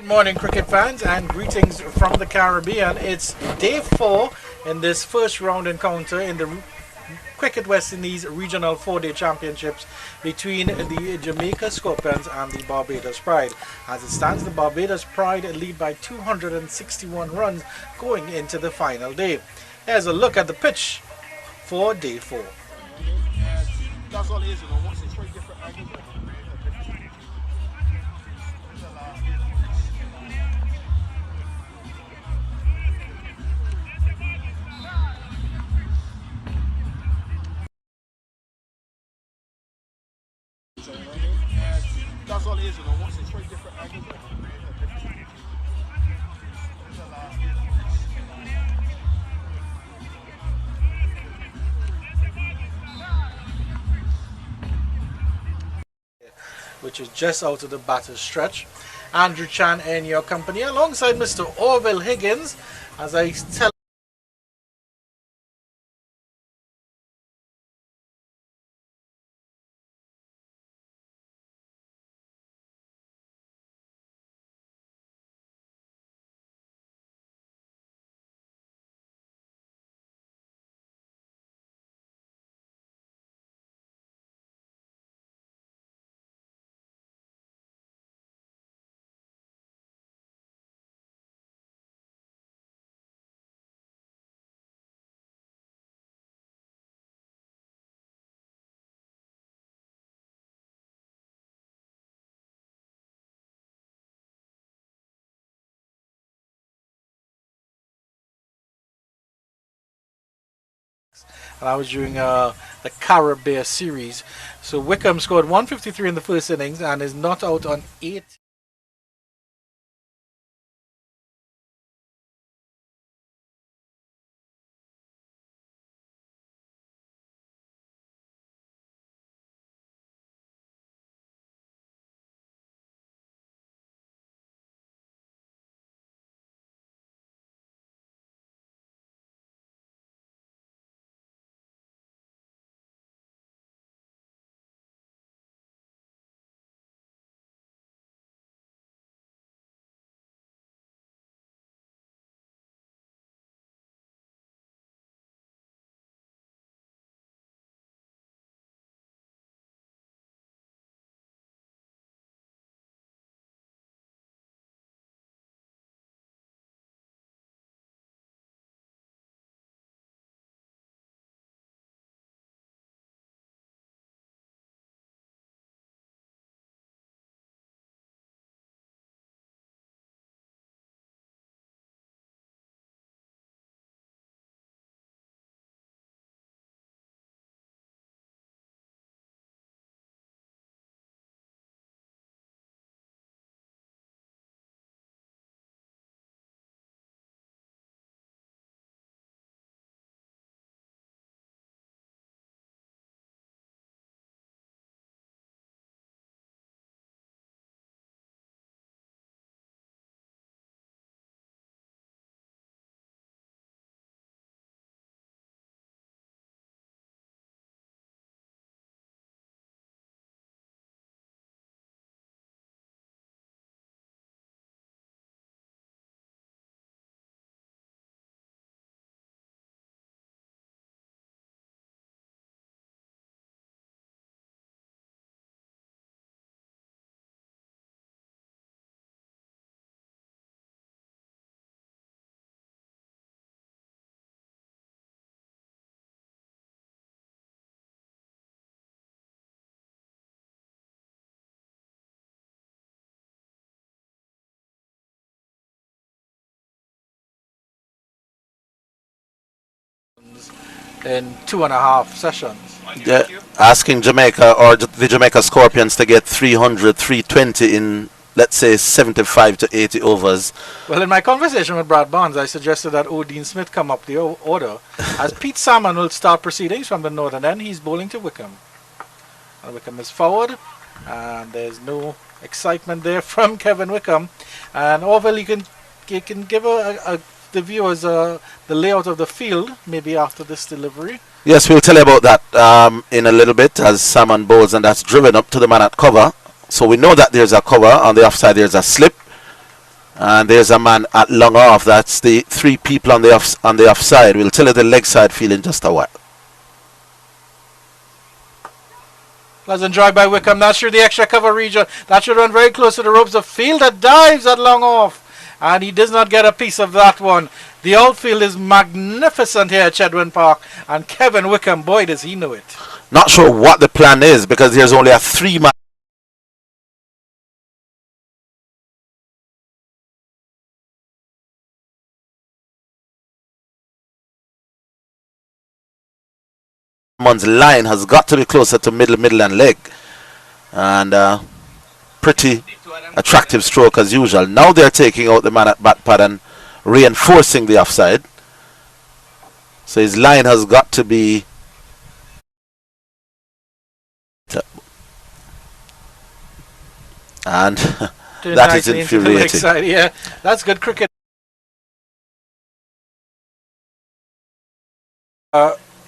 morning, cricket fans, and greetings from the Caribbean. It's day 4 in this first round encounter in the Cricket West Indies Regional 4-Day Championships between the Jamaica Scorpions and the Barbados Pride. As it stands, the Barbados Pride lead by 261 runs going into the final day. Here's a look at the pitch for day 4. That's all it is, you know. What's it? Three different angles. That's all it is, you know. What's it? Three different angles. Which is just out of the batter's stretch. Andrew Chan in your company alongside Mr. Orville Higgins as I tell I was during the Caribbean series. So Wickham scored 153 in the first innings and is not out on 8. In 2.5 sessions. Yeah, asking Jamaica or the Jamaica Scorpions to get 300, 320 in, let's say, 75 to 80 overs. Well, in my conversation with Brad Barnes, I suggested that O'Dean Smith come up the order as Pete Salmon will start proceedings from the northern end. He's bowling to Wickham. And Wickham is forward, and there's no excitement there from Kevin Wickham. And Orville, you can give the viewers the layout of the field maybe after this delivery. Yes, we'll tell you about that in a little bit as Salmon bowls, and that's driven up to the man at cover. So we know that there's a cover. On the offside there's a slip. And there's a man at long off. That's the three people on the offside. We'll tell you the leg side feel in just a while. Pleasant drive by Wickham. That's through the extra cover region. That should run very close to the ropes. The fielder dives at long off. And he does not get a piece of that one. The outfield is magnificent here at Chedwin Park. And Kevin Wickham, boy, does he know it. Not sure what the plan is because there's only a 3-man. Man's line has got to be closer to middle and leg. And pretty attractive stroke as usual. Now they're taking out the man at bat pad and reinforcing the offside. So his line has got to be and that is infuriating. Yeah, that's good cricket.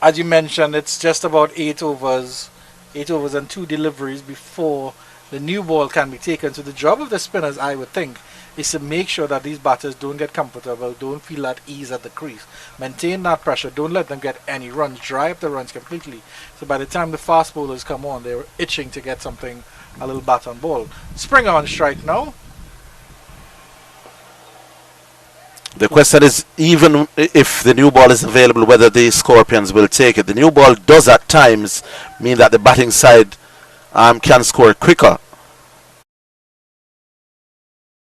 As you mentioned, it's just about 8 overs and 2 deliveries before the new ball can be taken. So the job of the spinners, I would think, is to make sure that these batters don't get comfortable, don't feel at ease at the crease. Maintain that pressure, don't let them get any runs, dry up the runs completely. So by the time the fast bowlers come on, they're itching to get something, a little bat on ball. Springer on strike now. The question is, even if the new ball is available, whether the Scorpions will take it. The new ball does at times mean that the batting side can score quicker.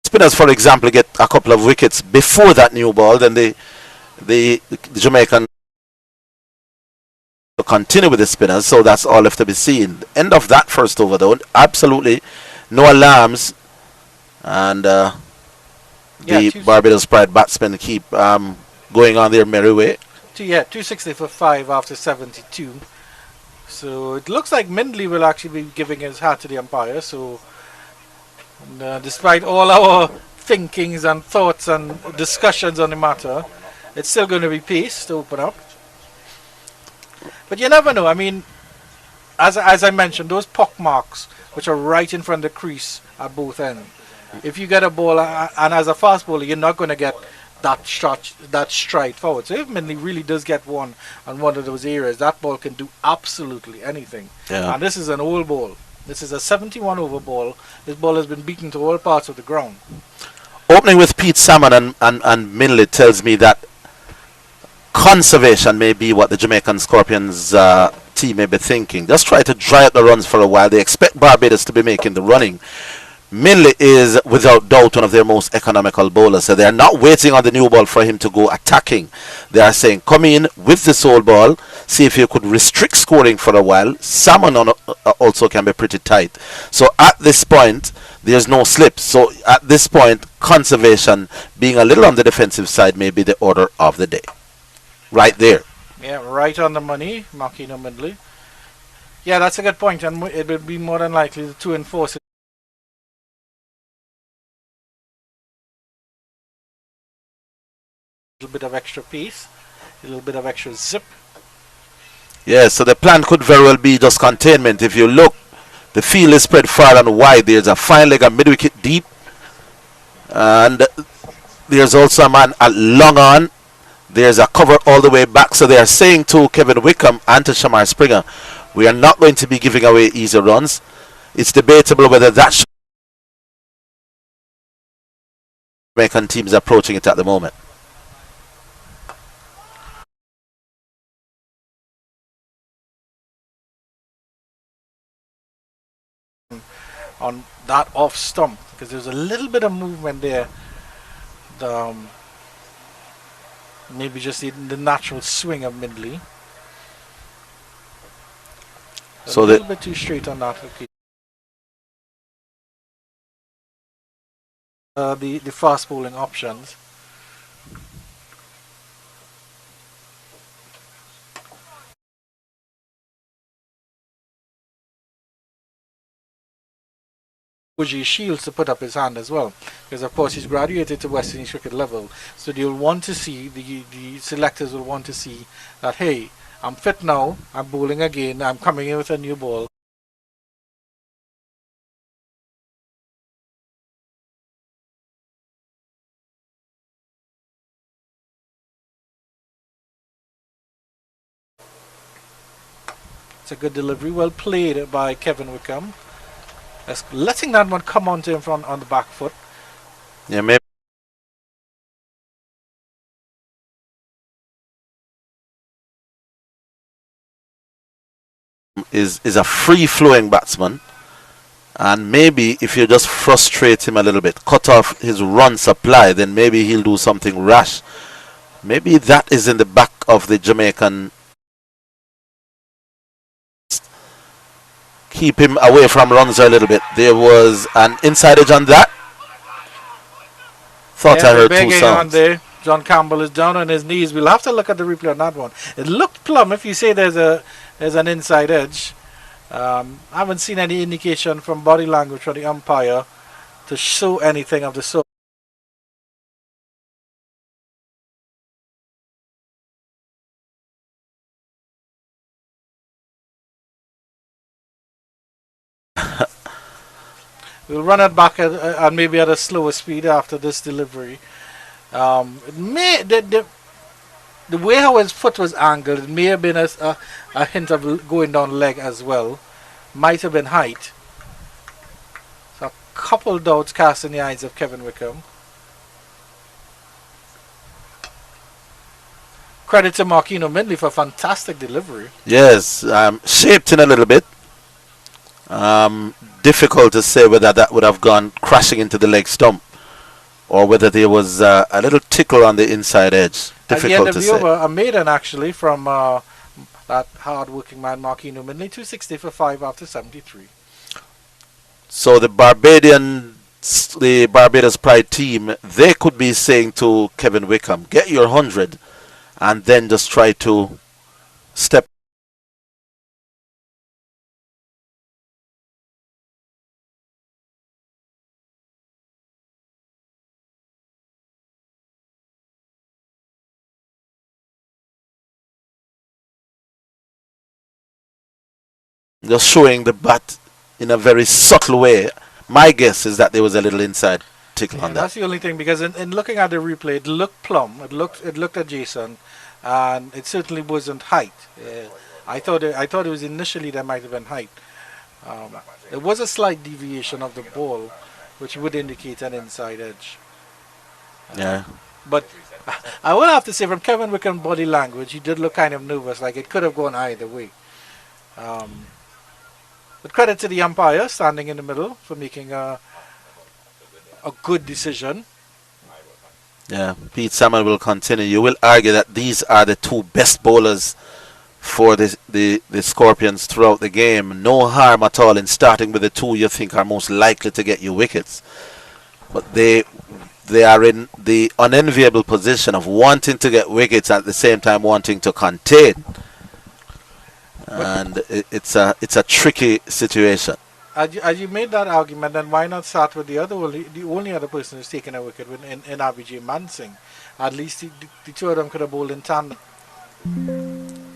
Spinners, for example, get a couple of wickets before that new ball, then the Jamaican will continue with the spinners, so that's all left to be seen. End of that first over though, absolutely no alarms, and the Barbados Pride batsmen keep going on their merry way. 260 for 5 after 72. So it looks like Mindley will actually be giving his hat to the umpire. So despite all our thinkings and thoughts and discussions on the matter, it's still going to be pace to open up. But you never know. I mean, as I mentioned, those pock marks which are right in front of the crease at both ends. If you get a ball, and as a fast bowler, you're not going to get that shot, that stride forward. So if Mindley really does get one on one of those areas, that ball can do absolutely anything. Yeah. And this is an old ball. This is a 71 over ball. This ball has been beaten to all parts of the ground. Opening with Pete Salmon and Mindley tells me that conservation may be what the Jamaican Scorpions team may be thinking. Just try to dry up the runs for a while. They expect Barbados to be making the running. Mindley is without doubt one of their most economical bowlers, so they are not waiting on the new ball for him to go attacking. They are saying, come in with this old ball, see if you could restrict scoring for a while. Salmon also can be pretty tight. So at this point, there's no slip. So at this point, conservation, being a little on the defensive side, may be the order of the day. Right there. Yeah, right on the money, Makino Mindley. Yeah, that's a good point, and it would be more than likely to enforce it. A little bit of extra pace, a little bit of extra zip. Yeah, so the plan could very well be just containment. If you look, the field is spread far and wide. There's a fine leg and mid-wicket deep, and there's also a man at long on. There's a cover all the way back. So they are saying to Kevin Wickham and to Shamar Springer, we are not going to be giving away easy runs. It's debatable whether that Jamaican team is approaching it at the moment. On that off stump, because there's a little bit of movement there. Maybe just the natural swing of Mindley. A little bit too straight on that. Okay. The fast bowling options. Shields to put up his hand as well, because of course he's graduated to West Indies cricket level, so you'll want to see, the selectors will want to see that, hey, I'm fit now, I'm bowling again, I'm coming in with a new ball. It's a good delivery. Well played by Kevin Wickham. Letting that one come onto him on the back foot. Yeah, maybe is a free-flowing batsman, and maybe if you just frustrate him a little bit, cut off his run supply, then maybe he'll do something rash. Maybe that is in the back of the Jamaican. Keep him away from runs a little bit. There was an inside edge on that. Thought I heard two sounds. There. John Campbell is down on his knees. We'll have to look at the replay on that one. It looked plumb. If you say there's an inside edge, I haven't seen any indication from body language from the umpire to show anything of the sort. We'll run it back and maybe at a slower speed after this delivery. The way how his foot was angled, it may have been a hint of going down leg as well. Might have been height. So a couple doubts cast in the eyes of Kevin Wickham. Credit to Marquino Mindley for a fantastic delivery. Yes, shaped in a little bit. Difficult to say whether that would have gone crashing into the leg stump or whether there was a little tickle on the inside edge. Difficult At the end to of say. the over, a maiden actually from that hard-working man Marquino Mindley, 260 for 5 after 73. So the Barbados Pride team, they could be saying to Kevin Wickham, get your 100 and then just try to step. Just showing the bat in a very subtle way. My guess is that there was a little inside tickle on that. That's the only thing, because in looking at the replay, it looked plumb. It looked adjacent, and it certainly wasn't height. I thought it was initially there might have been height. There was a slight deviation of the ball, which would indicate an inside edge. Yeah. But I will have to say, from Kevin Wickham's body language, he did look kind of nervous, like it could have gone either way. But credit to the umpire standing in the middle for making a good decision. Yeah, Pete Salmon will continue. You will argue that these are the two best bowlers for the Scorpions throughout the game. No harm at all in starting with the two you think are most likely to get you wickets. But they are in the unenviable position of wanting to get wickets at the same time wanting to contain. And it's a tricky situation. As you made that argument, then why not start with the only other person who's taken a wicket in RBJ Mansingh? At least the two of them could have bowled in tandem.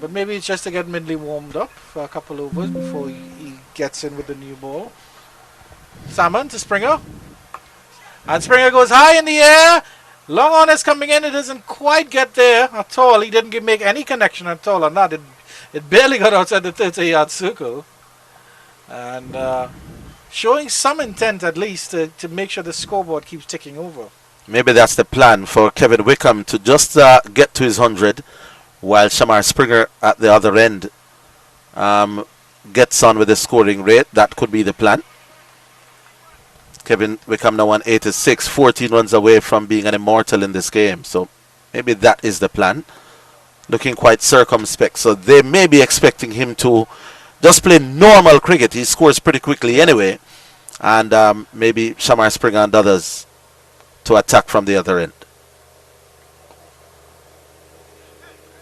But maybe it's just to get Mindley warmed up for a couple overs before he gets in with the new ball. Salmon to Springer. And Springer goes high in the air. Long on is coming in. It doesn't quite get there at all. He didn't make any connection at all on that. It barely got outside the 30-yard circle. And showing some intent at least to make sure the scoreboard keeps ticking over. Maybe that's the plan for Kevin Wickham to just get to his 100 while Shamar Springer at the other end gets on with the scoring rate. That could be the plan. Kevin Wickham now on 86, 14 runs away from being an immortal in this game. So maybe that is the plan. Looking quite circumspect. So they may be expecting him to just play normal cricket. He scores pretty quickly anyway. And maybe Shamar Springer and others to attack from the other end.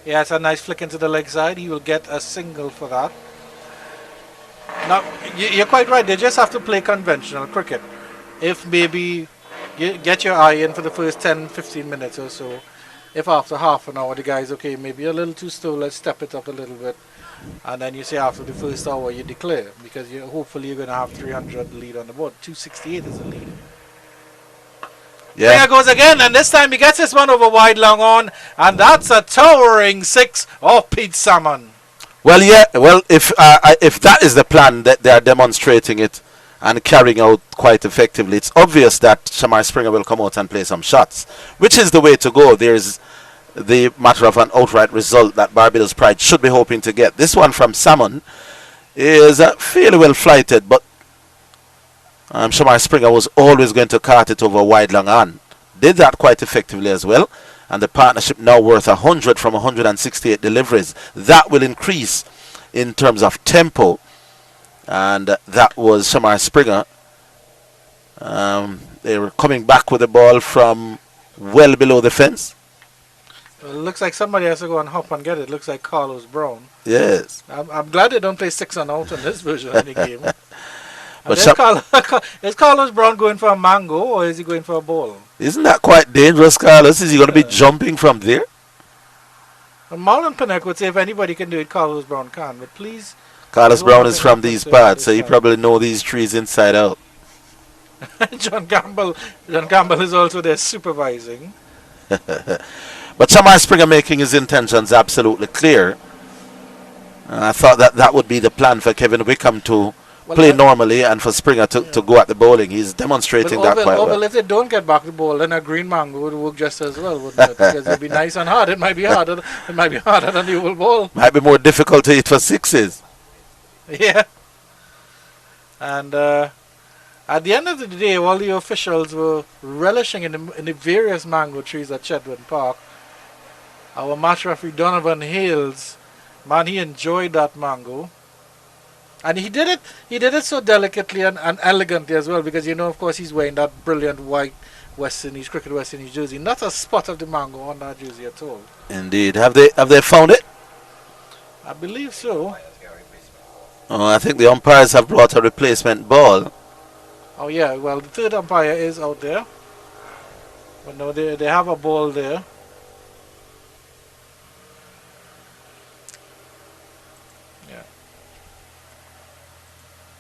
Yeah, it's a nice flick into the leg side. He will get a single for that. Now, you're quite right. They just have to play conventional cricket. If maybe you get your eye in for the first 10-15 minutes or so. If after half an hour the guy's okay, maybe a little too slow, let's step it up a little bit. And then you say after the first hour you declare, because hopefully you're going to have 300 lead on the board. 268 is the lead. Yeah. There goes again, and this time he gets this one over wide long on, and that's a towering 6 of Pete Salmon. Well, yeah. Well, if that is the plan that they are demonstrating it and carrying out quite effectively, it's obvious that Shamar Springer will come out and play some shots, which is the way to go. There's the matter of an outright result that Barbados Pride should be hoping to get. This one from Salmon is fairly well flighted, but Shamar Springer was always going to cart it over wide long on. Did that quite effectively as well. And the partnership now worth 100 from 168 deliveries. That will increase in terms of tempo. And that was Shamar Springer. They were coming back with the ball from well below the fence. Well, it looks like somebody has to go and hop and get it. Looks like Carlos Brown. Yes. I'm glad they don't play 6 and out in this version of the game. But is Carlos Brown going for a mango or is he going for a ball? Isn't that quite dangerous, Carlos? Is he going to be jumping from there? Well, Marlon Pinnock would say if anybody can do it, Carlos Brown can. But please. Carlos Brown is from these parts, so he probably know these trees inside out. John Campbell is also there supervising. But Shamar Springer making his intentions absolutely clear. I thought that would be the plan for Kevin Wickham to play normally and for Springer to go at the bowling. He's demonstrating that quite well. If they don't get back the ball, then a green mango would work just as well, wouldn't it? Because it'd be nice and hard. It might be harder. It might be harder than the old ball. Might be more difficult to hit for sixes. Yeah. And at the end of the day, all the officials were relishing in the various mango trees at Chetwynd Park. Our match referee Donovan Hales, man, he enjoyed that mango. And he did it so delicately and elegantly as well, because of course he's wearing that brilliant white West Indies, cricket West Indies jersey. Not a spot of the mango on that jersey at all. Indeed. Have they found it? I believe so. Oh, I think the umpires have brought a replacement ball. Oh yeah, well the third umpire is out there. But no, they have a ball there.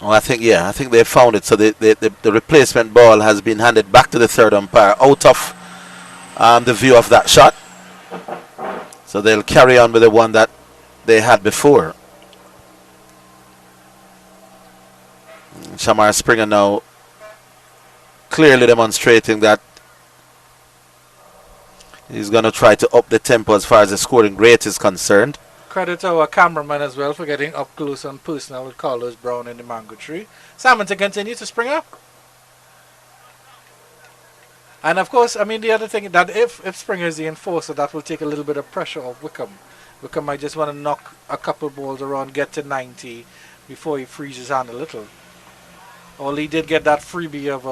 Oh, I think they found it. So the replacement ball has been handed back to the third umpire out of the view of that shot. So they'll carry on with the one that they had before. Shamar Springer now clearly demonstrating that he's going to try to up the tempo as far as the scoring rate is concerned. Credit to our cameraman as well for getting up close and personal with Carlos Brown in the mango tree. Salmon to continue to spring up. And of course, I mean the other thing that if Springer is the enforcer, that will take a little bit of pressure off Wickham. Wickham might just want to knock a couple balls around, get to 90 before he frees his hand a little. Well, he did get that freebie of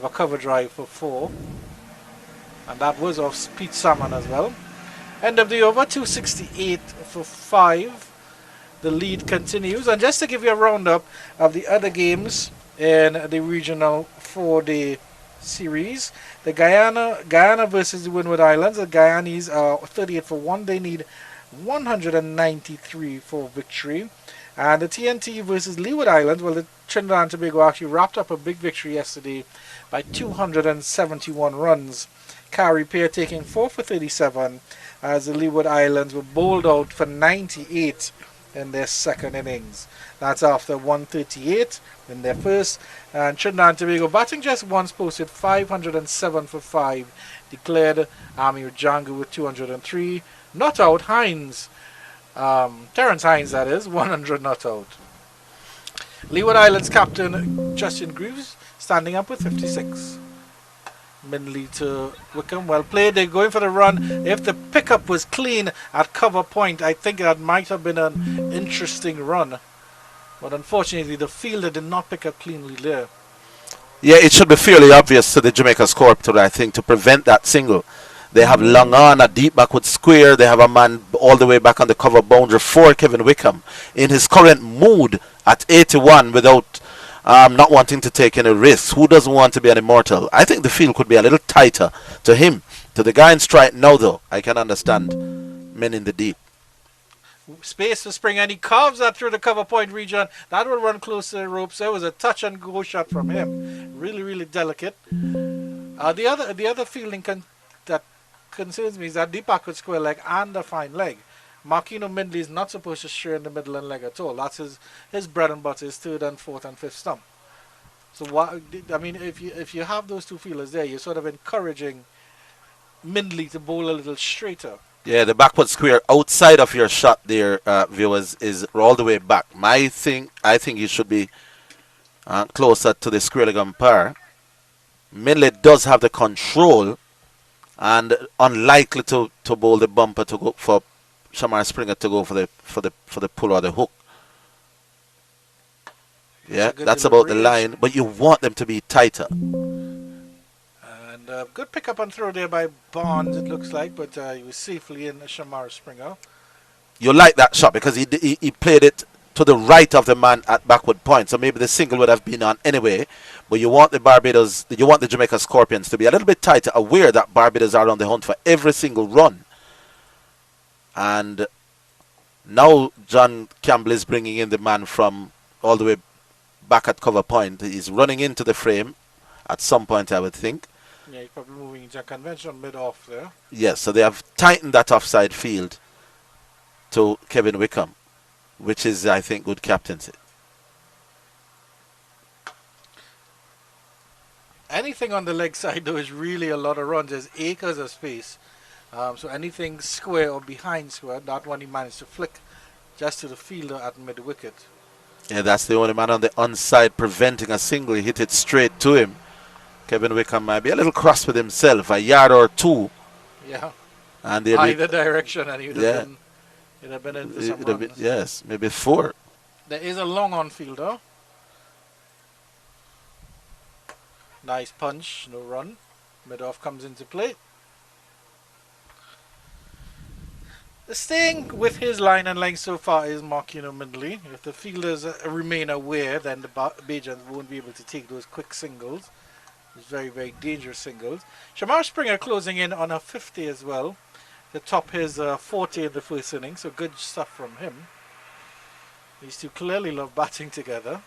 a cover drive for 4. And that was off Pete Salmon as well. End of the over, 268 for 5. The lead continues. And just to give you a roundup of the other games in the regional 4-day series, the Guyana versus the Windward Islands. The Guyanese are 38 for 1. They need 193 for victory. And the TNT versus Leeward Islands, well, the Trinidad and Tobago actually wrapped up a big victory yesterday by 271 runs. Carey Pair taking 4 for 37 as the Leeward Islands were bowled out for 98 in their second innings. That's after 138 in their first. And Trinidad and Tobago batting just once posted 507 for 5. Declared Amir Django with 203. Not out Hines. Terence Hines, that is, 100 not out. Leeward Islands captain Justin Greaves standing up with 56. Minley to Wickham, well played. They're going for the run. If the pickup was clean at cover point, I think that might have been an interesting run. But unfortunately, the fielder did not pick up cleanly there. Yeah, it should be fairly obvious to the Jamaica scorpitor, I think, to prevent that single. They have long on a deep backward square. They have a man all the way back on the cover boundary for Kevin Wickham. In his current mood at 81 without not wanting to take any risks. Who doesn't want to be an immortal? I think the field could be a little tighter to him. To the guy in strike now, though, I can understand men in the deep. Space to spring, and he carves that through the cover point region. That will run close to the ropes. There was a touch and go shot from him. Really, really delicate. The other fielding that concerns me is that deep backward square leg and a fine leg. Marquino Mindley is not supposed to stray in the middle and leg at all. That's his bread and butter, his third and fourth and fifth stump. So what I mean, if you have those two fielders there, you're sort of encouraging Mindley to bowl a little straighter. Yeah, the backward square outside of your shot there, viewers, is all the way back. I think he should be closer to the square leg umpire. Mindley does have the control and unlikely to bowl the bumper to go for Shamar Springer to go for the pull or the hook. Yeah, that's about the line, but you want them to be tighter. And good pick up and throw there by Barnes, it looks like, but he was safely in Shamar Springer. You like that shot because he played it to the right of the man at backward point, so maybe the single would have been on anyway. But you want the Jamaica Scorpions to be a little bit tighter, aware that Barbados are on the hunt for every single run. And now John Campbell is bringing in the man from all the way back at cover point. He's running into the frame at some point, I would think. Yeah, he's probably moving into a conventional mid-off there. Yes, so they have tightened that offside field to Kevin Wickham, which is, I think, good captaincy. Anything on the leg side, though, is really a lot of runs. There's acres of space. So anything square or behind square, that one he managed to flick just to the fielder at mid-wicket. Yeah, that's the only man on the onside preventing a single. He hit it straight to him. Kevin Wickham might be a little cross with himself, a yard or two. Yeah. And either direction, and he'd have been into some runs. Yes, maybe 4. There is a long on fielder. Nice punch, no run. Mid-off comes into play. Staying with his line and length so far is Marquino Mindley. If the fielders remain aware, then the Bajans won't be able to take those quick singles. Those very, very dangerous singles. Shamar Springer closing in on a 50 as well. To top his 40 in the first inning, so good stuff from him. These two clearly love batting together.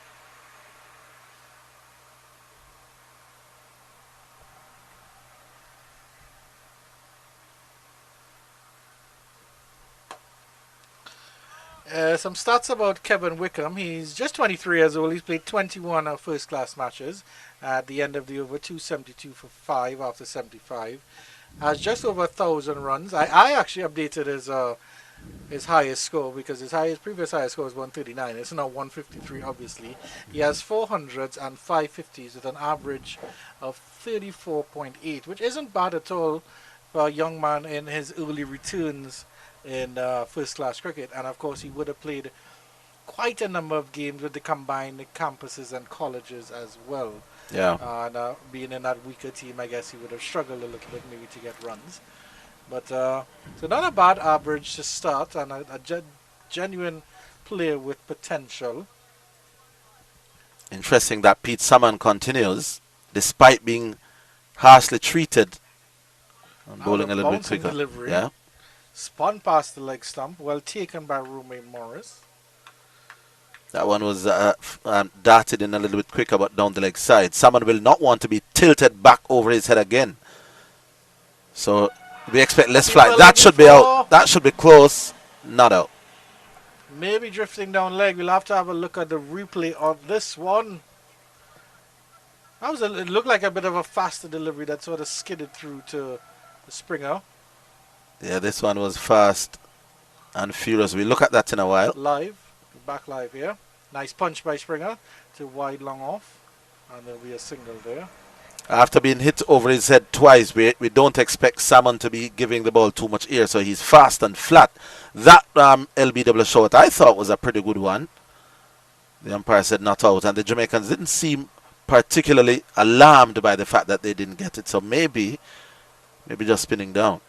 Some stats about Kevin Wickham. He's just 23 years old. He's played 21 first-class matches. At the end of the over, 272 for 5 after 75. Has just over 1,000 runs. I actually updated his highest score because his previous highest score was 139. It's now 153, obviously. He has 400s and 550s with an average of 34.8, which isn't bad at all for a young man in his early returns in first-class cricket. And of course he would have played quite a number of games with the combined campuses and colleges as well. Yeah. And being in that weaker team, I guess he would have struggled a little bit maybe to get runs. But so not a bad average to start, and a genuine player with potential. Interesting that Pete Salmon continues despite being harshly treated and bowling a little bit quicker. Delivery. Yeah. Spun past the leg stump, well taken by Romain Morris. That one was darted in a little bit quicker, but down the leg side. Salmon will not want to be tilted back over his head again. So we expect less flight. That should be out. That should be close. Not out. Maybe drifting down leg. We'll have to have a look at the replay of this one. It looked like a bit of a faster delivery that sort of skidded through to the Springer. Yeah, this one was fast and furious. We'll look at that in a while. Live. Back live here. Nice punch by Springer to wide long off. And there'll be a single there. After being hit over his head twice, we don't expect Salmon to be giving the ball too much air, so he's fast and flat. That LBW shot I thought was a pretty good one. The umpire said not out, and the Jamaicans didn't seem particularly alarmed by the fact that they didn't get it, so maybe just spinning down.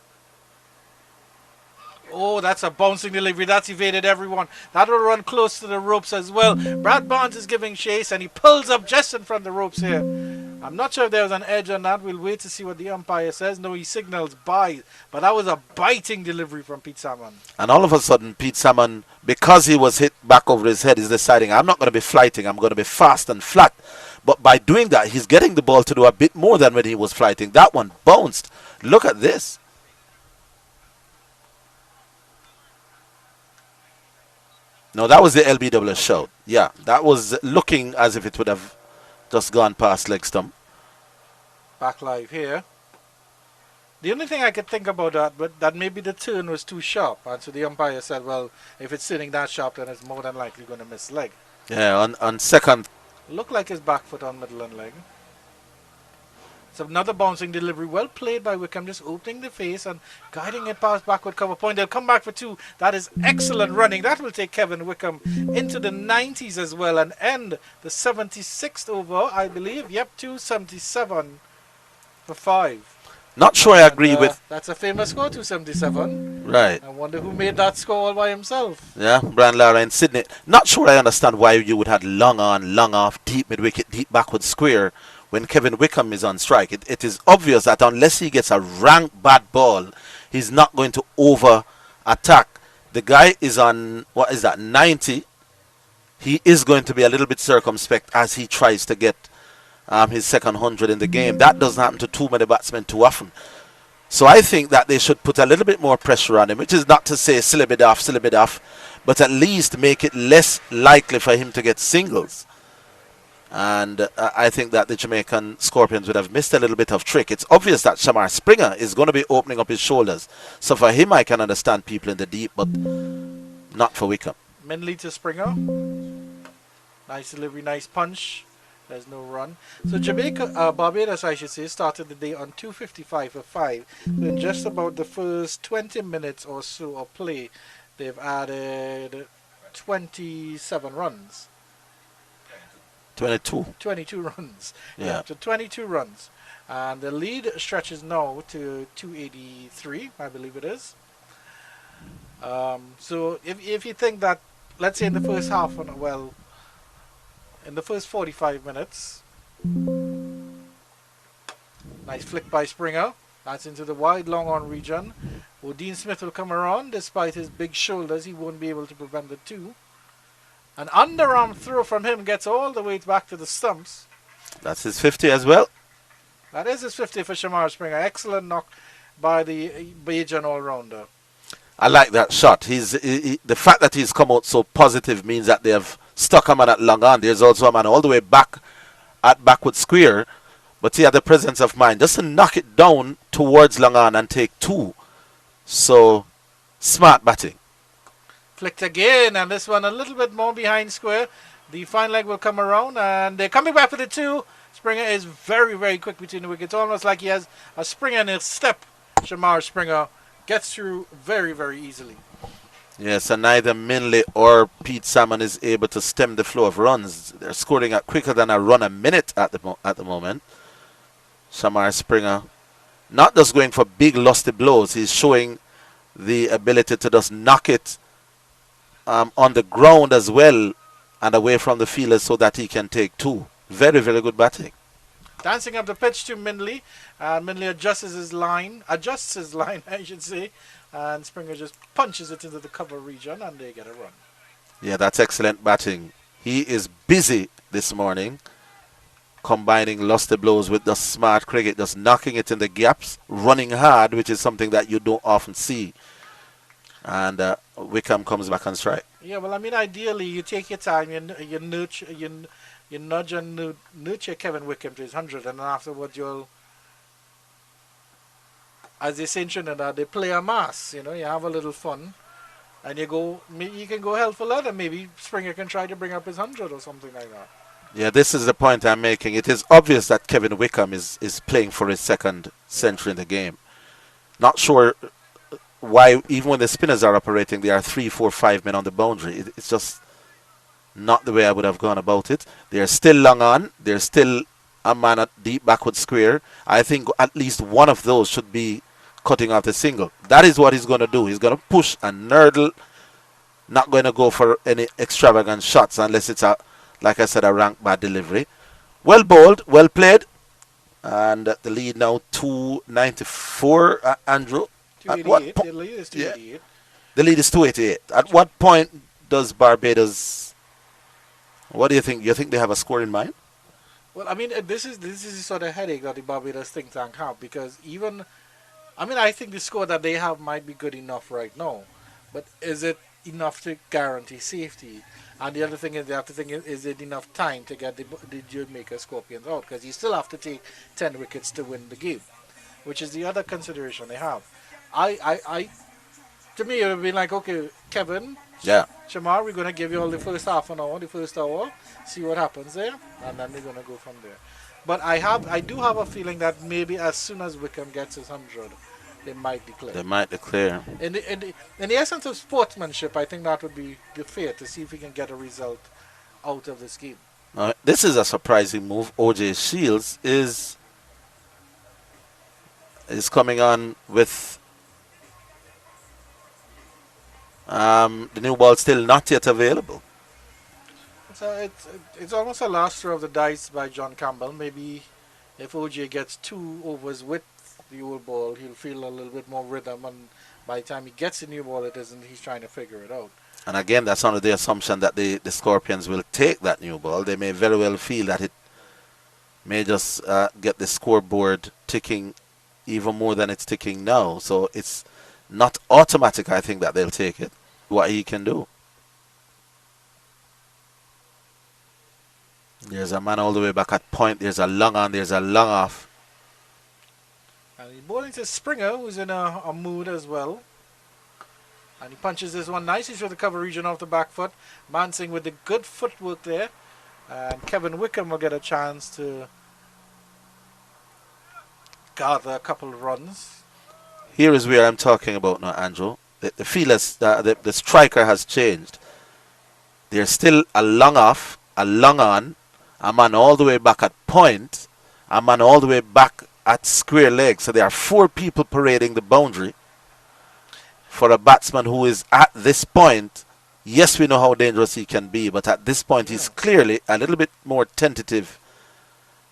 Oh, that's a bouncing delivery. That's evaded everyone. That will run close to the ropes as well. Brad Barnes is giving chase, and he pulls up just in front of the ropes here. I'm not sure if there was an edge on that. We'll wait to see what the umpire says. No, he signals by. But that was a biting delivery from Pete Salmon. And all of a sudden, Pete Salmon, because he was hit back over his head, is deciding, I'm not going to be flighting. I'm going to be fast and flat. But by doing that, he's getting the ball to do a bit more than when he was flighting. That one bounced. Look at this. No, that was the LBW shout. Yeah, that was looking as if it would have just gone past leg stump. Back live here. The only thing I could think about that maybe the turn was too sharp, and so the umpire said, well, if it's sitting that sharp, then it's more than likely going to miss leg. Yeah, on second. Looked like his back foot on middle and leg. It's another bouncing delivery. Well played by Wickham, just opening the face and guiding it past backward cover point. They'll come back for two. That is excellent running. That will take Kevin Wickham into the 90s as well and end the 76th over, I believe. Yep, 277 for 5. Not sure I agree with. That's a famous score, 277. Right. I wonder who made that score all by himself. Yeah, Brian Lara in Sydney. Not sure I understand why you would have long on, long off, deep mid wicket, deep backward square when Kevin Wickham is on strike. It is obvious that unless he gets a rank bad ball, he's not going to over attack. The guy is on, 90. He is going to be a little bit circumspect as he tries to get his second 100 in the game. That doesn't happen to too many batsmen too often. So I think that they should put a little bit more pressure on him, which is not to say silly bit off, but at least make it less likely for him to get singles. And I think that the Jamaican Scorpions would have missed a little bit of trick. It's obvious that Shamar Springer is going to be opening up his shoulders. So for him, I can understand people in the deep, but not for Wickham. Minley to Springer. Nice delivery, nice punch. There's no run. So Jamaica, Barbados, I should say, started the day on 255 for 5. In just about the first 20 minutes or so of play, they've added 27 runs. 22 runs. Yeah. So 22 runs. And the lead stretches now to 283, I believe it is. So if you think that, let's say in the first half, in the first 45 minutes, nice flick by Springer. That's into the wide long on region. Dean Smith will come around. Despite his big shoulders, he won't be able to prevent the two. An underarm throw from him gets all the way back to the stumps. That's his 50 as well. That is his 50 for Shamar Springer. Excellent knock by the Bajan all-rounder. I like that shot. The fact that he's come out so positive means that they have stuck a man at long on. There's also a man all the way back at backward square, but he had the presence of mind just to knock it down towards long on and take two. So, smart batting. Flicked again, and this one a little bit more behind square. The fine leg will come around, and they're coming back for the two. Springer is very, very quick between the wickets. Almost like he has a Springer in his step. Shamar Springer gets through very, very easily. Yes, and neither Minley or Pete Salmon is able to stem the flow of runs. They're scoring at quicker than a run a minute at the moment. Shamar Springer not just going for big lusty blows. He's showing the ability to just knock it on the ground as well and away from the fielders so that he can take two. Very, very good batting. Dancing up the pitch to Minley. Minley adjusts his line, I should say. And Springer just punches it into the cover region and they get a run. Yeah, that's excellent batting. He is busy this morning, combining lusty blows with the smart cricket, just knocking it in the gaps, running hard, which is something that you don't often see. And Wickham comes back on strike. Yeah, well, I mean, ideally, you take your time, you nudge and nurture Kevin Wickham to his 100, and then afterwards you'll, as they say in Trinidad, they play a mass. You have a little fun, and you can go hell for leather. Maybe Springer can try to bring up his 100 or something like that. Yeah, this is the point I'm making. It is obvious that Kevin Wickham is playing for his second century in the game. Not sure why, even when the spinners are operating, there are 3, 4, 5 men on the boundary. It's just not the way I would have gone about it. They're still long on. There's still a man at deep backward square. I think at least one of those should be cutting off the single. That is what he's going to do. He's going to push and nurdle. Not going to go for any extravagant shots unless it's like I said, a rank bad delivery. Well bowled, well played. And the lead now 294, Andrew. 288. The lead is 288. Yeah. The lead is 288. At what point does Barbados... What do you think? You think they have a score in mind? Well, I mean, this is the sort of headache that the Barbados think tank have, because I think the score that they have might be good enough right now. But is it enough to guarantee safety. And the other thing is they have to think, is it enough time to get the Jamaica Scorpions out? Because you still have to take 10 wickets to win the game, which is the other consideration they have. I to me, it would be like, okay, Kevin, Yeah. Shamar, we're going to give you all the first half an hour, the first hour, see what happens there, and then we're going to go from there. But I do have a feeling that maybe as soon as Wickham gets his 100, they might declare. They might declare. In the essence of sportsmanship, I think that would be the fair to see if we can get a result out of this game. This is a surprising move. OJ Shields is coming on with the new ball still not yet available. So it's almost a last throw of the dice by John Campbell. Maybe if OJ gets 2 overs with the old ball, he'll feel a little bit more rhythm, and by the time he gets the new ball, it isn't. He's trying to figure it out. And again, that's under the assumption that the Scorpions will take that new ball. They may very well feel that it may just get the scoreboard ticking even more than it's ticking now. So it's not automatic, I think, that they'll take it. What he can do. There's a man all the way back at point. There's a long on. There's a long off. And he's bowling to Springer, who's in a mood as well. And he punches this one nicely through the cover region off the back foot. Mansing with the good footwork there. And Kevin Wickham will get a chance to gather a couple of runs. Here is where I'm talking about now, Andrew. The feel is the striker has changed. There's still a long off, a long on, a man all the way back at point, a man all the way back at square leg. So there are 4 people parading the boundary for a batsman who is at this point. Yes, we know how dangerous he can be, but at this point he's clearly a little bit more tentative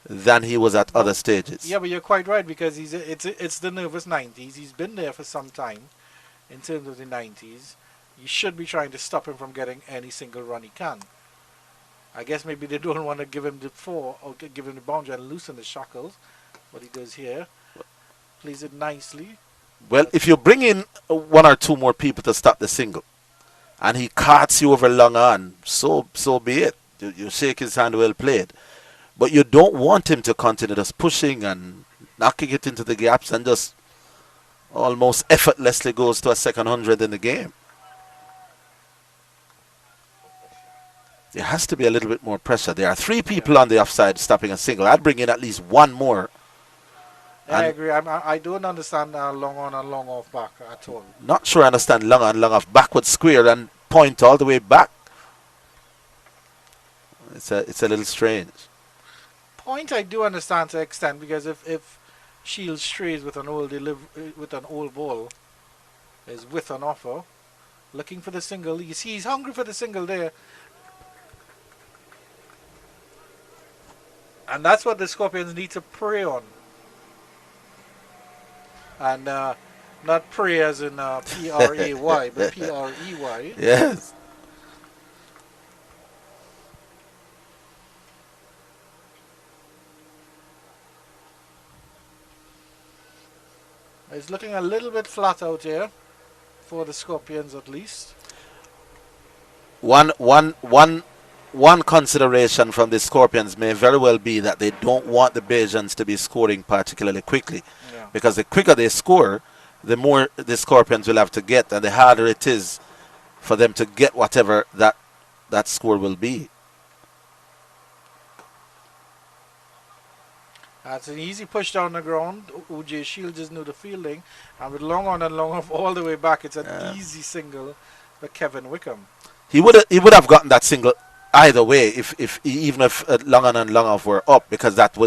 than he was at other stages. Yeah, but you're quite right, because it's the nervous 90s. He's been there for some time in terms of the 90s. You should be trying to stop him from getting any single run he can. I guess maybe they don't want to give him the 4 or give him the boundary and loosen the shackles. What he does here, plays it nicely. Well, if you bring in 1 or 2 more people to stop the single, and he carts you over long on, so be it. You shake his hand, well played. But you don't want him to continue just pushing and knocking it into the gaps and just almost effortlessly goes to a second 100 in the game. There has to be a little bit more pressure. There are 3 people on the offside stopping a single. I'd bring in at least 1 more. I agree. I don't understand long on and long off back at all. Not sure I understand long on, long off, backward square and point all the way back. It's a little strange. Point I do understand to an extent, because if Shields strays with an old ball, is with an offer, looking for the single. You see, he's hungry for the single there. And that's what the Scorpions need to prey on. And not pray as in P-R-A-Y, but P-R-E-Y. Yes. It's looking a little bit flat out here for the Scorpions, at least. One consideration from the Scorpions may very well be that they don't want the Bajans to be scoring particularly quickly. Yeah. Because the quicker they score, the more the Scorpions will have to get, and the harder it is for them to get whatever that score will be. That's an easy push down the ground. OJ Shields just knew the fielding, and with long on and long off all the way back, it's an easy single for Kevin Wickham. He would have gotten that single either way, even if long on and long off were up, because that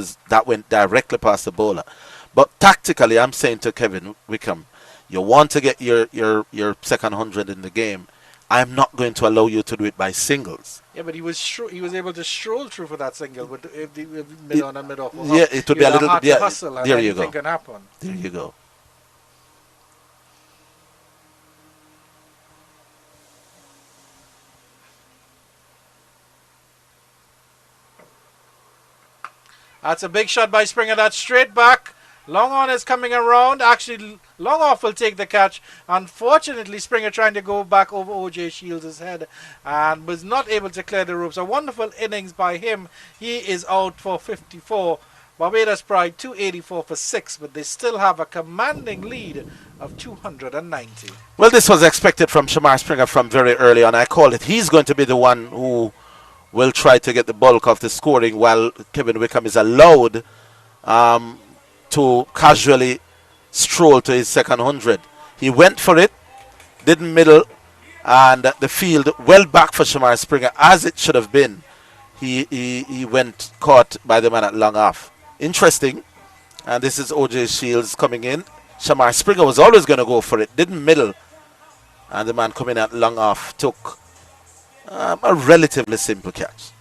went directly past the bowler. But tactically, I'm saying to Kevin Wickham, you want to get your second 100 in the game. I'm not going to allow you to do it by singles. Yeah, but he was able to stroll through for that single with the mid on and mid off. Yeah, it would be a little bit. Yeah, hustle, and there you go. Can happen. There you go. That's a big shot by Springer. That's straight back. Long on is coming around. Actually, Long off will take the catch. Unfortunately, Springer trying to go back over OJ Shields' head and was not able to clear the ropes. A wonderful innings by him. He is out for 54. Barbados Pride 284 for 6, but they still have a commanding lead of 290. Well, this was expected from Shamar Springer from very early on. I called it. He's going to be the one who will try to get the bulk of the scoring while Kevin Wickham is allowed to casually stroll to his second 100. He went for it, didn't middle, and the field well back for Shamar Springer as it should have been. He went caught by the man at long off. Interesting. And this is OJ Shields coming in. Shamar Springer was always going to go for it, didn't middle, and the man coming at long off took a relatively simple catch.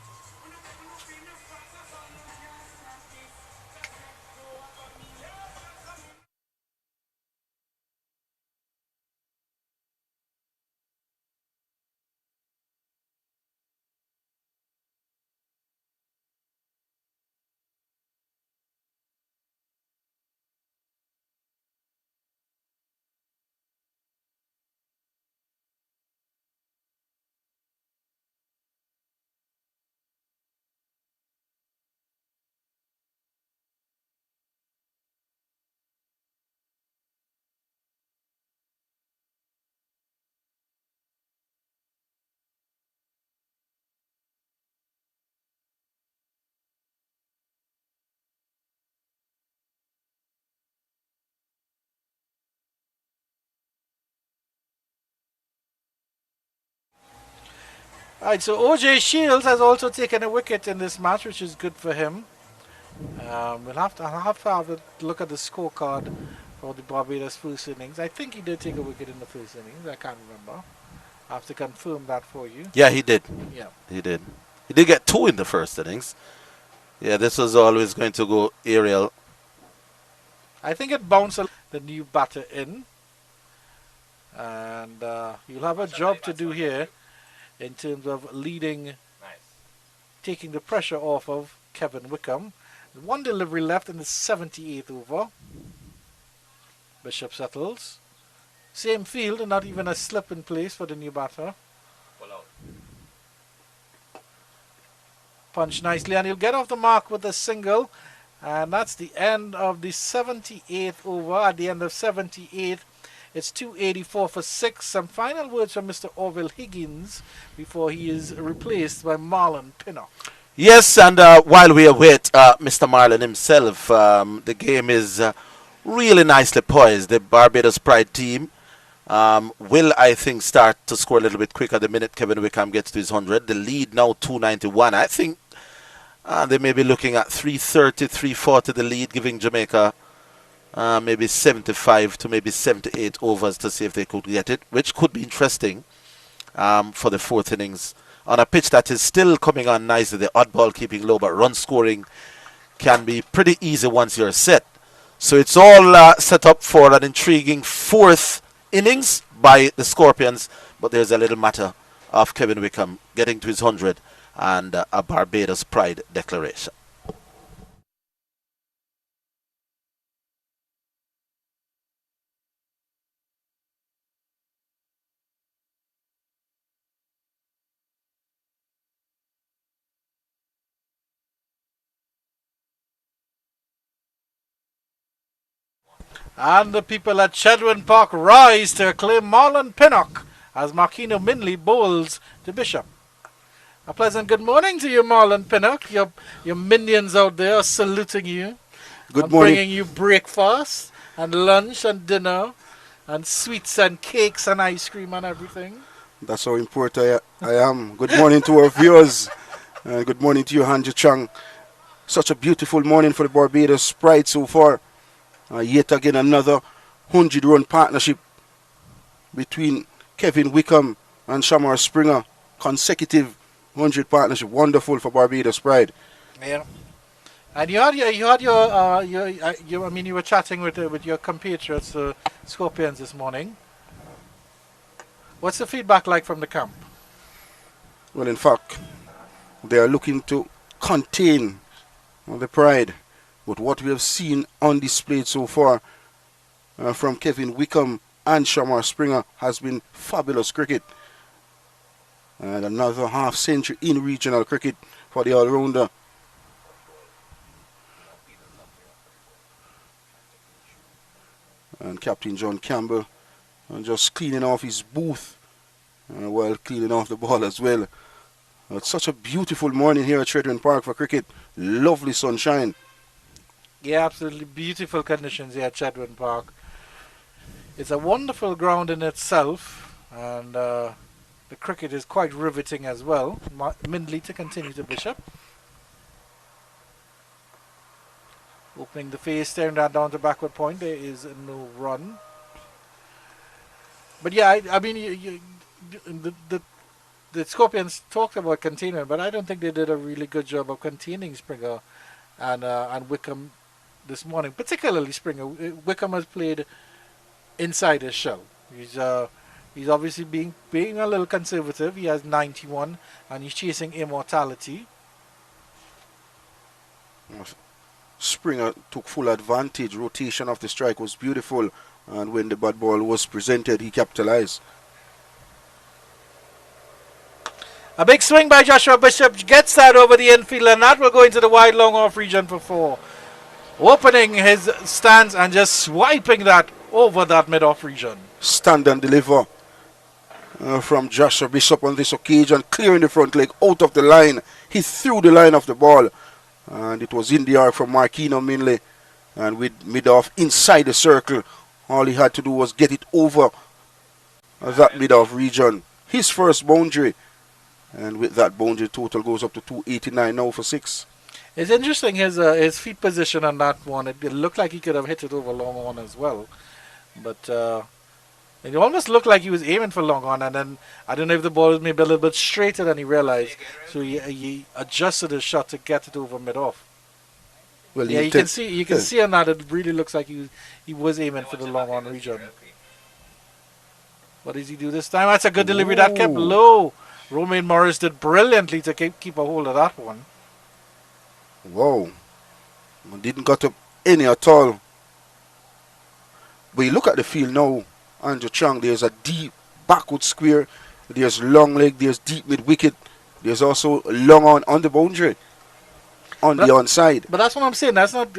Alright, so OJ Shields has also taken a wicket in this match, which is good for him. I'll have to have a look at the scorecard for the Barbados first innings. I think he did take a wicket in the first innings. I can't remember. I have to confirm that for you. Yeah, he did. Yeah. He did. He did get 2 in the first innings. Yeah, this was always going to go aerial. I think it bounced the new batter in. And you'll have a job to do here in terms of leading, taking the pressure off of Kevin Wickham. One delivery left in the 78th over. Bishop settles. Same field and not even a slip in place for the new batter. Punch nicely and he'll get off the mark with a single. And that's the end of the 78th over. At the end of 78, it's 284 for 6. Some final words from Mr. Orville Higgins before he is replaced by Marlon Pinnock. Yes, and while we await Mr. Marlon himself, the game is really nicely poised. The Barbados Pride team will, I think, start to score a little bit quicker the minute Kevin Wickham gets to his 100. The lead now 291. I think they may be looking at 330, 340 the lead, giving Jamaica maybe 75 to maybe 78 overs to see if they could get it, which could be interesting for the fourth innings. On a pitch that is still coming on nicely, the odd ball keeping low, but run scoring can be pretty easy once you're set. So it's all set up for an intriguing fourth innings by the Scorpions, but there's a little matter of Kevin Wickham getting to his 100 and a Barbados Pride declaration. And the people at Chedwin Park rise to acclaim Marlon Pinnock as Marquino Minley bowls to Bishop. A pleasant good morning to you, Marlon Pinnock. Your minions out there are saluting you. Good morning. Bringing you breakfast and lunch and dinner and sweets and cakes and ice cream and everything. That's how important I am. Good morning to our viewers. Good morning to you, Hanji Chang. Such a beautiful morning for the Barbados Pride so far. Yet again another 100-run partnership between Kevin Wickham and Shamar Springer. Consecutive 100 partnership. Wonderful for Barbados Pride. Yeah. And you were chatting with your compatriots, Scorpions, this morning. What's the feedback like from the camp? Well, in fact, they are looking to contain the Pride. But what we have seen on display so far from Kevin Wickham and Shamar Springer has been fabulous cricket. And another half century in regional cricket for the all-rounder. And Captain John Campbell just cleaning off his booth while cleaning off the ball as well. It's such a beautiful morning here at Tredwin Park for cricket. Lovely sunshine. Yeah, absolutely beautiful conditions here at Tredwin Park. It's a wonderful ground in itself, and the cricket is quite riveting as well. Mindley to continue to Bishop. Opening the face, staring that down to backward point. There is no run. But yeah, I mean, the Scorpions talked about containment, but I don't think they did a really good job of containing Springer and Wickham this morning. Particularly Springer. Wickham has played inside his shell. He's obviously being a little conservative. He has 91 and he's chasing immortality. Springer took full advantage. Rotation of the strike was beautiful, and when the bad ball was presented, he capitalized. A big swing by Joshua Bishop gets that over the infield, and that will go into the wide long off region for 4. Opening his stance and just swiping that over that mid off region. Stand and deliver from Joshua Bishop on this occasion, clearing the front leg out of the line. He threw the line of the ball, and it was in the arc from Marquino Minley, and with mid-off inside the circle, all he had to do was get it over that mid-off region. His first boundary, and with that boundary, total goes up to 289 now for 6. It's interesting his feet position on that one. It looked like he could have hit it over long on as well, but it almost looked like he was aiming for long on, and then I don't know if the ball was maybe a little bit straighter than he realized, so he adjusted his shot to get it over mid off. Well, yeah, you can see on that it really looks like he was aiming for the long on region. What does he do this time? That's a good delivery. That kept low. Romain Morris did brilliantly to keep a hold of that one. Whoa. Didn't got up any at all. But you look at the field now, Andrew Chang, there's a deep backward square, there's long leg, there's deep mid wicket, there's also long on the boundary, on the onside. But that's what I'm saying, that's not...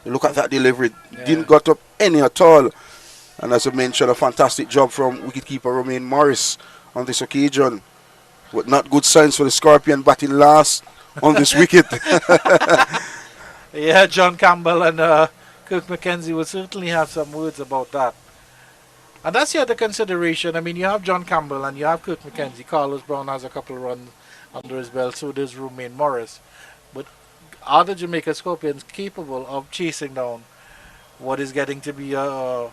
You look at that delivery, didn't got up any at all. And as I mentioned, a fantastic job from wicketkeeper Romain Morris on this occasion. But not good signs for the Scorpion batting last on this wicket. Yeah, John Campbell and Kirk McKenzie will certainly have some words about that. And that's the other consideration. I mean, you have John Campbell and you have Kirk McKenzie. Carlos Brown has a couple of runs under his belt, so does Romain Morris. But are the Jamaica Scorpions capable of chasing down what is getting to be a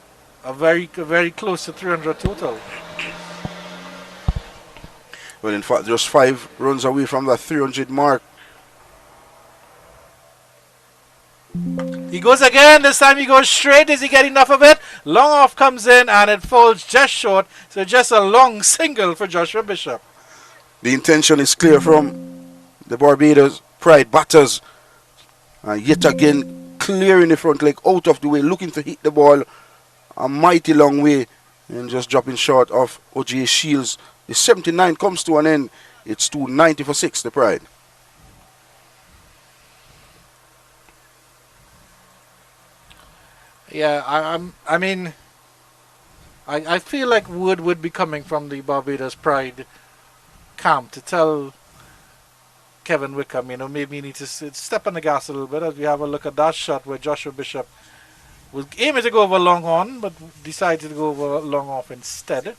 very close to 300 total? Well, in fact, just 5 runs away from that 300 mark. He goes again. This time he goes straight. Is he getting enough of it? Long off comes in and it falls just short. So just a long single for Joshua Bishop. The intention is clear from the Barbados Pride batters. Yet again, clearing the front leg out of the way, looking to hit the ball a mighty long way and just dropping short of O.J. Shields. The 79 comes to an end. It's 290 for 6, the Pride. Yeah, I feel like word would be coming from the Barbados Pride camp to tell Kevin Wickham, maybe you need to step on the gas a little bit as we have a look at that shot where Joshua Bishop was aiming to go over long on, but decided to go over long off instead.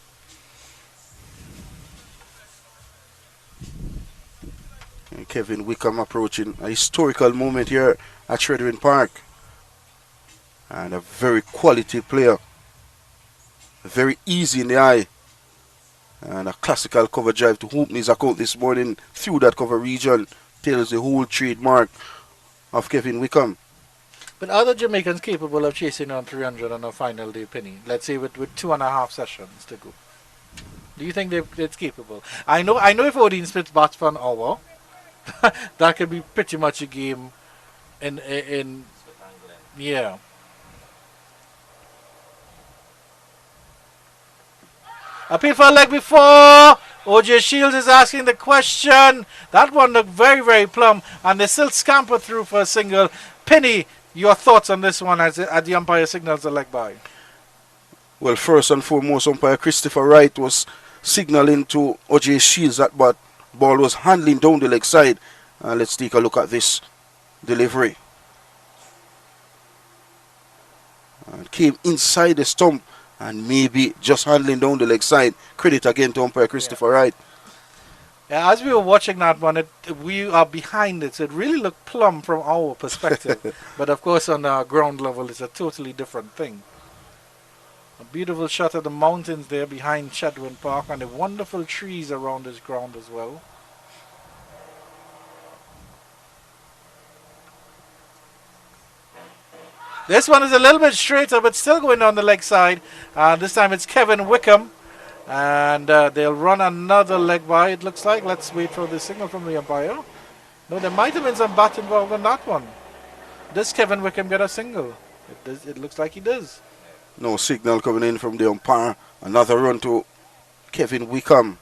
And Kevin Wickham approaching a historical moment here at Tredwin Park. And a very quality player. Very easy in the eye. And a classical cover drive to Hoopney's account this morning through that cover region. Tells the whole trademark of Kevin Wickham. But are the Jamaicans capable of chasing on 300 on a final day penny? Let's say with 2.5 sessions to go. Do you think it's capable? I know if Odin Smith bats for an hour, that could be pretty much a game in yeah. Appeal for a leg before. OJ Shields is asking the question. That one looked very, very plumb, and they still scamper through for a single. Penny, your thoughts on this one as the umpire signals the leg by? Well, first and foremost, umpire Christopher Wright was signaling to OJ Shields that ball was handling down the leg side. Let's take a look at this delivery. And came inside the stump and maybe just handling down the leg side. Credit again to umpire Christopher Wright. Yeah, as we were watching that one, we are behind it, so it really looked plumb from our perspective. But of course, on the ground level, it's a totally different thing. A beautiful shot of the mountains there behind Chadwin Park, and the wonderful trees around this ground as well. This one is a little bit straighter, but still going on the leg side. This time it's Kevin Wickham. And they'll run another leg by, it looks like. Let's wait for the signal from the umpire. No, there might have been some bat involved in that one. Does Kevin Wickham get a single? It looks like he does. No signal coming in from the umpire. Another run to Kevin Wickham.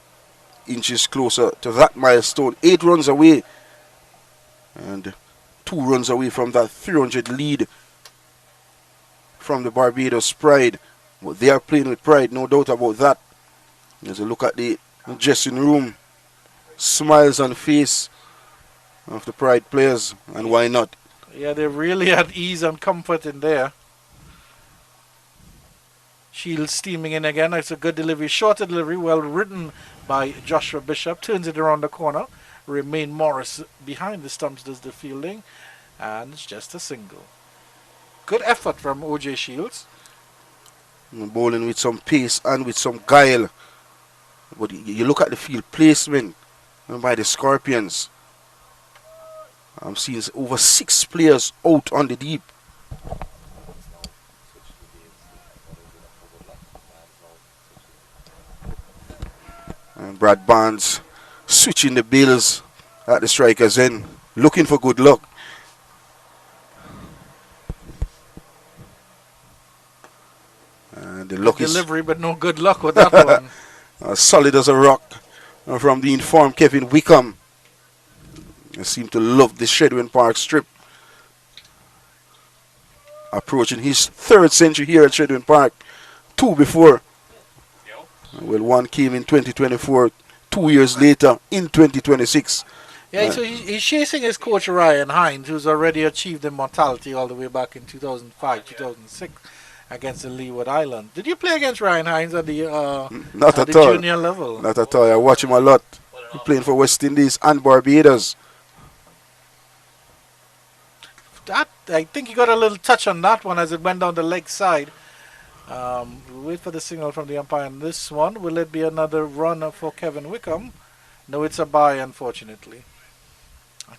Inches closer to that milestone. 8 runs away. And 2 runs away from that 300 lead from the Barbados Pride. But they are playing with pride, no doubt about that. As a look at the dressing room, smiles on the face of the Pride players, and why not? Yeah, they're really at ease and comfort in there. Shields steaming in again. It's a good delivery, shorter delivery, well written by Joshua Bishop. Turns it around the corner. Remain Morris behind the stumps does the fielding, and it's just a single. Good effort from OJ Shields. Bowling with some pace and with some guile. But you look at the field placement by the Scorpions. I'm seeing over 6 players out on the deep. And Brad Barnes switching the bills at the strikers end, looking for good luck. And the luck is delivery, but no good luck with that one. Solid as a rock from the informed Kevin Wickham. I seem to love the Chadwin Park strip. Approaching his 3rd century here at Chadwin Park. 2 before. Well, 1 came in 2024. 2 years later in 2026. Yeah, so he's chasing his coach Ryan Hines, who's already achieved immortality all the way back in 2005, 2006. Against the Leeward Island. Did you play against Ryan Hines at the Not at at the all. junior level? Not at all. I watch him a lot. He's playing for West Indies and Barbados. I think he got a little touch on that one as it went down the leg side. We'll wait for the signal from the umpire on this one. Will it be another run for Kevin Wickham? No, it's a bye, unfortunately.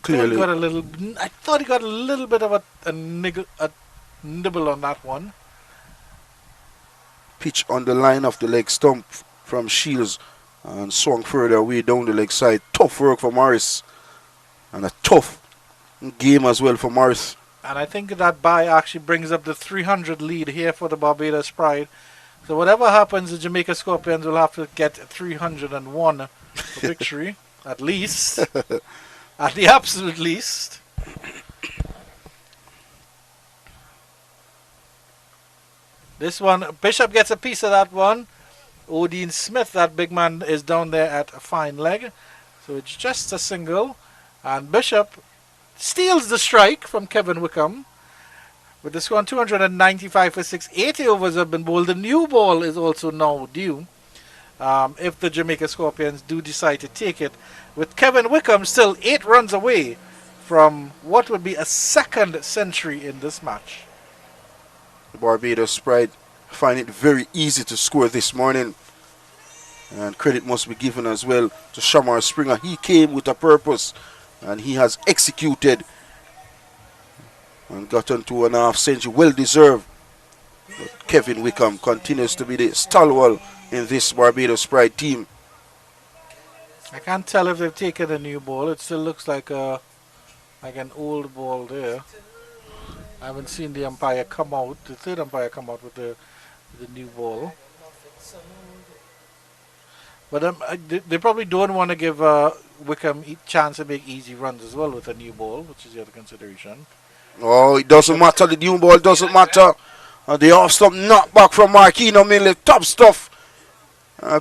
Clearly. I thought he got a little bit of a nibble on that one. Pitch on the line of the leg stump from Shields and swung further away down the leg side. Tough work for Morris and a tough game as well for Morris. And I think that bye actually brings up the 300 lead here for the Barbados Pride. So whatever happens, the Jamaica Scorpions will have to get 301 for victory, at least. At the absolute least. This one, Bishop gets a piece of that one. Odin Smith, that big man, is down there at a fine leg. So it's just a single. And Bishop steals the strike from Kevin Wickham. With the score 295 for 6. 80 overs have been bowled. The new ball is also now due. If the Jamaica Scorpions do decide to take it. With Kevin Wickham still 8 runs away from what would be a 2nd century in this match. The Barbados Pride find it very easy to score this morning. And credit must be given as well to Shamar Springer. He came with a purpose and he has executed and gotten 2.5 century. Well deserved. But Kevin Wickham continues to be the stalwart in this Barbados Pride team. I can't tell if they've taken a new ball. It still looks like an old ball there. I haven't seen the umpire come out, the third umpire come out with the new ball. But they probably don't want to give Wickham chance to make easy runs as well with a new ball, which is the other consideration. Oh, it doesn't matter. The new ball doesn't matter. The off stump knock back from Marquino Minley. Top stuff.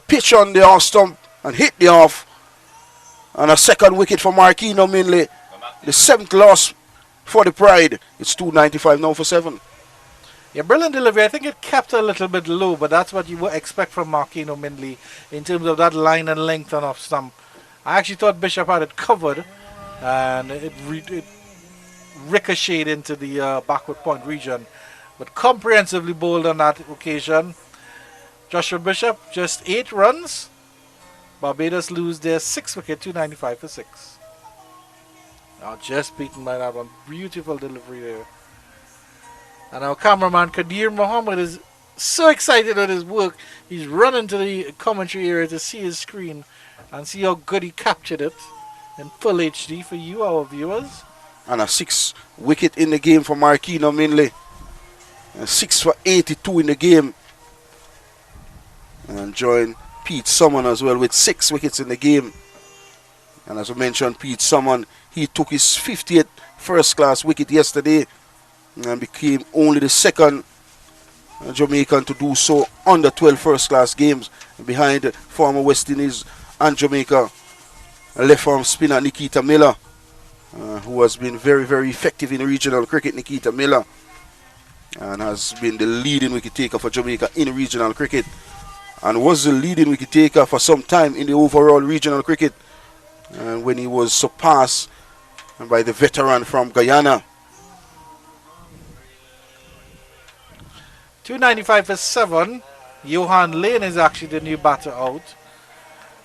Pitch on the off stump and hit the off. And a second wicket for Marquino Minley. The 7th loss for the Pride. It's 295 now for 7. Yeah, brilliant delivery. I think it kept a little bit low, but that's what you would expect from Marquino Minley in terms of that line and length on off stump. I actually thought Bishop had it covered, and it ricocheted into the backward point region, but comprehensively bowled on that occasion. Joshua Bishop, just 8 runs. Barbados lose their 6th wicket, 295 for 6. Now just beaten by that one. Beautiful delivery there. And our cameraman Kadir Mohammed is so excited with his work. He's running to the commentary area to see his screen and see how good he captured it in full HD for you, our viewers. And a 6th wicket in the game for Marquino Minley. 6 for 82 in the game. And join Pete Summon as well with 6 wickets in the game. And as I mentioned, Pete Summon, he took his 50th first class wicket yesterday and became only the 2nd Jamaican to do so under 12 first class games, behind former West Indies and Jamaica left arm spinner Nikita Miller, who has been very, very effective in regional cricket. Nikita Miller, and has been the leading wicket taker for Jamaica in regional cricket, and was the leading wicket taker for some time in the overall regional cricket, when he was surpassed by the veteran from Guyana. 295 for 7. Johan Lane is actually the new batter out.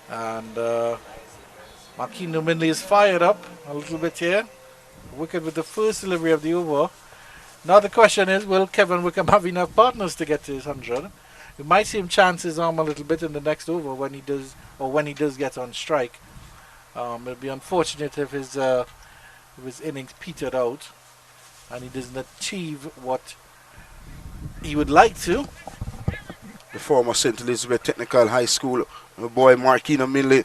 And Marquino Minley is fired up a little bit here. Wicket with the first delivery of the over. Now the question is, will Kevin Wickham have enough partners to get to his 100? We might see him chance his arm a little bit in the next over when he does get on strike. It'll be unfortunate if his innings petered out and he doesn't achieve what he would like to. The former St. Elizabeth Technical High School boy Marquino Minley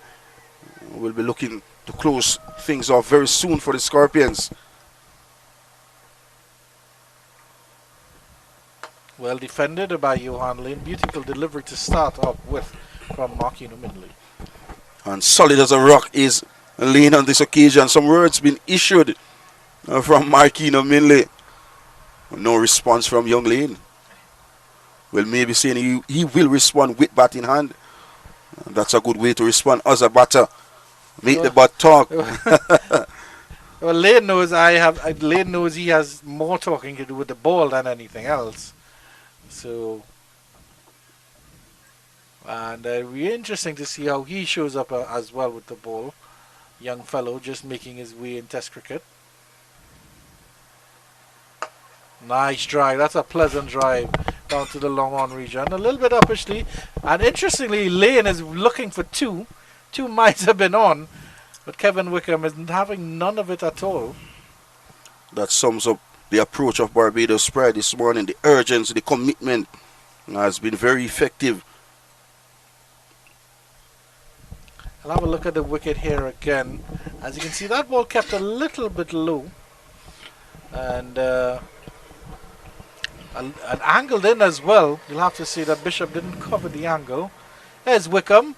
will be looking to close things off very soon for the Scorpions. Well defended by Johan Lane. Beautiful delivery to start off with from Marquino Minley. And solid as a rock is Lane on this occasion. Some words been issued from Marquino Minley. No response from young Lane. Well, maybe saying he will respond with bat in hand. That's a good way to respond as a batter. Make the bat talk. Well, Lane knows he has more talking to do with the ball than anything else. So, and it'll be interesting to see how he shows up as well with the ball. Young fellow just making his way in Test cricket. Nice drive. That's a pleasant drive down to the long on region. A little bit uppishly. And interestingly, Lane is looking for 2. 2 might have been on. But Kevin Wickham is having none of it at all. That sums up the approach of Barbados Pride this morning. The urgency, the commitment has been very effective. I'll have a look at the wicket here again. As you can see, that ball kept a little bit low. And angled in as well. You'll have to see that Bishop didn't cover the angle. There's Wickham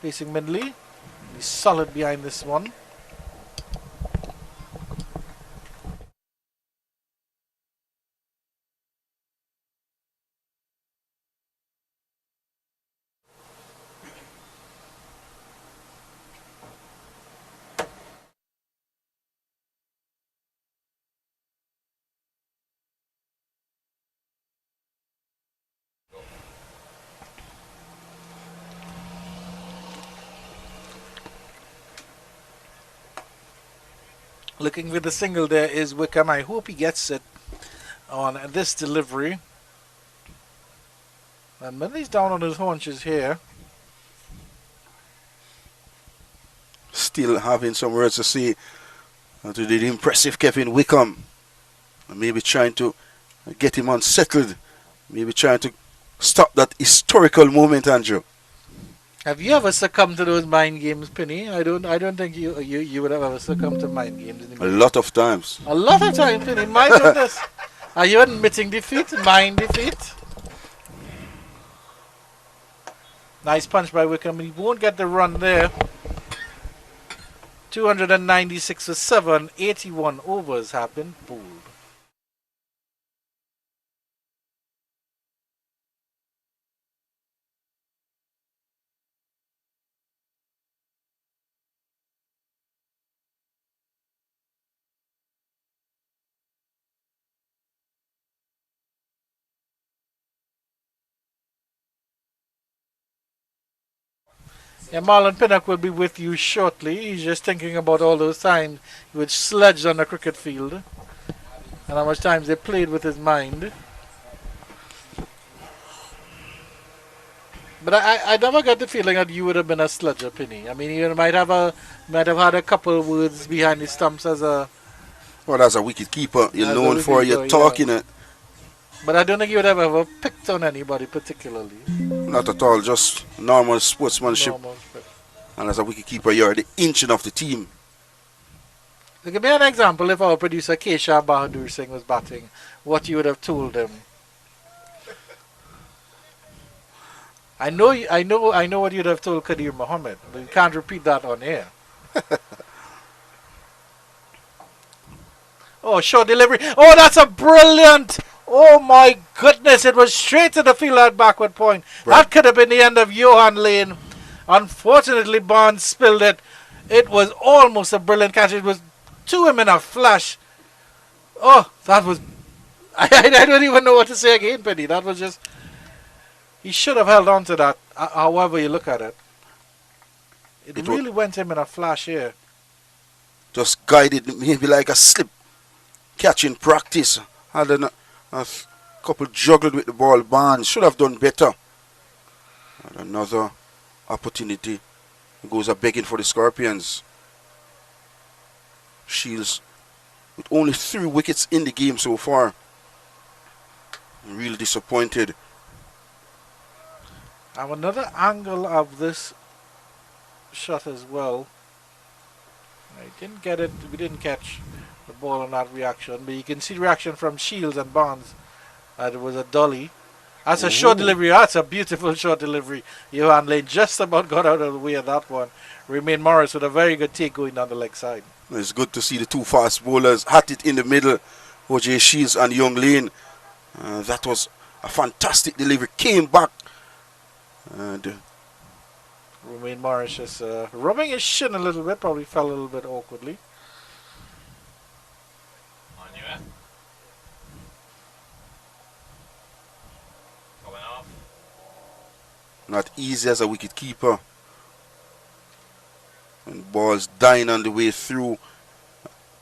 facing Minley. He's solid behind this one. Looking for the single there is Wickham. I hope he gets it on this delivery. And Minley's down on his haunches here. Still having some words to say to the impressive Kevin Wickham. maybe trying to get him unsettled, maybe trying to stop that historical moment, Andrew. Have you ever succumbed to those mind games, Penny? I don't think you would have ever succumbed to mind games A anymore. lot of times. A lot of times, Penny. My goodness. Are you admitting defeat? Mind defeat? Nice punch by Wickham. He won't get the run there. 296 for 7. 81 overs have been pulled. Yeah, Marlon Pinnock will be with you shortly. He's just thinking about all those times he would sledge on the cricket field and how much times they played with his mind. But I never got the feeling that you would have been a sludger, Penny. I mean, you might have had a couple of words behind the stumps as a. Well, as a wicket keeper, you're As a known for your wicketkeeper, talking. But I don't think you would have ever picked on anybody particularly. Not at all, just normal sportsmanship. Normal. And as a wicket keeper, you're the engine of the team. So give me an example if our producer Kesha Bahadur Singh was batting, what you would have told him. I know what you'd have told Kadir Mohammed, but you can't repeat that on air. Oh, short delivery. Oh, that's a brilliant. Oh my goodness, it was straight to the field at backward point. Right. That could have been the end of Johan Lane. Unfortunately, Barnes spilled it. It was almost a brilliant catch. It was to him in a flash. Oh, that was. I don't even know what to say again, Penny. That was just. He should have held on to that, however you look at it. It really went him in a flash here. Just guided, maybe like a slip catch in practice. Had a couple juggled with the ball. Barnes should have done better. And another opportunity. Goes a begging for the Scorpions. Shields with only 3 wickets in the game so far. Really disappointed. Now another angle of this shot as well. I didn't get it. We didn't catch the ball on that reaction, but you can see the reaction from Shields and Barnes. It was a dolly. That's a short delivery. That's a beautiful short delivery. Johan Lane just about got out of the way of that one. Remain Morris with a very good take going down the leg side. It's good to see the 2 fast bowlers had it in the middle. OJ Shields and Young Lane. That was a fantastic delivery. Came back. And Remain Morris just rubbing his shin a little bit. Probably fell a little bit awkwardly. On you, eh? Going off. not easy as a wicket keeper. And balls dying on the way through.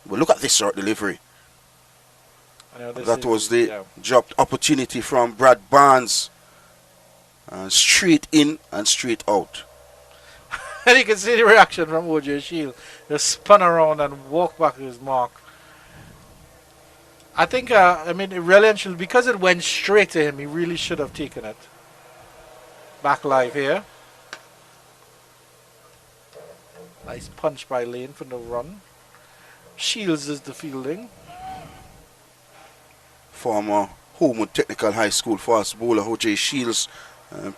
But look at this short delivery. That was the dropped opportunity from Brad Barnes. Straight in and straight out. And you can see the reaction from OJ Shield. Just spun around and walked back to his mark. I think, really, because it went straight to him, he really should have taken it. Back live here. Nice punch by Lane for no run. Shields is the fielding. Former Homewood Technical High School fast bowler O.J. Shields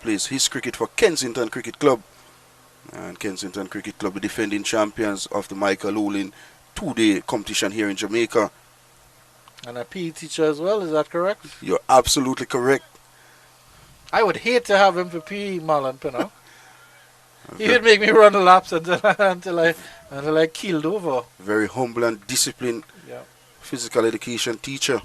plays his cricket for Kensington Cricket Club. And Kensington Cricket Club, the defending champions of the Michael Olin two-day competition here in Jamaica. And a PE teacher as well, is that correct? You're absolutely correct. I would hate to have him for PE, Marlon Pinnock. He would make me run the laps until I keeled over. Very humble and disciplined physical education teacher.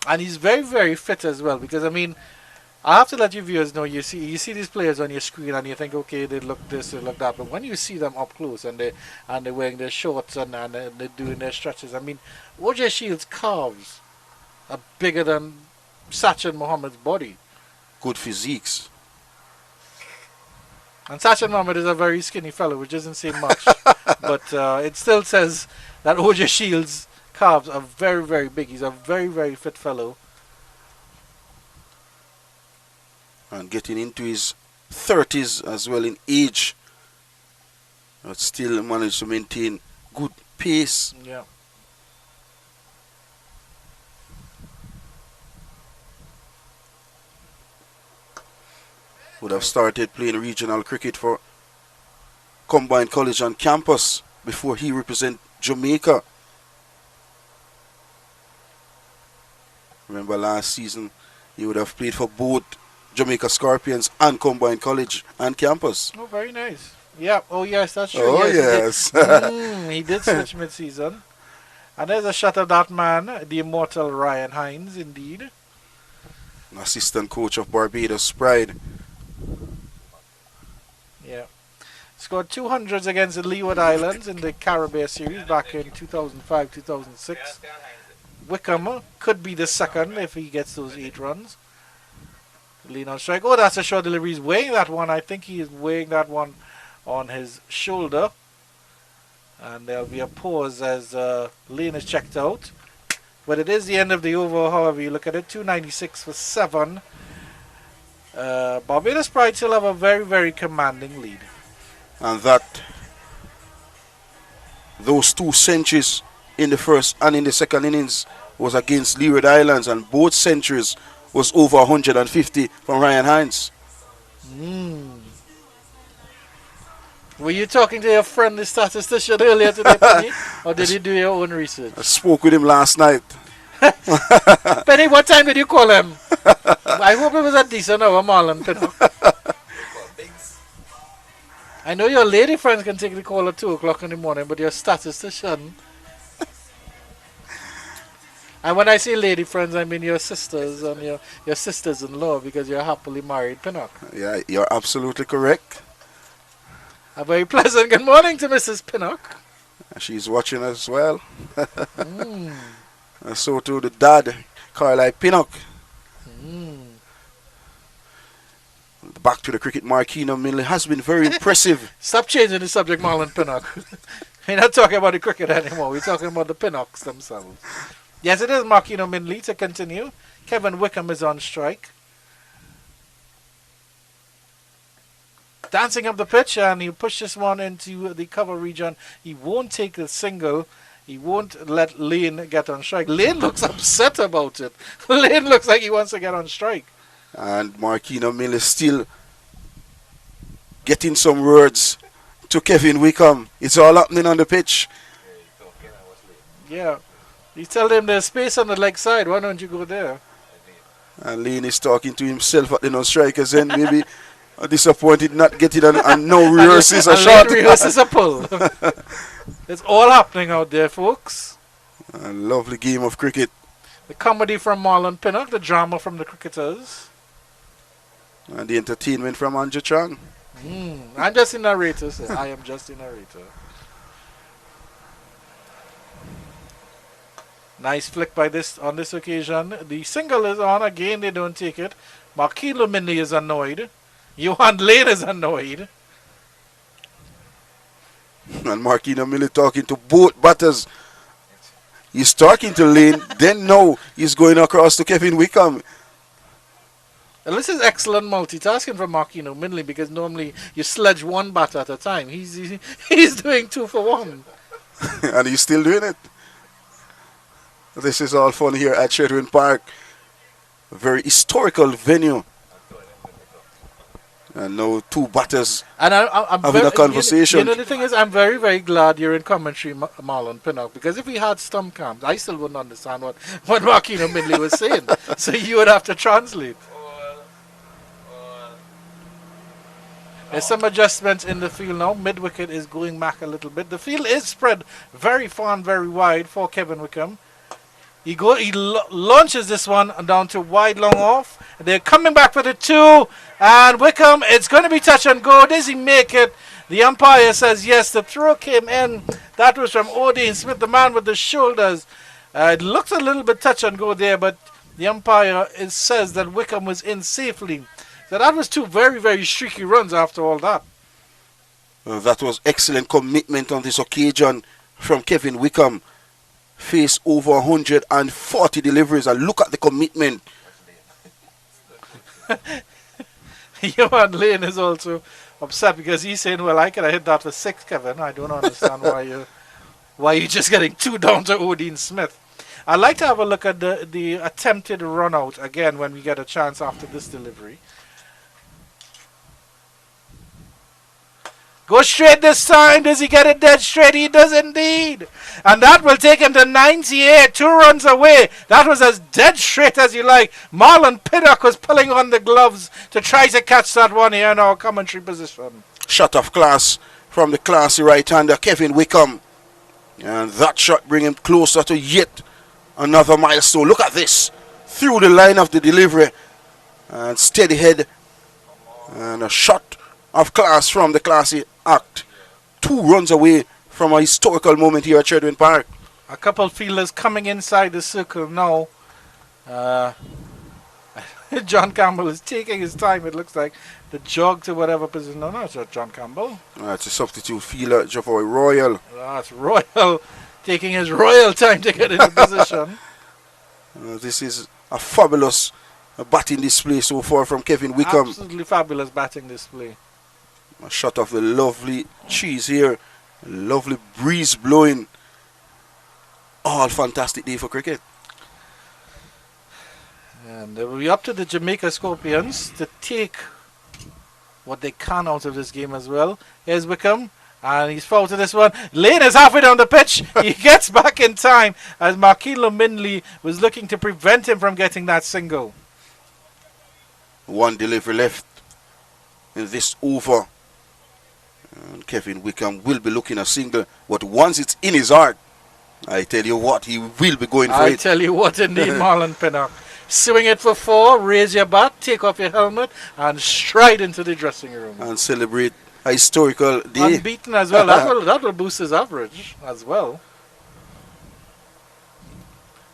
And he's very, very fit as well, because I have to let you viewers know, you see these players on your screen and you think, okay, they look this, they look that, but when you see them up close and they're wearing their shorts and they're doing their stretches, OJ Shields' calves are bigger than Sachin Mohammad's body. Good physiques. And Sachin Mohammed is a very skinny fellow, which doesn't say much But it still says that OJ Shields' calves are very, very big. He's a very, very fit fellow. And getting into his 30s as well in age, but still managed to maintain good pace. Yeah. Would have started playing regional cricket for Combined College on campus before he represent Jamaica. Remember last season he would have played for both Jamaica Scorpions and Combined College on campus. Oh, very nice. Yeah. Oh, yes, that's true. Oh, yes. yes. He did switch mid-season. And there's a shot of that man, the immortal Ryan Hines, indeed. Assistant coach of Barbados Pride. Yeah. Scored 200s against the Leeward Islands in the Caribbean series back in 2005-2006. Wickham could be the second if he gets those 8 runs. Lean on strike. Oh, that's a short delivery. He's weighing that one. I think he is weighing that one on his shoulder. And there'll be a pause as Lane is checked out. But it is the end of the over, however you look at it. 296 for 7. Barbados Pride still have a very, very commanding lead. And those 2 centuries in the first and in the second innings was against Leeward Islands, and both centuries was over 150 from Ryan Hines. Were you talking to your friend, the statistician, earlier today, Penny? Or did you do your own research? I spoke with him last night. Penny, what time did you call him? I hope it was a decent hour, Marlon Pinnock. I know your lady friends can take the call at 2 o'clock in the morning, but your statistician... And when I say lady friends, I mean your sisters and your sisters-in-law, because you're happily married, Pinnock. Yeah, you're absolutely correct. A very pleasant good morning to Mrs. Pinnock. She's watching as well. And so too the dad, Carlisle Pinnock. Back to the cricket, Marquino Millie has been very impressive. Stop changing the subject, Marlon Pinnock. We're not talking about the cricket anymore. We're talking about the Pinnocks themselves. Yes, it is Marquino Minley to continue. Kevin Wickham is on strike. Dancing up the pitch, and he pushed this one into the cover region. He won't take the single. He won't let Lane get on strike. Lane looks upset about it. Lane looks like he wants to get on strike. And Marquino Mill is still getting some words to Kevin Wickham. It's all happening on the pitch. Yeah. You tell them there's space on the leg side. Why don't you go there? And Lane is talking to himself at the non-strikers end. Maybe disappointed not getting and no rehearses a shot. Rehearses a pull. It's all happening out there, folks. A lovely game of cricket. The comedy from Marlon Pinnock, the drama from the cricketers. And the entertainment from Andrew Chang. I'm just a narrator, sir. I am just a narrator. Nice flick by this on this occasion. The single is on again. They don't take it. Marquilo Minley is annoyed. Johan Lane is annoyed. And Marquino Millie talking to both batters. He's talking to Lane. Then now he's going across to Kevin Wickham. And this is excellent multitasking from Marquino Minley, because normally you sledge one batter at a time. He's doing 2 for 1. And he's still doing it. This is all fun here at Sherwin Park. A very historical venue. And now 2 batters and I'm having a conversation. You know, the thing is, I'm very, very glad you're in commentary, Marlon Pinnock, because if we had stump camps, I still wouldn't understand what Marquino Minley was saying. So you would have to translate. There's some adjustments in the field now. Mid-wicket is going back a little bit. The field is spread very far and very wide for Kevin Wickham. He launches this one down to wide long off. They're coming back for the 2. And Wickham, it's going to be touch and go. Does he make it? The umpire says yes. The throw came in. That was from Odean Smith, the man with the shoulders. It looked a little bit touch and go there, but the umpire says that Wickham was in safely. So that was 2 very, very streaky runs after all that. That was excellent commitment on this occasion from Kevin Wickham. Faced over 140 deliveries, and look at the commitment. Johan Lane is also upset because he's saying, well, I could have hit that for 6, Kevin. I don't understand why you're just getting 2 down to Odin Smith. I'd like to have a look at the attempted run out again when we get a chance after this delivery. Go straight this time. Does he get it dead straight? He does indeed. And that will take him to 98. 2 runs away. That was as dead straight as you like. Marlon Pinnock was pulling on the gloves to try to catch that one here in our commentary position. Shot of class from the classy right-hander Kevin Wickham. And that shot bring him closer to yet another milestone. Look at this. Through the line of the delivery. And steady head. And a shot of class from the classy act. 2 runs away from a historical moment here at Chedwin Park. A couple fielders coming inside the circle now. John Campbell is taking his time, it looks like, to jog to whatever position. No, it's not John Campbell. It's a substitute fielder, Javoy Royal. That's Royal taking his royal time to get into position. This is a fabulous batting display so far from Kevin Wickham. Absolutely fabulous batting display. A shot of the lovely cheese here. A lovely breeze blowing. All fantastic day for cricket. And it will be up to the Jamaica Scorpions to take what they can out of this game as well. Here's Wickham. And he's fouled to this one. Lane is halfway down the pitch. He gets back in time as Markilo Mindley was looking to prevent him from getting that single. 1 delivery left in this over. And Kevin Wickham will be looking a single, but once it's in his heart, I tell you what, he will be going for it. I tell you what, indeed, Marlon Pinnock. Swing it for 4, raise your bat, take off your helmet, and stride into the dressing room. And celebrate a historical day. Unbeaten as well. That will boost his average as well.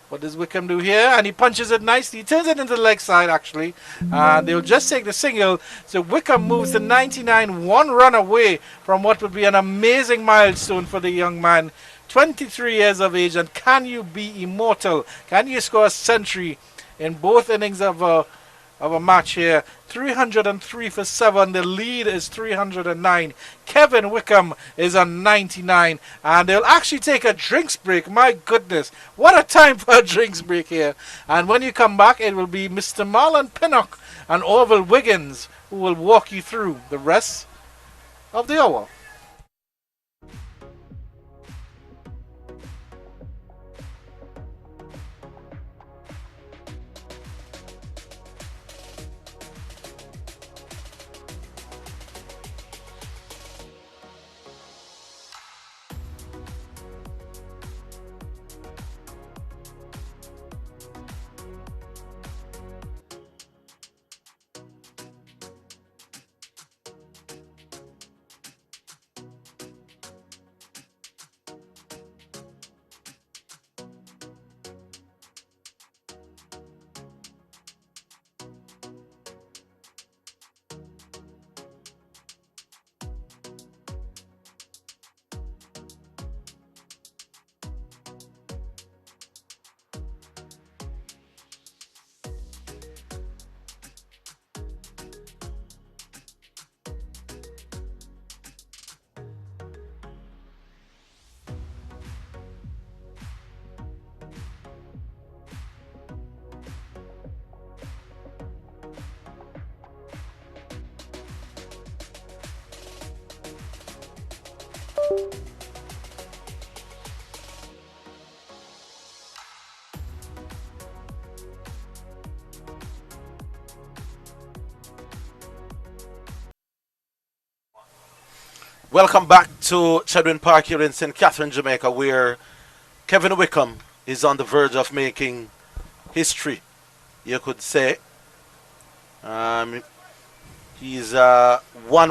What does Wickham do here? And he punches it nicely. He turns it into the leg side, actually. And they'll just take the single. So Wickham moves to 99, 1 run away from what would be an amazing milestone for the young man. 23 years of age. And can you be immortal? Can you score a century in both innings of a match here? 303 for 7. The lead is 309. Kevin Wickham is on 99. And they'll actually take a drinks break. My goodness. What a time for a drinks break here. And when you come back, it will be Mr. Marlon Pinnock and Orville Wiggins who will walk you through the rest of the hour. Welcome back to Chedwin Park here in St. Catherine, Jamaica, where Kevin Wickham is on the verge of making history, you could say. He's 1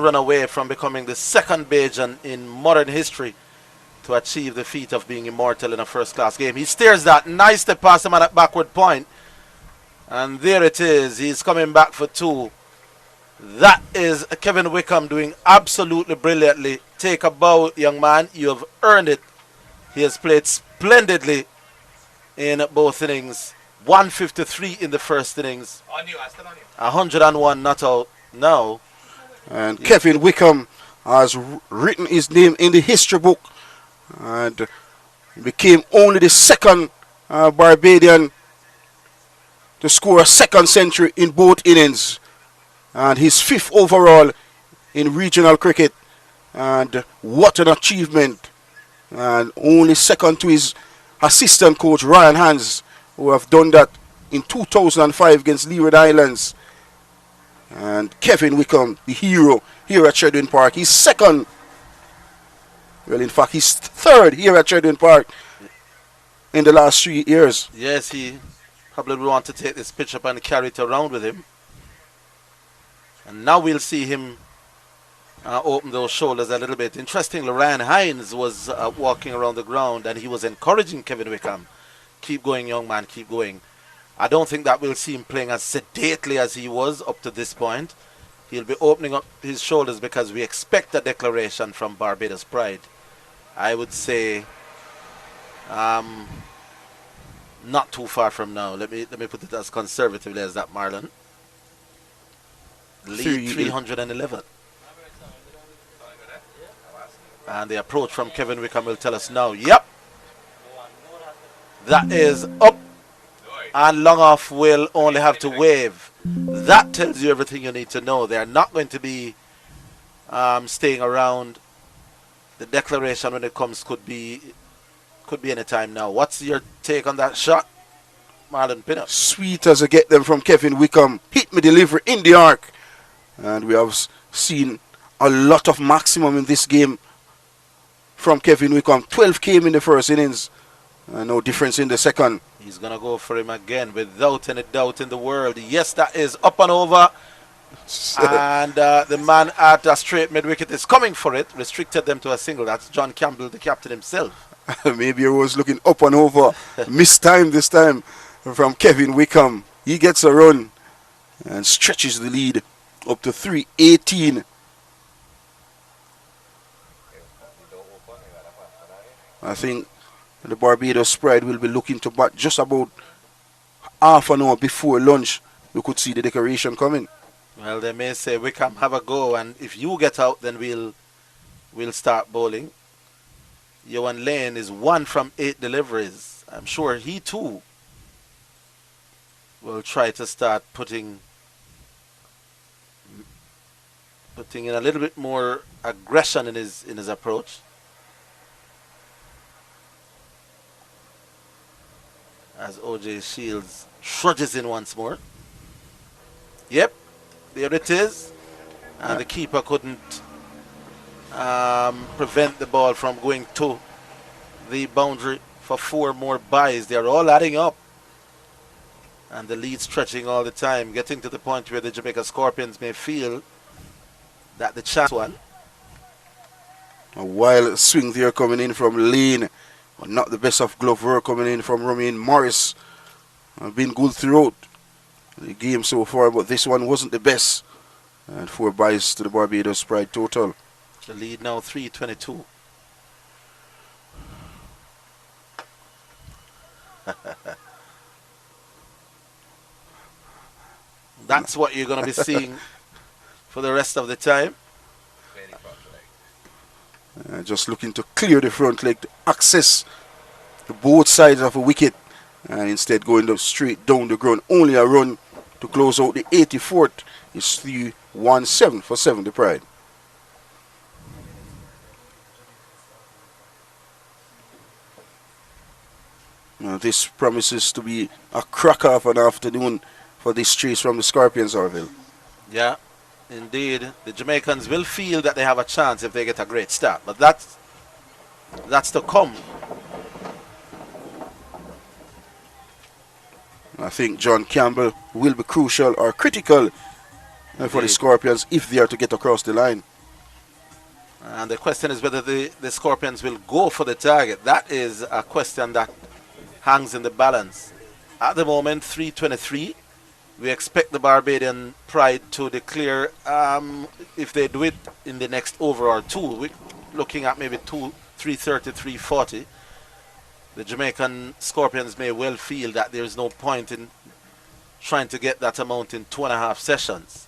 run away from becoming the second Bajan in modern history to achieve the feat of being immortal in a first-class game. He steers that nice step past him at that backward point. And there it is. He's coming back for 2. That is Kevin Wickham doing absolutely brilliantly. Take a bow, young man. You have earned it. He has played splendidly in both innings. 153 in the first innings. 101 not out now. And Kevin Wickham has written his name in the history book and became only the second Barbadian to score a second century in both innings, and his fifth overall in regional cricket. And what an achievement! And only second to his assistant coach Ryan Hans, who have done that in 2005 against Leeward Islands. And Kevin Wickham, the hero here at Shedwin Park. He's second. Well, in fact, he's third here at Shedwin Park in the last 3 years. Yes, he probably will want to take this pitch up and carry it around with him. And now we'll see him open those shoulders a little bit. Interestingly, Ryan Hines was walking around the ground and he was encouraging Kevin Wickham. Keep going, young man, keep going. I don't think that we'll see him playing as sedately as he was up to this point. He'll be opening up his shoulders because we expect a declaration from Barbados Pride. I would say not too far from now. Let me put it as conservatively as that, Marlon. Lead 311. And the approach from Kevin Wickham will tell us now. Yep. That is up. And long off will only have to wave. That tells you everything you need to know. They are not going to be staying around. The declaration when it comes could be any time now. What's your take on that shot, Marlon Pinner? Sweet as I get them from Kevin Wickham. Hit me delivery in the arc. And we have seen a lot of maximum in this game from Kevin Wickham. 12 came in the first innings. No difference in the second. He's going to go for him again without any doubt in the world. Yes, that is up and over. And the man at a straight mid-wicket is coming for it. Restricted them to a single. That's John Campbell, the captain himself. Maybe he was looking up and over. Mistimed this time from Kevin Wickham. He gets a run and stretches the lead up to 318. I think the Barbados Pride will be looking to bat just about half an hour before lunch. We could see the decoration coming. Well, they may say, Wickham, have a go, and if you get out, then we'll start bowling. Johan Lane is 1 from 8 deliveries. I'm sure he too will try to start putting in a little bit more aggression in his approach. As O.J. Shields trudges in once more. Yep, there it is. And the keeper couldn't prevent the ball from going to the boundary for 4 more byes. They're all adding up. And the lead stretching all the time, getting to the point where the Jamaica Scorpions may feel that the chance one. A wild swing there coming in from Lane. Not the best of glove work coming in from Romain Morris. Been good throughout the game so far, but this one wasn't the best. And 4 byes to the Barbados Pride total. The lead now 322. That's what you're going to be seeing for the rest of the time. Just looking to clear the front leg to access the both sides of a wicket, and instead going straight down the ground. Only a run to close out the 84th. It's 3-1-7 for 7 the Pride. Now this promises to be a cracker of an afternoon for this chase from the Scorpions, Orville. Yeah. Indeed, the Jamaicans will feel that they have a chance if they get a great start, but that's to come. I think John Campbell will be crucial or critical for the Scorpions if they are to get across the line. And the question is whether the Scorpions will go for the target. That is a question that hangs in the balance. At the moment, 323. We expect the Barbadian Pride to declare, if they do it in the next over or two, we're looking at maybe 330, 340. The Jamaican Scorpions may well feel that there's no point in trying to get that amount in 2.5 sessions.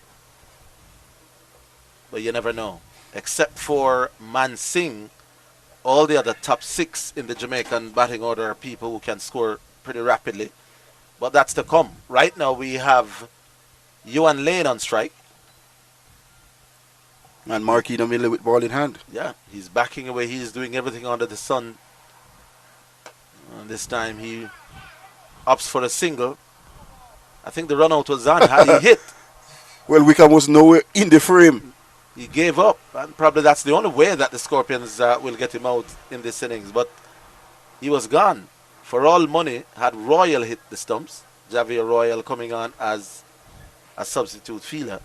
But you never know. Except for Man Singh, all the other top 6 in the Jamaican batting order are people who can score pretty rapidly. But that's to come. Right now we have Yuan Lane on strike. And Marky in the middle with ball in hand. Yeah, he's backing away. He's doing everything under the sun. And this time he opts for a single. I think the run out was on. Had he hit, Well, Wickham was nowhere in the frame. he gave up. And probably that's the only way that the Scorpions will get him out in this innings. But he was gone. For all money, had Royal hit the stumps. Javier Royal coming on as a substitute fielder.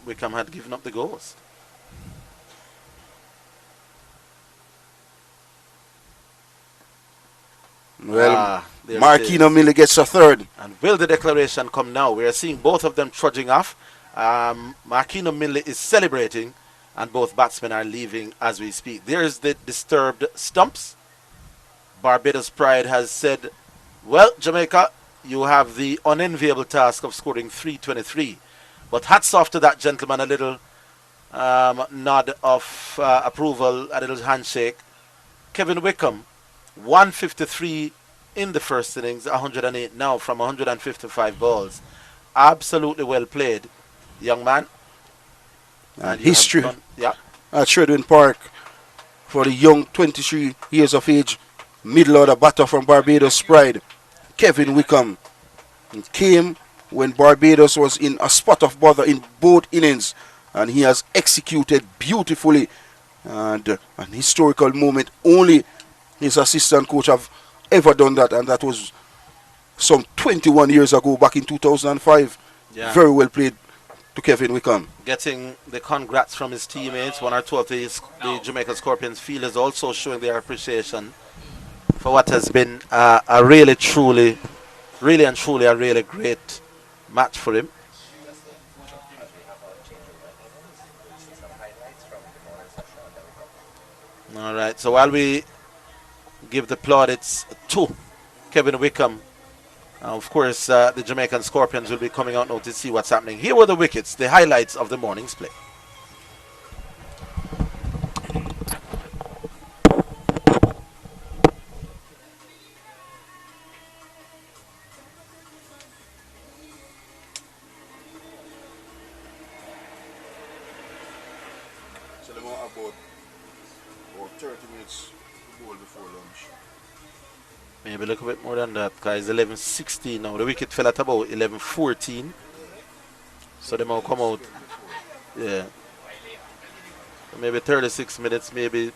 Wickham had given up the ghost. Well, there it Marquino is. Miller gets a third. And will the declaration come now? We are seeing both of them trudging off. Marquino Miller is celebrating, and both batsmen are leaving as we speak. There's the disturbed stumps. Barbados Pride has said, well, Jamaica, you have the unenviable task of scoring 323. But hats off to that gentleman, a little nod of approval, a little handshake. Kevin Wickham, 153 in the first innings, 108 now from 155 balls. Absolutely well played, young man. And history Yeah. at Shredwin Park for the young 23 years of age middle order batter from Barbados Pride, Kevin Wickham. He came when Barbados was in a spot of bother in both innings, and he has executed beautifully, and an historical moment. Only his assistant coach have ever done that, and that was some 21 years ago, back in 2005. Yeah. Very well played to Kevin Wickham. Getting the congrats from his teammates. One or two of the Jamaica Scorpions fielders also showing their appreciation for what has been a really and truly a really great match for him. All right, so while we give the plaudits to Kevin Wickham, of course, the Jamaican Scorpions will be coming out now to see what's happening. Here were the wickets, the highlights of the morning's play. So they want about 30 minutes to bowl before lunch. Maybe a little bit more than that, guys. 11:16 now. The wicket fell at about 11:14. So they might come out. Yeah. Maybe 36 minutes, maybe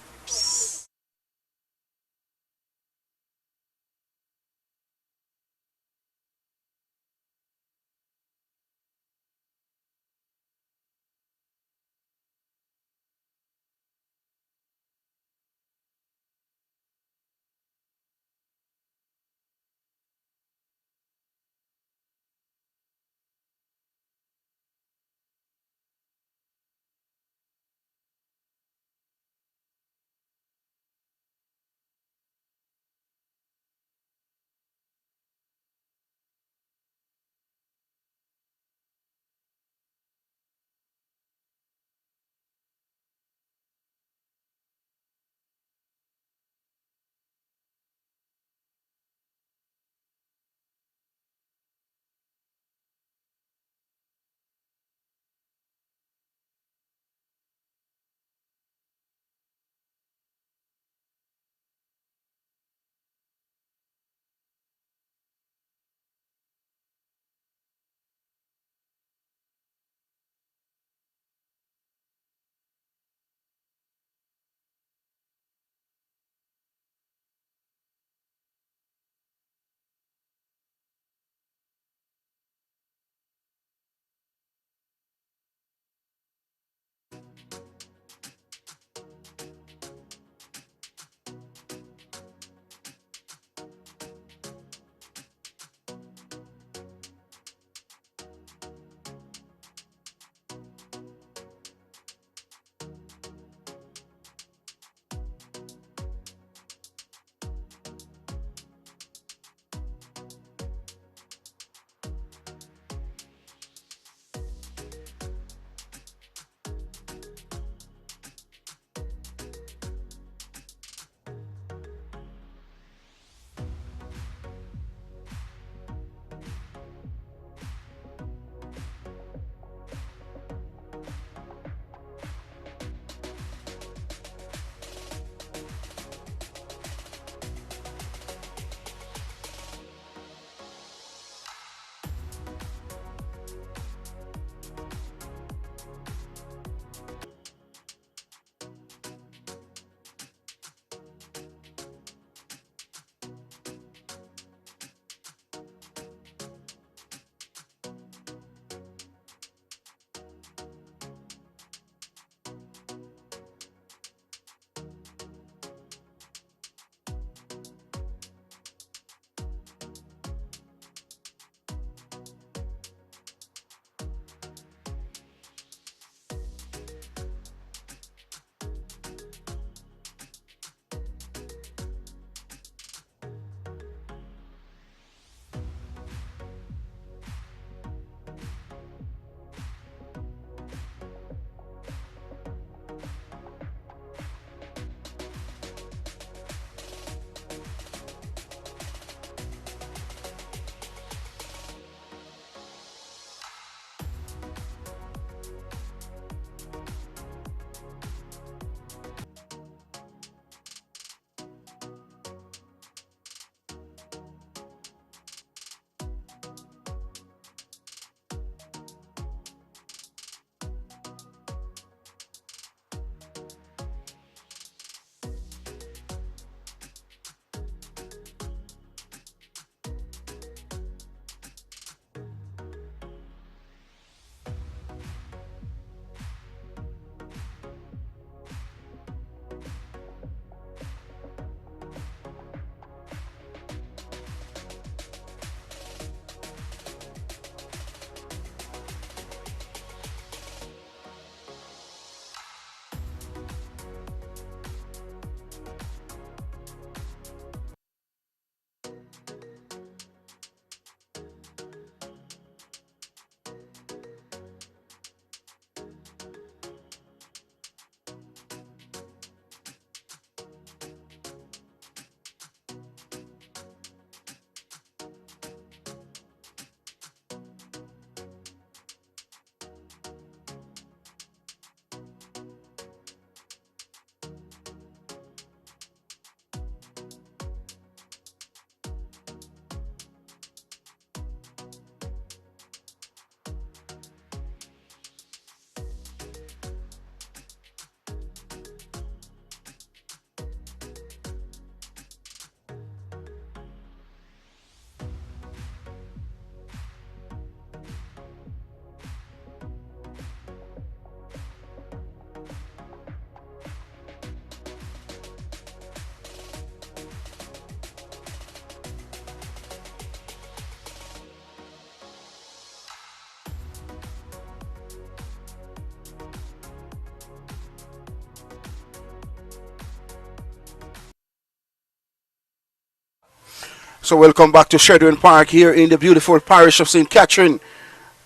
So welcome back to Shedrin Park here in the beautiful parish of St. Catherine.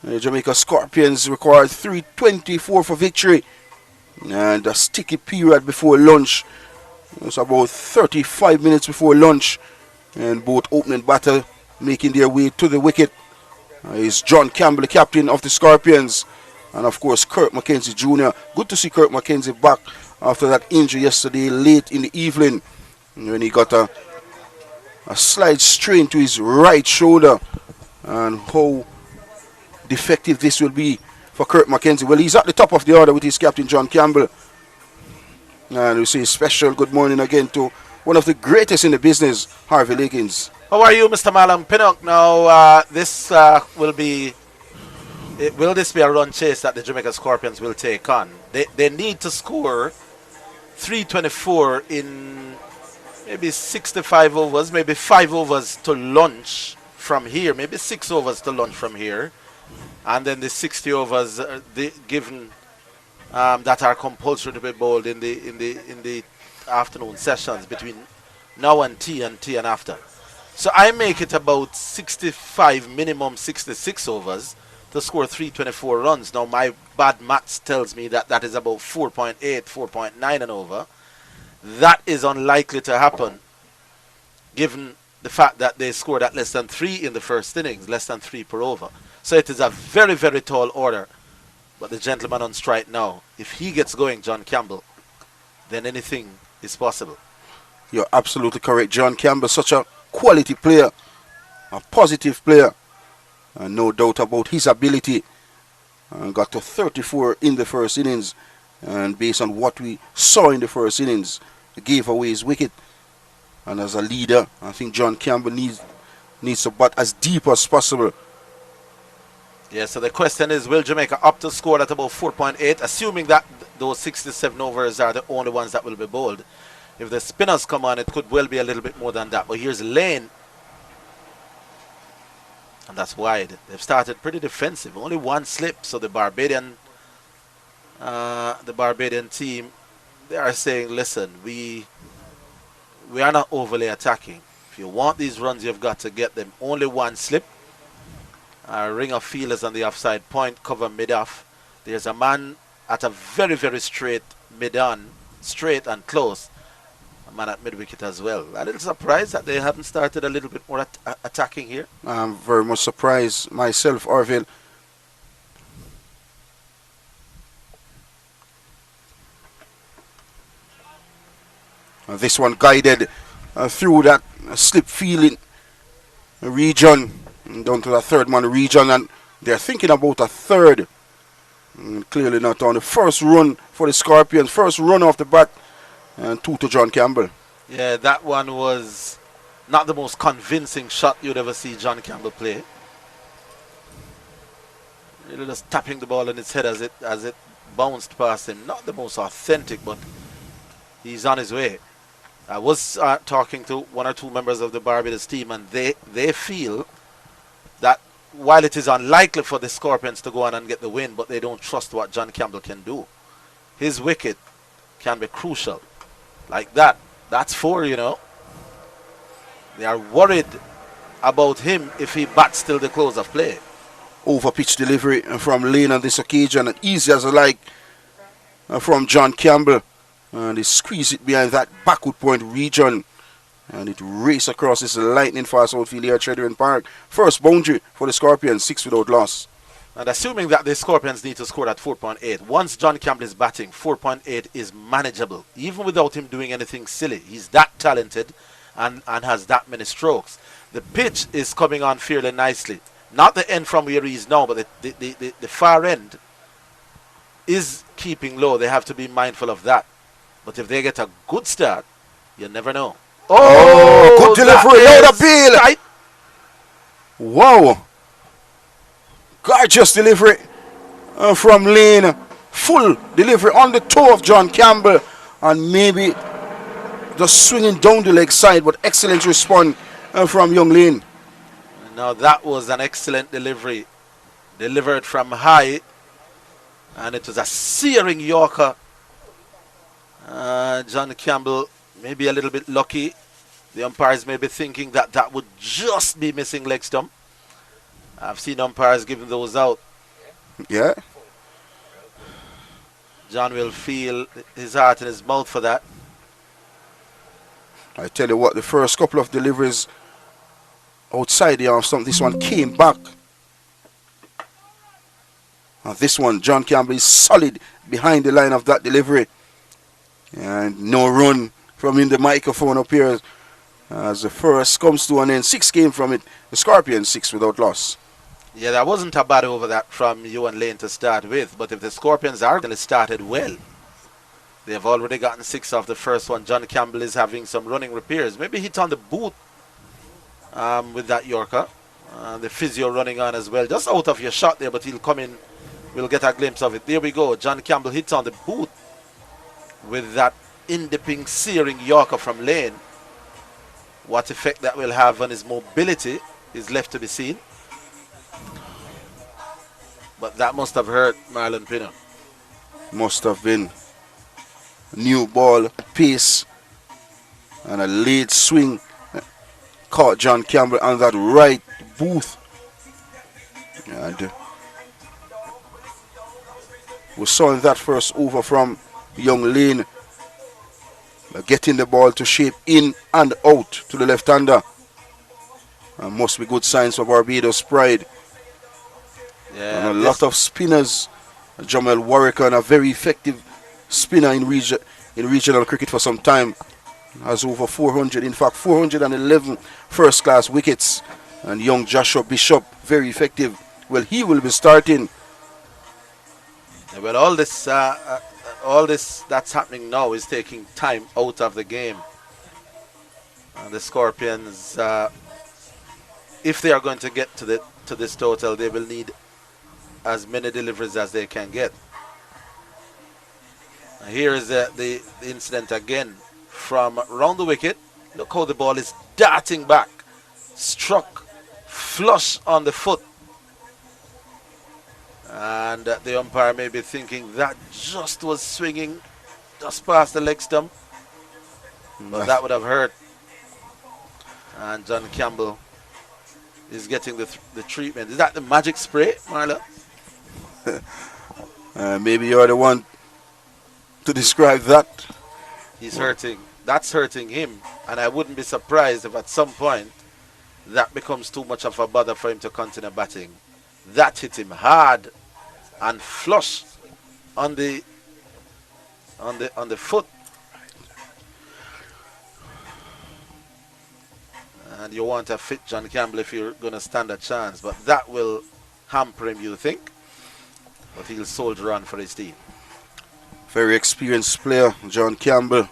The Jamaica Scorpions required 3:24 for victory. And a sticky period before lunch. It's about 35 minutes before lunch. And both opening batter making their way to the wicket is John Campbell, the captain of the Scorpions. And of course Kirk McKenzie Jr. Good to see Kirk McKenzie back after that injury yesterday late in the evening. When he got a slight strain to his right shoulder. And how defective this will be for Kirk McKenzie. Well, he's at the top of the order with his captain John Campbell. And we say special good morning again to one of the greatest in the business, Harvey Lakins. How are you, Mr. Malam Pinnock? Now, this will this be a run chase that the Jamaica Scorpions will take on? They need to score 324 in maybe 65 overs, maybe 5 overs to lunch from here, maybe 6 overs to lunch from here, and then the 60 overs given that are compulsory to be bowled in the afternoon sessions between now and tea and after. So I make it about 65, minimum 66 overs to score 324 runs. Now my bad maths tells me that is about 4.8, 4.9 an over. That is unlikely to happen given the fact that they scored at less than 3 in the first innings, less than 3 per over. So it is a very, very tall order. But the gentleman on strike now, if he gets going, John Campbell, then anything is possible. You're absolutely correct. John Campbell, such a quality player, a positive player, and no doubt about his ability. Got to 34 in the first innings, and based on what we saw in the first innings, he gave away his wicket. And as a leader, I think John Campbell needs to bat as deep as possible. Yeah, so the question is, will Jamaica up to score at about 4.8, assuming that those 67 overs are the only ones that will be bowled? If the spinners come on, it could well be a little bit more than that. But here's Lane. And that's wide. They've started pretty defensive. Only one slip. So the Barbadian team, they are saying, listen, we are not overly attacking. If you want these runs, you've got to get them. Only one slip. Ring of fielders on the offside point, cover mid-off. There's a man at a very, very straight mid-on, straight and close. A man at mid-wicket as well. A little surprised that they haven't started a little bit more attacking here. I'm very much surprised myself, Orville. This one guided through that slip feeling region, down to the third man region, and they're thinking about a third. Clearly not on the first run for the Scorpions, first run off the bat, and 2 to John Campbell. Yeah, that one was not the most convincing shot you'd ever see John Campbell play. Really just tapping the ball in its head as it bounced past him. Not the most authentic, but he's on his way. I was talking to 1 or 2 members of the Barbados team, and they feel that while it is unlikely for the Scorpions to go on and get the win, but they don't trust what John Campbell can do. His wicket can be crucial. Like that. That's 4, you know. They are worried about him if he bats till the close of play. Over pitch delivery from Lane on this occasion, and easy as I like from John Campbell. And he squeezed it behind that backward point region. And it raced across this lightning fast outfield here at Shedrin Park. First boundary for the Scorpions, 6 without loss. And assuming that the Scorpions need to score at 4.8, once John Campbell is batting, 4.8 is manageable, even without him doing anything silly. He's that talented and has that many strokes. The pitch is coming on fairly nicely. Not the end from where he is now, but the far end is keeping low. They have to be mindful of that. But if they get a good start, you never know. Oh, good delivery, loud appeal. Tight. Wow. Gorgeous delivery from Lane. Full delivery on the toe of John Campbell. And maybe just swinging down the leg side, but excellent response from young Lane. Now that was an excellent delivery. Delivered from high. And it was a searing Yorker. John Campbell maybe a little bit lucky The umpires may be thinking that that would just be missing leg stump. I've seen umpires giving those out. Yeah. John will feel his heart in his mouth for that. I tell you what, the first couple of deliveries outside the arm stump, this one came back. And this one, John Campbell is solid behind the line of that delivery. And no run from in the microphone up here as the first comes to an end. 6 came from it. The Scorpions 6 without loss. Yeah, that wasn't a bad over that from you and Lane to start with. But if the Scorpions are going to start it well, they've already gotten 6 off the first one. John Campbell is having some running repairs. Maybe hit on the boot with that Yorker. The physio running on as well. Just out of your shot there, but he'll come in. We'll get a glimpse of it. There we go. John Campbell hits on the boot with that in-dipping, searing Yorker from Lane. What effect that will have on his mobility is left to be seen. But that must have hurt Marlon Pinner. Must have been. New ball, pace, and a late swing. Caught John Campbell on that right boot. And we saw in that first over from young Lane. Getting the ball to shape in and out to the left-hander. Must be good signs for Barbados pride. Yeah, and a lot of spinners. Jamel Warwick, a very effective spinner in regional cricket for some time. Has over 400, in fact 411 first-class wickets. And young Joshua Bishop, very effective. Well, he will be starting. Yeah, well, all this that's happening now is taking time out of the game. The Scorpions, if they are going to get to this total, they will need as many deliveries as they can get. Here is the incident again from round the wicket. Look how the ball is darting back. Struck flush on the foot. And the umpire may be thinking that just was swinging just past the leg stump. But that would have hurt. And John Campbell is getting the treatment. Is that the magic spray, Marla? Maybe you're the one to describe that. He's hurting. That's hurting him. And I wouldn't be surprised if at some point that becomes too much of a bother for him to continue batting. That hit him hard and flush on the foot. And you want a fit John Campbell if you're going to stand a chance. But that will hamper him, you think. But he'll soldier on for his team. Very experienced player, John Campbell.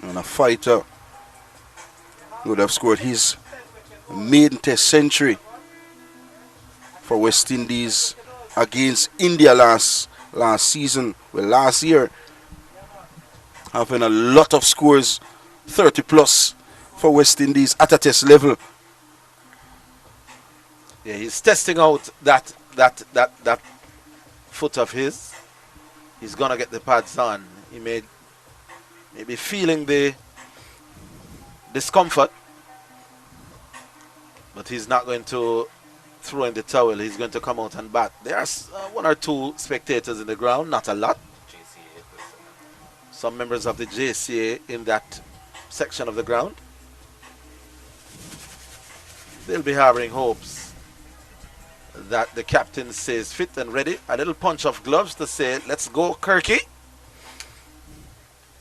And a fighter. Would have scored his maiden test century for West Indies against India last season. Well, last year, having a lot of scores, 30 plus for West Indies at a test level. Yeah, he's testing out that foot of his. He's gonna get the pads on. He may be feeling the discomfort, but he's not going to throw in the towel. He's going to come out and bat. There's 1 or 2 spectators in the ground, not a lot. Some members of the JCA in that section of the ground. They'll be harboring hopes that the captain stays fit and ready. A little punch of gloves to say, let's go, Kirky.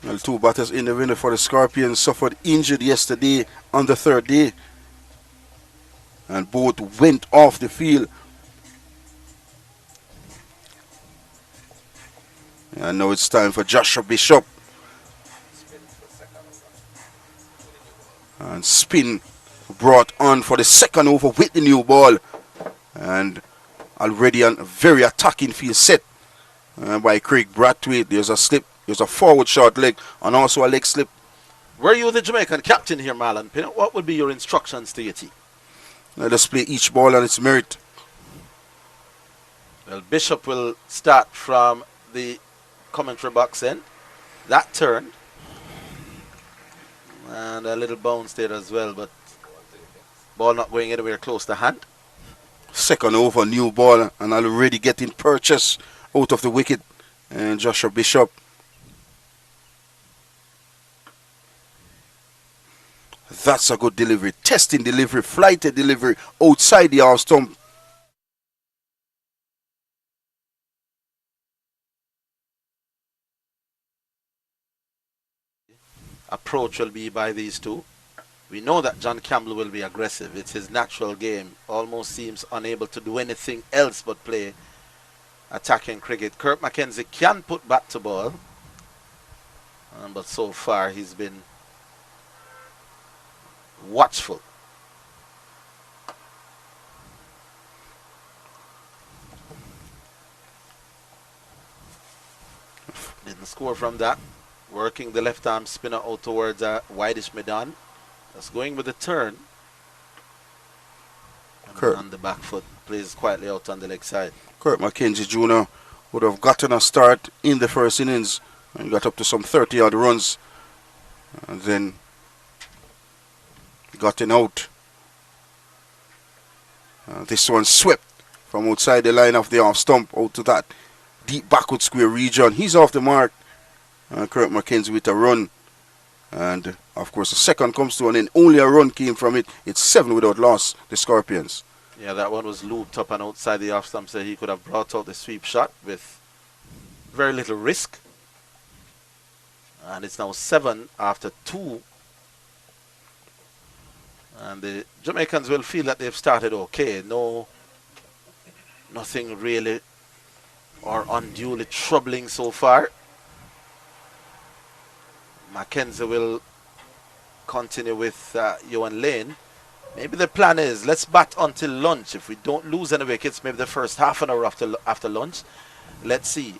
Well, 2 batters in the window for the Scorpions suffered injured yesterday on the 3rd day. And both went off the field. And now it's time for Joshua Bishop. And spin brought on for the second over with the new ball. And already a very attacking field set by Craig Brathwaite. There's a slip, there's a forward short leg, and also a leg slip. Were you the Jamaican captain here, Marlon Pinner? What would be your instructions to your team? Let us play each ball on its merit. Well, Bishop will start from the commentary box end. That turn. And a little bounce there as well, but ball not going anywhere close to hand. Second over, new ball, and already getting purchase out of the wicket. And Joshua Bishop. That's a good delivery. Testing delivery, flighted delivery outside the half stump. Approach will be by these two. We know that John Campbell will be aggressive. It's his natural game. Almost seems unable to do anything else but play attacking cricket. Kirk McKenzie can put bat to ball, but so far he's been watchful. Didn't score from that. Working the left arm spinner out towards wideish Medan. That's going with the turn. And on the back foot, plays quietly out on the leg side. Kirk McKenzie Jr. would have gotten a start in the first innings and got up to some 30 odd runs. And then gotten out. This one swept from outside the line of the off stump out to that deep backward square region. He's off the mark. Kirk McKenzie with a run. And of course the second comes to an end. Only a run came from it. It's 7 without loss, the Scorpions. Yeah, that one was looped up and outside the off stump, so he could have brought out the sweep shot with very little risk. And it's now 7 after 2. And the Jamaicans will feel that they've started okay. Nothing really or unduly troubling so far. Mackenzie will continue with Johan Lane. Maybe the plan is let's bat until lunch. If we don't lose any wickets, maybe the first half an hour after lunch. Let's see.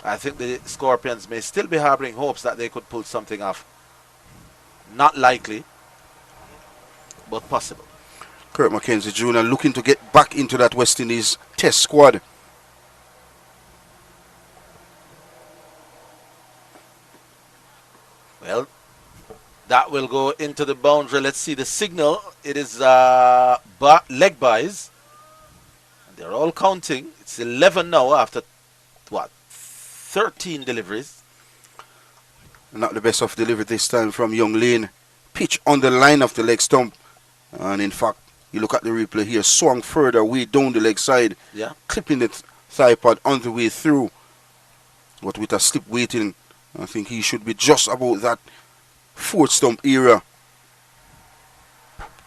I think the Scorpions may still be harboring hopes that they could pull something off. Not likely, but possible. Kirk McKenzie Jr. looking to get back into that West Indies test squad. Well, that will go into the boundary. Let's see the signal. It is leg buys. And they're all counting. It's 11 now after, 13 deliveries. Not the best of delivery this time from Young Lane. Pitch on the line of the leg stump. And in fact, you look at the replay here, swung further way down the leg side. Yeah. Clipping the thigh pad on the way through. But with a slip waiting, I think he should be just about that fourth stump area.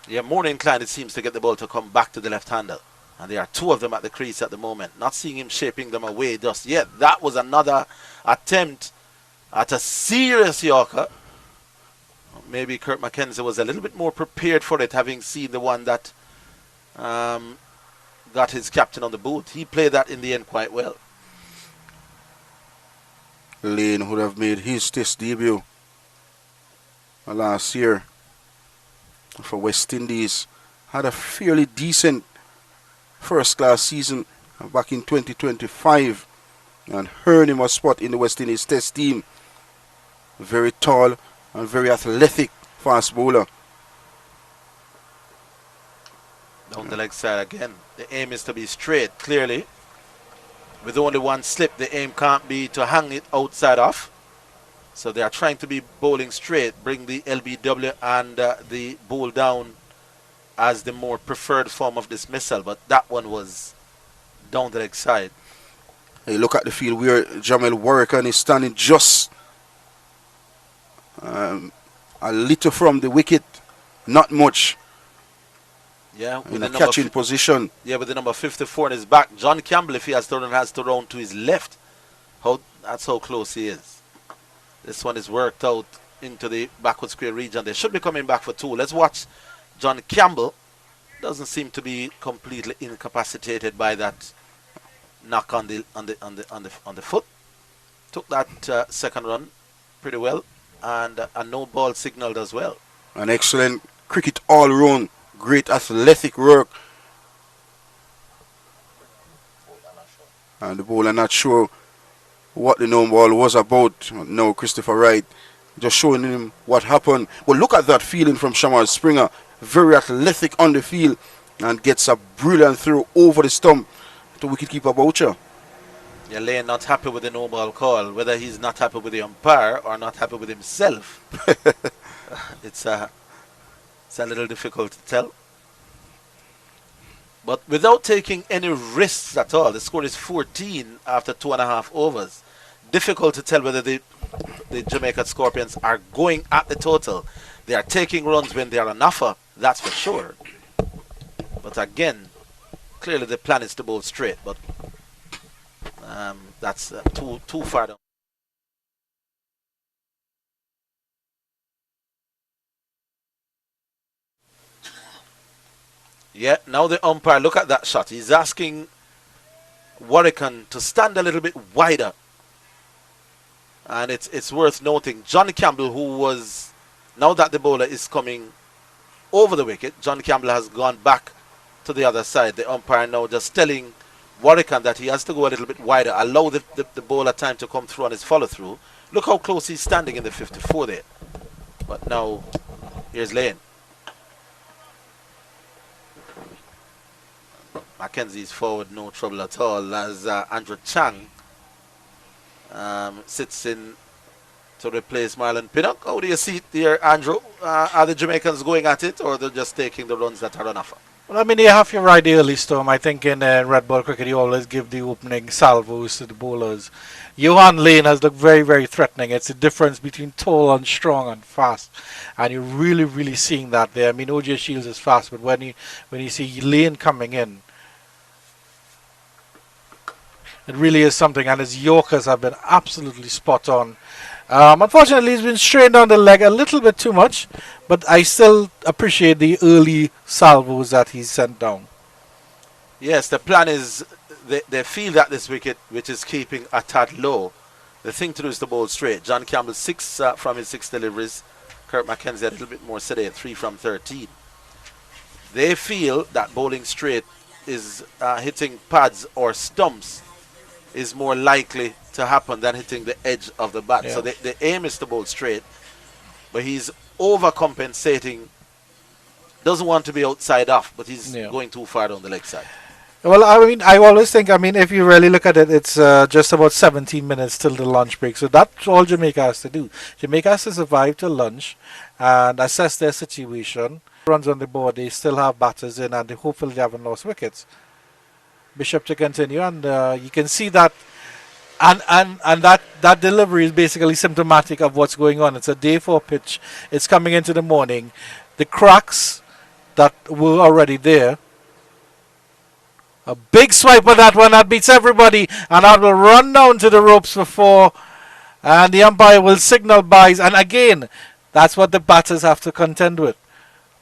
Yeah, more inclined it seems to get the ball to come back to the left-hander. And there are 2 of them at the crease at the moment. Not seeing him shaping them away just yet. That was another attempt at a serious Yorker. Maybe Kirk McKenzie was a little bit more prepared for it, having seen the one that got his captain on the boot. He played that in the end quite well. Lane would have made his test debut last year for West Indies. Had a fairly decent first class season back in 2025 and earned him a spot in the West Indies test team. Very tall and very athletic fast bowler. Down the leg side again. The aim is to be straight, clearly. With only one slip, the aim can't be to hang it outside off. So they are trying to be bowling straight, bring the LBW and the bowl down as the more preferred form of dismissal. But that one was down the leg side. Hey, look at the field where Jamel Warrican is standing just a little from the wicket, not much. Yeah, in a catching position. Yeah, with the number 54 in his back. John Campbell, if he has to run, has to run to his left. That's how close he is. This one is worked out into the backward square region. They should be coming back for 2. Let's watch John Campbell. Doesn't seem to be completely incapacitated by that knock on the foot. Took that second run pretty well, and a no ball signaled as well. An excellent cricket all round. Great athletic work. And the bowler not sure what the no ball was about. No, Christopher Wright just showing him what happened. But look at that feeling from Shamar Springer. Very athletic on the field and gets a brilliant throw over the stump to wicketkeeper Boucher. Yeah, Lane not happy with the no ball call. Whether he's not happy with the umpire or not happy with himself, it's a little difficult to tell. But without taking any risks at all, the score is 14 after 2.5 overs. Difficult to tell whether the Jamaica Scorpions are going at the total. They are taking runs when they are on offer, that's for sure. But again, clearly the plan is to bowl straight, but that's too far down. Yeah, now the umpire, look at that shot. He's asking Warrican to stand a little bit wider. And it's worth noting, John Campbell, who was, now that the bowler is coming over the wicket, John Campbell has gone back to the other side. The umpire now just telling Warrican that he has to go a little bit wider, allow the bowler time to come through on his follow-through. Look how close he's standing in the 54 there. But now, here's Lane. Mackenzie's forward, no trouble at all, as Andrew Chang sits in to replace Marlon Pinnock. How do you see it there, Andrew? Are the Jamaicans going at it, or they're just taking the runs that are on offer? Well, I mean, you have your right early, Storm. I think in red ball cricket, you always give the opening salvos to the bowlers. Johan Lane has looked very, very threatening. It's the difference between tall and strong and fast. And you're really, really seeing that there. I mean, OJ Shields is fast, but when you see Lane coming in, it really is something, and his Yorkers have been absolutely spot on. Unfortunately, he's been strained on the leg a little bit too much, but I still appreciate the early salvos that he's sent down. Yes, the plan is they feel that this wicket, which is keeping a tad low, the thing to do is to bowl straight. John Campbell 6 from his 6 deliveries. Kurt Mackenzie a little bit more sedate, 3 from 13. They feel that bowling straight is hitting pads or stumps is more likely to happen than hitting the edge of the bat. Yeah. So the aim is to bowl straight, but he's overcompensating. Doesn't want to be outside off, but he's going too far down the leg side. Well, I mean, I always think, I mean, if you really look at it, it's just about 17 minutes till the lunch break. So that's all Jamaica has to do. Jamaica has to survive till lunch and assess their situation. Runs on the board, they still have batters in, and hopefully they haven't lost wickets. Bishop to continue, and you can see that, and that delivery is basically symptomatic of what's going on. It's a day 4 pitch. It's coming into the morning. The cracks that were already there. A big swipe on that one that beats everybody, and that will run down to the ropes for 4, and the umpire will signal byes. And again, that's what the batters have to contend with.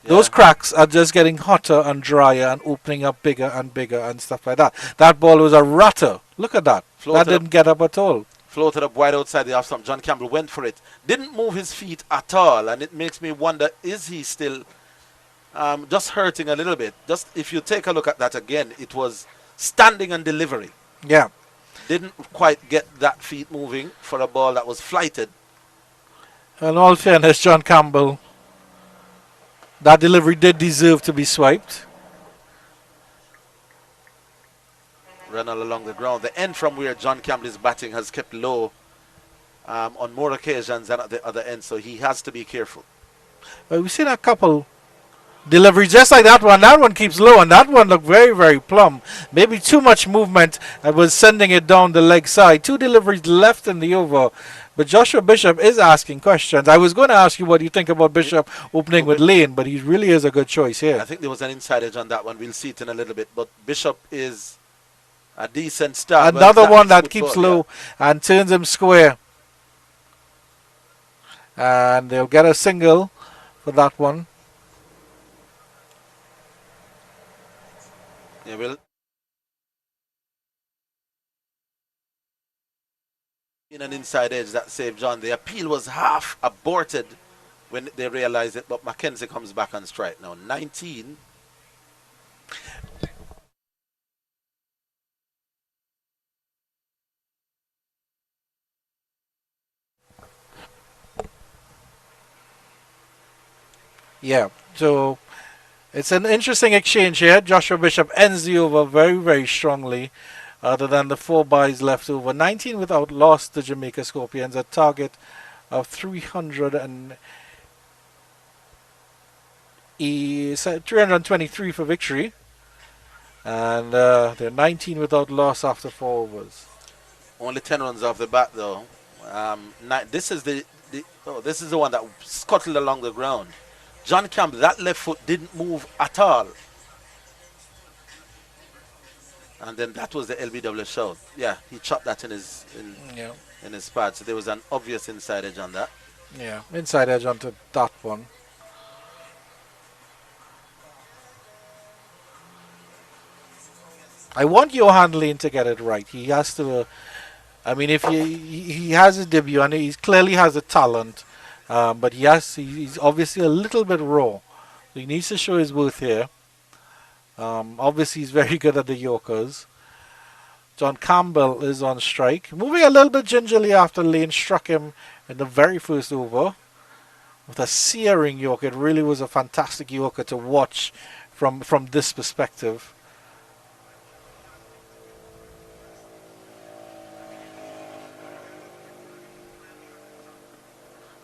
Those cracks are just getting hotter and drier and opening up bigger and bigger and stuff like that. That ball was a ratter. Look at that. That didn't get up at all. Floated up wide outside the off stump. John Campbell went for it. Didn't move his feet at all. And it makes me wonder, is he still just hurting a little bit? Just if you take a look at that again, it was standing and delivery. Yeah. Didn't quite get that feet moving for a ball that was flighted. In all fairness, John Campbell, that delivery did deserve to be swiped. Run all along the ground. The end from where John Campbell is batting has kept low on more occasions than at the other end, so he has to be careful. Well, we've seen a couple deliveries just like that one. That one keeps low, and that one looked very, very plumb. Maybe too much movement was sending it down the leg side. 2 deliveries left in the over. But Joshua Bishop is asking questions. I was going to ask you what you think about Bishop opening with Lane, but he really is a good choice here. I think there was an inside edge on that one. We'll see it in a little bit. But Bishop is a decent start. Another one that keeps low and turns him square. And they'll get a single for that one. Yeah, well, in an inside edge that saved John. The appeal was half aborted when they realized it, but Mackenzie comes back on strike now. 19. Yeah. So it's an interesting exchange here. Joshua Bishop ends the over very, very strongly. Other than the 4 byes left over. 19 without loss, the Jamaica Scorpions. A target of 323 for victory. And they're 19 without loss after 4 overs. Only 10 runs off the bat, though. This is this is the one that scuttled along the ground. John Campbell, that left foot didn't move at all. And then that was the LBW shout. Yeah, he chopped that in his pad. So there was an obvious inside edge on that. Yeah, inside edge onto that one. I want Johan Lane to get it right. He has to. I mean, if he has a debut and he clearly has a talent, but he's obviously a little bit raw. So he needs to show his worth here. Obviously, he's very good at the Yorkers. John Campbell is on strike, moving a little bit gingerly after Lane struck him in the very first over with a searing Yorker. It really was a fantastic Yorker to watch from this perspective.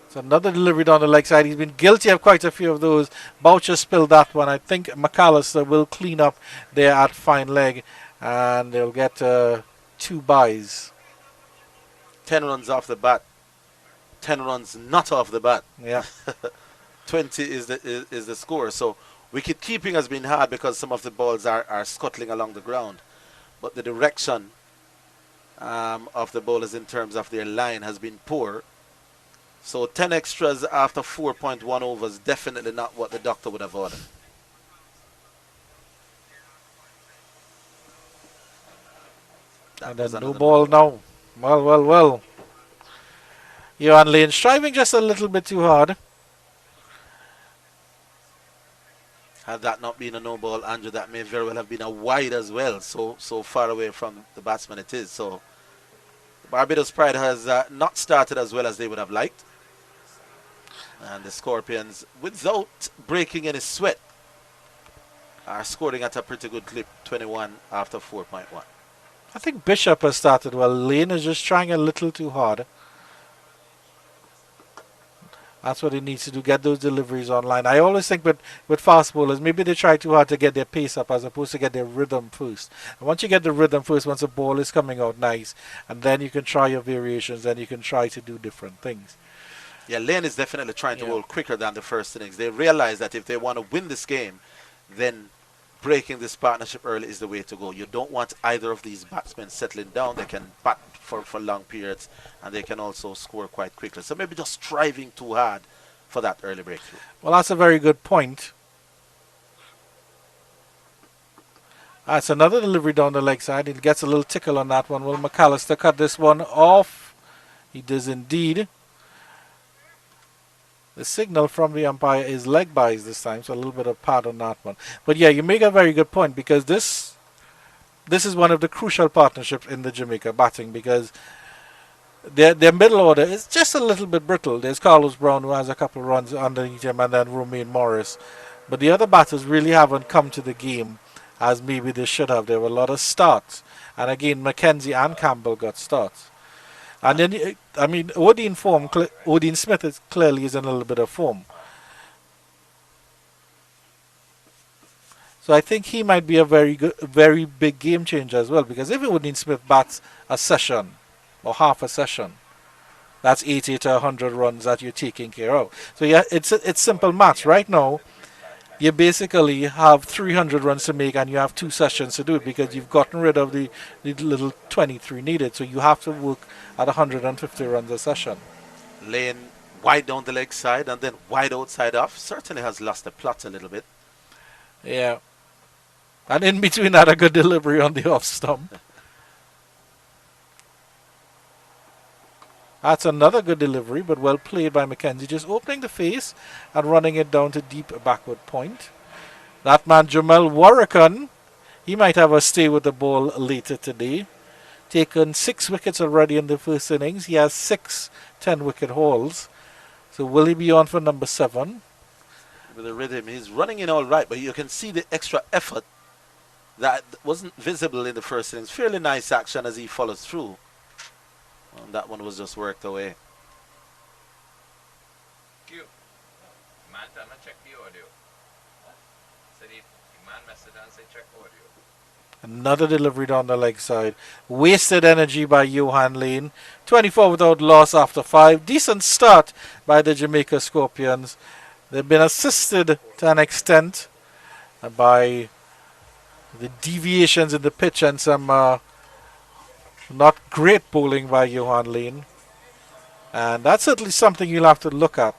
So another delivery down the leg side. He's been guilty of quite a few of those. Boucher spilled that one. I think McAllister will clean up there at fine leg. And they'll get 2 byes. 10 runs off the bat. 10 runs not off the bat. Yeah. 20 is the score. So wicket keeping has been hard because some of the balls are scuttling along the ground. But the direction of the bowlers in terms of their line has been poor. So 10 extras after 4.1 overs, definitely not what the doctor would have ordered. And then no ball now. Well. Johan Lane striving just a little bit too hard. Had that not been a no ball, Andrew, that may very well have been a wide as well. So far away from the batsman it is. So Barbados Pride has not started as well as they would have liked. And the Scorpions, without breaking any sweat, are scoring at a pretty good clip, 21 after 4.1. I think Bishop has started well. Lane is just trying a little too hard. That's what he needs to do, get those deliveries online. I always think with fast bowlers, maybe they try too hard to get their pace up as opposed to get their rhythm first. And once you get the rhythm first, once the ball is coming out nice, and then you can try your variations, then you can try to do different things. Yeah, Lane is definitely trying to roll quicker than the first innings. They realize that if they want to win this game, then breaking this partnership early is the way to go. You don't want either of these batsmen settling down. They can bat for long periods, and they can also score quite quickly. So maybe just striving too hard for that early breakthrough. Well, that's a very good point. That's another delivery down the leg side. He gets a little tickle on that one. Will McAllister cut this one off? He does indeed. The signal from the umpire is leg byes this time, so a little bit of pad on that one. But yeah, you make a very good point, because this is one of the crucial partnerships in the Jamaica batting, because their middle order is just a little bit brittle. There's Carlos Brown, who has a couple of runs underneath him, and then Romaine Morris. But the other batters really haven't come to the game as maybe they should have. There were a lot of starts. And again, Mackenzie and Campbell got starts. And then, I mean, Odin Smith clearly is in a little bit of form. So I think he might be a very big game changer as well. Because if Odin Smith bats a session or half a session, that's 80 to 100 runs that you're taking care of. So yeah, it's simple maths. Right now, you basically have 300 runs to make, and you have 2 sessions to do it, because you've gotten rid of the little 23 needed. So you have to work at 150 runs a session. Lane wide down the leg side and then wide outside off. Certainly has lost the plot a little bit. Yeah. And in between that, a good delivery on the off stump. That's another good delivery, but well played by Mackenzie. Just opening the face and running it down to deep backward point. That man, Jamel Warrican, he might have a stay with the ball later today. Taken 6 wickets already in the first innings. He has 6 10-wicket hauls. So will he be on for number 7? with the rhythm. He's running in all right, but you can see the extra effort that wasn't visible in the first innings. Fairly nice action as he follows through. And that one was just worked away. Q. Man, tell me check the audio. Said the man message and say check audio. Another delivery down the leg side. Wasted energy by Johan Lane. 24 without loss after 5. Decent start by the Jamaica Scorpions. They've been assisted to an extent by the deviations in the pitch and some not great bowling by Johan Lane. And that's certainly something you'll have to look at.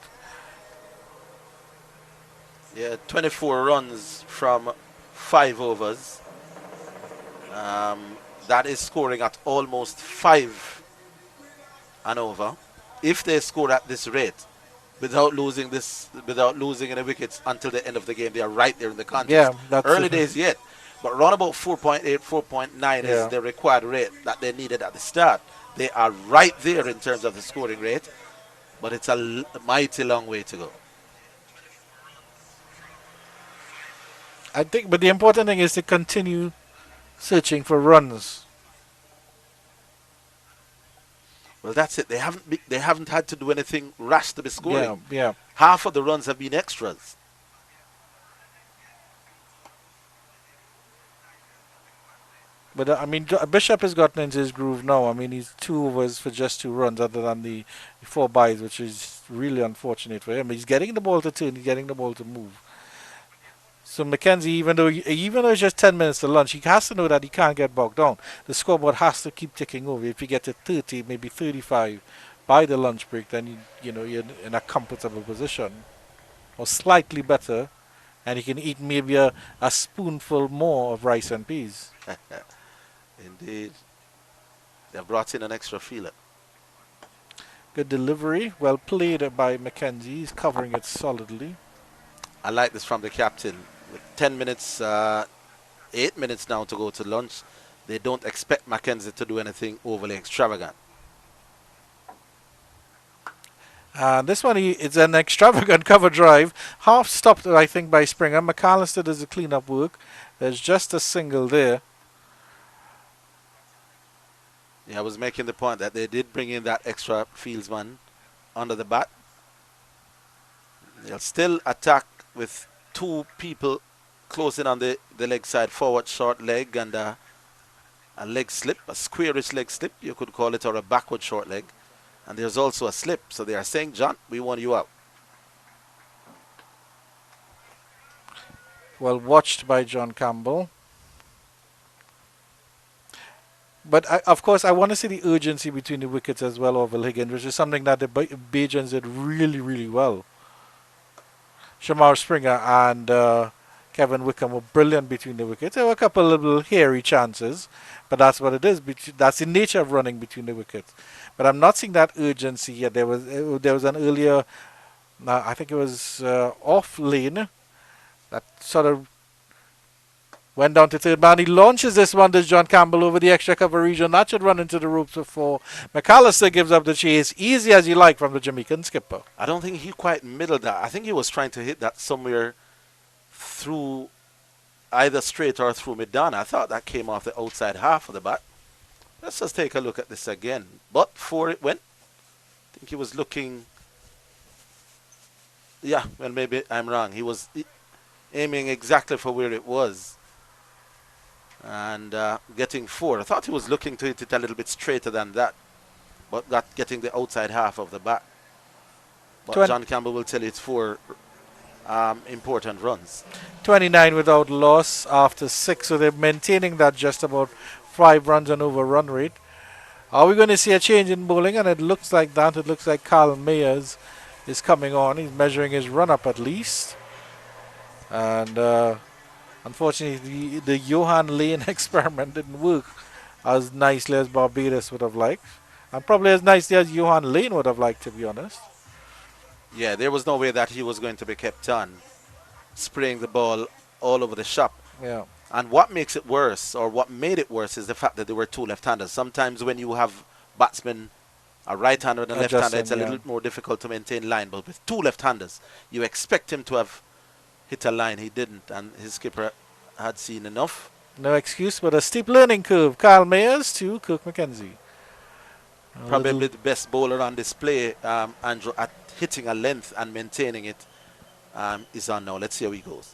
Yeah, 24 runs from 5 overs. That is scoring at almost 5 and over. If they score at this rate, without losing any wickets until the end of the game, they are right there in the contest. Yeah, that's early days yet, but around about 4.8, 4.9 is the required rate that they needed at the start. They are right there in terms of the scoring rate, but it's a mighty long way to go. I think, but the important thing is to continue searching for runs. Well, that's it. They haven't had to do anything rash to be scoring. Yeah. Half of the runs have been extras. But I mean, Bishop has gotten into his groove now. I mean, he's 2 overs for just 2 runs, other than the 4 byes, which is really unfortunate for him. He's getting the ball to turn. He's getting the ball to move. So Mackenzie, even though it's just 10 minutes to lunch, he has to know that he can't get bogged down. The scoreboard has to keep ticking over. If you get to 30, maybe 35 by the lunch break, then you're in a comfortable position, or slightly better, and you can eat maybe a spoonful more of rice and peas. Indeed. They've brought in an extra feeler. Good delivery, well played by Mackenzie. He's covering it solidly. I like this from the captain. With 10 minutes, 8 minutes now to go to lunch, they don't expect Mackenzie to do anything overly extravagant. This one, it's an extravagant cover drive. Half stopped, I think, by Springer. McAllister does the clean-up work. There's just a single there. Yeah, I was making the point that they did bring in that extra fieldsman under the bat. They'll still attack with 2 people closing on the leg side, forward short leg and a leg slip, a squarish leg slip, you could call it, or a backward short leg. And there's also a slip. So they are saying, John, we want you out. Well watched by John Campbell. But of course, I want to see the urgency between the wickets as well over Higgins, which is something that the Bajans did really, really well. Shamar Springer and Kevin Wickham were brilliant between the wickets. There were a couple of little hairy chances, but that's what it is. That's the nature of running between the wickets. But I'm not seeing that urgency yet. There was an earlier, I think it was off lane, that sort of went down to third man. He launches this one to John Campbell over the extra cover region. That should run into the ropes before McAllister gives up the chase. Easy as you like from the Jamaican skipper. I don't think he quite middled that. I think he was trying to hit that somewhere through either straight or through mid-down. I thought that came off the outside half of the bat. Let's just take a look at this again. But before it went, I think he was looking... Yeah, well, maybe I'm wrong. He was aiming exactly for where it was. And getting 4. I thought he was looking to hit it a little bit straighter than that, but getting the outside half of the bat. But John Campbell will tell you it's 4 important runs. 29 without loss after 6, so they're maintaining that just about 5 runs and over run rate. Are we going to see a change in bowling? And it looks like that. It looks like Carl Mayers is coming on. He's measuring his run up at least. And unfortunately, the Johan Lane experiment didn't work as nicely as Barbados would have liked. And probably as nicely as Johan Lane would have liked, to be honest. Yeah, there was no way that he was going to be kept on spraying the ball all over the shop. Yeah. And what makes it worse, or what made it worse, is the fact that there were 2 left-handers. Sometimes when you have batsmen, a right-hander and a left-hander, it's a little more difficult to maintain line. But with 2 left-handers, you expect him to have hit a line he didn't, and his skipper had seen enough. No excuse, but a steep learning curve. Carl Mayers to Kirk McKenzie. A Probably little, the best bowler on display, Andrew, at hitting a length and maintaining it, is on now. Let's see how he goes.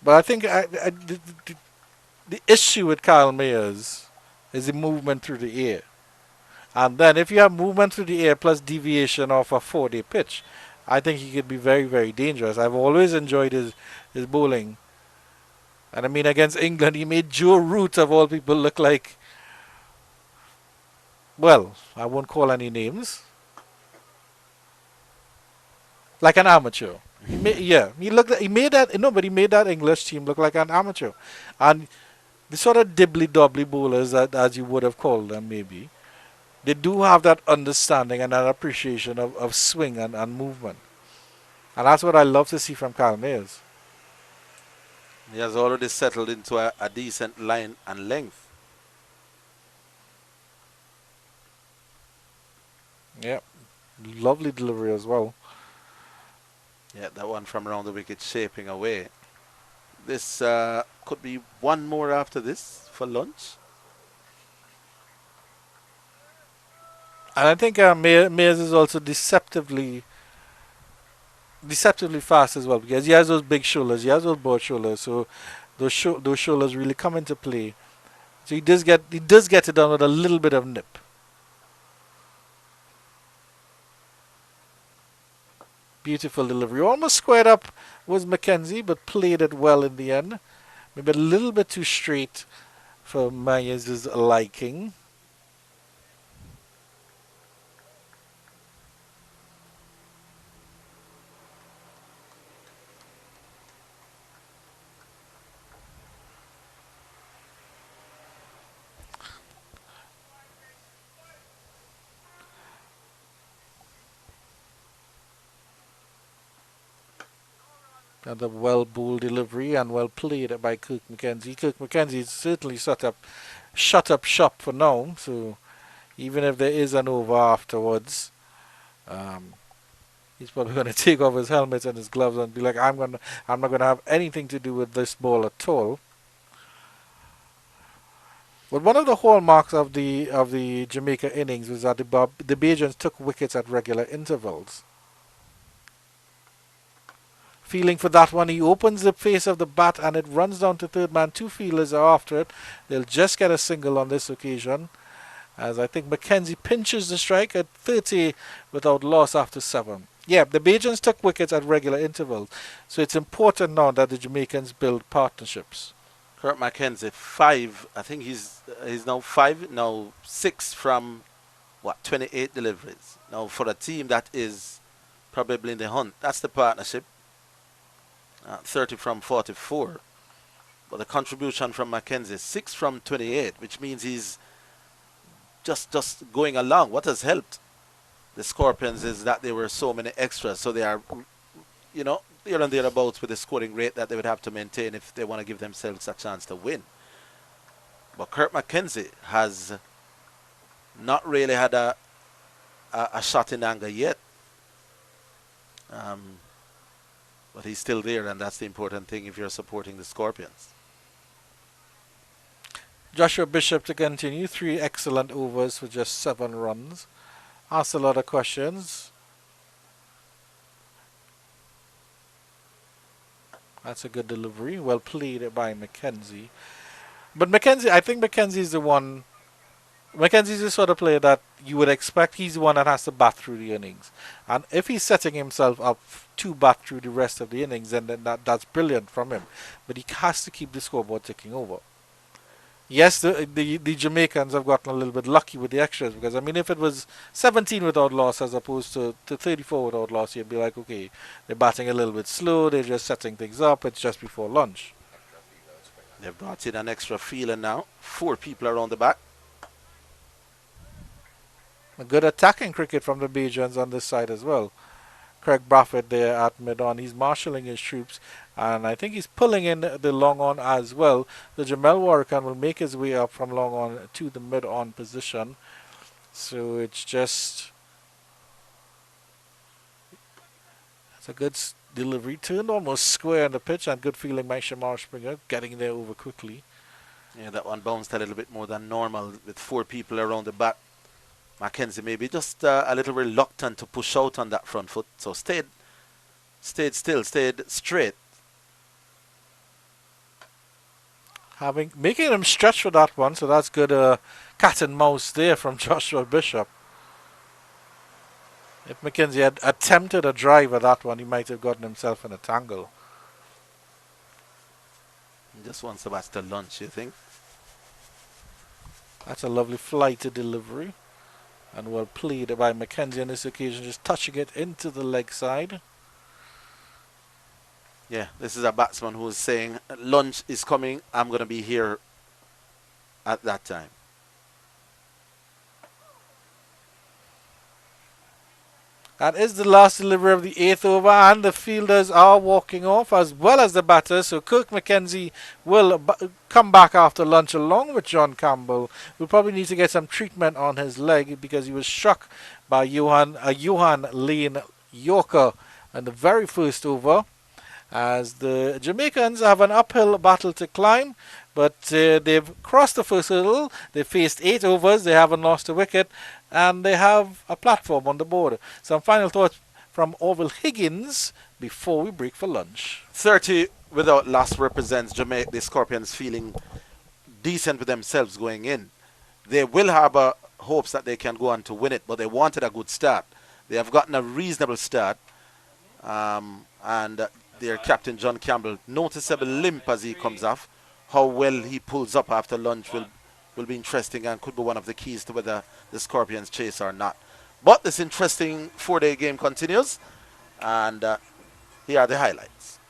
but I think the issue with Kyle Mayers is the movement through the air. And then if you have movement through the air plus deviation off a 4-day pitch, I think he could be very, very dangerous. I've always enjoyed his bowling. And I mean, against England, he made Joe Root, of all people, look like, well, I won't call any names, like an amateur. He made that, no, but he made that English team look like an amateur. And the sort of dibbly-dobbly bowlers, that, as you would have called them, maybe, they do have that understanding and that appreciation of swing and movement. And that's what I love to see from Kyle Mayers. He has already settled into a decent line and length. Yeah. Lovely delivery as well. Yeah, that one from around the wicket shaping away. This could be one more after this for lunch. And I think Mayers is also deceptively fast as well, because he has those big shoulders, he has those broad shoulders, so those shoulders really come into play. So he does get it done with a little bit of nip. Beautiful delivery. Almost squared up was McKenzie, but played it well in the end. Maybe a little bit too straight for Mayers' liking. And a well bowled delivery and well played by Kirk McKenzie. Kirk McKenzie certainly shut up shop for now. So even if there is an over afterwards, he's probably going to take off his helmet and his gloves and be like, I'm not going to have anything to do with this ball at all. But one of the hallmarks of the Jamaica innings was that the Bajans took wickets at regular intervals. Feeling for that one, he opens the face of the bat and it runs down to third man. Two fielders are after it. They'll just get a single on this occasion, as I think McKenzie pinches the strike at 30 without loss after 7. Yeah, the Bajans took wickets at regular intervals, so it's important now that the Jamaicans build partnerships. Kurt McKenzie, 5. I think he's now 5, now 6 from 28 deliveries. Now for a team that is probably in the hunt, that's the partnership. 30 from 44. But the contribution from McKenzie, 6 from 28, which means he's just going along. What has helped the Scorpions is that there were so many extras, so they are, there and thereabouts with the scoring rate that they would have to maintain if they want to give themselves a chance to win. But Kurt McKenzie has not really had a shot in anger yet. But he's still there, and that's the important thing if you're supporting the Scorpions. Joshua Bishop to continue. 3 excellent overs for just 7 runs. Asked a lot of questions. That's a good delivery. Well played by McKenzie. But McKenzie, I think McKenzie's the one. McKenzie's the sort of player that you would expect. He's the one that has to bat through the innings. And if he's setting himself up to bat through the rest of the innings, then that's brilliant from him. But he has to keep the scoreboard ticking over. Yes, the Jamaicans have gotten a little bit lucky with the extras, because, I mean, if it was 17 without loss as opposed to 34 without loss, you'd be like, okay, they're batting a little bit slow, they're just setting things up, it's just before lunch. They've brought in an extra fielder now. 4 people around the back. A good attacking cricket from the Bajans on this side as well. Craig Braffett there at mid-on. He's marshalling his troops, and I think he's pulling in the long-on as well. The Jamel Warrican will make his way up from long-on to the mid-on position. So it's just a good delivery, turned almost square on the pitch, and good feeling by Shamar Springer, getting there over quickly. Yeah, that one bounced a little bit more than normal with 4 people around the back. Mackenzie maybe just a little reluctant to push out on that front foot, so stayed still, stayed straight. Making him stretch for that one, so that's good cat and mouse there from Joshua Bishop. If Mackenzie had attempted a drive at that one, he might have gotten himself in a tangle. He just wants to match the lunch, you think? That's a lovely flighted delivery. And well played by Mackenzie on this occasion, just touching it into the leg side. Yeah, this is a batsman who's saying, lunch is coming, I'm going to be here at that time. That is the last delivery of the 8th over, and the fielders are walking off as well as the batters. So Kirk Mackenzie will come back after lunch along with John Campbell. We'll probably need to get some treatment on his leg because he was struck by Johan Lane Yorker in the very first over. As the Jamaicans have an uphill battle to climb, but they've crossed the first hurdle. They faced 8 overs, they haven't lost a wicket, and they have a platform on the board. Some final thoughts from Orville Higgins before we break for lunch. 30 without loss represents Jamaica, the Scorpions feeling decent with themselves going in. They will have hopes that they can go on to win it, but they wanted a good start. They have gotten a reasonable start, and their captain John Campbell, noticeable limp as he comes off. How well he pulls up after lunch will be interesting and could be one of the keys to whether the Scorpions chase or not. But this interesting 4-day game continues, and here are the highlights.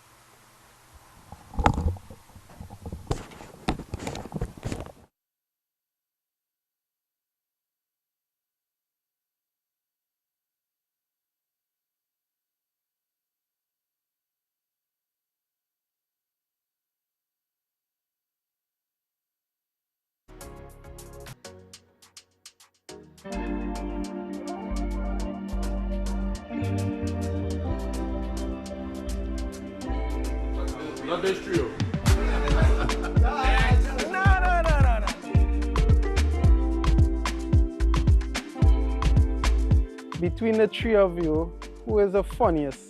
Not this trio. Between the 3 of you, who is the funniest?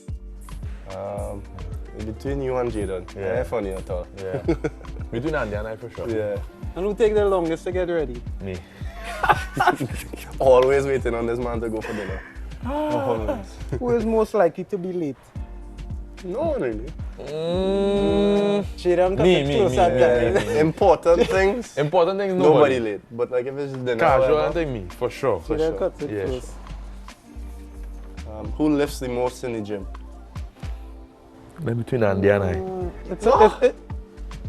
Between you and Jaden. Yeah, funny at all. Yeah. Between Andy and I for sure. Yeah. And who take the longest to get ready? Me. Always waiting on this man to go for dinner. Always. Who is most likely to be late? No one really. Jaden Me. Important things. Important things, Nobody late. But like if it's dinner. Casual, I think me, for sure. Jaden cuts it Yeah. close. Who lifts the most in the gym? Then between Andy and I.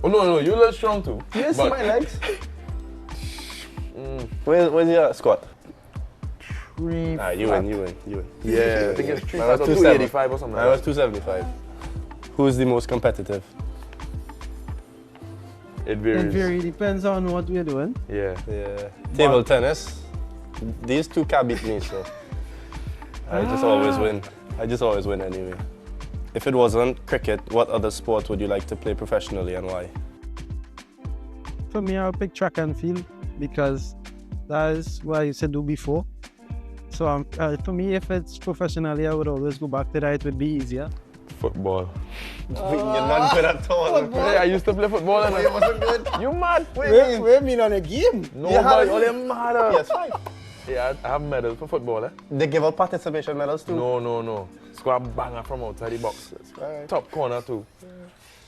Oh no, you look strong too. Yes, but my legs. Where's your squat? 3. You win. Yeah, I think it's 3 I was 285 or something. I was 275. Who's the most competitive? It varies. It depends on what we're doing. Yeah. Table tennis. These two can beat me, so I just always win. I just always win anyway. If it wasn't cricket, what other sport would you like to play professionally and why? For me, I'll pick track and field because that is what I used to do before. So for me, if it's professionally, I would always go back to that. It would be easier. Football. You're not good at all. Yeah, I used to play football and You wasn't good? You mad? We're mean on a game. No, You but have- only mad. Yes, fine. Yeah, I have medals for football, eh? They give out participation medals too. No. Squad banger from outside the box. Right. Top corner too.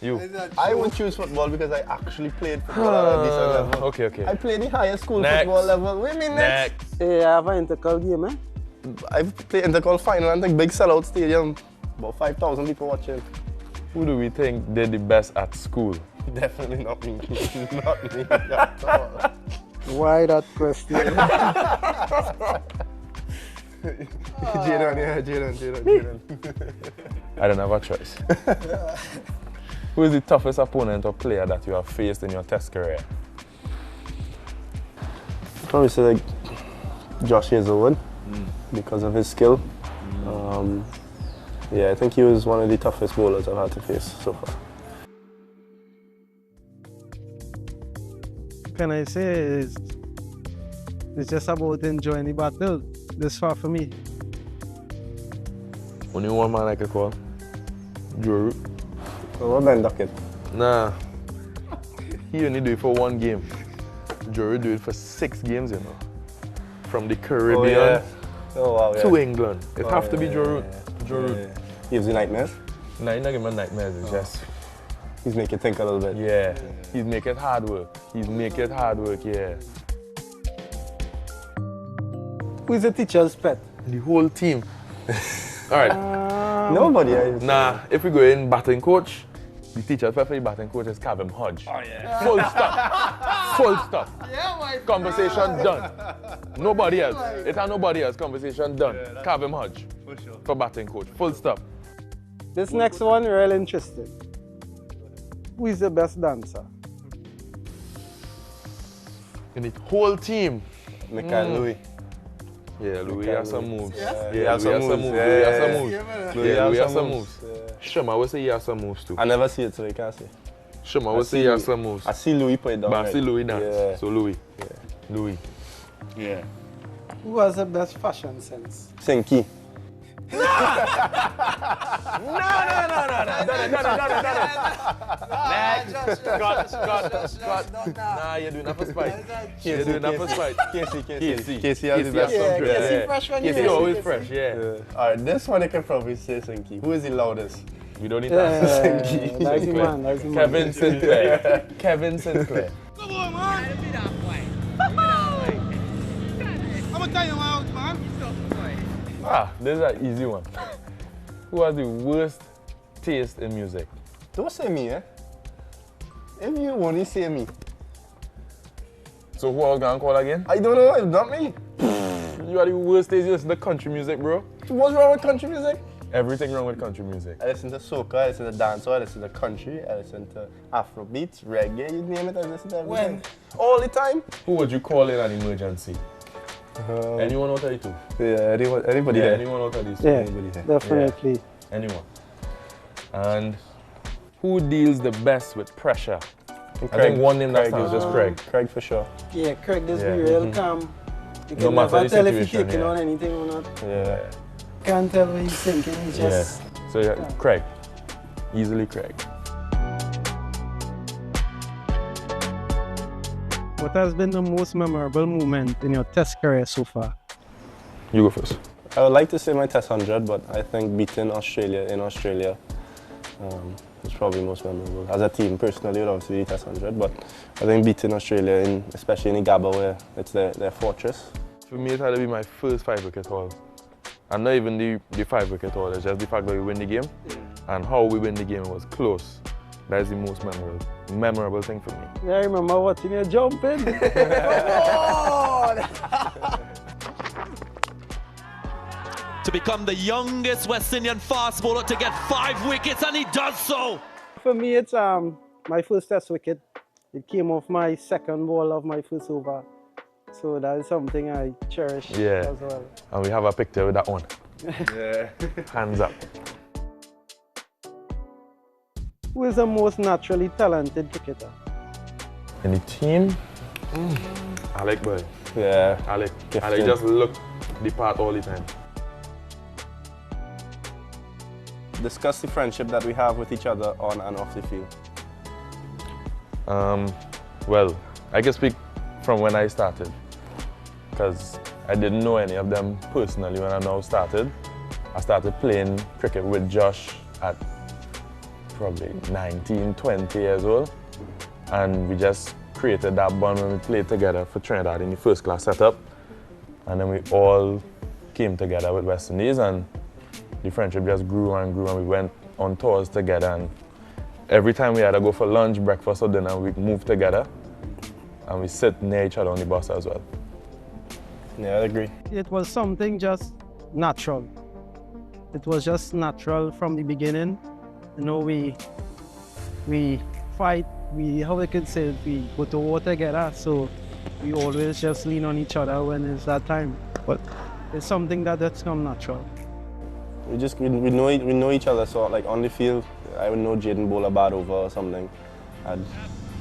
You. I would choose football because I actually played football at a decent level. Okay. I played the highest school Next. football level. Wait a minute. Next. Hey, I have an intercol game, eh? I've played intercol final and like big sellout stadium. About 5,000 people watching. Who do we think did the best at school? Definitely not me. Not me at all. Why that question? Jaden. I don't have a choice. Who is the toughest opponent or player that you have faced in your test career? Probably say like Josh Hazelwood because of his skill. Yeah, I think he was one of the toughest bowlers I've had to face so far. Can I say it's just about enjoying the battle this far for me. Only one man I can call. Drew. What Ben Duckett? Nah. He only do it for one game. Drew do it for 6 games, you know. From the Caribbean to England. It have to be Drew. Drew. Gives you nightmares? Nah, he's not giving me nightmares. It's just... He's make you think a little bit. Yeah. He's make it hard work. He's make it hard work, yeah. Who is the teacher's pet? The whole team. All right. Nobody. Nah, if we go in batting coach, the teacher's pet for the batting coach is Kevin Hodge. Oh, yeah. Full stop. Full stop. Yeah, Conversation done. Nobody else. It ain't nobody else. Conversation done. Kevin Hodge for batting coach. Full stop. This next one, real interesting. Who is the best dancer? In the whole team. Michael Louis. Yeah, Louis has some moves. Yeah, Louis has some moves. Louis has some moves. Louis has some moves. Shema would say he has some moves too. I never see it, so I can't say. Shema would say he has some moves. I see Louis put it down. But I see Louis dance. Yeah. So Louis. Yeah. Louis. Yeah. Who has the best fashion sense? Sinky. No. Scott. Nah, you're doing that for spite. You're doing that for spite. Casey has the best one. Casey fresh when Casey always fresh, yeah. Alright, this one I can probably say Sinky. Who is the loudest? We don't need that. Sinky. That's the man, that's the man. Kevin Sinclair. Kevin Sinclair. Come on, man. Be that way. I'm gonna tell you out, man. Ah, this is an easy one. Who has the worst taste in music? Don't say me, eh? If you only say me. So who else gonna call again? I don't know, it's not me. You are the worst taste. You listen to country music, bro. What's wrong with country music? Everything wrong with country music. I listen to soca, I listen to dancehall, I listen to country, I listen to Afrobeats, reggae, you name it, I listen to everything. All the time. Who would you call in an emergency? Anyone out of the two? Yeah, anybody there. Anyone out of these two? Yeah, Anybody there. definitely. Yeah. Anyone. And who deals the best with pressure? I think one name that stands is just Craig. Craig for sure. Yeah, Craig does Yeah. be real calm. You No can matter never the tell if he's situation, taking yeah. on anything or not. Yeah. Can't tell what he's thinking, he's just... Yeah. So yeah, Craig. Easily Craig. What has been the most memorable moment in your test career so far? You go first. I would like to say my test 100, but I think beating Australia in Australia was probably most memorable. As a team, personally, it would obviously be test 100, but I think beating Australia, especially in the Gabba, where it's their fortress. For me, it had to be my first 5-wicket haul. And not even the 5-wicket haul, it's just the fact that we win the game. And how we win the game was close. That is the most memorable thing for me. Yeah, I remember watching you jumping. To become the youngest West Indian fast bowler to get 5 wickets, and he does so. For me, it's my first test wicket. It came off my second ball of my first over. So that is something I cherish as well. And we have a picture with that one. Yeah. Hands up. Who is the most naturally talented cricketer? In the team, Alec boy. Yeah. Alec Gifted. just look the part all the time. Discuss the friendship that we have with each other on and off the field. Well, I can speak from when I started, because I didn't know any of them personally when I now started. I started playing cricket with Josh at probably 19, 20 years old, and we just created that bond when we played together for Trinidad in the first class setup, and then we all came together with West Indies, and the friendship just grew and grew, and we went on tours together, and every time we had to go for lunch, breakfast or dinner, we moved together, and we sit near each other on the bus as well. Yeah, I agree. It was something just natural. It was just natural from the beginning. You know, we fight, how we could say it, we go to war together, so we always just lean on each other when it's that time. But it's something that's come natural. We know each other, so like on the field, I would know Jaden bowl a bad over or something. I'd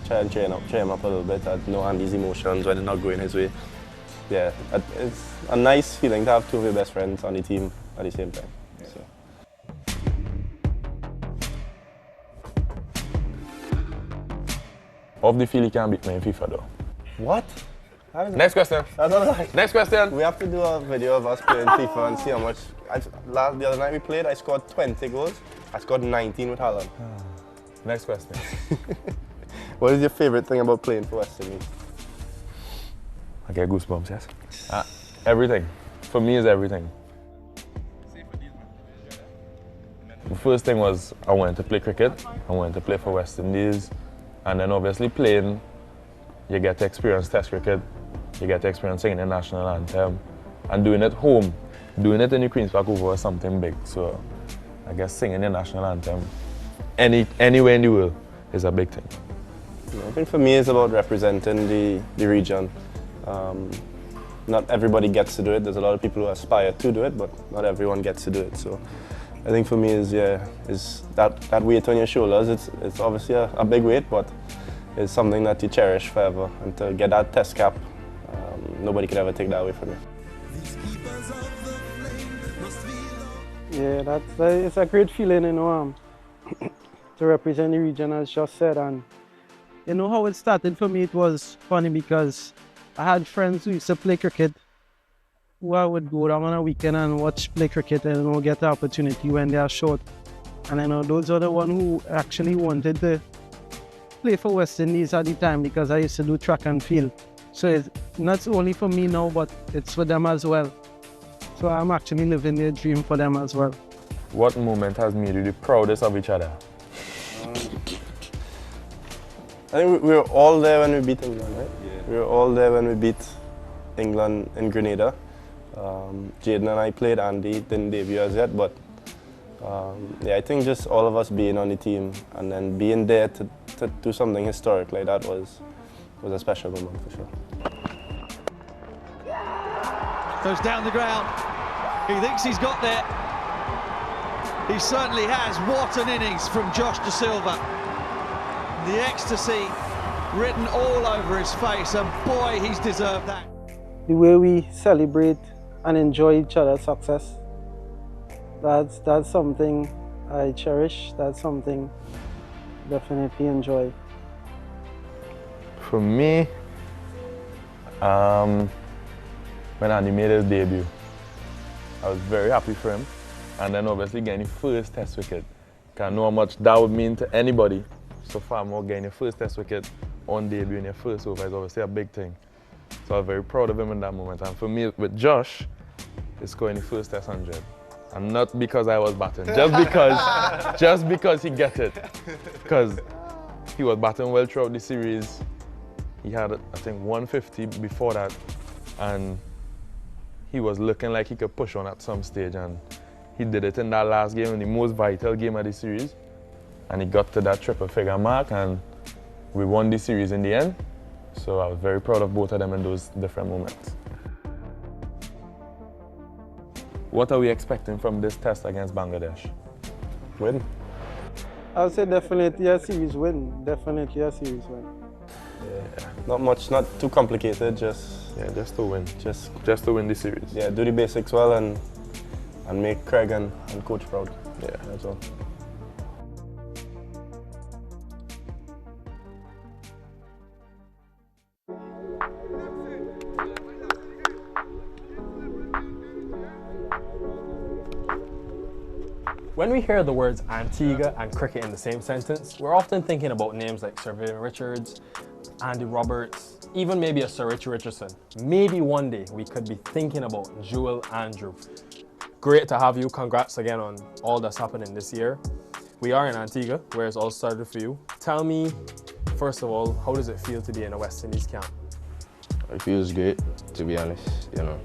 try and cheer him up a little bit. I'd know Andy's emotions when it's not going his way. Yeah, it's a nice feeling to have two of your best friends on the team at the same time. So. Off the field, he can't beat me in FIFA though. What? Next question. Next question. We have to do a video of us playing FIFA and see how much. The other night we played, I scored 20 goals. I scored 19 with Haaland. Next question. What is your favorite thing about playing for West Indies? I get goosebumps, yes. Everything. For me, is everything. The first thing was I wanted to play cricket. I wanted to play for West Indies. And then obviously playing, you get to experience Test cricket. You get to experience singing the national anthem. And doing it home. Doing it in the Queen's Park Oval was something big. So I guess singing the national anthem anywhere in the world is a big thing. I think for me it's about representing the region. Not everybody gets to do it. There's a lot of people who aspire to do it, but not everyone gets to do it. So I think for me is that weight on your shoulders. It's obviously a big weight, but it's something that you cherish forever. And to get that test cap, nobody could ever take that away from you. Yeah, it's a great feeling, you know, to represent the region, as just said. And you know how it started for me, it was funny because I had friends who used to play cricket who I would go down on a weekend and watch play cricket and get the opportunity when they are short. And I know those are the ones who actually wanted to play for West Indies at the time because I used to do track and field. So it's not only for me now, but it's for them as well. So I'm actually living their dream for them as well. What moment has made you the proudest of each other? I think we were all there when we beat England, right? Yeah. We were all there when we beat England in Grenada. Jaden and I played, Andy didn't debut as yet, but yeah, I think just all of us being on the team and then being there to do something historic like that was a special moment for sure. Goes down the ground. He thinks he's got there. He certainly has. What an innings from Josh De Silva. The ecstasy written all over his face, and boy, he's deserved that. The way we celebrate and enjoy each other's success, that's something I cherish. That's something I definitely enjoy. For me, when Andy made his debut, I was very happy for him. And then obviously getting the first Test wicket. I know how much that would mean to anybody. So far more getting your first Test wicket on debut in your first over is obviously a big thing. So I was very proud of him in that moment. And for me, with Josh, it's scoring the first Test 100. And not because I was batting, just because he get it. Because he was batting well throughout the series. He had, I think, 150 before that. And he was looking like he could push on at some stage. And he did it in that last game, in the most vital game of the series. And he got to that triple figure mark, and we won the series in the end. So I was very proud of both of them in those different moments. What are we expecting from this test against Bangladesh? Win. I would say definitely a series win. Definitely a series win. Yeah. Not much, not too complicated, just to win. Just to win the series. Yeah, do the basics well and make Craig and coach proud. Yeah, that's all. When we hear the words Antigua and cricket in the same sentence, we're often thinking about names like Sir Vivian Richards, Andy Roberts, even maybe a Sir Richie Richardson. Maybe one day we could be thinking about Jewel Andrew. Great to have you. Congrats again on all that's happening this year. We are in Antigua, where it's all started for you. Tell me, first of all, how does it feel to be in a West Indies camp? It feels great, to be honest. You know,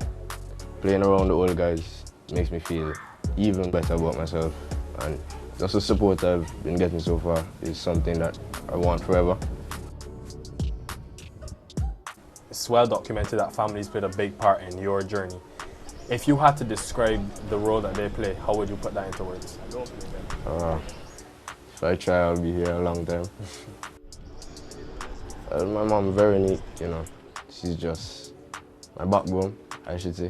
playing around the old guys makes me feel even better about myself, and just the support I've been getting so far is something that I want forever. it's well documented that families played a big part in your journey. If you had to describe the role that they play, how would you put that into words? If I try, I'll be here a long time. My mom, very neat, you know. She's just my backbone, I should say.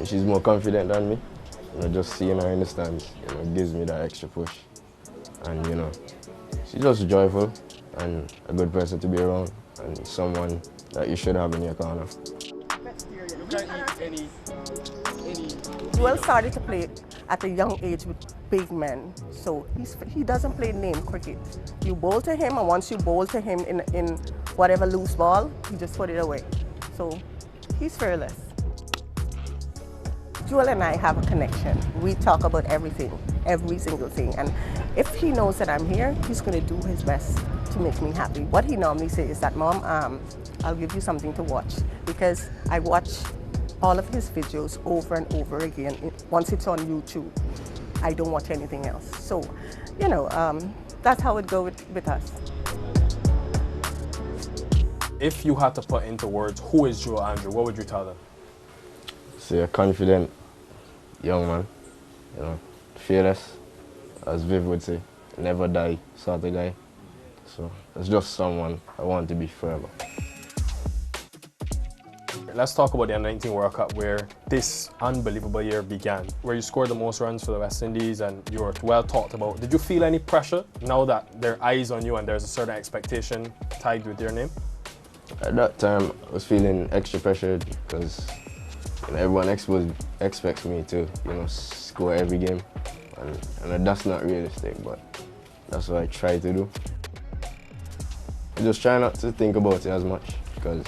She's more confident than me. You know, just seeing her in the stands, you know, gives me that extra push. And, you know, she's just joyful and a good person to be around and someone that you should have in your corner. Joel started to play at a young age with big men, so he doesn't play name cricket. You bowl to him, and once you bowl to him in whatever loose ball, he just put it away. So he's fearless. Joel and I have a connection. We talk about everything, every single thing, and if he knows that I'm here, he's going to do his best to make me happy. What he normally says is that, Mom, I'll give you something to watch, because I watch all of his videos over and over again. Once it's on YouTube, I don't watch anything else. So, you know, that's how it goes with us. If you had to put into words, who is Joel Andrew, what would you tell them? So a confident young man, you know, fearless, as Viv would say, never die sort of guy. So it's just someone I want to be forever. Let's talk about the Under-19 World Cup, where this unbelievable year began, where you scored the most runs for the West Indies and you were well talked about. Did you feel any pressure now that there are eyes on you and there's a certain expectation tagged with your name? At that time, I was feeling extra pressured because, you know, everyone expects me to, you know, score every game, and that's not realistic, but that's what I try to do. I just try not to think about it as much, because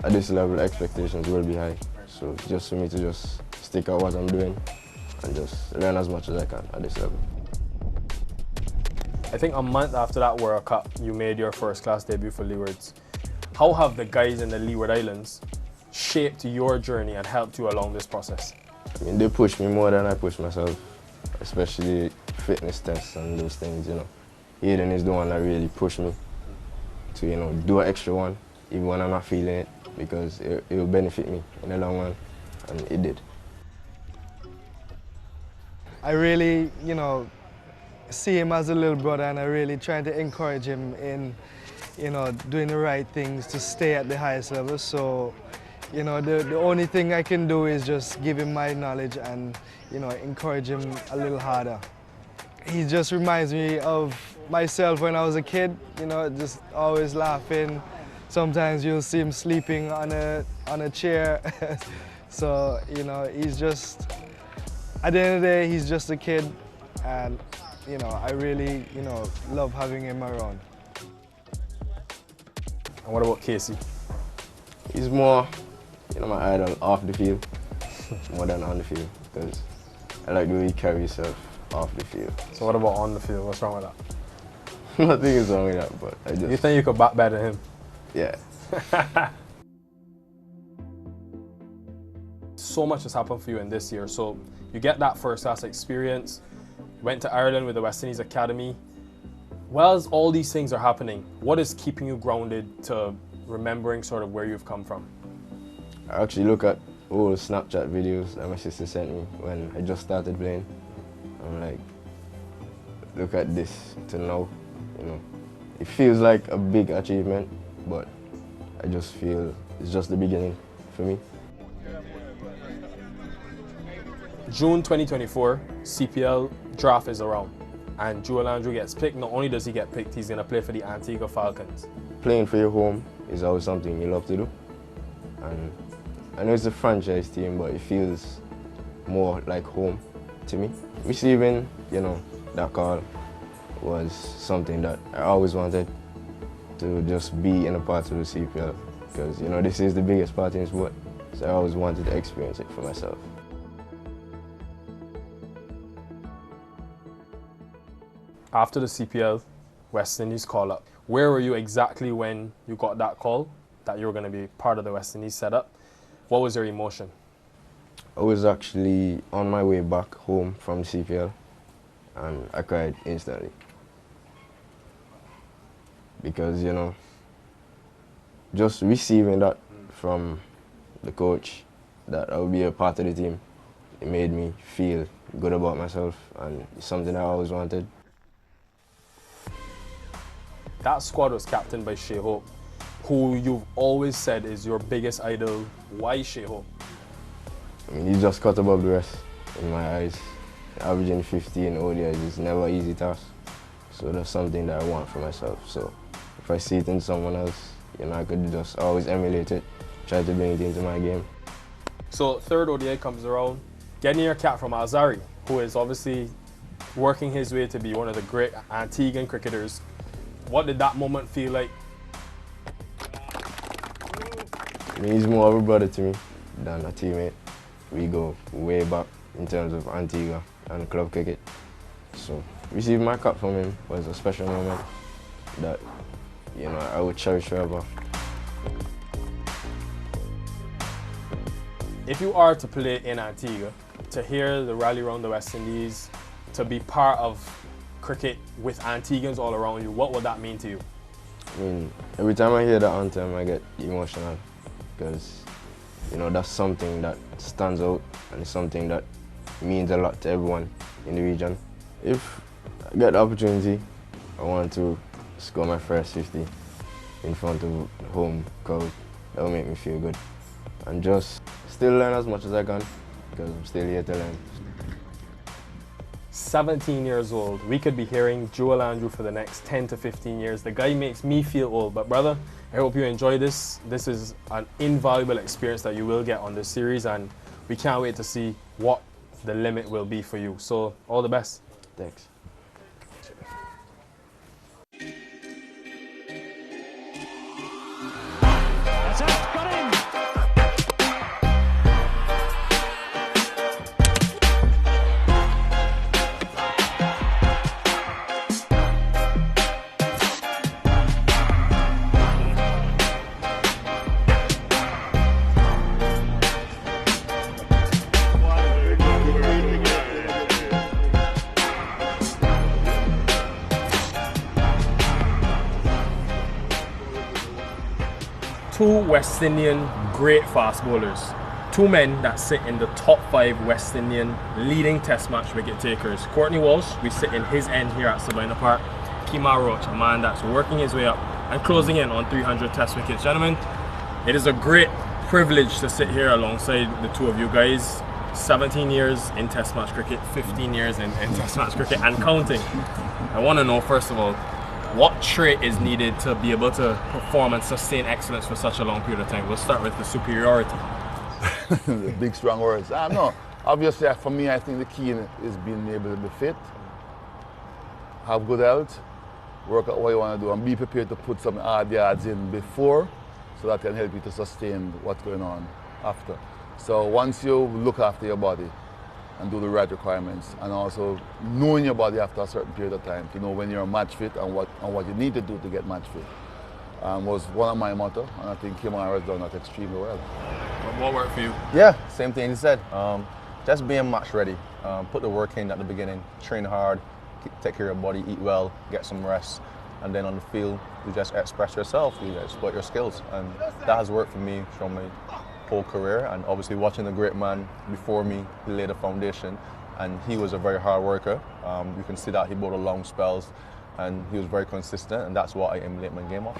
at this level, expectations will be high. So just for me to just stick out what I'm doing and just learn as much as I can at this level. I think a month after that World Cup, you made your first-class debut for Leewards. How have the guys in the Leeward Islands shaped your journey and helped you along this process? I mean, they push me more than I push myself, especially fitness tests and those things, you know. Aiden is the one that really pushed me to, you know, do an extra one, even when I'm not feeling it, because it will benefit me in the long run, and it did. I really, you know, see him as a little brother, and I really try to encourage him in, you know, doing the right things to stay at the highest level. So, you know, the only thing I can do is just give him my knowledge and, you know, encourage him a little harder. He just reminds me of myself when I was a kid, you know, just always laughing. Sometimes you'll see him sleeping on a chair. So, you know, he's just, at the end of the day, he's just a kid, and, you know, I really, you know, love having him around. And what about Casey? He's more, you know, my idol off the field, more than on the field, because I like the way he carries himself off the field. So what about on the field? What's wrong with that? Nothing is wrong with that, but I just... You think you could bat better than him? Yeah. So much has happened for you in this year. So you get that first-class experience, you went to Ireland with the West Indies Academy. While all these things are happening, what is keeping you grounded to remembering sort of where you've come from? I actually look at old Snapchat videos that my sister sent me when I just started playing. I'm like, look at this to now, you know. It feels like a big achievement, but I just feel it's just the beginning for me. June 2024, CPL draft is around, and Joel Andrew gets picked. Not only does he get picked, he's going to play for the Antigua Falcons. Playing for your home is always something you love to do. And I know it's a franchise team, but it feels more like home to me. Receiving, you know, that call was something that I always wanted, to just be in a part of the CPL, because, you know, this is the biggest party in sport, so I always wanted to experience it for myself. After the CPL, West Indies call up. Where were you exactly when you got that call that you were going to be part of the West Indies setup? What was your emotion? I was actually on my way back home from CPL, and I cried instantly. Because, you know, just receiving that from the coach, that I would be a part of the team, it made me feel good about myself, and it's something I always wanted. That squad was captained by Shea Hope, who you've always said is your biggest idol. Why Shea Hope? I mean, he's just cut above the rest in my eyes. Averaging 15 ODIs is never an easy task. So that's something that I want for myself. So if I see it in someone else, you know, I could just always emulate it, try to bring it into my game. So third ODI comes around, getting your cap from Azari, who is obviously working his way to be one of the great Antiguan cricketers. What did that moment feel like? I mean, he's more of a brother to me than a teammate. We go way back in terms of Antigua and club cricket. So receiving my cap from him was a special moment that, you know, I would cherish forever. If you are to play in Antigua, to hear the rally around the West Indies, to be part of cricket with Antiguans all around you, what would that mean to you? I mean, every time I hear that anthem, I get emotional because, you know, that's something that stands out and it's something that means a lot to everyone in the region. If I get the opportunity, I want to score my first 50 in front of home crowd. That will make me feel good. And just still learn as much as I can because I'm still here to learn. 17 years old, we could be hearing Joel Andrew for the next 10 to 15 years. The guy makes me feel old, but brother, I hope you enjoy this. This is an invaluable experience that you will get on this series, and we can't wait to see what the limit will be for you. So all the best. Thanks. Two West Indian great fast bowlers. Two men that sit in the top 5 West Indian leading test match wicket takers. Courtney Walsh, we sit in his end here at Sabina Park. Kemar Roach, a man that's working his way up and closing in on 300 test wickets. Gentlemen, it is a great privilege to sit here alongside the two of you guys. 17 years in test match cricket, 15 years in test match cricket and counting. I want to know, first of all, what trait is needed to be able to perform and sustain excellence for such a long period of time? We'll start with the superiority. The big strong words. No, obviously for me I think the key is being able to be fit, have good health, work out what you want to do and be prepared to put some hard yards in before so that can help you to sustain what's going on after. So once you look after your body and do the right requirements, and also knowing your body after a certain period of time to know when you're match fit and what you need to do to get match fit was one of my motto, and I think Kemar has done that extremely well. What worked for you? Yeah, same thing he said. Just being match ready. Put the work in at the beginning, train hard, take care of your body, eat well, get some rest, and then on the field, you just express yourself, you exploit your skills, and that has worked for me from my whole career, and obviously watching the great man before me, he laid a foundation, and he was a very hard worker. You can see that he bowled long spells, and he was very consistent, and that's what I emulate my game off.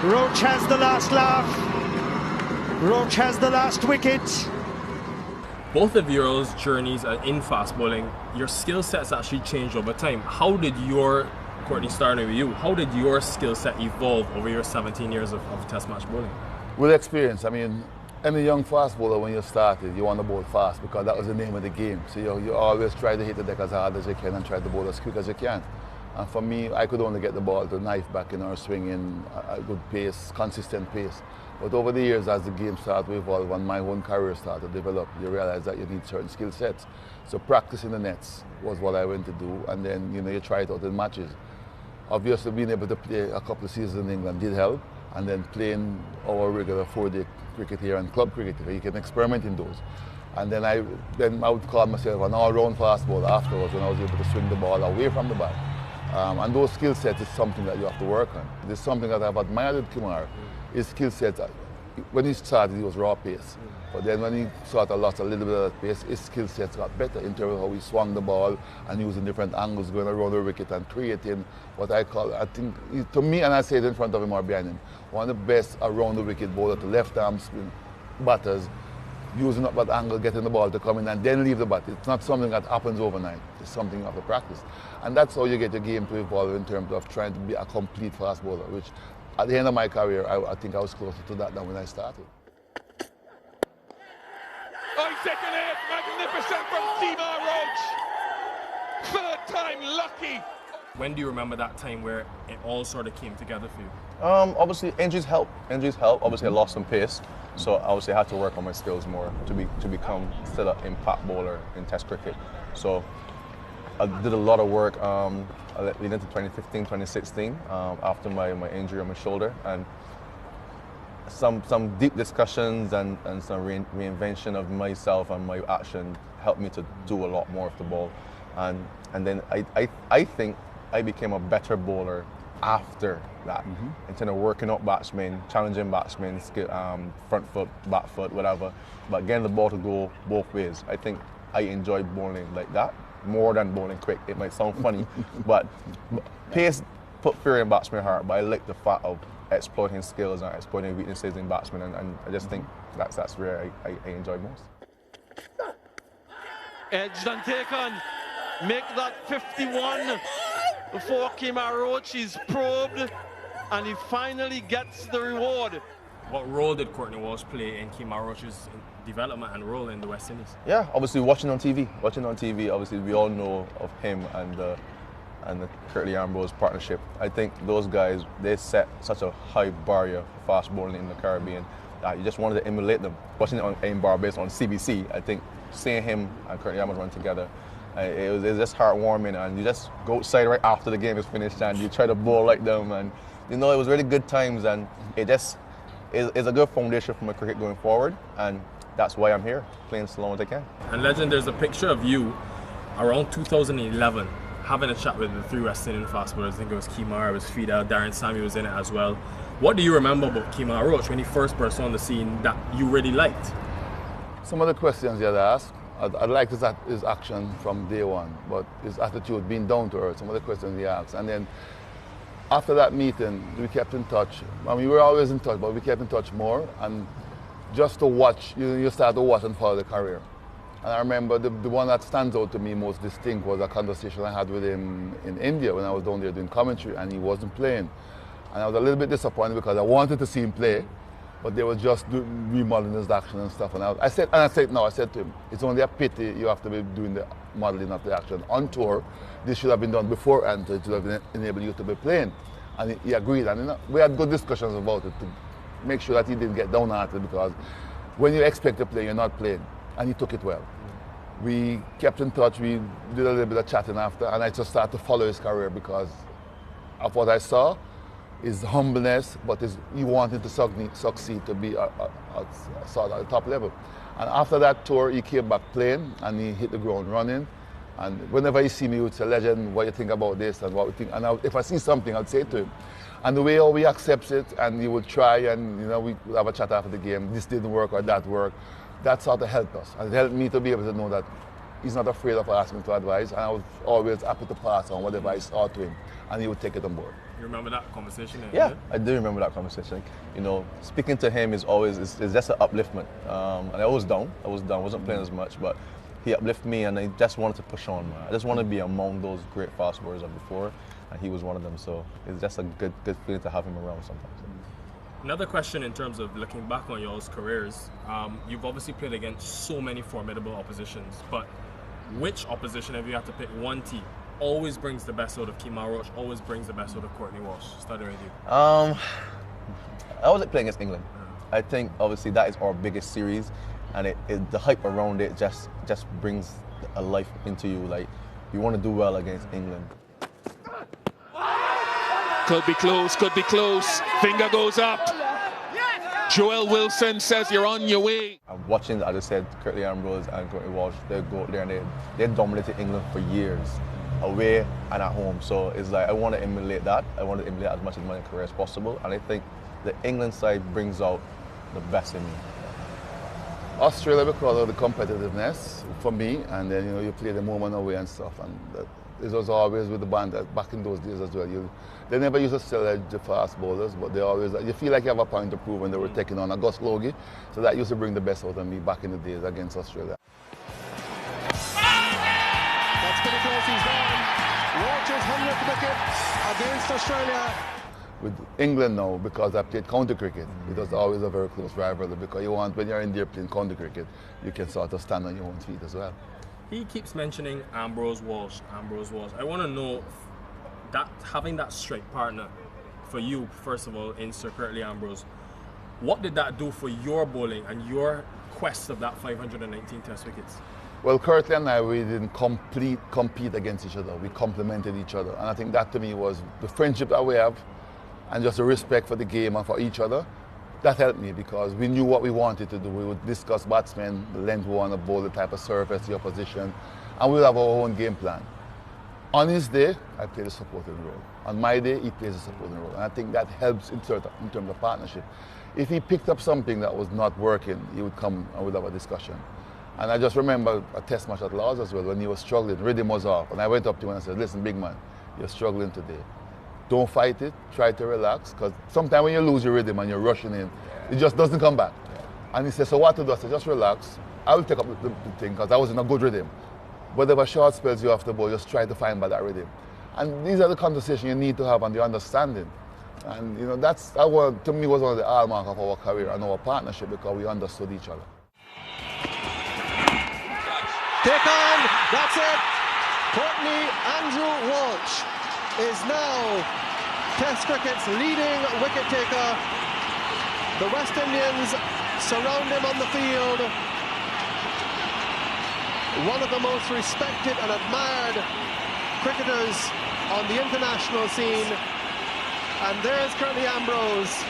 Roach has the last laugh. Roach has the last wicket. Both of yours journeys are in fast bowling. Your skill sets actually changed over time. How did your, Courtney, starting with you, how did your skill set evolve over your 17 years of test match bowling? With experience, I mean, any young fast bowler when you started, you want to bowl fast because that was the name of the game. So you always try to hit the deck as hard as you can and try to bowl as quick as you can. And for me, I could only get the ball to knife back in or swing in a good pace, consistent pace. But over the years, as the game started to evolve and my own career started to develop, you realize that you need certain skill sets. So practicing the nets was what I went to do, and then you try it out in matches. Obviously, being able to play a couple of seasons in England did help, and then playing our regular 4-day cricket here and club cricket, you can experiment in those. And then I would call myself an all-round fast bowler afterwards when I was able to swing the ball away from the bat And those skill sets is something that you have to work on. It's something that I've admired with Kimar. His skill sets, when he started, he was raw pace. But then when he sort of lost a little bit of that pace, his skill sets got better in terms of how he swung the ball and using different angles, going around the wicket and creating what I call, I think, to me, and I say it in front of him or behind him, one of the best around the wicket bowler to left arm spin batters, using up that angle, getting the ball to come in and then leave the bat. It's not something that happens overnight. It's something you have to practice. And that's how you get your game to evolve in terms of trying to be a complete fast bowler, which at the end of my career, I think I was closer to that than when I started. Second hit, magnificent from Kimar Roach. Third time lucky. When do you remember that time where it all sort of came together for you? Obviously, injuries help. Injuries help. Obviously, I lost some pace, so obviously I had to work on my skills more to become still an impact bowler in Test cricket. So I did a lot of work leading into 2015, 2016 after my injury on my shoulder, and some deep discussions and some reinvention of myself and my action helped me to do a lot more of the ball, and then I think I became a better bowler after that, instead of working up batsmen, challenging batsmen, front foot, back foot, whatever, but getting the ball to go both ways. I think I enjoy bowling like that more than bowling quick. It might sound funny, but pace put fear in batsmen's heart, but I like the fact of exploiting skills and exploiting weaknesses in batsmen, and I just think that's where I enjoy most. Edged and taken, make that 51 before Kimar Roach is probed, and he finally gets the reward. What role did Courtney Walsh play in Kimar Roach's development and role in the West Indies? Yeah, obviously watching on TV, obviously we all know of him and the Curtly Ambrose partnership. I think those guys, they set such a high barrier for fast bowling in the Caribbean that you just wanted to emulate them. Watching it in Barbados on CBC, I think seeing him and Curtly Ambrose run together, it was just heartwarming, and you just go outside right after the game is finished and you try to bowl like them, and it was really good times, and it just is a good foundation for my cricket going forward, and that's why I'm here, playing as long as I can. And Legend, there's a picture of you around 2011 having a chat with the three West Indian fast bowlers. I think it was Kimar, it was Fida, Darren Sammy was in it as well. What do you remember about Kimar Roach when he first burst on the scene that you really liked? Some of the questions he had asked, I liked his action from day one, but his attitude, being down to earth, some of the questions he asked. And then after that meeting, we kept in touch. I mean, we were always in touch, but we kept in touch more. And just to watch, you start to watch and follow the career. And I remember the one that stands out to me most distinct was a conversation I had with him in India when I was down there doing commentary, and he wasn't playing. And I was a little bit disappointed because I wanted to see him play, but they were just remodeling his action and stuff. And I said to him, it's only a pity you have to be doing the modeling of the action on tour. This should have been done before, and it should have enabled you to be playing. And he agreed, and we had good discussions about it to make sure that he didn't get downhearted, because when you expect to play, you're not playing. And he took it well. We kept in touch, we did a little bit of chatting after, and I just started to follow his career because of what I saw, his humbleness, but he wanted to succeed to be at the top level. And after that tour, he came back playing, and he hit the ground running. And whenever he see me, he would say, Legend, what do you think about this, and what we think? And if I see something, I'd say to him. And the way how he accepts it, and he would try, and we would have a chat after the game, this didn't work or that worked. That sort of helped us, and it helped me to be able to know that he's not afraid of asking for advice, and I was always happy to pass on whatever I saw to him, and he would take it on board. You remember that conversation? Yeah, I do remember that conversation. Speaking to him is just an upliftment. And I was down, wasn't playing as much, but he uplifted me, and I just wanted to push on, man. I just wanted to be among those great fast bowlers of before, and he was one of them, so it's just a good feeling to have him around sometimes. Another question in terms of looking back on y'all's careers, you've obviously played against so many formidable oppositions, but which opposition, if you have to pick one team, always brings the best out of Kimar Roach, always brings the best out of Courtney Walsh? Starting with you. I was playing against England. I think obviously that is our biggest series, and the hype around it just brings a life into you. Like, you want to do well against England. Could be close, could be close. Finger goes up. Joel Wilson says you're on your way. I'm watching, as I said, Curtly Ambrose and Courtney Walsh, they go out there and they dominated England for years. away and at home. So it's like I want to emulate that. I want to emulate as much of my career as possible, and I think the England side brings out the best in me. Australia, because of the competitiveness for me, and then you play the moment away and stuff, and it was always with the band back in those days as well. They never used to sell the fast bowlers, but they always, you feel like you have a point to prove when they were taking on Gus Logie, so that used to bring the best out of me back in the days against Australia. That's pretty close, he's gone. Roach's 100th wicket against Australia. With England now, because I played county cricket, it was always a very close rivalry, because when you're in there playing county cricket, you can sort of stand on your own feet as well. He keeps mentioning Ambrose Walsh. I want to know that having that strike partner for you, first of all, in Sir Curtly Ambrose, what did that do for your bowling and your quest of that 519 Test wickets? Well, Curtly and I, we didn't compete against each other. We complemented each other, and I think that to me was the friendship that we have, and just the respect for the game and for each other. That helped me, because we knew what we wanted to do. We would discuss batsmen, the length we want to bowl, the type of surface, the opposition, and we'll have our own game plan. On his day, I played a supporting role. On my day, he plays a supporting role. And I think that helps in terms of partnership. If he picked up something that was not working, he would come and we'd have a discussion. And I just remember a test match at Lords as well, when he was struggling, rhythm was off. And I went up to him and I said, listen, big man, you're struggling today. Don't fight it, try to relax, because sometimes when you lose your rhythm and you're rushing in, it just doesn't come back. And he said, so what to do? I said, just relax. I will take up the thing, because I was in a good rhythm. Whatever short spells you have to bowl, just try to find by that rhythm. And these are the conversations you need to have and the understanding. And that to me was one of the hallmarks of our career and our partnership, because we understood each other. Take on, that's it. Courtney Andrew Walsh is now Test cricket's leading wicket taker. The West Indians surround him on the field. One of the most respected and admired cricketers on the international scene. And there's Curtly Ambrose.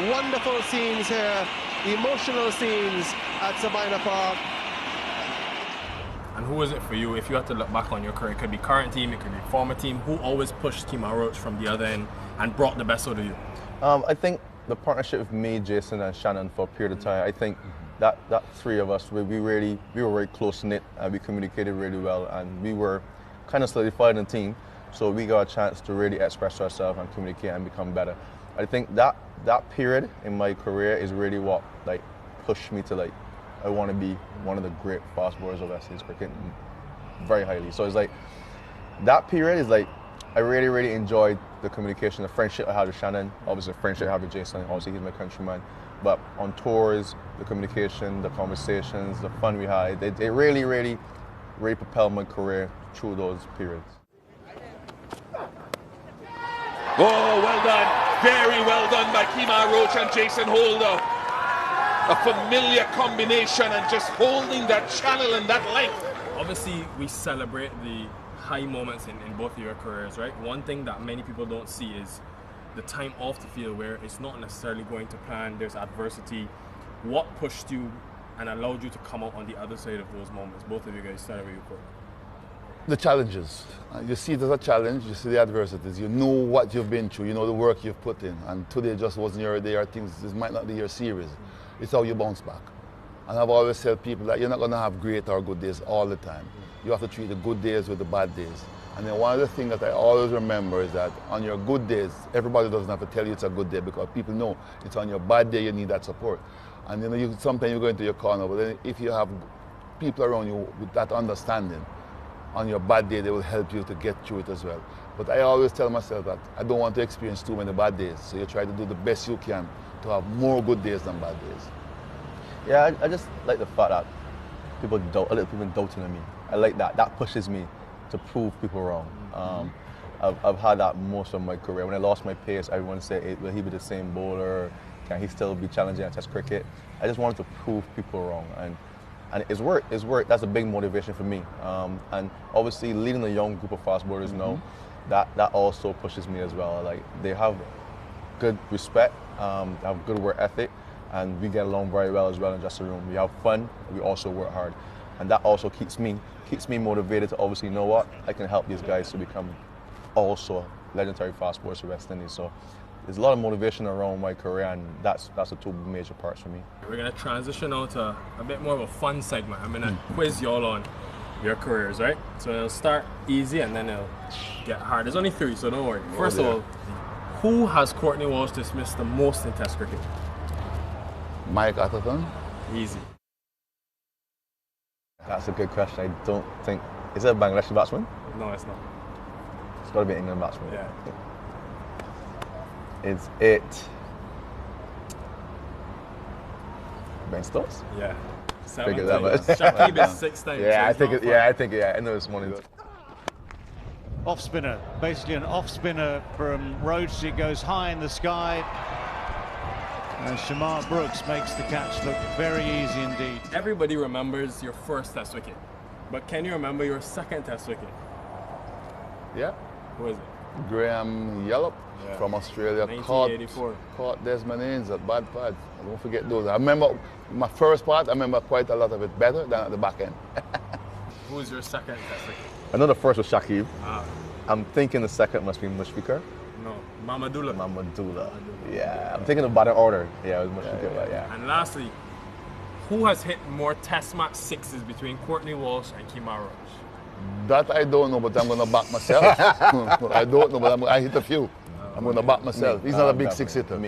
Wonderful scenes here, emotional scenes at Sabina Park. And who is it for you, if you had to look back on your career? It could be current team, it could be former team. Who always pushed Kemar Roach from the other end and brought the best out of you? I think the partnership with me, Jason, and Shannon for a period of time, I think that three of us, we were very close-knit, and we communicated really well, and we were kind of solidified in the team, so we got a chance to really express ourselves and communicate and become better. I think that period in my career is really what pushed me to I want to be one of the great fast bowlers of West Indies cricket very highly. So it's that period is I really, really enjoyed the communication, the friendship I had with Shannon, obviously the friendship I had with Jason, obviously he's my countryman. But on tours, the communication, the conversations, the fun we had, it really, really, really propelled my career through those periods. Oh, well done. Very well done by Kemar Roach and Jason Holder. A familiar combination and just holding that channel and that length. Obviously, we celebrate the high moments in both of your careers, right? One thing that many people don't see is the time off the field where it's not necessarily going to plan, there's adversity. What pushed you and allowed you to come out on the other side of those moments? Both of you guys started with your The challenges. You see it as a challenge, you see the adversities, you know what you've been through, you know the work you've put in, and today just wasn't your day, or things, this might not be your series. It's how you bounce back. And I've always said people that you're not going to have great or good days all the time. You have to treat the good days with the bad days. And then one of the things that I always remember is that on your good days, everybody doesn't have to tell you it's a good day, because people know it's on your bad day you need that support. And sometimes you go into your corner, but then if you have people around you with that understanding, on your bad day they will help you to get through it as well. But I always tell myself that I don't want to experience too many bad days, so you try to do the best you can to have more good days than bad days. Yeah, I just like the fact that people doubting on me. I like that. That pushes me to prove people wrong. I've had that most of my career. When I lost my pace, everyone said, will he be the same bowler? Can he still be challenging at Test cricket? I just wanted to prove people wrong. And it's worked. That's a big motivation for me. And obviously leading a young group of fast bowlers now, that also pushes me as well. They have good respect, they have good work ethic, and we get along very well as well in just a room. We have fun, we also work hard. And that also keeps me motivated to obviously know what I can help these guys to become also legendary fast bowlers for West Indies. So there's a lot of motivation around my career, and that's the two major parts for me. We're gonna transition now to a bit more of a fun segment. I'm gonna quiz y'all on your careers, right? So it'll start easy and then it'll get hard. There's only 3, so don't worry. First of all, who has Courtney Walsh dismissed the most in Test cricket? Mike Atherton. Easy. That's a good question. I don't think... Is it a Bangladeshi batsman? No, it's not. It's got to be an England batsman. Yeah. Is it... Ben Stokes? Yeah. Figure that much. Shakib is 6 times. Yeah, I know it's one of those. Off spinner, basically an off spinner from Rhodes. It goes high in the sky. And Shamar Brooks makes the catch look very easy indeed. Everybody remembers your first Test wicket, but can you remember your second Test wicket? Yeah. Who is it? Graham Yallop from Australia 1984. caught Desmond Haynes at bad pad. I don't forget those. I remember my first part, I remember quite a lot of it better than at the back end. Who's your second Test wicket? I know the first was Shakib. I'm thinking the second must be Mushfiqur. No, Mamadullah. Mamadullah. Yeah, I'm thinking about it order. Yeah, it was Mushfiqur. Yeah. And lastly, who has hit more Test match sixes between Courtney Walsh and Kemar Roach? That I don't know, but I'm going to back myself. I don't know, but I hit a few. I'm going to back myself. He's not a big six hitter.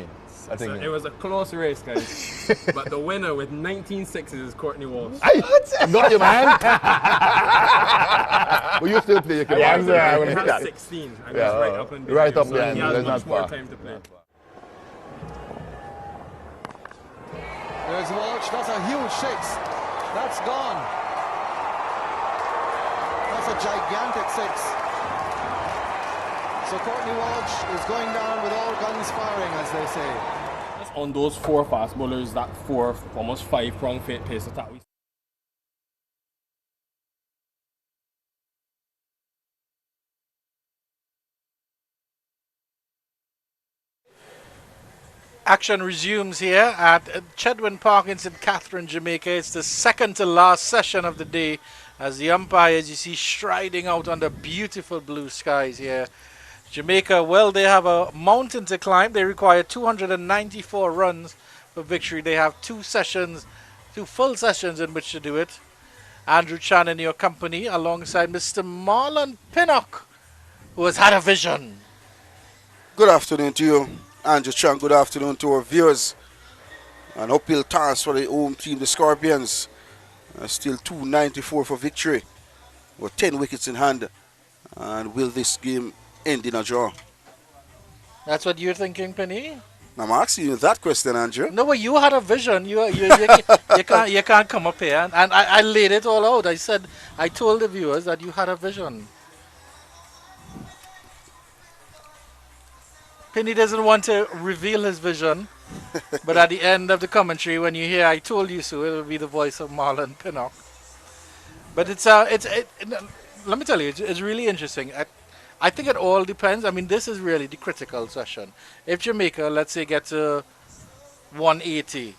I think it was a close race, guys. But the winner with 19 sixes is Courtney Walsh. I got you, man. But you still play. You can he has 16. And yeah, right up and right up so there. He has much more time to play. There's Walsh. That's a huge six. That's gone. That's a gigantic six. So Courtney Walsh is going down with all guns firing, as they say. On those 4 fast bowlers, that 4, almost 5 prong pace attack. Action resumes here at Chedwin Park in St. Catherine, Jamaica. It's the second to last session of the day as the umpires, you see, striding out under beautiful blue skies here. Jamaica, well, they have a mountain to climb. They require 294 runs for victory. They have 2 full sessions in which to do it. Andrew Chan in your company alongside Mr. Marlon Pinnock, who has had a vision. Good afternoon to you, Andrew Chan. Good afternoon to our viewers. An uphill task for the home team, the Scorpions. Still 294 for victory, with 10 wickets in hand. And will this game end in a draw? That's what you're thinking, Penny? I'm asking you that question, Andrew. No, but you had a vision. You can't come up here. And I laid it all out. I told the viewers that you had a vision. Penny doesn't want to reveal his vision. But at the end of the commentary, when you hear "I told you so," it will be the voice of Marlon Pinnock. But let me tell you, it's really interesting. I think it all depends. I mean, this is really the critical session. If Jamaica, let's say, get to 180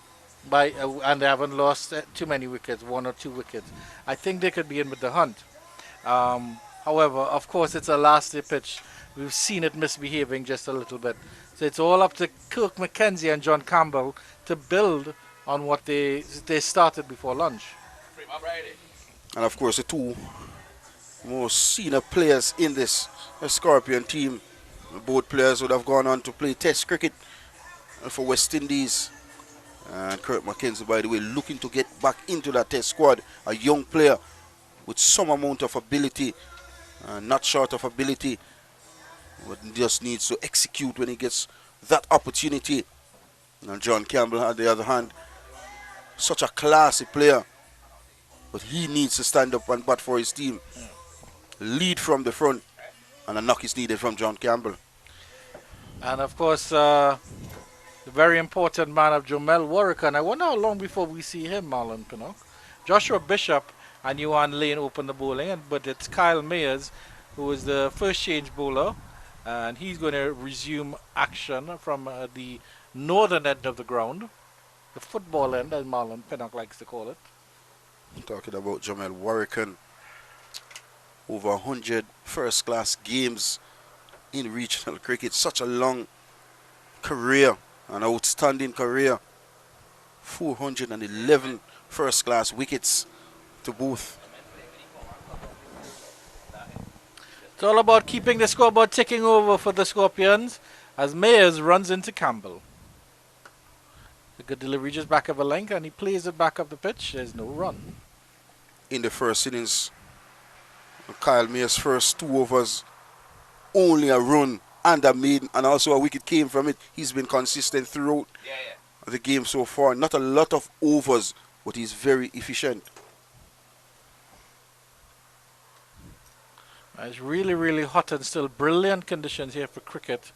and they haven't lost too many wickets, 1 or 2 wickets, I think they could be in with the hunt. However, of course, it's a last-day pitch. We've seen it misbehaving just a little bit. So it's all up to Kirk McKenzie and John Campbell to build on what they started before lunch. And of course, the 2 most senior players in this Scorpion team, both players would have gone on to play Test cricket for West Indies. And Kirk McKenzie, by the way, looking to get back into that Test squad, a young player with some amount of ability, not short of ability, but just needs to execute when he gets that opportunity. And John Campbell, on the other hand, such a classy player, but he needs to stand up and bat for his team. Lead from the front, and a knock is needed from John Campbell. And of course, the very important man of Jomel Warwick, and I wonder how long before we see him, Marlon Pinnock. Joshua Bishop and Yuan Lane open the bowling, but it's Kyle Mayers who is the first change bowler, and he's going to resume action from the northern end of the ground, the football end, as Marlon Pinnock likes to call it. Talking about Jamel Warrican. Over 100 first-class games in regional cricket. Such a long career, an outstanding career. 411 first-class wickets to both. It's all about keeping the scoreboard ticking over for the Scorpions as Mayers runs into Campbell. A good delivery just back of a length and he plays it back up the pitch. There's no run. In the first innings, Kyle Mayers' first 2 overs, only a run and a maiden, and also a wicket came from it. He's been consistent throughout the game so far. Not a lot of overs, but he's very efficient. It's really, really hot and still brilliant conditions here for cricket.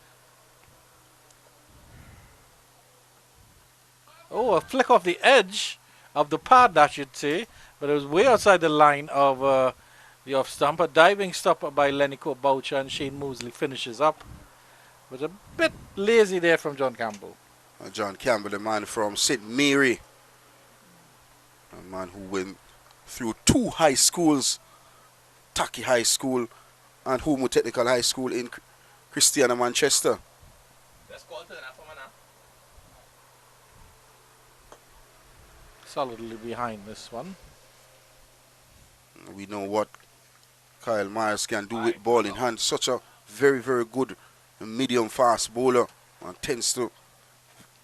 Oh, a flick off the edge of the pad, I should say, but it was way outside the line of the off stump. A diving stop by Lenico Boucher and Shane Mosley finishes up. But a bit lazy there from John Campbell. John Campbell, the man from St. Mary. A man who went through 2 high schools, Taki High School and Homo Technical High School in Christiana, Manchester. Solidly behind this one. We know what Kyle Myers can do with ball in hand. Such a very, very good medium fast bowler and tends to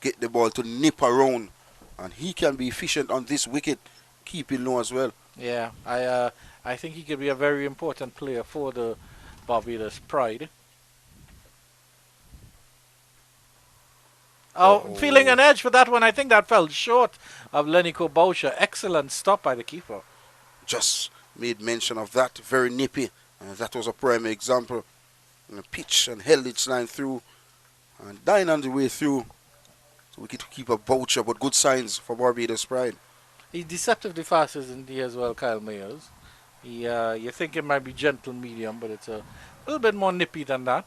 get the ball to nip around. And he can be efficient on this wicket, keeping low as well. Yeah, I think he could be a very important player for the Barbados Pride. Oh, feeling an edge for that one. I think that fell short of Lenico Boucher. Excellent stop by the keeper. Just made mention of that. Very nippy. That was a prime example. Pitch and held its line through. And dying on the way through. So we could keep a Boucher, but good signs for Barbados Pride. He's deceptively fast, isn't he, as well, Kyle Mayers? You think it might be gentle medium, but it's a little bit more nippy than that.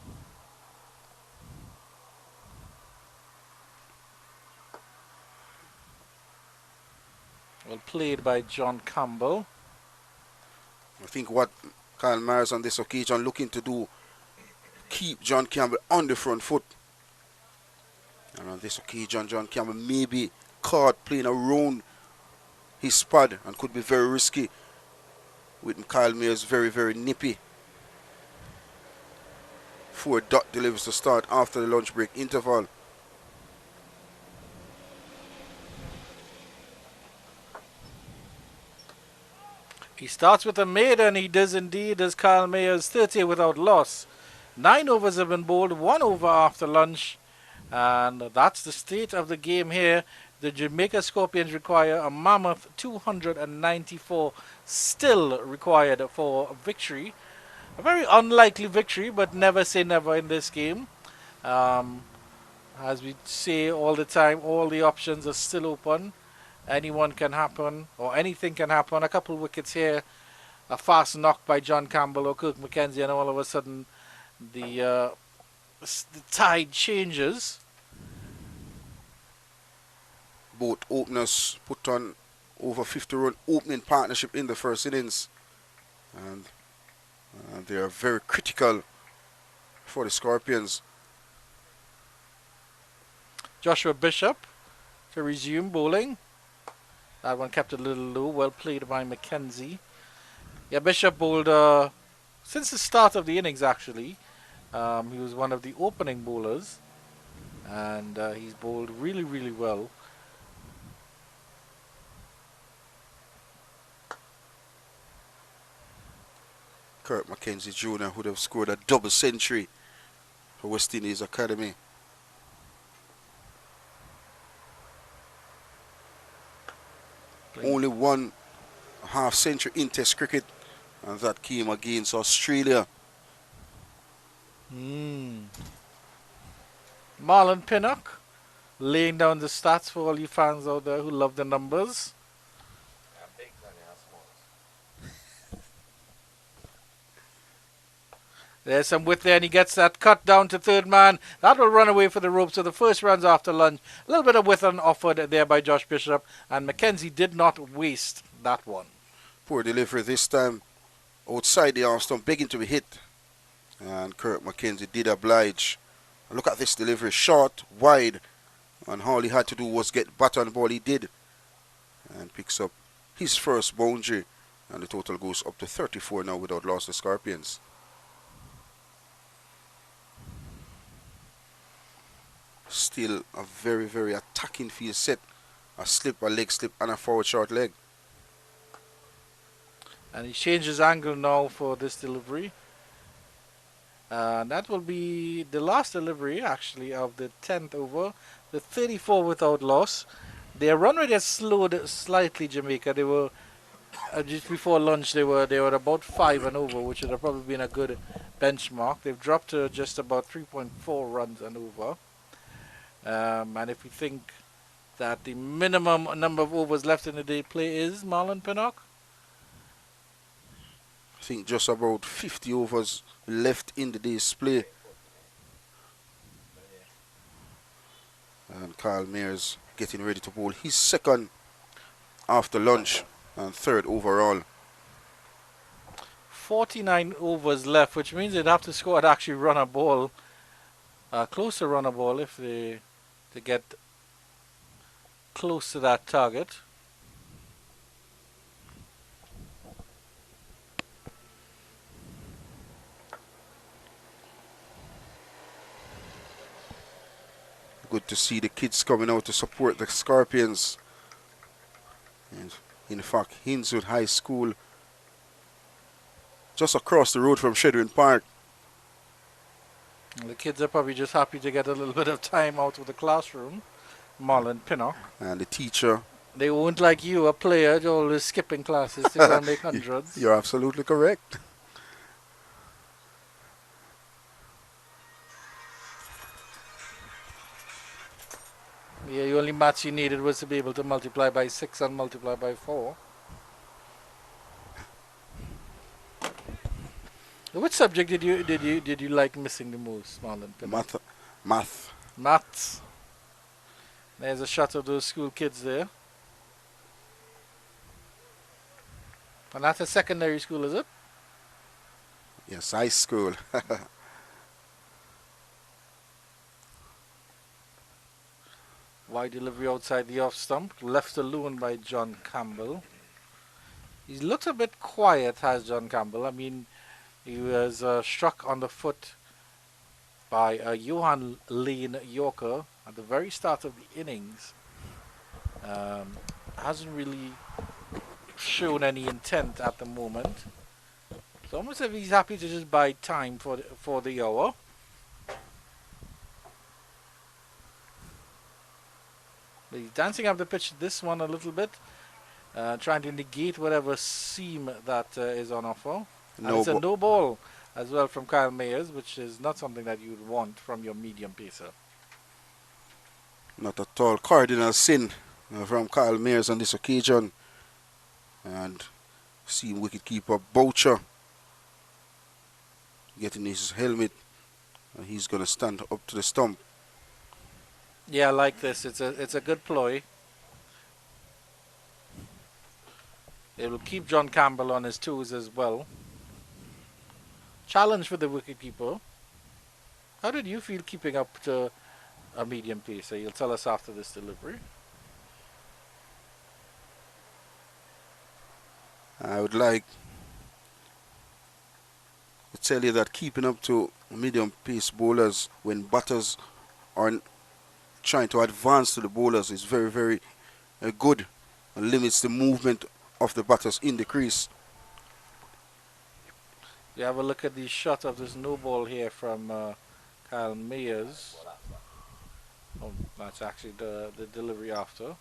Well played by John Campbell. I think what Kyle Myers on this occasion looking to do, keep John Campbell on the front foot. And on this occasion, John Campbell may be caught playing around his pad and could be very risky with Kyle Myers very, very nippy. 4 dot delivers to start after the lunch break interval. He starts with a maiden. He does indeed, as Kyle Mayers, 30 without loss. 9 overs have been bowled, 1 over after lunch. And that's the state of the game here. The Jamaica Scorpions require a mammoth 294 still required for victory. A very unlikely victory, but never say never in this game. As we say all the time, all the options are still open. Anyone can happen, or anything can happen. A couple of wickets here, a fast knock by John Campbell or Kirk McKenzie, and all of a sudden the tide changes. Both openers put on over 50-run opening partnership in the first innings. And they are very critical for the Scorpions. Joshua Bishop to resume bowling. That one kept a little low. Well played by McKenzie. Yeah, Bishop bowled since the start of the innings, actually. He was one of the opening bowlers. And he's bowled really, really well. Kirk McKenzie Jr. would have scored a double century for West Indies Academy. Only 1 half century in Test cricket, and that came against Australia. Marlon Pinnock laying down the stats for all you fans out there who love the numbers. There's some width there, and he gets that cut down to third man. That will run away for the ropes. So the first runs after lunch. A little bit of width offered there by Josh Bishop, and McKenzie did not waste that one. Poor delivery this time. Outside the arm stump, begging to be hit. And Kirk McKenzie did oblige. Look at this delivery. Short, wide. And all he had to do was get bat on the ball. He did. And picks up his first boundary. And the total goes up to 34 now without loss to Scorpions. Still a very, very attacking field set. A slip, a leg slip, and a forward short leg. And he changes angle now for this delivery. That will be the last delivery, actually, of the 10th over. The 34 without loss. Their run rate has slowed slightly, Jamaica. They were, just before lunch, they were about 5 and over, which would have probably been a good benchmark. They've dropped to just about 3.4 runs and over. And if we think that the minimum number of overs left in the day play is, Marlon Pinnock? I think just about 50 overs left in the day's play. And Kyle Mears getting ready to bowl his second after lunch and third overall. 49 overs left, which means they'd have to score and actually run a ball, close to run a ball if they get close to that target. Good to see the kids coming out to support the Scorpions. And in fact, Hinswood High School, just across the road from Shedrin Park. And the kids are probably just happy to get a little bit of time out of the classroom. Marlon Pinnock. And the teacher. They won't like you, a player, you're always skipping classes to go and make hundreds. You're absolutely correct. Yeah, the only maths you needed was to be able to multiply by 6 and multiply by 4. Which subject did you like missing the most, Marlon Pinnock? Math. Maths. There's a shot of those school kids there. And that's a secondary school, is it? Yes, high school. Wide delivery outside the off stump, left alone by John Campbell. He looks a bit quiet, has John Campbell. I mean, he was struck on the foot by a Johan Lane Yorker at the very start of the innings. Hasn't really shown any intent at the moment. It's almost as if he's happy to just buy time for the hour. But he's dancing up the pitch this one a little bit, trying to negate whatever seam that is on offer. And it's a no ball as well from Kyle Mayers, which is not something that you'd want from your medium pacer. Not at all. Cardinal sin from Kyle Mayers on this occasion. And seeing wicketkeeper Boucher getting his helmet. And he's going to stand up to the stump. Yeah, I like this. It's a good ploy. It will keep John Campbell on his toes as well. Challenge for the wicketkeeper. How did you feel keeping up to a medium pacer? You'll tell us after this delivery. I would like to tell you that keeping up to medium pace bowlers when batters are trying to advance to the bowlers is very, very good and limits the movement of the batters in the crease. We have a look at the shot of this no ball here from Kyle Mayers. Oh, that's actually the delivery after.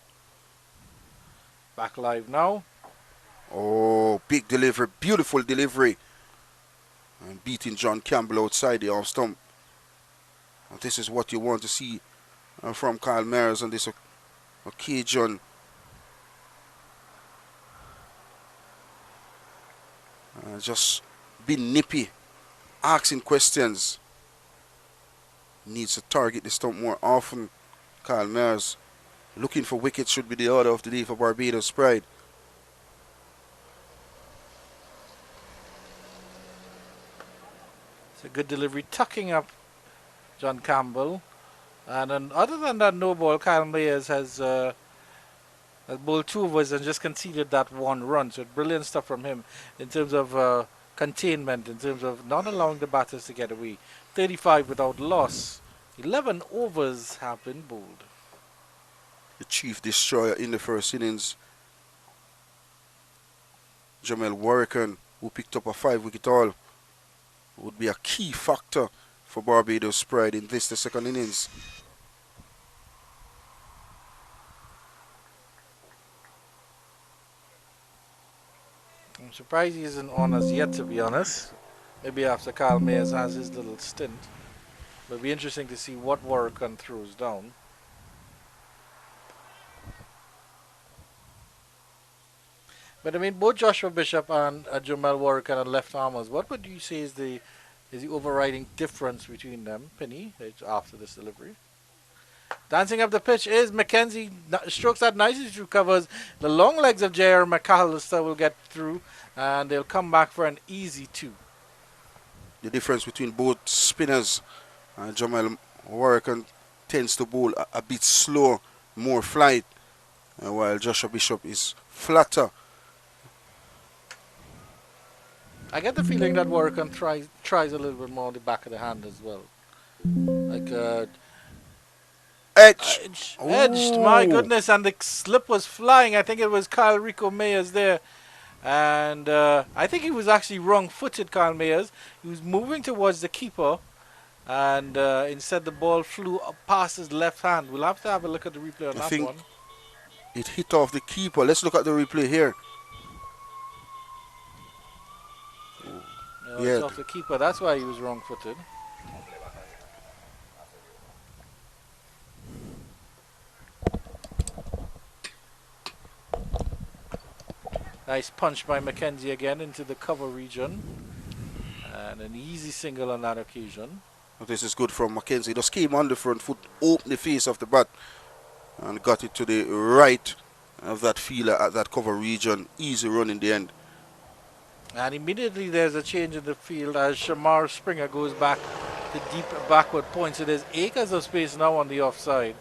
Back live now. Oh, big delivery, beautiful delivery. And beating John Campbell outside the off stump. And this is what you want to see from Kyle Mayers on this occasion. Just being nippy, asking questions. Needs to target the stump more often. Kyle Mayers looking for wickets should be the order of the day for Barbados Pride. It's a good delivery, tucking up John Campbell. And then other than that no ball, Kyle Mayers has bowled 2 overs and just conceded that 1 run. So brilliant stuff from him in terms of containment, in terms of not allowing the batters to get away. 35 without loss. 11 overs have been bowled. The chief destroyer in the first innings, Jamel Warrican, who picked up a 5-wicket haul, would be a key factor for Barbados' pride in this, the second innings. I'm surprised he isn't on as yet, to be honest. Maybe after Kyle Mayers has his little stint. But it'll be interesting to see what Warrican throws down. But I mean, both Joshua Bishop and Jamel Warrican are left armers. What would you say is the overriding difference between them, Penny, after this delivery? Dancing up the pitch is Mackenzie. Strokes that nicely through covers. The long legs of J.R. McAllister will get through, and they'll come back for an easy 2. The difference between both spinners, Jamel Warrican tends to bowl a bit slow, more flight, while Joshua Bishop is flatter. I get the feeling that Warrican tries a little bit more on the back of the hand as well. Like edged, my goodness, and the slip was flying. I think it was Kyle Rico Mayers there. And I think he was actually wrong-footed, Kyle Mayers. He was moving towards the keeper, and instead the ball flew up past his left hand. We'll have to have a look at the replay on that one. It hit off the keeper. Let's look at the replay here. No, it's off the keeper. That's why he was wrong-footed. Nice punch by Mackenzie again into the cover region. And an easy single on that occasion. This is good from Mackenzie. Just came on the front foot, opened the face of the bat, and got it to the right of that fielder at that cover region. Easy run in the end. And immediately there's a change in the field as Shamar Springer goes back to deep backward points. So there's acres of space now on the offside,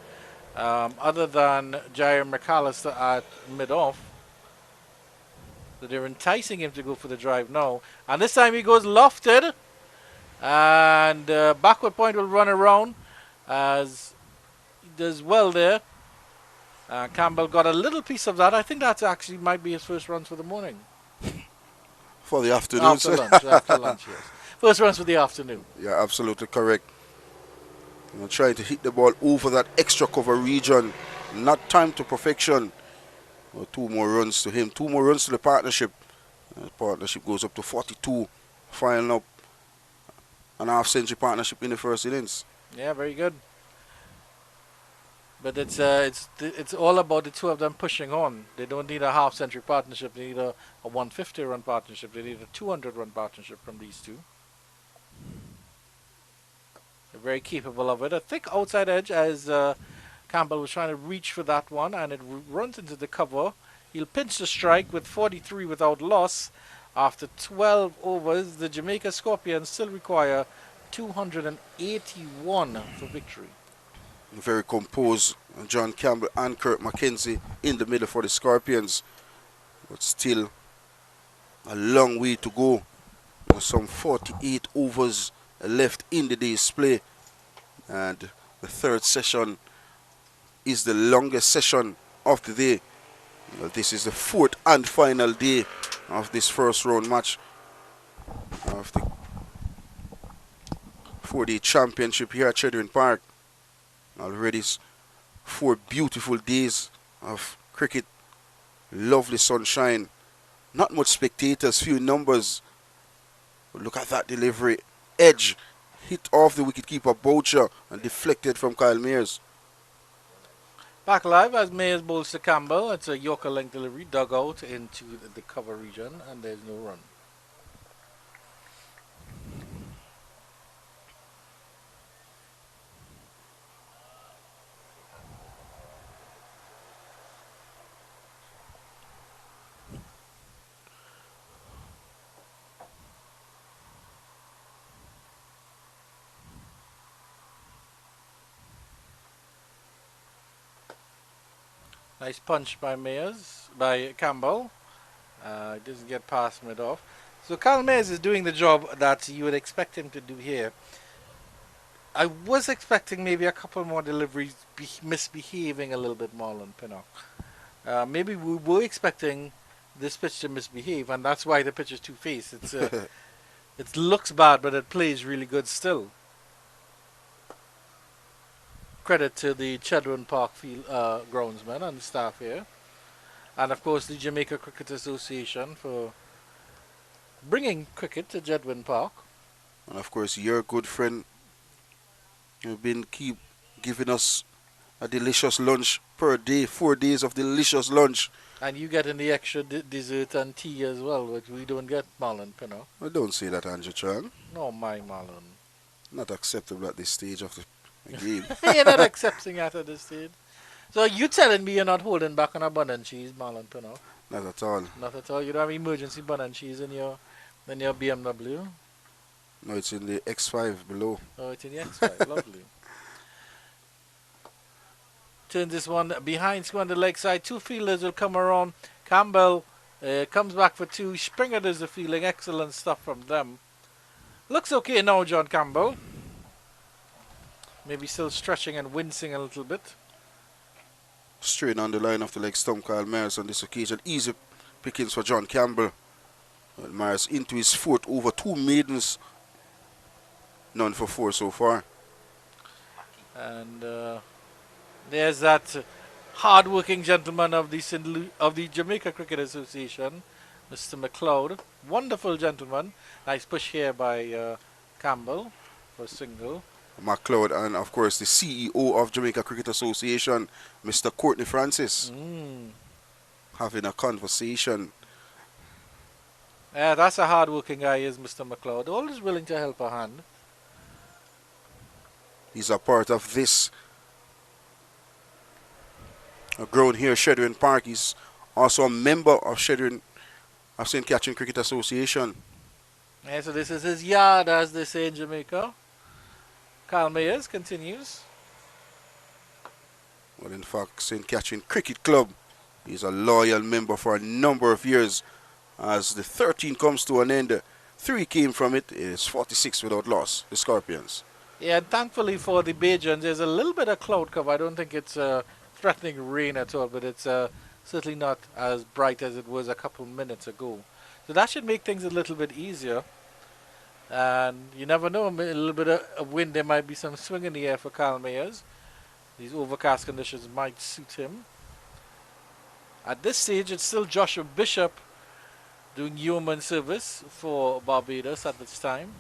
other than Jair McAllister at mid-off. So they're enticing him to go for the drive now. And this time he goes lofted. And backward point will run around as he does well there. Campbell got a little piece of that. I think that actually might be his first runs for the morning. For the afternoon. After lunch, yes. First runs for the afternoon. Yeah, absolutely correct. Trying to hit the ball over that extra cover region. Not timed to perfection. 2 more runs to him. 2 more runs to the partnership. The partnership goes up to 42. Filing up an half-century partnership in the first innings. Yeah, very good. But it's all about the 2 of them pushing on. They don't need a half-century partnership. They need a 150-run partnership. They need a 200-run partnership from these 2. They're very capable of it. A thick outside edge as Campbell was trying to reach for that one, and it runs into the cover. He'll pinch the strike with 43 without loss. After 12 overs, the Jamaica Scorpions still require 281 for victory. Very composed, John Campbell and Kurt Mackenzie in the middle for the Scorpions. But still a long way to go. There's some 48 overs left in the day's play. And the 3rd session is the longest session of the day. This is the 4th and final day of this first round match of the 4-day championship here at Chedrin Park. Already 4 beautiful days of cricket. Lovely sunshine. Not much spectators, few numbers. But look at that delivery. Edge hit off the wicketkeeper Boucher and deflected from Kyle Mayers. Back live as Mayers bowls to Campbell. It's a Yorker length delivery dug out into the cover region, and there's no run. Nice punch by Campbell. Doesn't get past mid-off. So Carl Mayers is doing the job that you would expect him to do here. I was expecting maybe a couple more deliveries misbehaving a little bit, Marlon Pinnock. Maybe we were expecting this pitch to misbehave, and that's why the pitch is two-faced. It looks bad, but it plays really good still. Credit to the Chedwin Park field groundsman and the staff here. And of course the Jamaica Cricket Association for bringing cricket to Chedwin Park. And of course your good friend, you've been keep giving us a delicious lunch per day, 4 days of delicious lunch. And you getting the extra dessert and tea as well, which we don't get, Marlon Pinnock. Well, don't say that, Andrew Chang. No, my Marlon. Not acceptable at this stage of the game. You're not accepting that at this stage. So you telling me you're not holding back on a bun and cheese, Marlon Pinnock? Not at all. Not at all. You don't have emergency bun and cheese in your BMW? No, it's in the X5 below. Oh, it's in the X5. Lovely. Turn this one behind, square on the leg side. Two fielders will come around. Campbell comes back for two. Springer does the fielding. Excellent stuff from them. Looks okay now, John Campbell. Maybe still stretching and wincing a little bit. Straight on the line of the leg stump, Kyle Myers on this occasion. Easy pickings for John Campbell. Well, Myers into his foot over 2 maidens. None for 4 so far. And there's that hard-working gentleman of the Jamaica Cricket Association, Mr. McLeod. Wonderful gentleman. Nice push here by Campbell for a single. McLeod, and of course the CEO of Jamaica Cricket Association, Mr. Courtney Francis, having a conversation. Yeah, that's a hard-working guy, is Mr. McLeod. Always willing to help a hand. He's a part of this ground here, Chedwin Park. He's also a member of St. Catherine Cricket Association. Yeah, so this is his yard, as they say in Jamaica. Carl Mayers continues. Well, in fact, St. Catherine Cricket Club, he's a loyal member for a number of years. As the 13 comes to an end, 3 came from it. It's 46 without loss, the Scorpions. Yeah, and thankfully for the Bajans, there's a little bit of cloud cover. I don't think it's threatening rain at all, but it's certainly not as bright as it was a couple minutes ago. So that should make things a little bit easier. And you never know, a little bit of wind, there might be some swing in the air for Carl Mayers. These overcast conditions might suit him. At this stage, it's still Joshua Bishop doing yeoman service for Barbados at this time.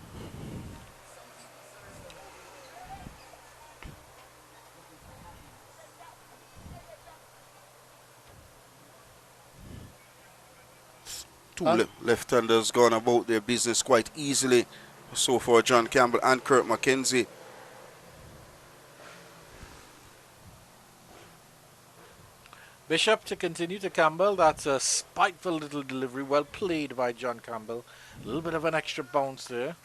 Two left-handers gone about their business quite easily so far, John Campbell and Kurt McKenzie. Bishop to continue to Campbell. That's a spiteful little delivery. Well played by John Campbell. A little bit of an extra bounce there.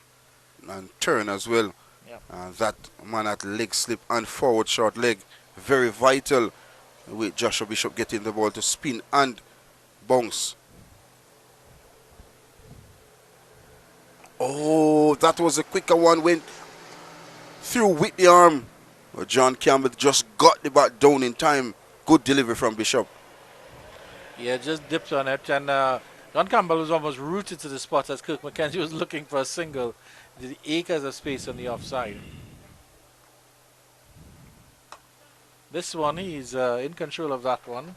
And turn as well. Yep. That man at leg slip and forward short leg. Very vital with Joshua Bishop getting the ball to spin and bounce. Oh, that was a quicker one. Went through with the arm. But John Campbell just got the bat down in time. Good delivery from Bishop. Yeah, just dipped on it. And John Campbell was almost rooted to the spot as Kirk McKenzie was looking for a single. The acres of space on the offside. This one, he's in control of that one.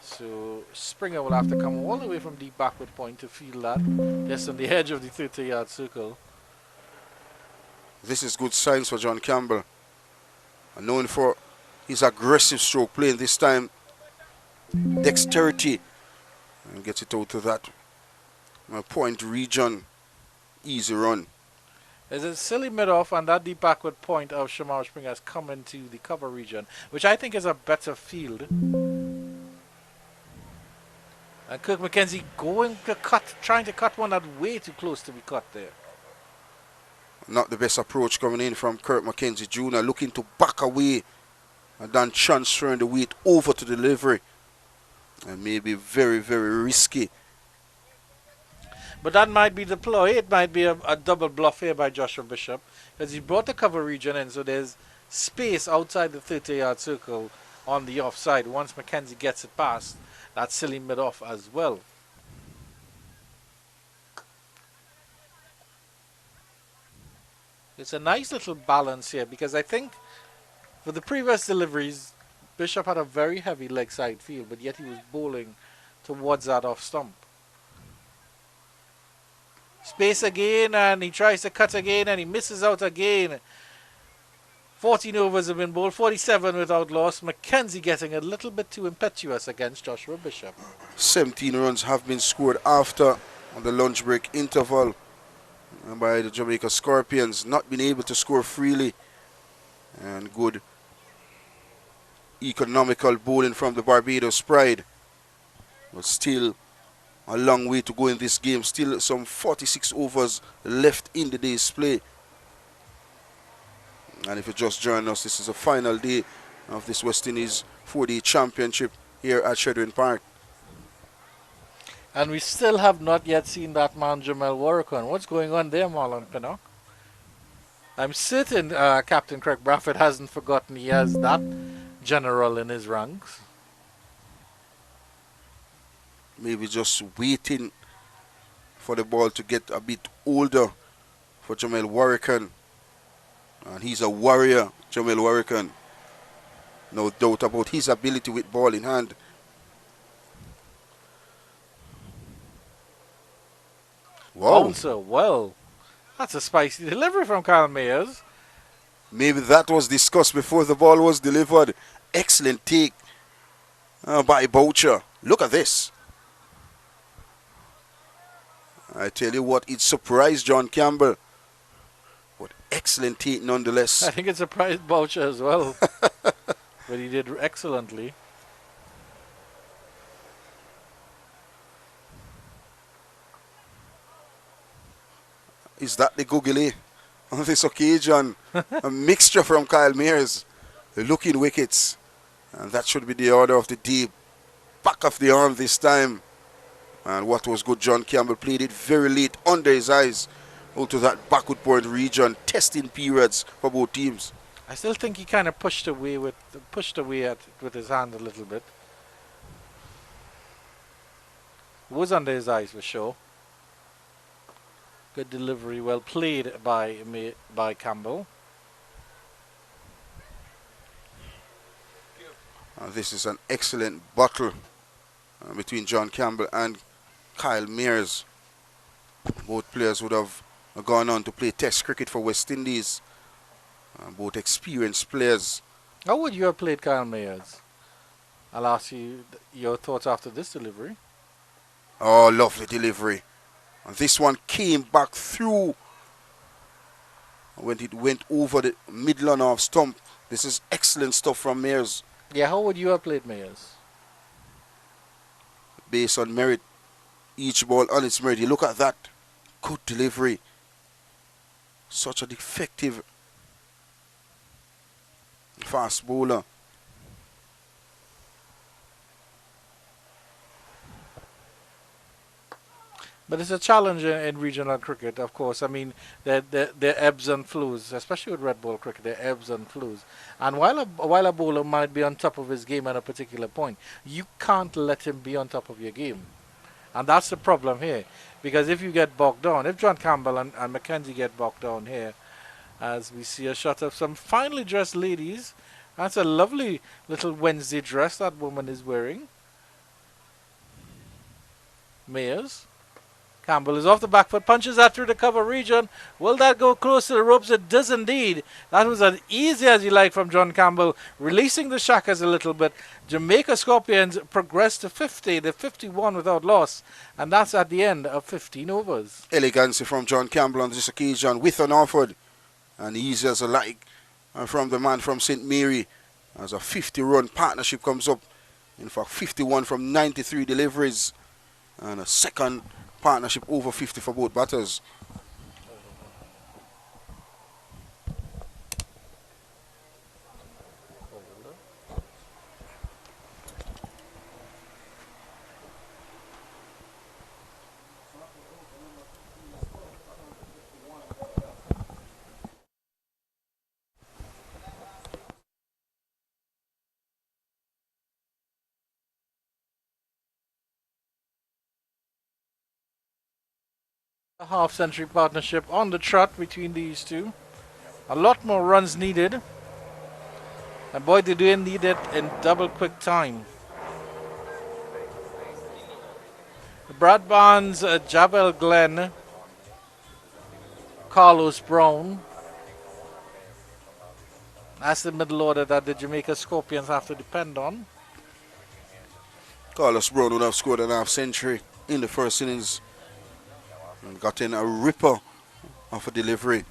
So Springer will have to come all the way from deep backward point to field that. Just on the edge of the 30-yard circle. This is good signs for John Campbell. And known for his aggressive stroke playing this time. Dexterity. And gets it out to that point region. Easy run. There's a silly mid-off, and that deep backward point of Shamar Springer has come into the cover region, which I think is a better field. And Kirk McKenzie going to trying to cut one that way too close to be cut there. Not the best approach coming in from Kirk McKenzie Jr. Looking to back away and then transferring the weight over to delivery. And maybe very, very risky. But that might be the ploy. It might be a double bluff here by Joshua Bishop, because he brought the cover region in, so there's space outside the 30-yard circle on the offside. Once McKenzie gets it past, that's silly mid-off as well. It's a nice little balance here, because I think for the previous deliveries, Bishop had a very heavy leg side field, but yet he was bowling towards that off stump. Space again, and he tries to cut again, and he misses out again. 14 overs have been bowled, 47 without loss. McKenzie getting a little bit too impetuous against Joshua Bishop. 17 runs have been scored after on the lunch break interval by the Jamaica Scorpions. Not been able to score freely. And good economical bowling from the Barbados Pride. But still a long way to go in this game. Still some 46 overs left in the day's play. And if you just join us, this is the final day of this West Indies 4-day championship here at Shedrin Park. And we still have not yet seen that man Jamel Warrican. What's going on there, Marlon Pinnock? I'm certain Captain Craig Bradford hasn't forgotten he has that general in his ranks. Maybe just waiting for the ball to get a bit older for Jamel Warrican. And he's a warrior, Jamel Warrican. No doubt about his ability with ball in hand. Wow. Bouncer, well, that's a spicy delivery from Kyle Mayers. Maybe that was discussed before the ball was delivered. Excellent take by Boucher. Look at this. I tell you what, it surprised John Campbell. But excellent take nonetheless. I think it surprised Boucher as well. But he did excellently. Is that the googly on this occasion? A mixture from Kyle Mears. Looking wickets. And that should be the order of the day. Back of the arm this time. And what was good, John Campbell played it very late under his eyes out to that backward point region. Testing periods for both teams. I still think he kind of pushed away with his hand a little bit. It was under his eyes for sure. Good delivery, well played by Campbell. This is an excellent battle between John Campbell and Kyle Mears. Both players would have gone on to play Test cricket for West Indies. Both experienced players. How would you have played Kyle Mears? I'll ask you your thoughts after this delivery. Oh, lovely delivery. And this one came back through when it went over the mid-lawn off stump. This is excellent stuff from Mears. Yeah, how would you have played Mears? Based on merit. Each ball on its merit. You look at that. Good delivery. Such an effective fast bowler. But it's a challenge in regional cricket, of course. I mean, there ebbs and flows, especially with red ball cricket, there ebbs and flows. And while a bowler might be on top of his game at a particular point, you can't let him be on top of your game. And that's the problem here. Because if you get bogged down, if John Campbell and McKenzie get bogged down here, as we see a shot of some finely dressed ladies. That's a lovely little Wednesday dress that woman is wearing. Mayers. Campbell is off the back foot, punches that through the cover region. Will that go close to the ropes? It does indeed. That was as easy as you like from John Campbell, releasing the shackers a little bit. Jamaica Scorpions progressed to 50, the 51 without loss, and that's at the end of 15 overs. Elegancy from John Campbell on this occasion with an offered, and easy as a like from the man from St. Mary, as a 50-run partnership comes up. In fact, 51 from 93 deliveries, and a second partnership over 50 for both batters. A half-century partnership on the trot between these two. A lot more runs needed. And boy, they do need it in double quick time. Brad Barnes, Javel Glenn, Carlos Brown. That's the middle order that the Jamaica Scorpions have to depend on. Carlos Brown would have scored an half century in the first innings and got in a ripper of a delivery.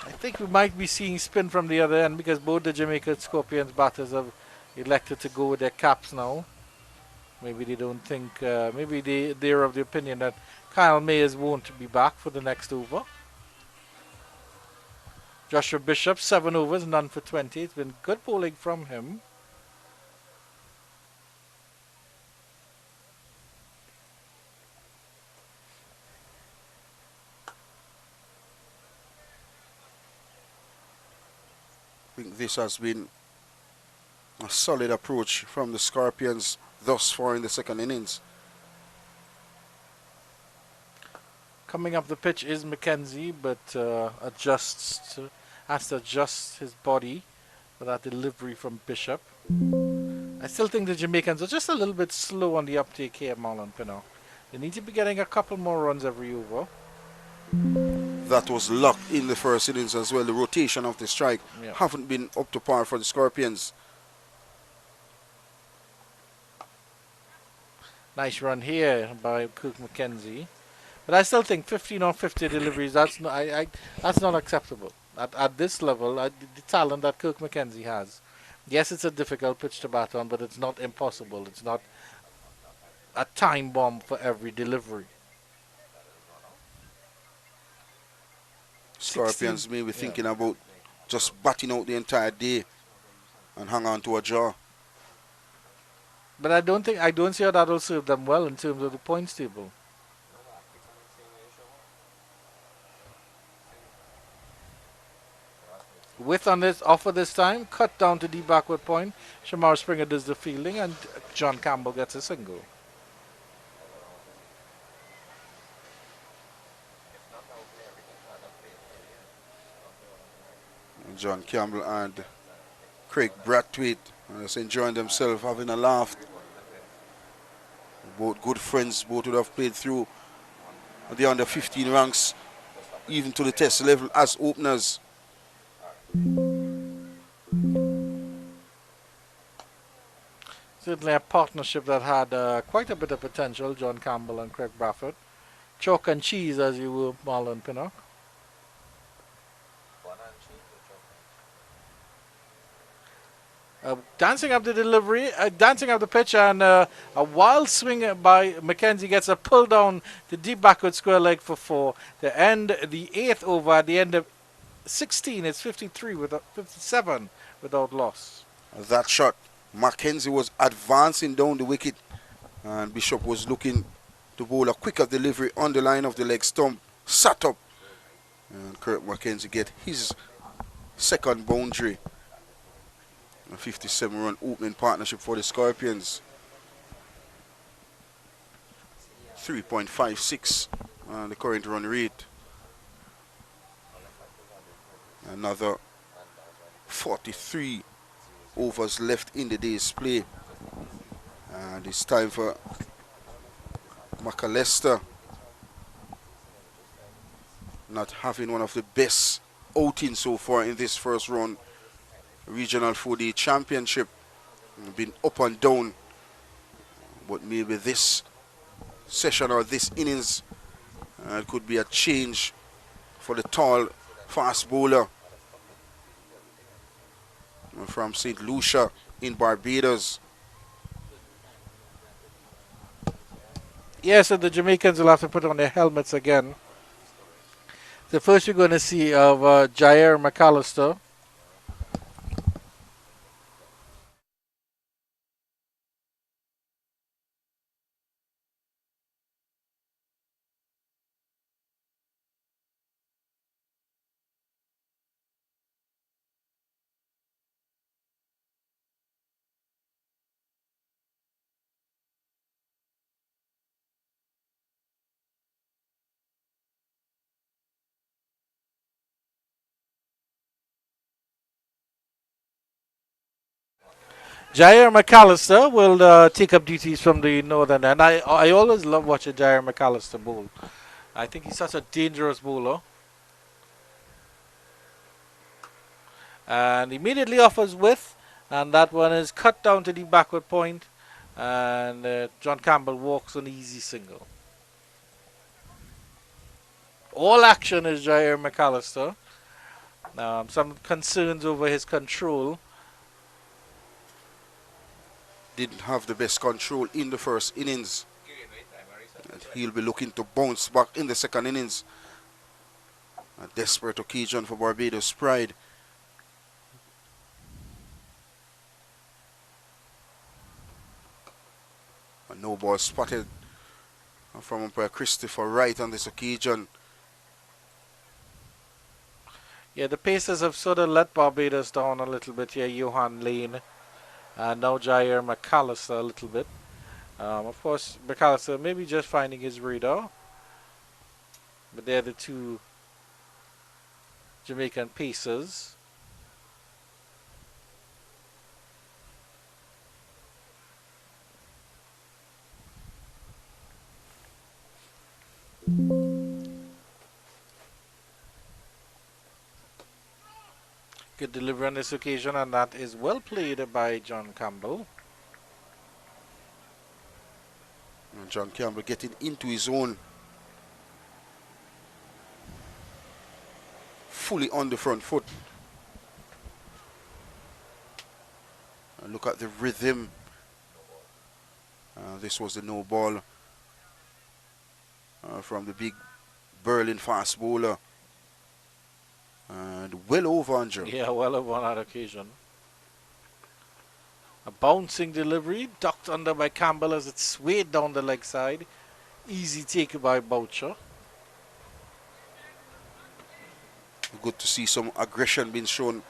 I think we might be seeing spin from the other end because both the Jamaica Scorpions batters have elected to go with their caps now. Maybe they don't think, maybe they're of the opinion that Kyle Mayers won't be back for the next over. Joshua Bishop, 7 overs, none for 20. It's been good bowling from him. I think this has been a solid approach from the Scorpions thus far in the second innings. Coming up the pitch is Mackenzie, but has to adjust his body for that delivery from Bishop. I still think the Jamaicans are just a little bit slow on the uptake here, Marlon Pinnock. They need to be getting a couple more runs every over. That was locked in the first innings as well. The rotation of the strike haven't been up to par for the Scorpions. Nice run here by Cook McKenzie. But I still think 15 or 50 deliveries, that's not acceptable. At this level, the talent that Kirk McKenzie has. Yes, it's a difficult pitch to bat on, but it's not impossible. It's not a time bomb for every delivery. Scorpions may be thinking about just batting out the entire day and hang on to a draw. But I don't see how that will serve them well in terms of the points table. Width on this offer this time, cut down to deep backward point. Shamar Springer does the fielding and John Campbell gets a single. John Campbell and Craig Brathwaite are just enjoying themselves, having a laugh. Both good friends, both would have played through the under 15 ranks, even to the test level as openers. Certainly a partnership that had quite a bit of potential, John Campbell and Craig Brathwaite. Chalk and cheese, as you will, Marlon Pinnock. Dancing up the delivery, dancing up the pitch, and a wild swing by Mackenzie gets a pull down to deep backward square leg for 4. To end the 8th over at the end of 16, it's 57 without loss. That shot, Mackenzie was advancing down the wicket, and Bishop was looking to bowl a quicker delivery on the line of the leg stump, sat up, and Kurt Mackenzie get his second boundary. A 57-run opening partnership for the Scorpions. 3.56 on the current run rate. Another 43 overs left in the day's play. And it's time for McAllister, not having one of the best outings so far in this first round. Regional 4D Championship, been up and down, but maybe this session or this innings could be a change for the tall fast bowler from St. Lucia in Barbados. Yes, and the Jamaicans will have to put on their helmets again. The first you're going to see of Jair McAllister. Jair McAllister will take up duties from the northern end. I always love watching Jair McAllister bowl. I think he's such a dangerous bowler. And immediately offers width, and that one is cut down to the backward point, and John Campbell walks an easy single. All action is Jair McAllister. Some concerns over his control. Didn't have the best control in the first innings. And he'll be looking to bounce back in the second innings. A desperate occasion for Barbados Pride. A no ball spotted from umpire Christopher Wright on this occasion. Yeah, the Pacers have sort of let Barbados down a little bit here. Johan Lane and now Jair McAllister a little bit. Of course, McAllister maybe just finding his radar. But they're the two Jamaican Pacers. Good delivery on this occasion, and that is well played by John Campbell. And John Campbell getting into his own. Fully on the front foot. And look at the rhythm. This was the no ball from the big Berlin fast bowler. And well over, Andrew. Yeah, well over on that occasion. A bouncing delivery, ducked under by Campbell as it swayed down the leg side. Easy take by Boucher. Good to see some aggression being shown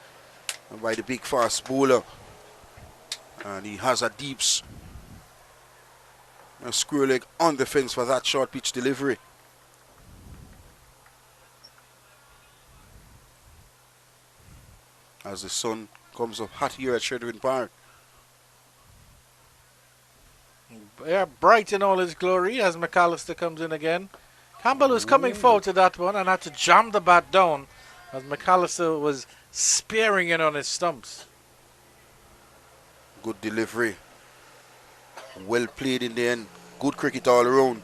by the big fast bowler. And he has a deep square leg on the fence for that short pitch delivery. As the sun comes up hot here at Shedwin Park. Yeah, bright in all his glory as McAllister comes in again. Campbell was coming forward to that one and had to jam the bat down as McAllister was spearing in on his stumps. Good delivery. Well played in the end. Good cricket all around.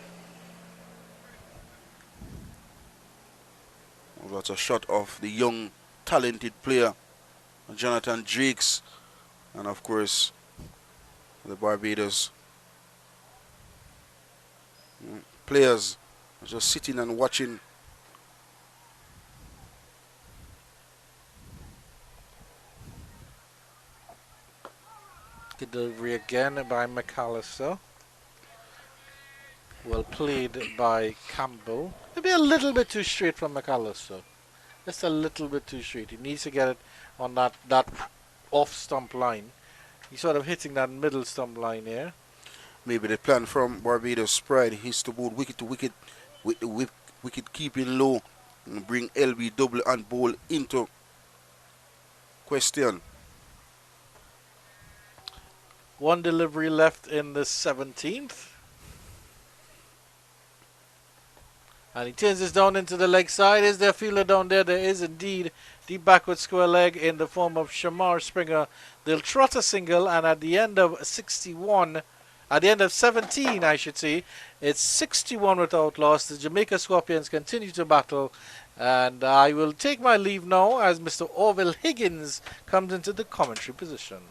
That's a shot of the young, talented player, Jonathan Drakes. And of course, the Barbados players just sitting and watching. Good delivery again by McAllister. Well played by Campbell. Maybe a little bit too straight from McAllister. Just a little bit too straight. He needs to get it on that off stump line. He's sort of hitting that middle stump line here. Maybe the plan from Barbados Pride is to bowl wicket to wicket with the wicket keeping low and bring LBW and bowl into question. One delivery left in the 17th. And he turns this down into the leg side. Is there a fielder down there? There is indeed. Deep backward square leg in the form of Shamar Springer. They'll trot a single, and at the end of 17, I should say, it's 61 without loss. The Jamaica Scorpions continue to battle. And I will take my leave now as Mr. Orville Higgins comes into the commentary position.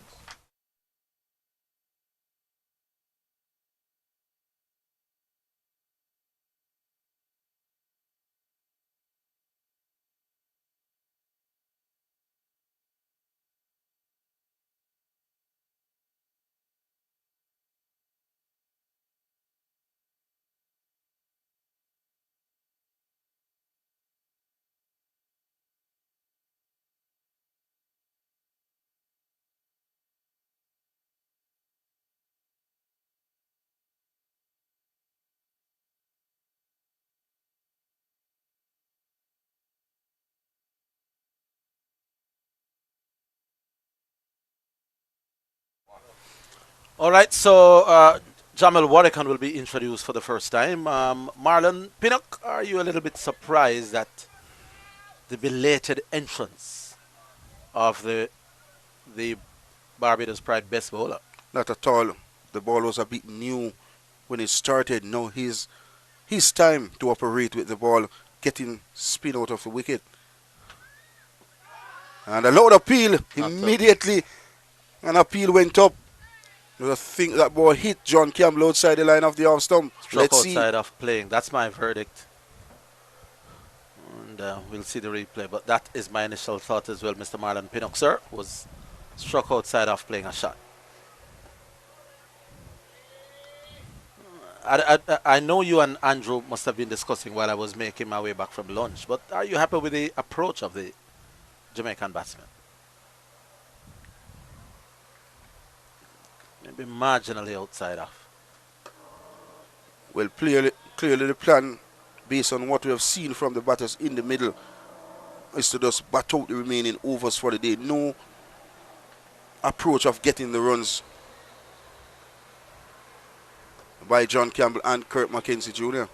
All right, so Jamal Warrican will be introduced for the first time. Marlon Pinnock, are you a little bit surprised at the belated entrance of the Barbados Pride best bowler? Not at all. The ball was a bit new when it started. Now his time to operate with the ball, getting spin out of the wicket. And a loud appeal immediately. An appeal went up. I think that ball hit John Campbell outside the line of the off stump. Struck Let's see. outside of playing. That's my verdict. And we'll see the replay. But that is my initial thought as well. Mr. Marlon Pinnock, sir, was struck outside of playing a shot. I know you and Andrew must have been discussing while I was making my way back from lunch. But are you happy with the approach of the Jamaican batsman? Maybe marginally outside off. Well, clearly the plan, based on what we have seen from the batters in the middle, is to just bat out the remaining overs for the day. No approach of getting the runs by John Campbell and Kurt Mackenzie Jr.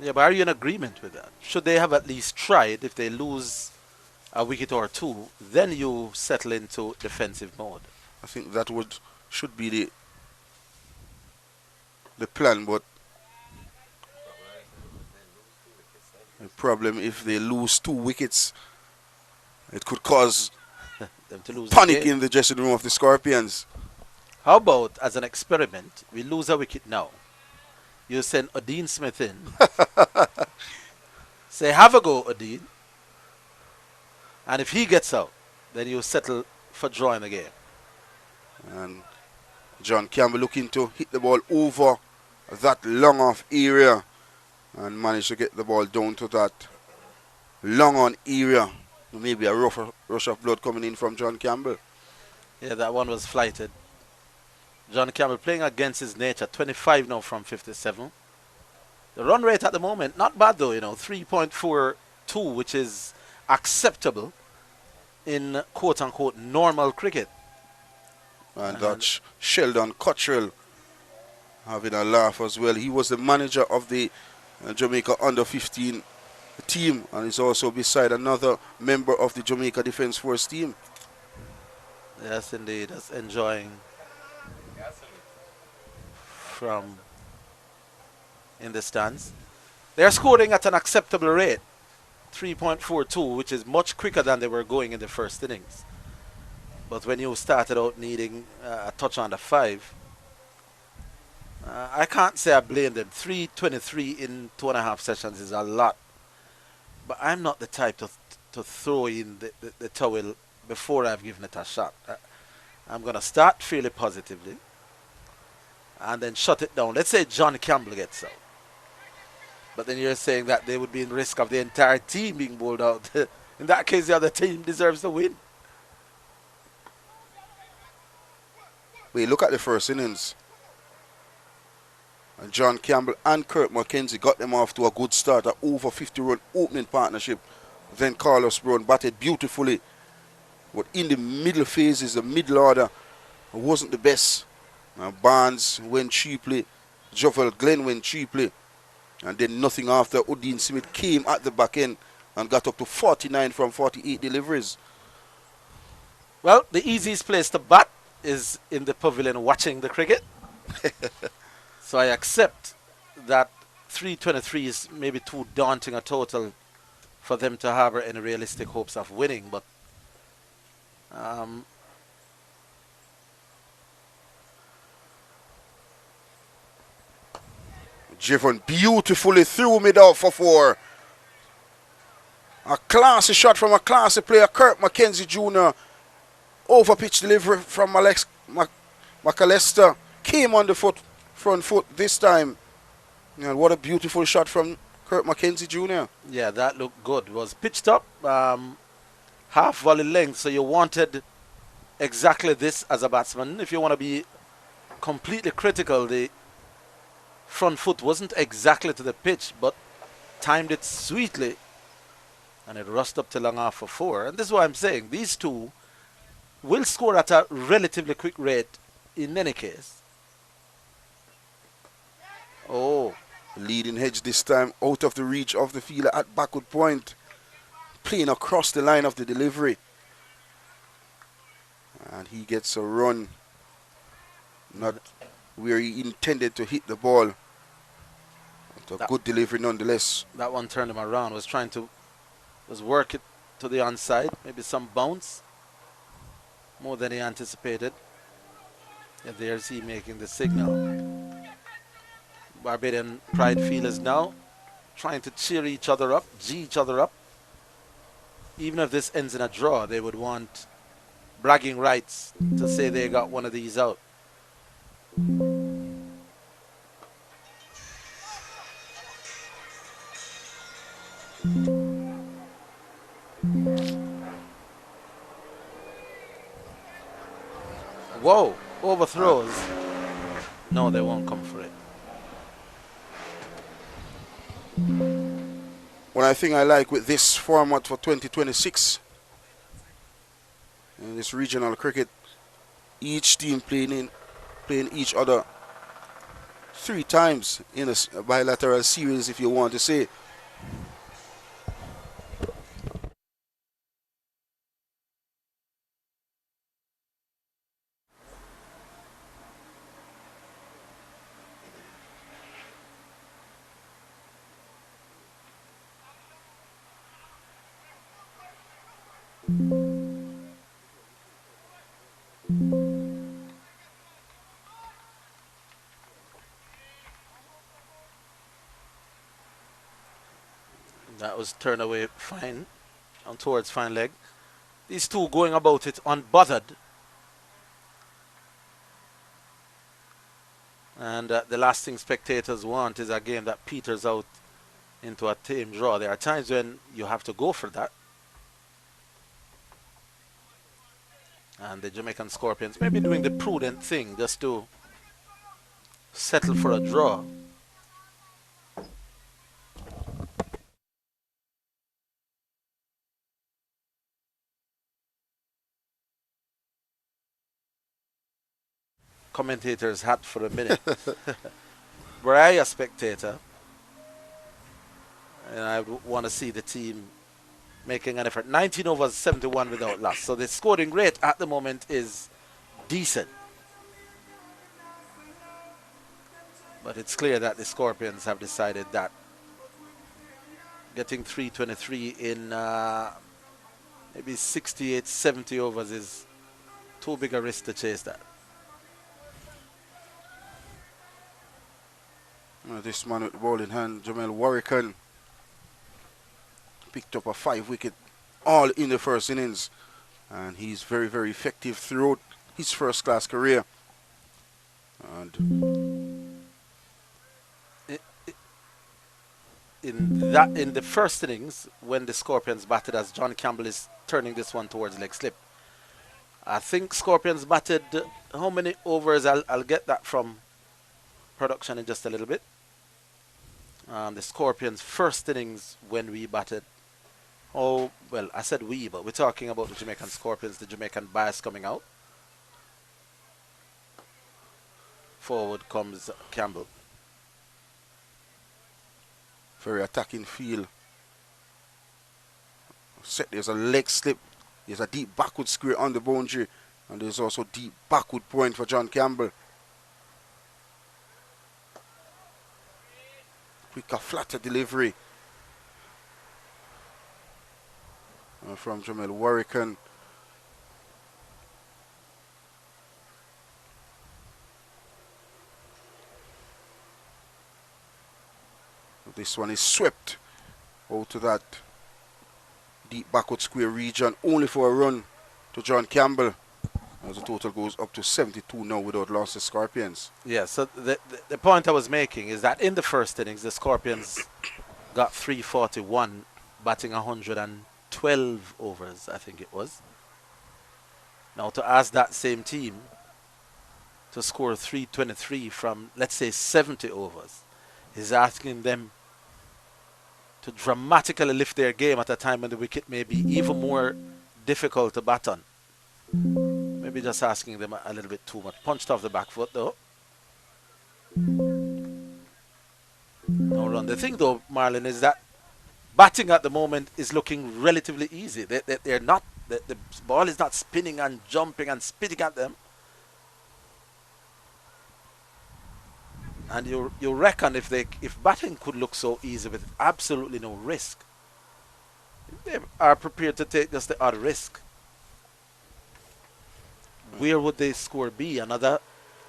Yeah, but are you in agreement with that? Should they have at least tried? If they lose a wicket or two, then you settle into defensive mode. I think that should be the plan, but the problem, if they lose 2 wickets, it could cause them to lose panic in the dressing room of the Scorpions. How about, as an experiment, we lose a wicket now. You send Odin Smith in. Say, have a go, Odin. And if he gets out, then you settle for drawing the game. And John Campbell looking to hit the ball over that long off area and managed to get the ball down to that long on area. Maybe a rush of blood coming in from John Campbell. Yeah, that one was flighted. John Campbell playing against his nature, 25 now from 57. The run rate at the moment, not bad though, 3.42, which is acceptable in quote-unquote normal cricket. And that's Sheldon Cottrell having a laugh as well. He was the manager of the Jamaica under-15 team and is also beside another member of the Jamaica Defence Force team. Yes, indeed. That's enjoying from in the stands. They're scoring at an acceptable rate, 3.42, which is much quicker than they were going in the first innings. But when you started out needing a touch under 5, I can't say I blame them. 323 in 2.5 sessions is a lot. But I'm not the type to throw in the towel before I've given it a shot. I'm going to start fairly positively and then shut it down. Let's say John Campbell gets out. But then you're saying that they would be in risk of the entire team being bowled out. In that case, the other team deserves to win. We look at the first innings. And John Campbell and Kurt Mackenzie got them off to a good start, an over 50-run opening partnership. Then Carlos Brown batted beautifully. But in the middle phases, the middle order wasn't the best. Barnes went cheaply. Jovel Glenn went cheaply. And then nothing after. Odin Smith came at the back end and got up to 49 from 48 deliveries. Well, the easiest place to bat is in the pavilion watching the cricket. So I accept that 323 is maybe too daunting a total for them to harbor any realistic hopes of winning. But Jivan beautifully threw mid out for 4. A classy shot from a classy player, Kurt Mackenzie Jr. Over pitch delivery from McAllister. Came on the front foot this time. And what a beautiful shot from Kurt Mackenzie Jr. Yeah, that looked good. It was pitched up, half volley length, so you wanted exactly this as a batsman. If you want to be completely critical, the front foot wasn't exactly to the pitch, but timed it sweetly, and it rushed up to long off for 4. And this is what I'm saying. These two will score at a relatively quick rate in any case. Oh. Leading hedge this time out of the reach of the fielder at backward point. Playing across the line of the delivery. And he gets a run. Not where he intended to hit the ball. But a good delivery nonetheless. That one turned him around. Was work it to the onside. Maybe some bounce. More than he anticipated. And there's he making the signal. Barbadian Pride feelers now trying to cheer each other up, G each other up. Even if this ends in a draw, they would want bragging rights to say they got one of these out. Whoa, overthrows. No, they won't come for it. One thing I like with this format for 2026 in this regional cricket, each team playing each other 3 times in a bilateral series, if you want to say. That was turned away fine, on towards fine leg. These two going about it unbothered. And the last thing spectators want is a game that peters out into a tame draw. There are times when you have to go for that. And the Jamaican Scorpions may be doing the prudent thing just to settle for a draw. Commentator's hat for a minute. Were I a spectator, and I would want to see the team making an effort. 19 overs, 71 without loss. So the scoring rate at the moment is decent. But it's clear that the Scorpions have decided that getting 323 in maybe 68, 70 overs is too big a risk to chase that. This man with the ball in hand, Jamel Warrican, picked up a 5-wicket all in the first innings. And he's very, very effective throughout his first-class career. And in the first innings, when the Scorpions batted, as John Campbell is turning this one towards leg slip, I think Scorpions batted how many overs? I'll get that from production in just a little bit. The Scorpions' first innings when we batted, oh, well, I said we, but we're talking about the Jamaican Scorpions, the Jamaican bias coming out. Forward comes Campbell. Very attacking feel. There's a leg slip. There's a deep backward square on the boundary. And there's also deep backward point for John Campbell. Quicker, flatter delivery from Jamel Warrican. This one is swept out to that deep backward square region, only for a run to John Campbell. As the total goes up to 72 now without losses, Scorpions. Yeah, so the point I was making is that in the first innings, the Scorpions got 341, batting 112 overs, I think it was. Now to ask that same team to score 323 from, let's say, 70 overs, is asking them to dramatically lift their game at a time when the wicket may be even more difficult to bat on. Maybe just asking them a little bit too much. Punched off the back foot though. No run. The thing though, Marlon, is that batting at the moment is looking relatively easy. They're not. The ball is not spinning and jumping and spitting at them. And you reckon if batting could look so easy with absolutely no risk, they are prepared to take just the odd risk. Where would the score be? Another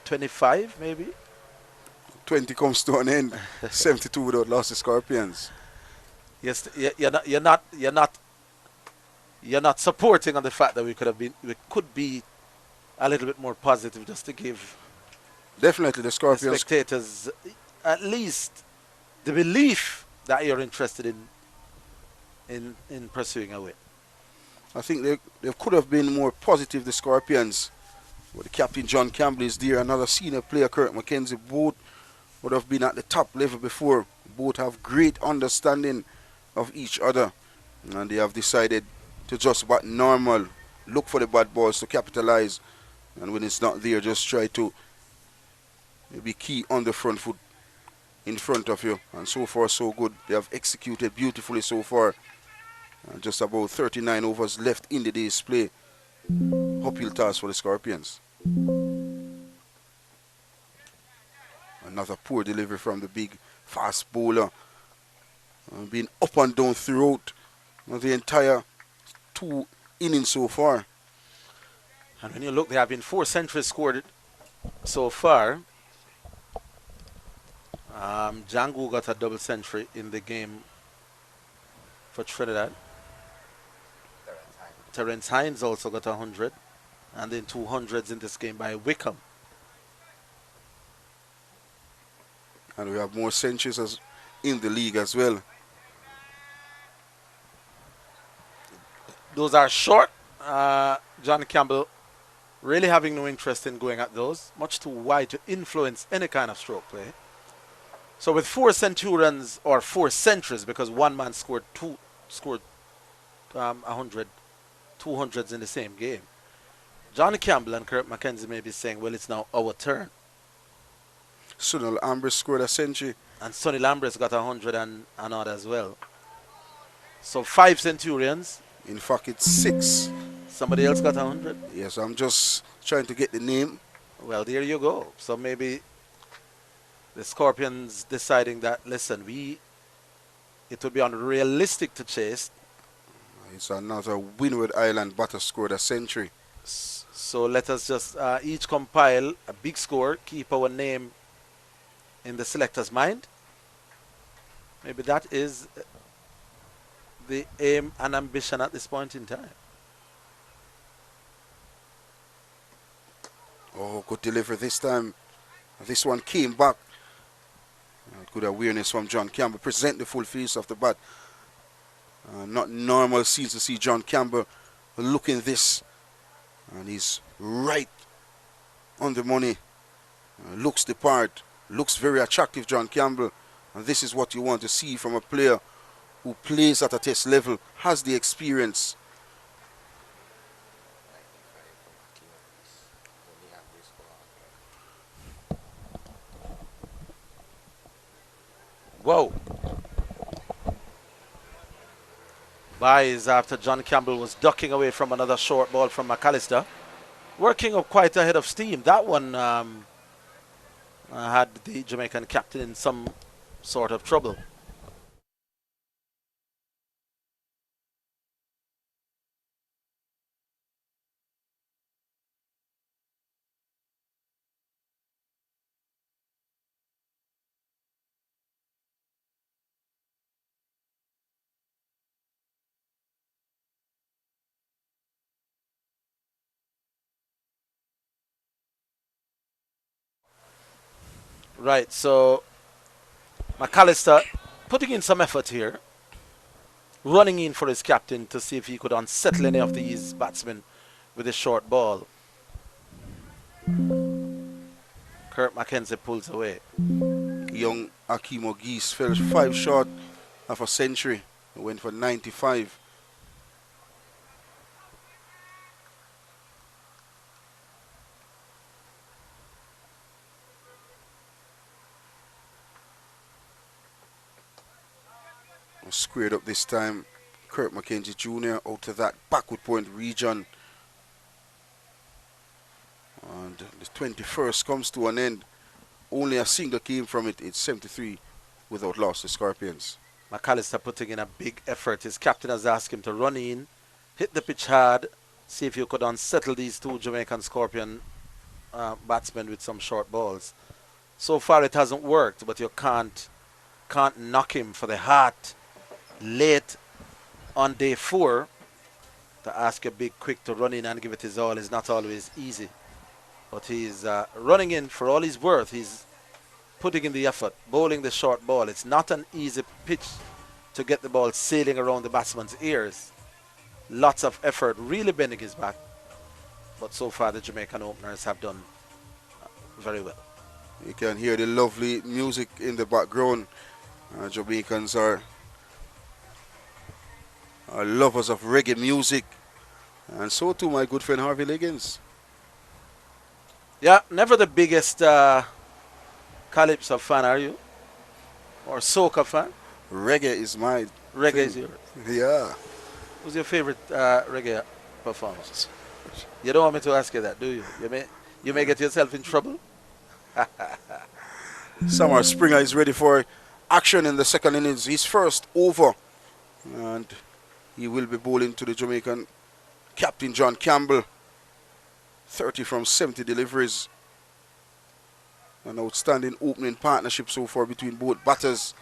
25 maybe? 20 comes to an end. 72 without lost the Scorpions. Yes, you're not supporting on the fact that we could be a little bit more positive, just to give definitely the Scorpions, spectators, at least the belief that you're interested in pursuing a win. I think they could have been more positive, the Scorpions. But the captain John Campbell is there, another senior player, Kurt McKenzie. Both would have been at the top level before. Both have great understanding of each other, and they have decided to just bat normal, look for the bad balls to capitalize, and when it's not there, just try to be key on the front foot in front of you. And so far so good. They have executed beautifully so far. Just about 39 overs left in the day's play. Uphill task for the Scorpions. Another poor delivery from the big fast bowler. Being up and down throughout the entire 2 innings so far. And when you look, there have been 4 centuries scored so far. Django got a double century in the game for Trinidad. Terence Hines also got 100, and then 200s in this game by Wickham. And we have more centuries in the league as well. Those are short. John Campbell really having no interest in going at those. Much too wide to influence any kind of stroke play. So with 4 centurions, or 4 centuries, because one man scored 100, 200s in the same game, John Campbell and Kurt McKenzie may be saying, well, it's now our turn. Sunil Ambrose scored a century. And Sonny Lambris got 100 and odd as well. So 5 centurions. In fact, it's 6. Somebody else got 100? Yes, I'm just trying to get the name. Well, there you go. So maybe the Scorpions deciding that, listen, it would be unrealistic to chase. It's another Windward Island batter scored a century. So let us just each compile a big score, keep our name in the selector's mind. Maybe that is the aim and ambition at this point in time. Oh, good delivery this time. This one came back. Good awareness from John Campbell. Present the full face of the bat. Not normal scenes to see John Campbell looking this. And he's right on the money. Looks the part. Looks very attractive, John Campbell. And this is what you want to see from a player who plays at a test level, has the experience. Whoa. Buys after John Campbell was ducking away from another short ball from McAllister. Working up quite ahead of steam. That one had the Jamaican captain in some sort of trouble. Right, so McAllister putting in some effort here, running in for his captain to see if he could unsettle any of these batsmen with a short ball. Kurt McKenzie pulls away. Young Akimo Geese fell 5 short of a century. He went for 95. Squared up this time. Kirk McKenzie Jr. out of that backward point region. And the 21st comes to an end. Only a single came from it. It's 73 without loss to Scorpions. McAllister putting in a big effort. His captain has asked him to run in, hit the pitch hard, see if you could unsettle these two Jamaican Scorpion batsmen with some short balls. So far it hasn't worked, but you can't knock him for the heart late on day 4. To ask a big quick to run in and give it his all is not always easy. But he's running in for all he's worth. He's putting in the effort, bowling the short ball. It's not an easy pitch to get the ball sailing around the batsman's ears. Lots of effort, really bending his back. But so far the Jamaican openers have done very well. You can hear the lovely music in the background. Jamaicans are lovers of reggae music. And so too my good friend Harvey Liggins. Yeah, never the biggest Calypso fan, are you? Or soca fan? Reggae is my Reggae thing. is yours. Yeah. Who's your favorite reggae performer? You don't want me to ask you that, do you? You may get yourself in trouble. Samar Springer is ready for action in the second innings. His first over. And he will be bowling to the Jamaican captain John Campbell. 30 from 70 deliveries. An outstanding opening partnership so far between both batters.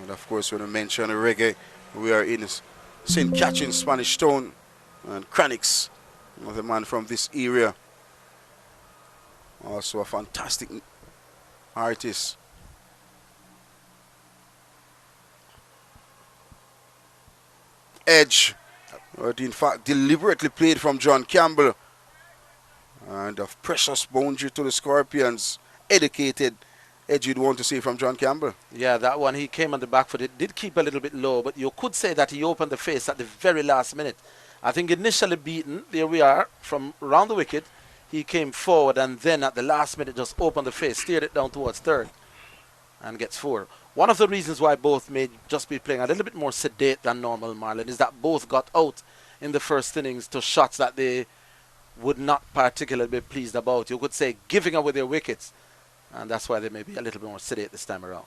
And of course, when I mention reggae, we are in St. Catherine, Spanish Town, and Cranix, the man from this area. Also a fantastic artist. Edge, in fact deliberately played from John Campbell, and a precious boundary to the Scorpions. Educated edge, you'd want to see from John Campbell. Yeah, that one, he came on the back foot. It did keep a little bit low, but you could say that he opened the face at the very last minute. I think initially beaten, there we are, from round the wicket, he came forward and then at the last minute just opened the face, steered it down towards third and gets 4. One of the reasons why both may just be playing a little bit more sedate than normal, Marlon, is that both got out in the first innings to shots that they would not particularly be pleased about. You could say giving away their wickets, and that's why they may be a little bit more sedate this time around.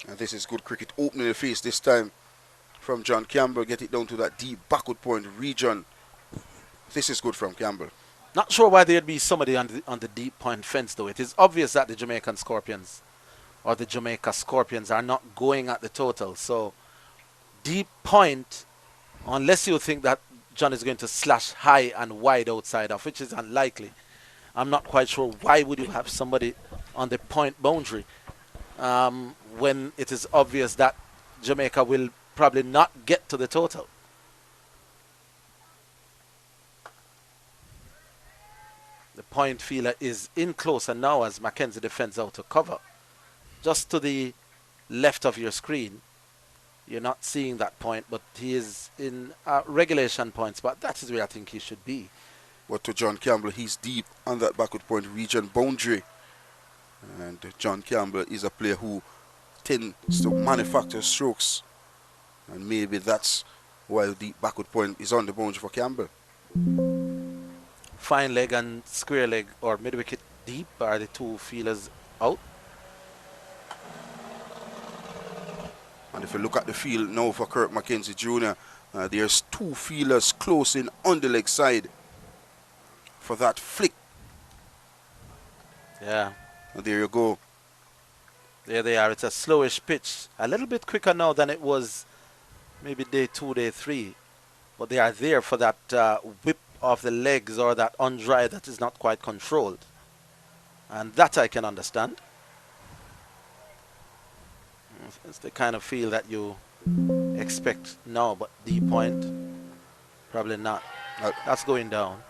And this is good cricket, opening the face this time from John Campbell. Get it down to that deep backward point region. This is good from Campbell. Not sure why there'd be somebody on the deep point fence, though. It is obvious that the Jamaican Scorpions or the Jamaica Scorpions are not going at the total. So deep point, unless you think that John is going to slash high and wide outside of, which is unlikely. I'm not quite sure why would you have somebody on the point boundary when it is obvious that Jamaica will probably not get to the total. The point fielder is in closer now as Mackenzie defends out to cover. Just to the left of your screen. You're not seeing that point, but he is in regulation points, but that is where I think he should be. But to John Campbell, he's deep on that backward point region boundary. And John Campbell is a player who tends to manufacture strokes. And maybe that's why the deep backward point is on the boundary for Campbell. Fine leg and square leg or mid-wicket deep are the two fielders out. And if you look at the field now for Kirk McKenzie Jr., there's two fielders close in on the leg side for that flick. Yeah. And there you go. There they are. It's a slowish pitch. A little bit quicker now than it was maybe day 2, day 3. But they are there for that whip of the legs or that on-dry that is not quite controlled. And that I can understand. It's the kind of feel that you expect now, but deep point, probably not. That's going down.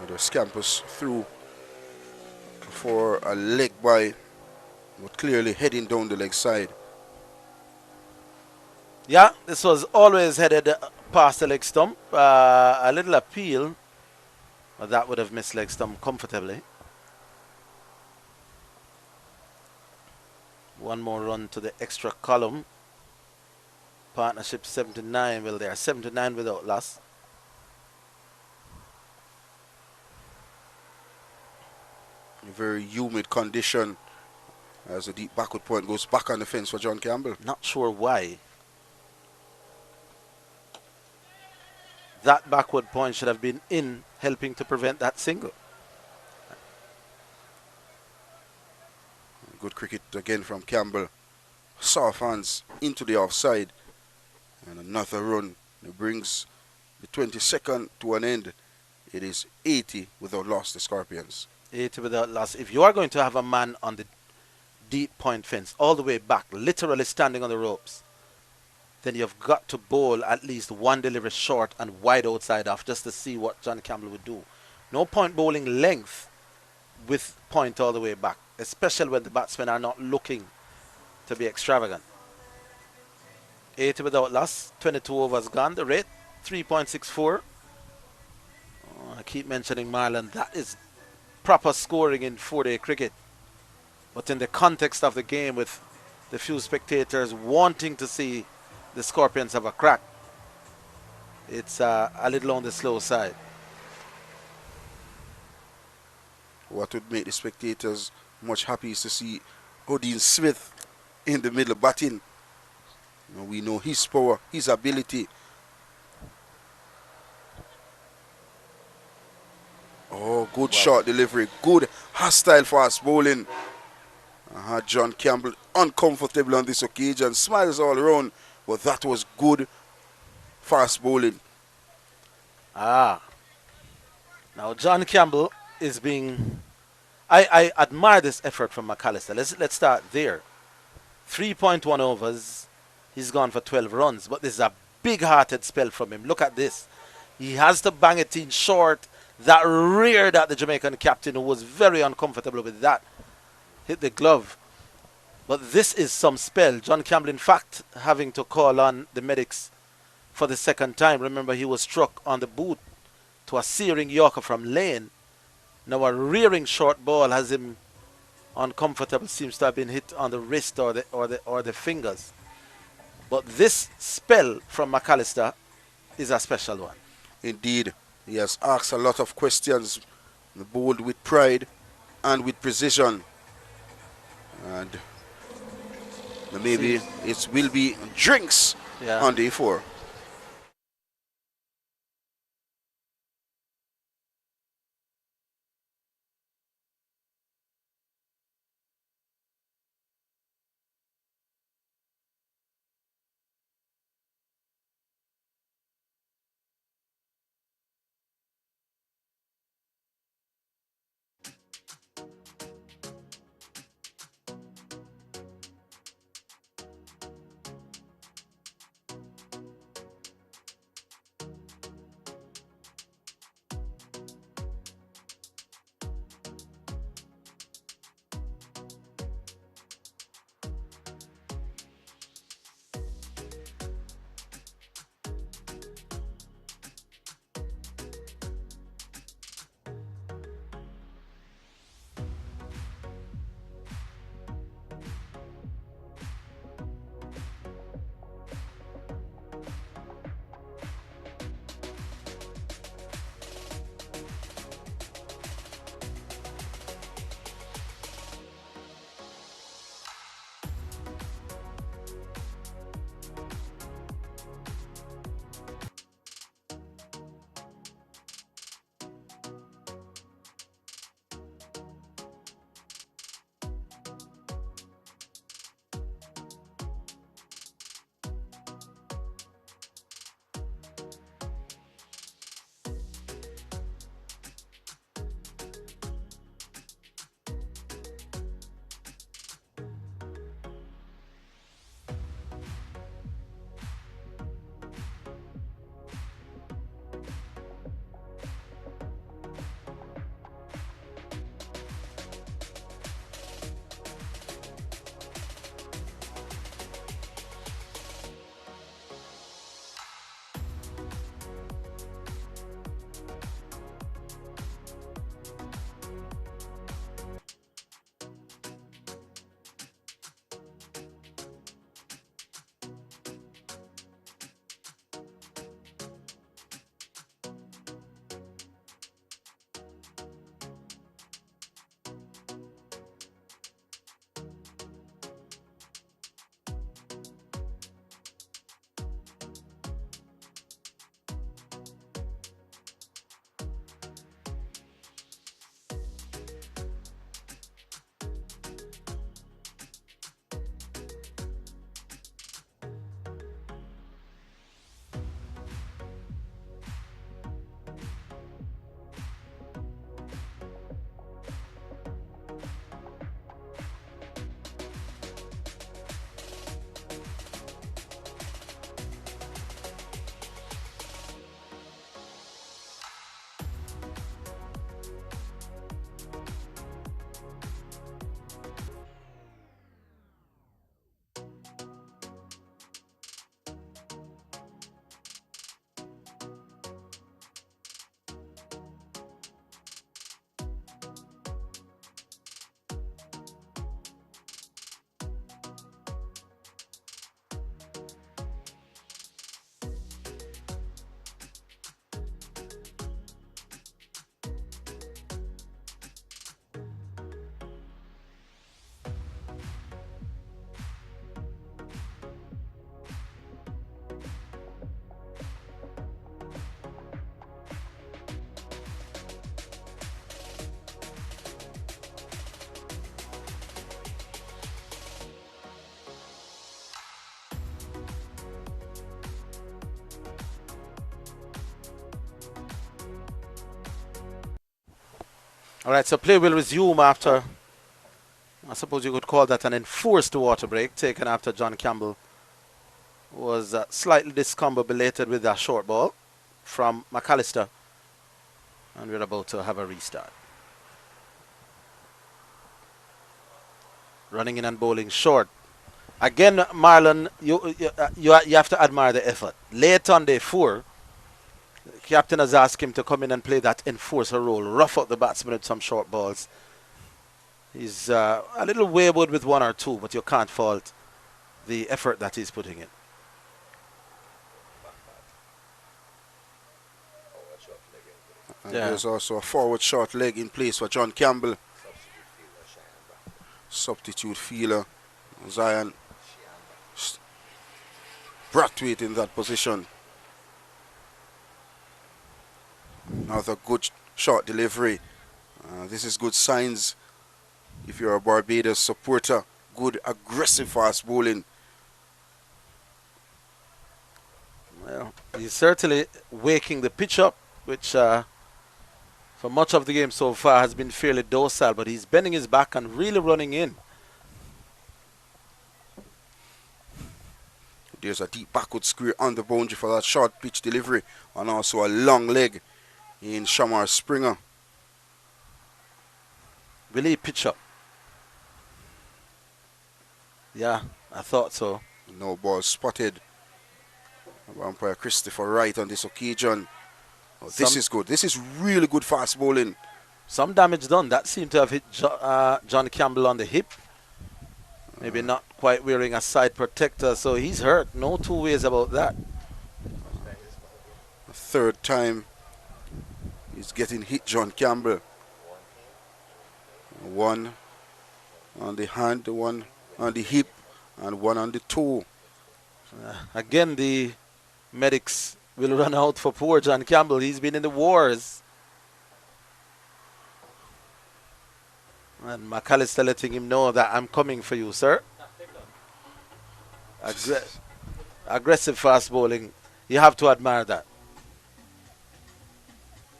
The scampers through for a leg by, but clearly heading down the leg side. Yeah, this was always headed past the leg stump. A little appeal, but that would have missed leg stump comfortably. One more run to the extra column. Partnership 79. Well, they are 79 without loss. A very humid condition as a deep backward point goes back on the fence for John Campbell. Not sure why. That backward point should have been in, helping to prevent that single. Good cricket again from Campbell. Soft hands into the offside. And another run. It brings the 22nd to an end. It is 80 without loss, the Scorpions. 80 without loss. If you are going to have a man on the deep point fence, all the way back, literally standing on the ropes, then you've got to bowl at least one delivery short and wide outside off just to see what John Campbell would do. No point bowling length with point all the way back, especially when the batsmen are not looking to be extravagant. 80 without loss, 22 overs gone. The rate, 3.64. I keep mentioning Marlon. That is proper scoring in 4-day cricket. But in the context of the game, with the few spectators wanting to see the Scorpions have a crack, it's a little on the slow side. What would make the spectators much happy is to see Odin Smith in the middle batting. We know his power, his ability. Oh, good shot delivery. Good hostile fast bowling. John Campbell uncomfortable on this occasion. Smiles all around. But that was good fast bowling. Now John Campbell is being... I admire this effort from McAllister. Let's start there. 3.1 overs. He's gone for 12 runs. But this is a big-hearted spell from him. Look at this. He has to bang it in short. That rear that the Jamaican captain, who was very uncomfortable with that, hit the glove. But this is some spell. John Campbell, in fact, having to call on the medics for the second time. Remember, he was struck on the boot to a searing Yorker from lane. Now a rearing short ball has him uncomfortable. Seems to have been hit on the wrist or the fingers. But this spell from McAllister is a special one. Indeed. He has asked a lot of questions, bowled with pride and with precision. And maybe it will be drinks on day 4. All right, so play will resume after, I suppose you could call that an enforced water break, taken after John Campbell was slightly discombobulated with that short ball from McAllister. And we're about to have a restart. Running in and bowling short. Again, Marlon, you have to admire the effort. Late on day 4, the captain has asked him to come in and play that enforcer role, rough out the batsman with some short balls. He's a little wayward with 1 or 2, but you can't fault the effort that he's putting in. And there's also a forward short leg in place for John Campbell. Substitute fielder Zion Brathwaite in that position. Another good short delivery. This is good signs if you're a Barbados supporter. Good aggressive fast bowling. Well, he's certainly waking the pitch up, which for much of the game so far has been fairly docile, but he's bending his back and really running in. There's a deep backward square on the boundary for that short pitch delivery, and also a long leg in Shamar Springer. Will he pitch up? Yeah, I thought so. No ball spotted. Umpire Christopher Wright on this occasion. Oh, this is good. This is really good fast bowling. Some damage done. That seemed to have hit John Campbell on the hip. Maybe not quite wearing a side protector, so he's hurt. No two ways about that. The third time he's getting hit, John Campbell. One on the hand, one on the hip, and one on the toe. Again, the medics will run out for poor John Campbell. He's been in the wars. And McAllister letting him know that I'm coming for you, sir. Aggressive fast bowling. You have to admire that.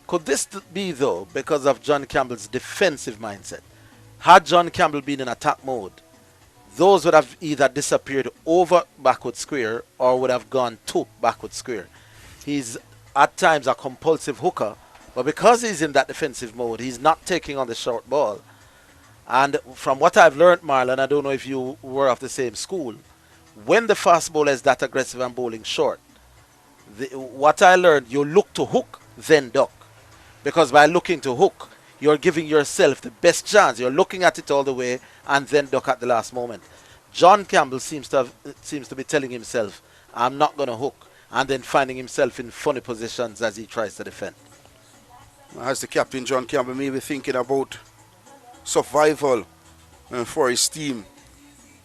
Could this be, though, because of John Campbell's defensive mindset? Had John Campbell been in attack mode, those would have either disappeared over backward square or would have gone to backward square. He's at times a compulsive hooker, but because he's in that defensive mode, he's not taking on the short ball. And from what I've learned, Marlon, I don't know if you were of the same school, when the fast bowler is that aggressive and bowling short, what I learned, you look to hook, then duck. Because by looking to hook, you're giving yourself the best chance. You're looking at it all the way and then duck at the last moment. John Campbell seems to be telling himself, I'm not going to hook, and then finding himself in funny positions as he tries to defend. As the captain, John Campbell may be thinking about survival for his team,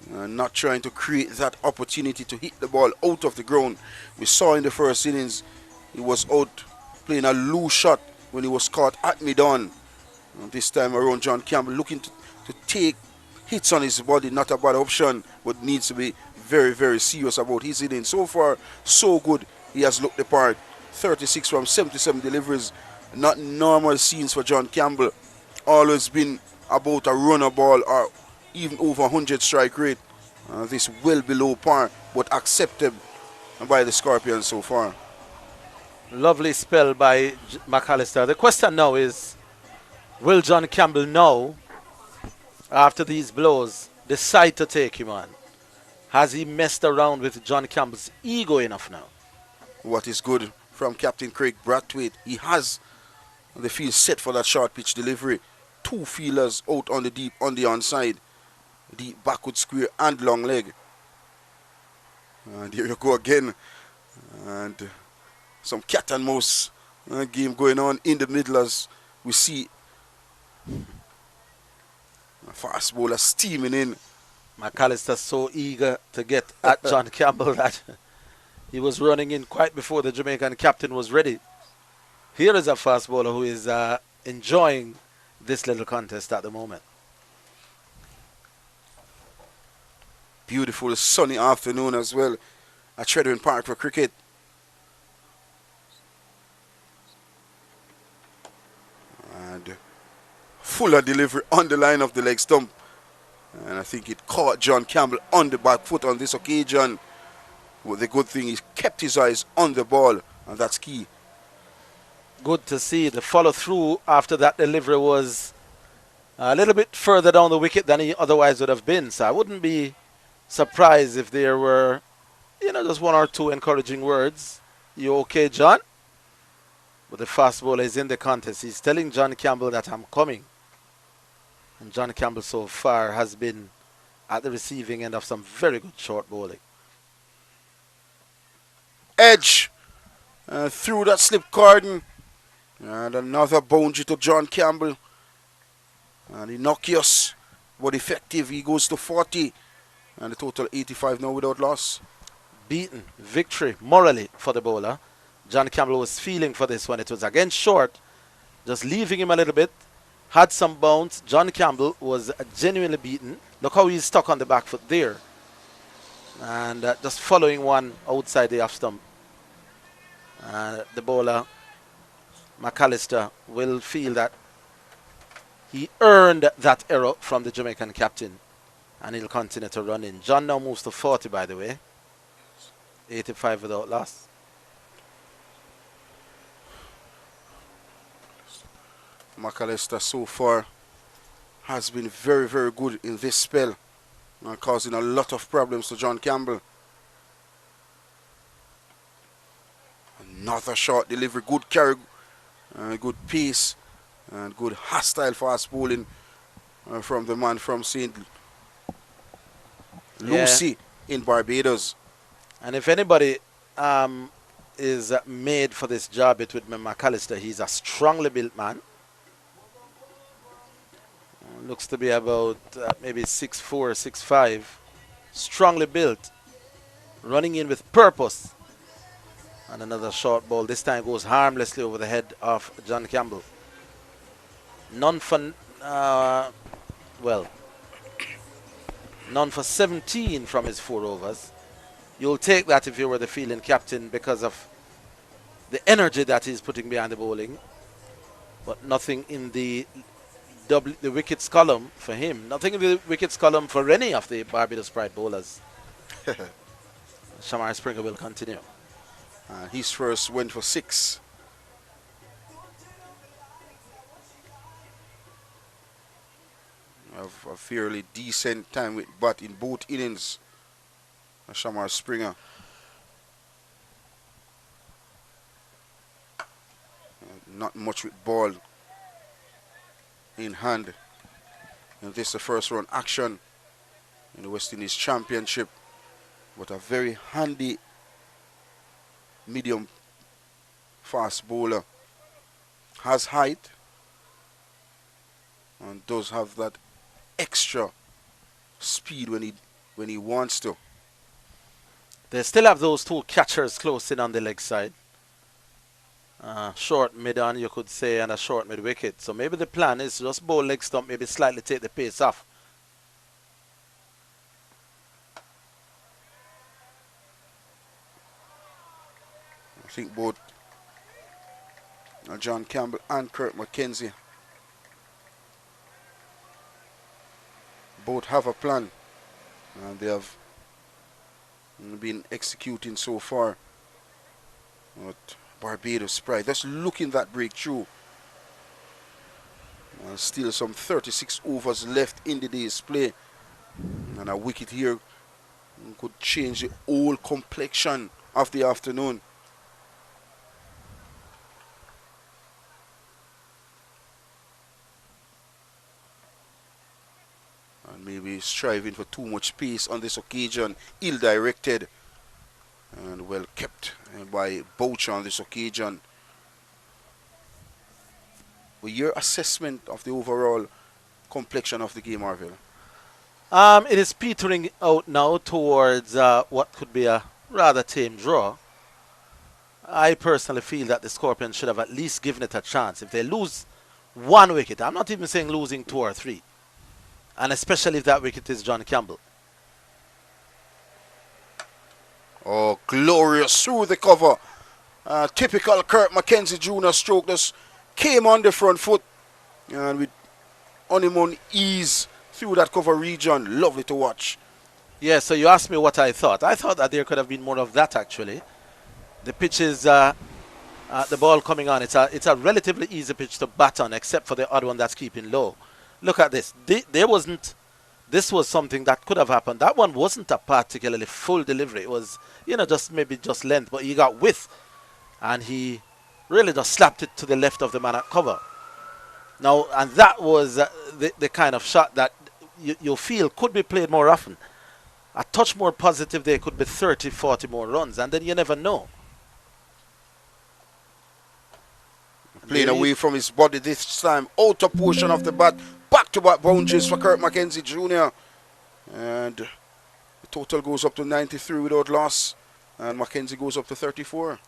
not trying to create that opportunity to hit the ball out of the ground. We saw in the first innings he was out playing a loose shot when he was caught at mid-on. This time around, John Campbell looking to take hits on his body, not a bad option, but needs to be very, very serious about his innings. So far, so good. He has looked the part. 36 from 77 deliveries. Not normal scenes for John Campbell. Always been about a runner ball or even over 100 strike rate. This well below par, but accepted by the Scorpions so far. Lovely spell by McAllister. The question now is, will John Campbell now, after these blows, decide to take him on? Has he messed around with John Campbell's ego enough now? What is good from Captain Craig Brathwaite? He has the field set for that short pitch delivery. 2 fielders out on the deep, on the onside. Deep backward square and long leg. And here you go again. And some cat and mouse game going on in the middle as we see a fast bowler steaming in. McAllister so eager to get at John Campbell that he was running in quite before the Jamaican captain was ready. Here is a fast bowler who is enjoying this little contest at the moment. Beautiful sunny afternoon as well at Tredwin Park for cricket. And full fuller delivery on the line of the leg stump. And I think it caught John Campbell on the back foot on this occasion. But the good thing is kept his eyes on the ball, and that's key. Good to see. The follow through after that delivery was a little bit further down the wicket than he otherwise would have been. So I wouldn't be surprised if there were, just one or two encouraging words. You okay, John? But the fast bowler is in the contest. He's telling John Campbell that I'm coming. And John Campbell so far has been at the receiving end of some very good short bowling. Edge through that slip cordon. And another boundary to John Campbell. And innocuous but effective. He goes to 40. And the total 85 now without loss. Beaten. Victory morally for the bowler. John Campbell was feeling for this one. It was again short. Just leaving him a little bit. Had some bounce. John Campbell was genuinely beaten. Look how he's stuck on the back foot there. And just following one outside the off stump. The bowler, McAllister, will feel that he earned that error from the Jamaican captain. And he'll continue to run in. John now moves to 40, by the way. 85 without loss. McAllister so far has been very, very good in this spell, causing a lot of problems to John Campbell. Another short delivery, good carry, good pace, and good hostile fast bowling from the man from St. Lucie in Barbados. And if anybody is made for this job, it would be McAllister. He's a strongly built man. Looks to be about maybe 6'4", 6'5". Strongly built. Running in with purpose. And another short ball. This time goes harmlessly over the head of John Campbell. None for 17 from his 4 overs. You'll take that if you were the fielding captain because of the energy that he's putting behind the bowling. But nothing in the wickets column for him. Nothing in the wickets column for any of the Barbados Pride bowlers. Shamar Springer will continue. His first went for 6. A fairly decent time with bat in both innings. Shamar Springer. Not much with ball in hand. And this is the first round action in the West Indies Championship. But a very handy medium fast bowler. Has height and does have that extra speed when he wants to. They still have those 2 catchers close in on the leg side. Short mid on, you could say, and a short mid wicket. So maybe the plan is just bowl leg stump, maybe slightly take the pace off. I think both John Campbell and Kurt McKenzie both have a plan, and they have been executing so far. But Barbados Pride, just looking that breakthrough. Still some 36 overs left in the day's play, and a wicket here could change the whole complexion of the afternoon. And maybe striving for too much pace on this occasion, ill-directed and well kept by Boucher on this occasion. But your assessment of the overall complexion of the game, Marvell? It is petering out now towards what could be a rather tame draw. I personally feel that the Scorpions should have at least given it a chance. If they lose 1 wicket, I'm not even saying losing 2 or 3, and especially if that wicket is John Campbell. Oh, glorious through the cover. Typical Kurt McKenzie Jr. stroke just came on the front foot. And with honeymoon ease through that cover region. Lovely to watch. Yeah, so you asked me what I thought. I thought that there could have been more of that, actually. The pitch is, the ball coming on. It's a relatively easy pitch to bat on, except for the other one that's keeping low. Look at this. This was something that could have happened. That one wasn't a particularly full delivery. It was, just length, but he got width. And he really just slapped it to the left of the man at cover. Now, and that was the kind of shot that you feel could be played more often. A touch more positive there could be 30, 40 more runs, and then you never know. Playing away from his body this time. Outer portion of the bat. Back-to-back boundaries for Kurt McKenzie Jr. And the total goes up to 93 without loss. And McKenzie goes up to 34.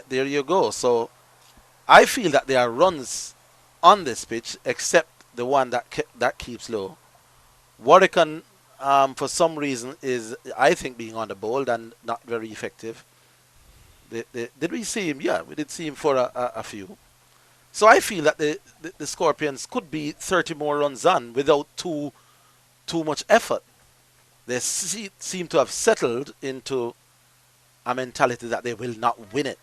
There you go. So I feel that there are runs on this pitch, except the one that keeps low. Warwick, for some reason, is, I think, being on the ball and not very effective. Did we see him? Yeah, we did see him for a few. So I feel that the Scorpions could be 30 more runs on without too much effort. They seem to have settled into a mentality that they will not win it.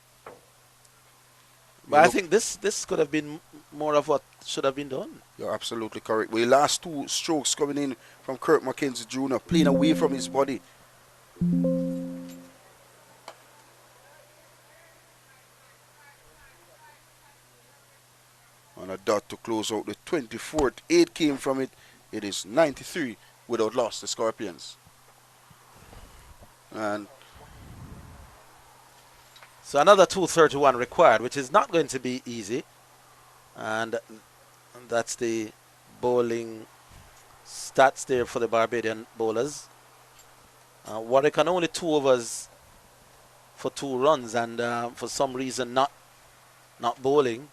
But I think this could have been more of what should have been done. You're absolutely correct. Well, last two strokes coming in from Kurt McKenzie Jr. playing away from his body. On a dot to close out the 24th. 8 came from it. It is 93 without loss, the Scorpions. And so another 231 required, which is not going to be easy. And that's the bowling stats there for the Barbadian bowlers. Warwick on only 2 overs for 2 runs, and for some reason not bowling.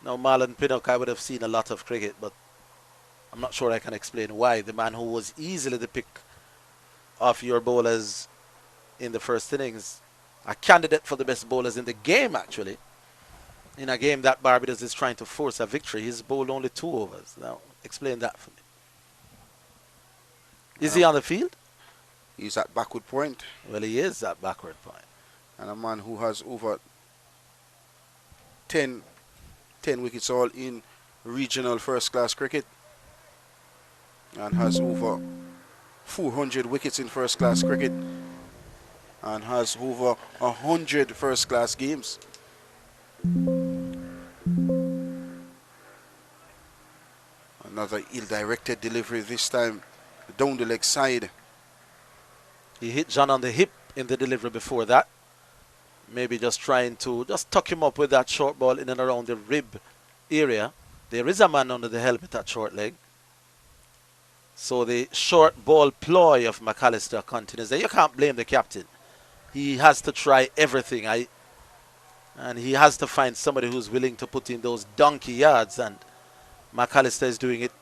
Now, Marlon Pinnock, I would have seen a lot of cricket, but I'm not sure I can explain why. The man who was easily the pick of your bowlers in the first innings, a candidate for the best bowlers in the game, actually. In a game that Barbados is trying to force a victory, he's bowled only 2 overs. Now, explain that for me. Is he on the field? He's at backward point. Well, he is at backward point. And a man who has over 10 wickets all in regional first-class cricket. And has over 400 wickets in first-class cricket. And has over 100 first-class games. Another ill-directed delivery this time down the leg side. He hit John on the hip in the delivery before that. Maybe just trying to just tuck him up with that short ball in and around the rib area. There is a man under the helmet at short leg. So the short ball ploy of McAllister continues there. You can't blame the captain. He has to try everything. And he has to find somebody who's willing to put in those donkey yards, and McAllister is doing it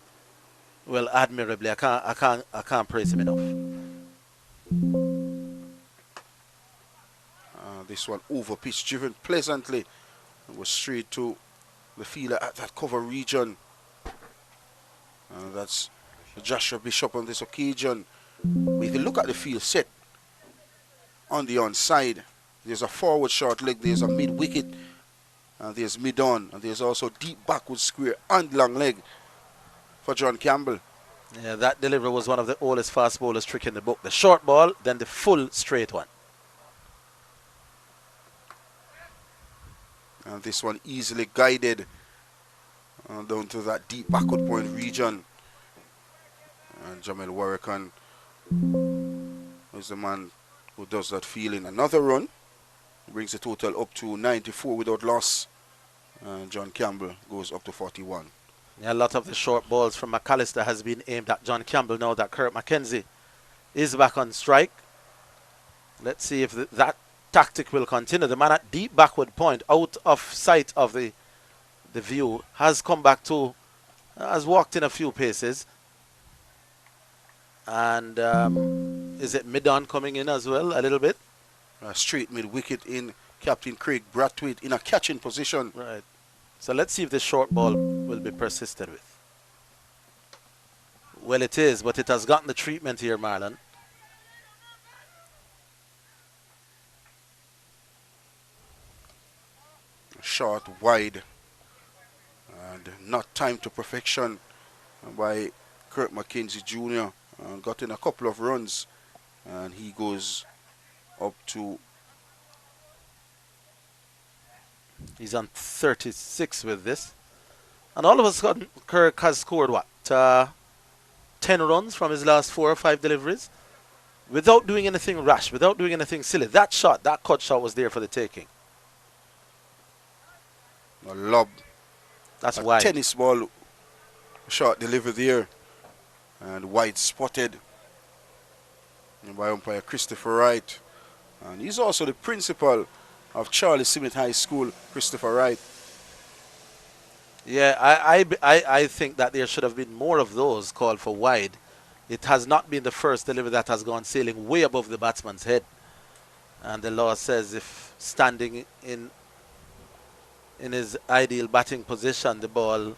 well admirably. I can't praise him enough. This one over pitch, driven pleasantly. It was straight to the fielder at that cover region. That's Joshua Bishop on this occasion. But if you look at the field set on the onside, there's a forward short leg, there's a mid wicket, and there's mid on, and there's also deep backward square and long leg for John Campbell. Yeah, that delivery was one of the oldest fast bowlers trick in the book. The short ball, then the full straight one. And this one easily guided down to that deep backward point region. And Jamel Warrican is the man who does that feeling. Another run brings the total up to 94 without loss. And John Campbell goes up to 41. Yeah, a lot of the short balls from McAllister has been aimed at John Campbell now that Kurt McKenzie is back on strike. Let's see if that tactic will continue. The man at deep backward point, out of sight of the view, has come back to, has walked in a few paces. And is it mid-on coming in as well, a little bit? Straight mid-wicket in Captain Craig Brathwaite in a catching position. Right. So let's see if this short ball will be persisted with. Well, it is, but it has gotten the treatment here, Marlon. Short, wide, and not timed to perfection by Kirk McKenzie Jr. Got in a couple of runs, and he goes up to. He's on 36 with this. And all of a sudden, Kirk has scored what? 10 runs from his last 4 or 5 deliveries without doing anything rash, without doing anything silly. That shot, that cut shot was there for the taking. A lob. That's a wide. Tennis ball shot delivered there. And wide spotted by umpire Christopher Wright. And he's also the principal of Charlie Simmet High School, Christopher Wright. Yeah, I think that there should have been more of those called for wide. It has not been the first delivery that has gone sailing way above the batsman's head. And the law says if standing in his ideal batting position, the ball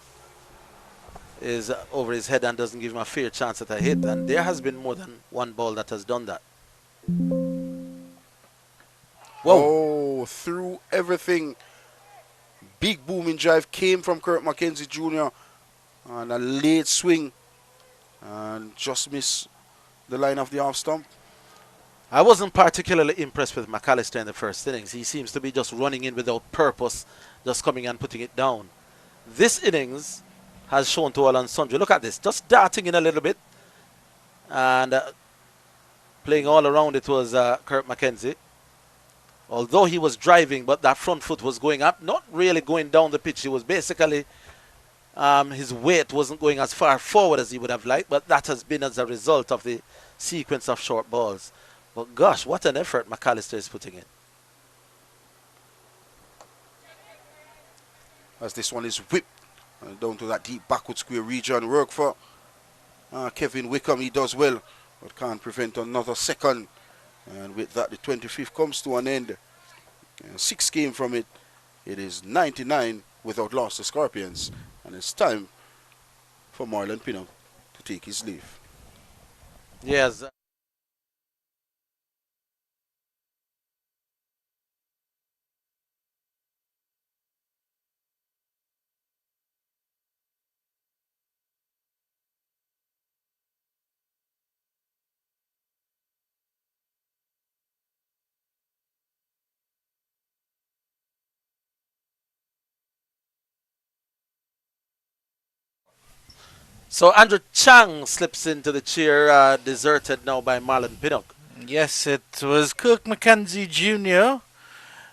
is over his head and doesn't give him a fair chance at a hit. And there has been more than one ball that has done that. Whoa. Oh, through everything. Big booming drive came from Kirk McKenzie Jr. and a late swing and just missed the line of the off stump. I wasn't particularly impressed with McAllister in the first innings. He seems to be just running in without purpose, just coming and putting it down. This innings has shown to all and sundry. Look at this, just darting in a little bit and playing all around it was Kirk McKenzie. Although he was driving, but that front foot was going up, not really going down the pitch. He was basically, his weight wasn't going as far forward as he would have liked, but that has been as a result of the sequence of short balls. But gosh, what an effort McAllister is putting in. As this one is whipped down to that deep backward square region. Work for Kevin Wickham. He does well, but can't prevent another second. And with that, the 25th comes to an end. 6 came from it. It is 99 without loss to Scorpions. And it's time for Marlon Pinnock to take his leave. Yes. So Andrew Chang slips into the chair, deserted now by Marlon Pinnock. Yes, it was Kirk McKenzie Jr.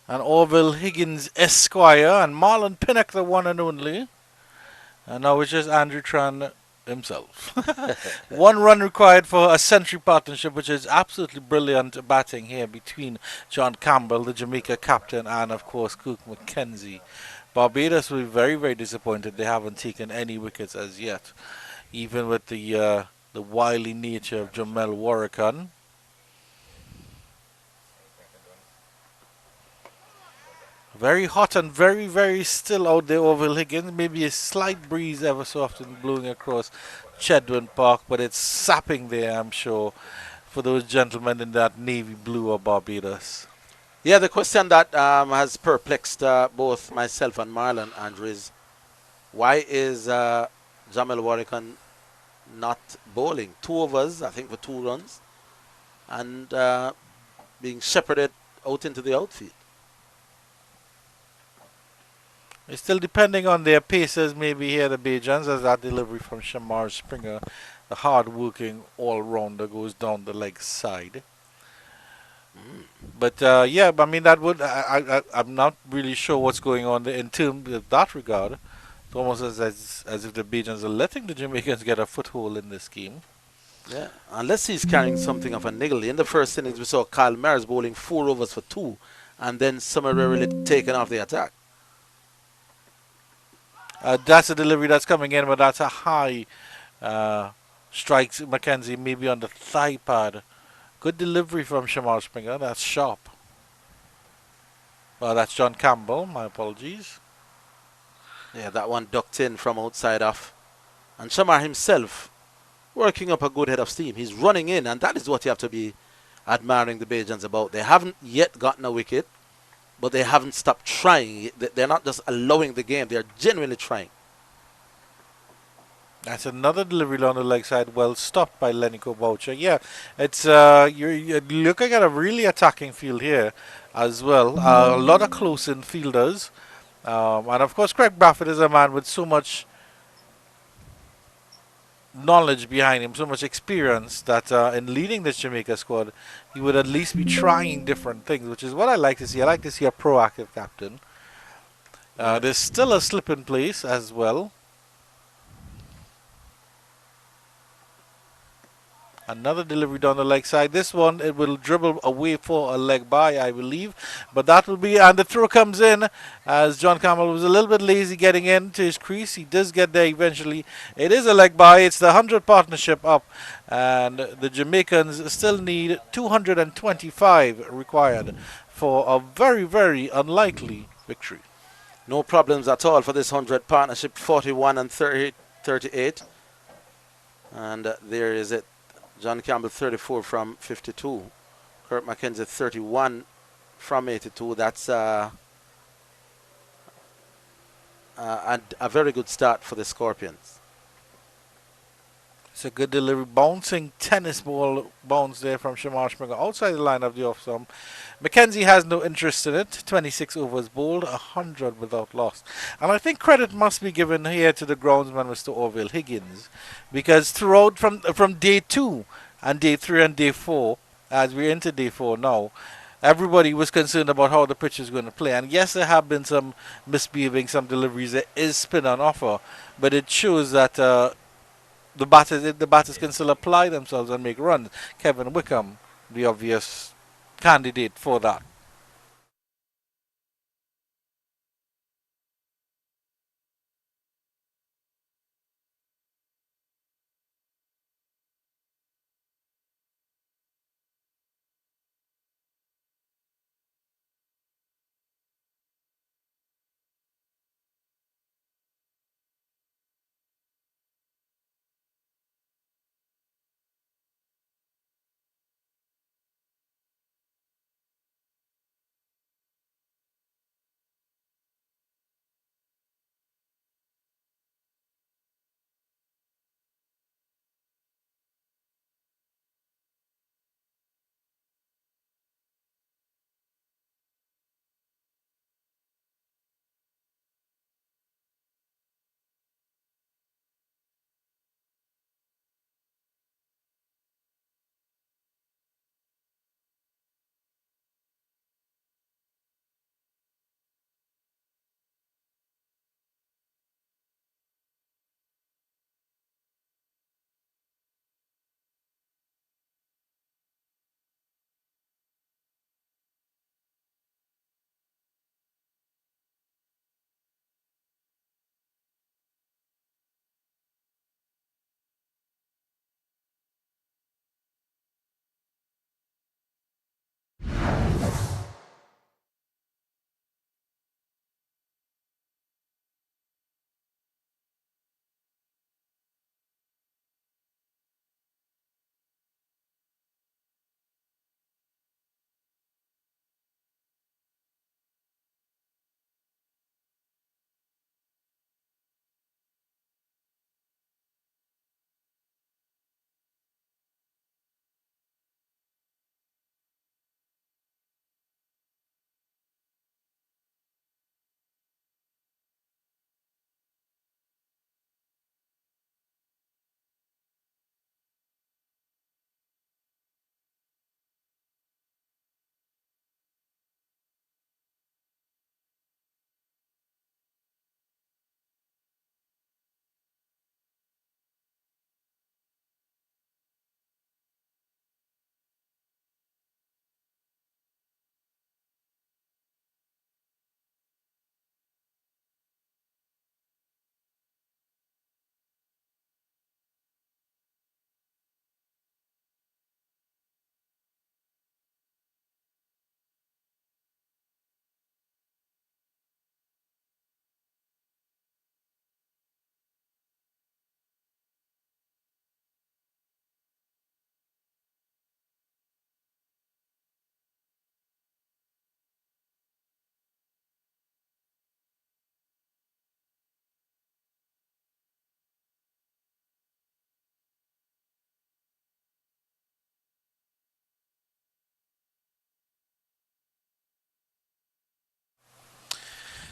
and Orville Higgins Esquire and Marlon Pinnock, the one and only. And now it's just Andrew Tran himself. 1 run required for a century partnership, which is absolutely brilliant batting here between John Campbell, the Jamaica captain, and of course Kirk McKenzie. Barbados will be very, very disappointed. They haven't taken any wickets as yet, even with the wily nature of Jamel Warrican. Very hot and very, very still out there over Higgins. Maybe a slight breeze ever so often blowing across Chedwin Park, but it's sapping there, I'm sure, for those gentlemen in that navy blue of Barbados. Yeah, the question that has perplexed both myself and Marlon, Andrew, is why is Jamel Warrican not bowling? 2 overs, I think, for 2 runs, and being shepherded out into the outfield. It's still depending on their paces, maybe here the Bajans, as that delivery from Shamar Springer, the hard-working all-rounder, goes down the leg side. But yeah, I mean, that would I'm not really sure what's going on there in terms of that regard. It's almost as if the Bajans are letting the Jamaicans get a foothold in this game. Yeah, unless he's carrying something of a niggle. In the first innings, we saw Kyle Maris bowling 4 overs for 2, and then summarily taken off the attack. That's a delivery that's coming in, but that's a high strikes McKenzie maybe on the thigh pad. Good delivery from Shamar Springer. That's sharp. Well, that's John Campbell. My apologies. Yeah, that one ducked in from outside off. And Shamar himself working up a good head of steam. He's running in, and that is what you have to be admiring the Bajans about. They haven't yet gotten a wicket, but they haven't stopped trying. They're not just allowing the game. They're genuinely trying. That's another delivery on the leg side, well stopped by Lenico Boucher. Yeah, it's you're looking at a really attacking field here as well. A lot of close-in fielders. And of course, Craig Brafford is a man with so much knowledge behind him, so much experience that in leading this Jamaica squad, he would at least be trying different things, which is what I like to see. I like to see a proactive captain. There's still a slip in place as well. Another delivery down the leg side. This one, it will dribble away for a leg by, I believe. But that will be, and the throw comes in as John Campbell was a little bit lazy getting into his crease. He does get there eventually. It is a leg by. It's the 100 partnership up. And the Jamaicans still need 225 required for a very, very unlikely victory. No problems at all for this 100 partnership, 41 and 38. And there is it. John Campbell 34 from 52. Kurt McKenzie 31 from 82. That's a very good start for the Scorpions. It's a good delivery. Bouncing tennis ball bounce there from Shamar Springer outside the line of the off stump. McKenzie has no interest in it. 26 overs bowled, 100 without loss. And I think credit must be given here to the groundsman, Mr. Orville Higgins, because throughout from day 2 and day 3 and day 4, as we're into day 4 now, everybody was concerned about how the pitch is going to play. And yes, there have been some misbehaving, some deliveries. There is spin on offer, but it shows that the batters can still apply themselves and make runs. Kevin Wickham, the obvious candidate for that.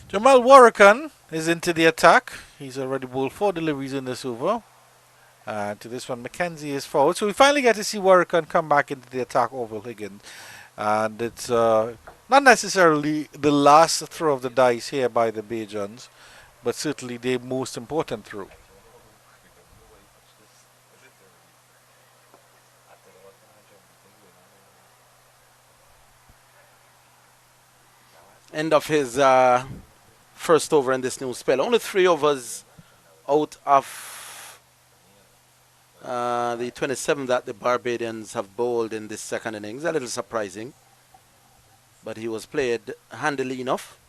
Jamal Warrican is into the attack. He's already bowled 4 deliveries in this over. To this one, Mackenzie is forward. So we finally get to see Warrican come back into the attack over Higgins. And it's not necessarily the last throw of the dice here by the Bajans, but certainly the most important throw. End of his first over in this new spell. Only 3 overs out of the 27 that the Barbadians have bowled in this second innings. A little surprising, but he was played handily enough.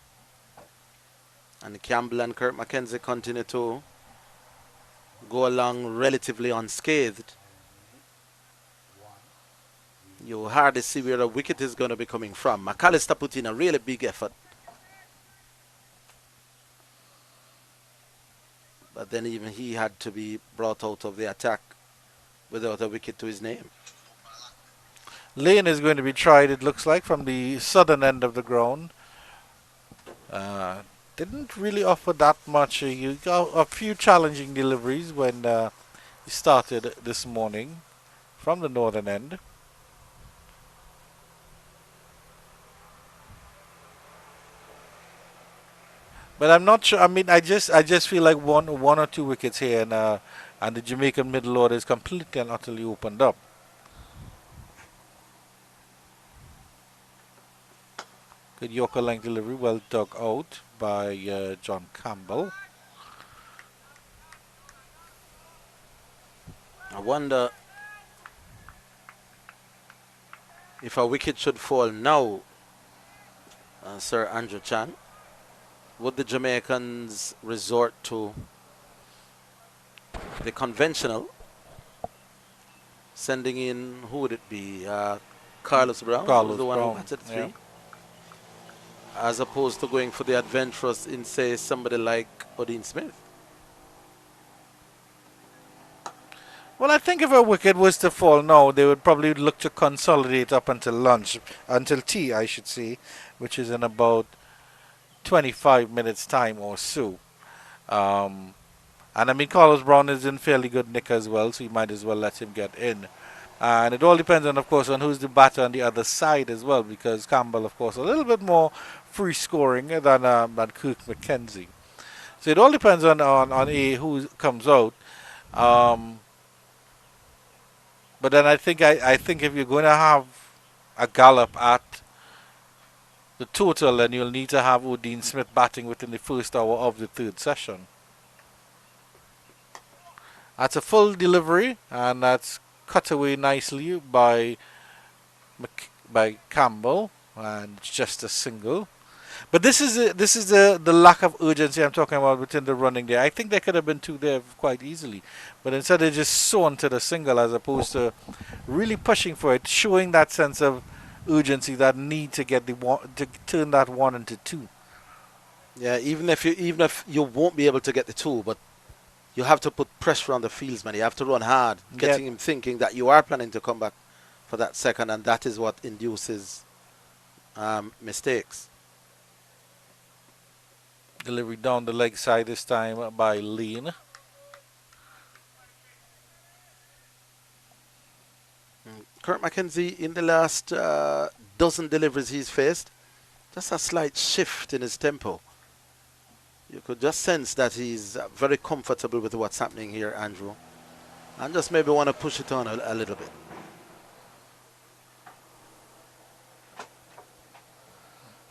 And Campbell and Kurt Mackenzie continue to go along relatively unscathed. You hardly see where a wicket is going to be coming from. McAllister put in a really big effort. But then even he had to be brought out of the attack without a wicket to his name. Lane is going to be tried, it looks like, from the southern end of the ground. Didn't really offer that much. He got a few challenging deliveries when he started this morning from the northern end. But I'm not sure. I mean, I just feel like one or two wickets here, and the Jamaican middle order is completely and utterly opened up. Good Yorker length delivery, well dug out by John Campbell. I wonder if a wicket should fall now, Sir Andrew Chan. Would the Jamaicans resort to the conventional, sending in, who would it be? Carlos Brown, Carlos the one Brown, who batted 3, yeah. as opposed to going for the adventurous in, say, somebody like Odin Smith. Well, I think if a wicket was to fall now, they would probably look to consolidate up until lunch, until tea, I should say, which is in about 25 minutes time or so. And I mean, Carlos Brown is in fairly good nick as well, so you might as well let him get in. And it all depends on, of course, on who's the batter on the other side as well, because Campbell, of course, a little bit more free scoring than Kirk Mackenzie. So it all depends on who comes out. But then I think if you're going to have a gallop at the total, then you'll need to have Odin Smith batting within the first hour of the third session. That's a full delivery, and that's cut away nicely by Campbell, and it's just a single. But this is the lack of urgency I'm talking about within the running there. I think there could have been 2 there quite easily, but instead they just sawn to the single as opposed to really pushing for it, showing that sense of urgency, that need to get to turn that 1 into 2. Yeah, even if you won't be able to get the 2, but you have to put pressure on the fieldsman. You have to run hard, getting him thinking that you are planning to come back for that second, and that is what induces mistakes. Delivery down the leg side this time by Lane. Kurt Mackenzie, in the last dozen deliveries he's faced, just a slight shift in his tempo. You could just sense that he's very comfortable with what's happening here, Andrew, and just maybe want to push it on a little bit.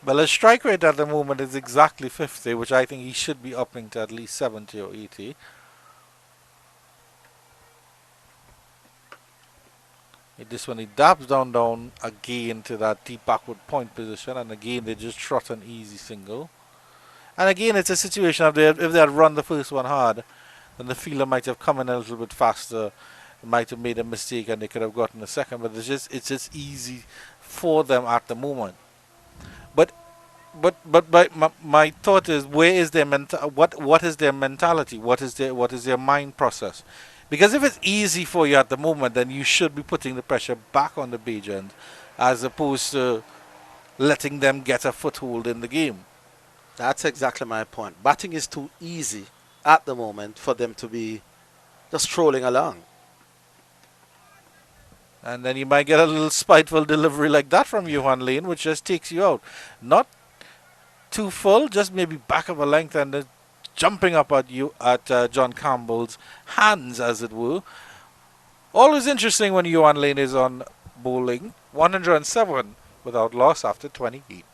Well, his strike rate at the moment is exactly 50, which I think he should be upping to at least 70 or 80. This one, he dabs down again to that deep backward point position, and again they just trot an easy single. And again, it's a situation of if they had run the first one hard, then the fielder might have come in a little bit faster, might have made a mistake, and they could have gotten a second. But it's just easy for them at the moment. But my thought is, where is their what is their mentality? What is their mind process? Because if it's easy for you at the moment, then you should be putting the pressure back on the Bajans, as opposed to letting them get a foothold in the game. That's exactly my point. Batting is too easy at the moment for them to be just strolling along. And then you might get a little spiteful delivery like that from Johan Lane, which just takes you out. Not too full, just maybe back of a length and jumping up at you at John Campbell's hands, as it were. Always interesting when Johan Lane is on bowling. 107 without loss after 28.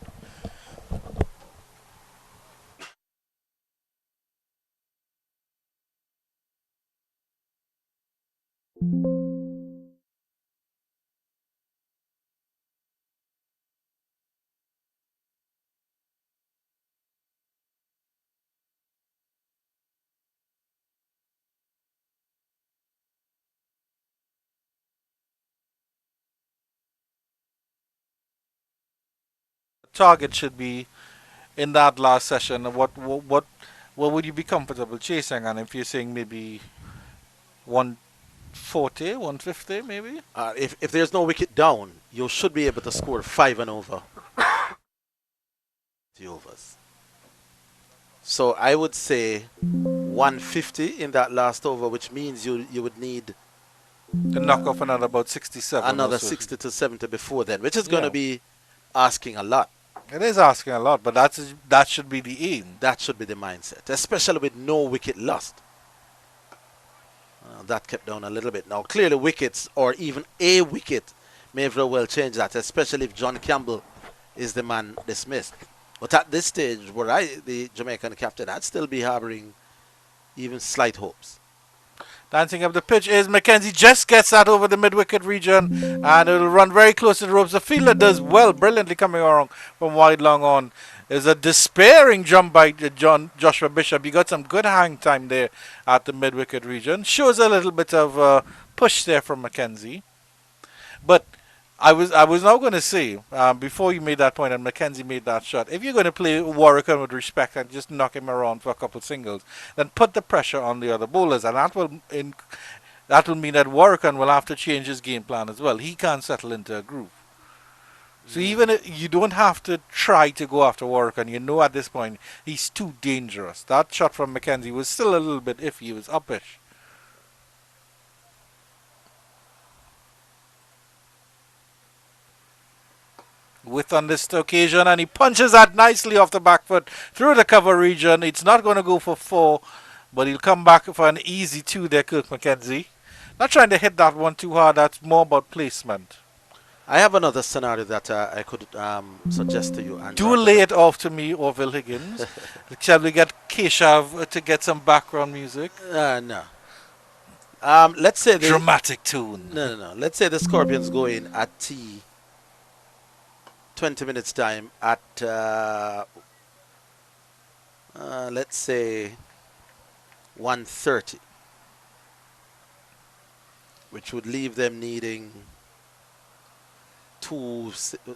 Target should be in that last session. What would you be comfortable chasing? And if you're saying maybe 140, 150 maybe? If there's no wicket down, you should be able to score 5 and over. The overs. So I would say 150 in that last over, which means you would need to knock off another about 67. Another 60 to 70 before then, which is going to be asking a lot. It is asking a lot, but that should be the aim. That should be the mindset, especially with no wicket lost. That kept down a little bit. Now, clearly wickets or even a wicket may very well change that, especially if John Campbell is the man dismissed. But at this stage, were I the Jamaican captain, I'd still be harboring even slight hopes. Dancing up the pitch is Mackenzie. Just gets that over the mid-wicket region, and it'll run very close to the ropes. The fielder does well, brilliantly coming around from wide long on. There's a despairing jump by Joshua Bishop. He got some good hang time there at the mid-wicket region. Shows a little bit of push there from Mackenzie. But I was now going to say, before you made that point and Mackenzie made that shot, if you're going to play Warwick with respect and just knock him around for a couple singles, then put the pressure on the other bowlers, and that will mean that Warwick will have to change his game plan as well. He can't settle into a groove. So even if you don't have to try to go after Warwick, and you know at this point he's too dangerous. That shot from Mackenzie was still a little bit iffy. It was uppish. With on this occasion, and he punches that nicely off the back foot through the cover region. It's not going to go for 4, but he'll come back for an easy 2 there, Kirk Mackenzie. Not trying to hit that one too hard. That's more about placement. I have another scenario that I could suggest to you. Do lay it off to me, Orville Higgins. Shall we get Keshav to get some background music? No. Let's say dramatic tune. No. Let's say the Scorpions go in at 20 minutes time at let's say 1:30, which would leave them needing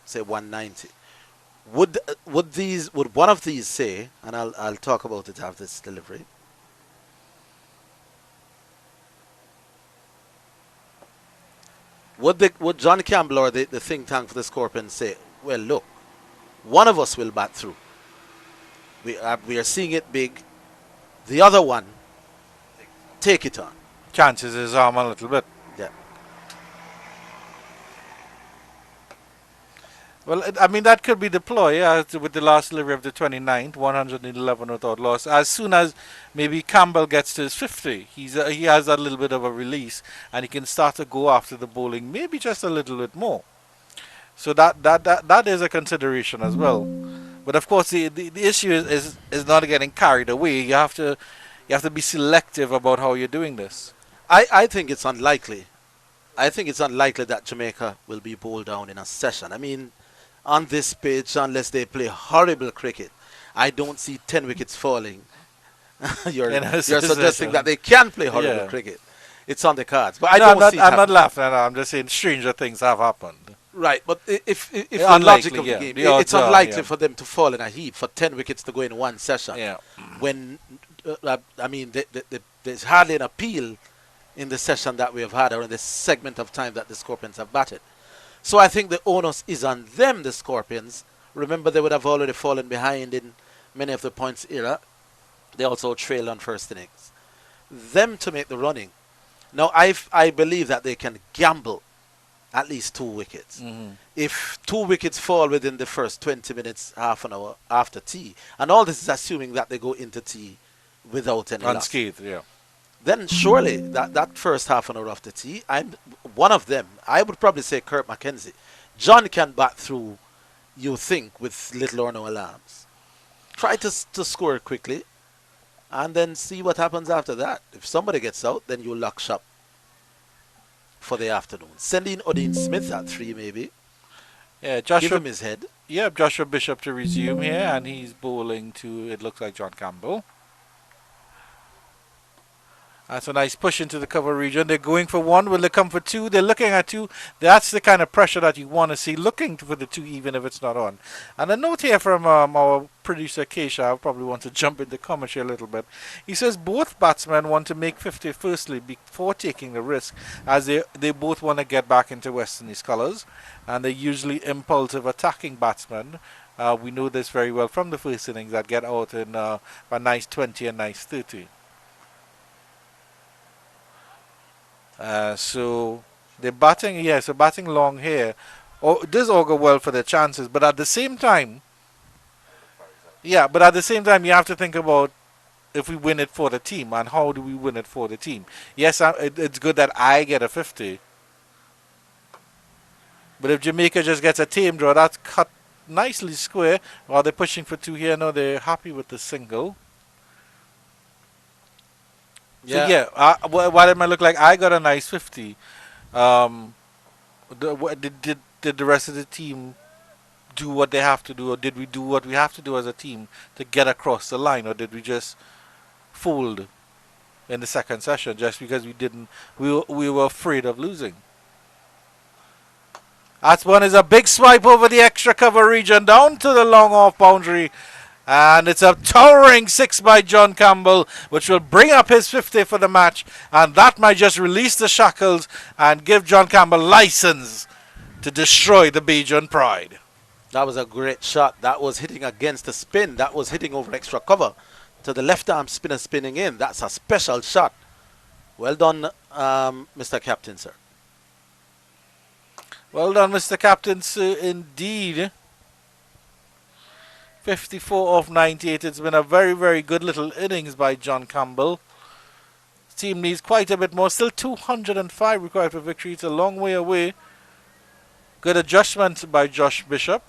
say 190. Would one of these say, and I'll talk about it after this delivery, would John Campbell or the think tank for the Scorpions say, well, look, one of us will bat through. We are seeing it big. The other one, take it on. Chances his arm a little bit. Yeah. Well, I mean, that could be the ploy, yeah, with the last delivery of the 29th, 111 without loss. As soon as maybe Campbell gets to his 50, he has a little bit of a release, and he can start to go after the bowling, maybe just a little bit more. So that is a consideration as well. But of course, the issue is not getting carried away. You have to be selective about how you're doing this. I think it's unlikely. I think it's unlikely that Jamaica will be bowled down in a session. I mean, on this pitch, unless they play horrible cricket, I don't see 10 wickets falling. you're suggesting that they can play horrible cricket. It's on the cards. But I'm not laughing. I'm just saying stranger things have happened. Right, but if the logic of the game, it's unlikely for them to fall in a heap, for 10 wickets to go in one session. Yeah. When, I mean, there's hardly an appeal in the session that we have had, or in this segment of time that the Scorpions have batted. So I think the onus is on them, the Scorpions. Remember, they would have already fallen behind in many of the points era, they also trail on first innings. Them to make the running. Now, I believe that they can gamble at least 2 wickets. If 2 wickets fall within the first 20 minutes, half an hour after tea, and all this is assuming that they go into tea without any loss. Unscathed, yeah. Then surely that first half an hour after tea, I'm one of them. I would probably say Kirk McKenzie. John can bat through, you think, with little or no alarms. Try to score quickly, and then see what happens after that. If somebody gets out, then you lock shop for the afternoon. Send in Odin Smith at 3 maybe. Yeah, Joshua, give him his head. Yeah, Joshua Bishop to resume here, and he's bowling to, it looks like, John Campbell. That's a nice push into the cover region. They're going for 1. Will they come for 2? They're looking at 2. That's the kind of pressure that you want to see, looking for the 2 even if it's not on. And a note here from our producer, Keisha. I probably want to jump into commentary a little bit. He says both batsmen want to make 50 firstly before taking the risk, as they both want to get back into West Indies colours. And they're usually impulsive attacking batsmen. We know this very well from the first innings, that get out in a nice 20 and nice 30. So they're batting, so batting long here. It does augur well for their chances, but at the same time, you have to think about if we win it for the team, and how do we win it for the team. Yes, it's good that I get a 50, but if Jamaica just gets a tame draw, that's cut nicely square. While they're pushing for 2 here, no, they're happy with the single. So while it might look like I got a nice 50, did the rest of the team do what they have to do, or did we do what we have to do as a team to get across the line, or did we just fold in the second session just because we were afraid of losing? That one is a big swipe over the extra cover region down to the long off boundary. And it's a towering 6 by John Campbell, which will bring up his 50 for the match. And that might just release the shackles and give John Campbell license to destroy the Bajan pride. That was a great shot. That was hitting against the spin. That was hitting over extra cover to the left arm spinner spinning in. That's a special shot. Well done, Mr. Captain, sir. Well done, Mr. Captain, sir, indeed. 54 of 98. It's been a very, very good little innings by John Campbell. The team needs quite a bit more. Still 205 required for victory. It's a long way away. Good adjustment by Josh Bishop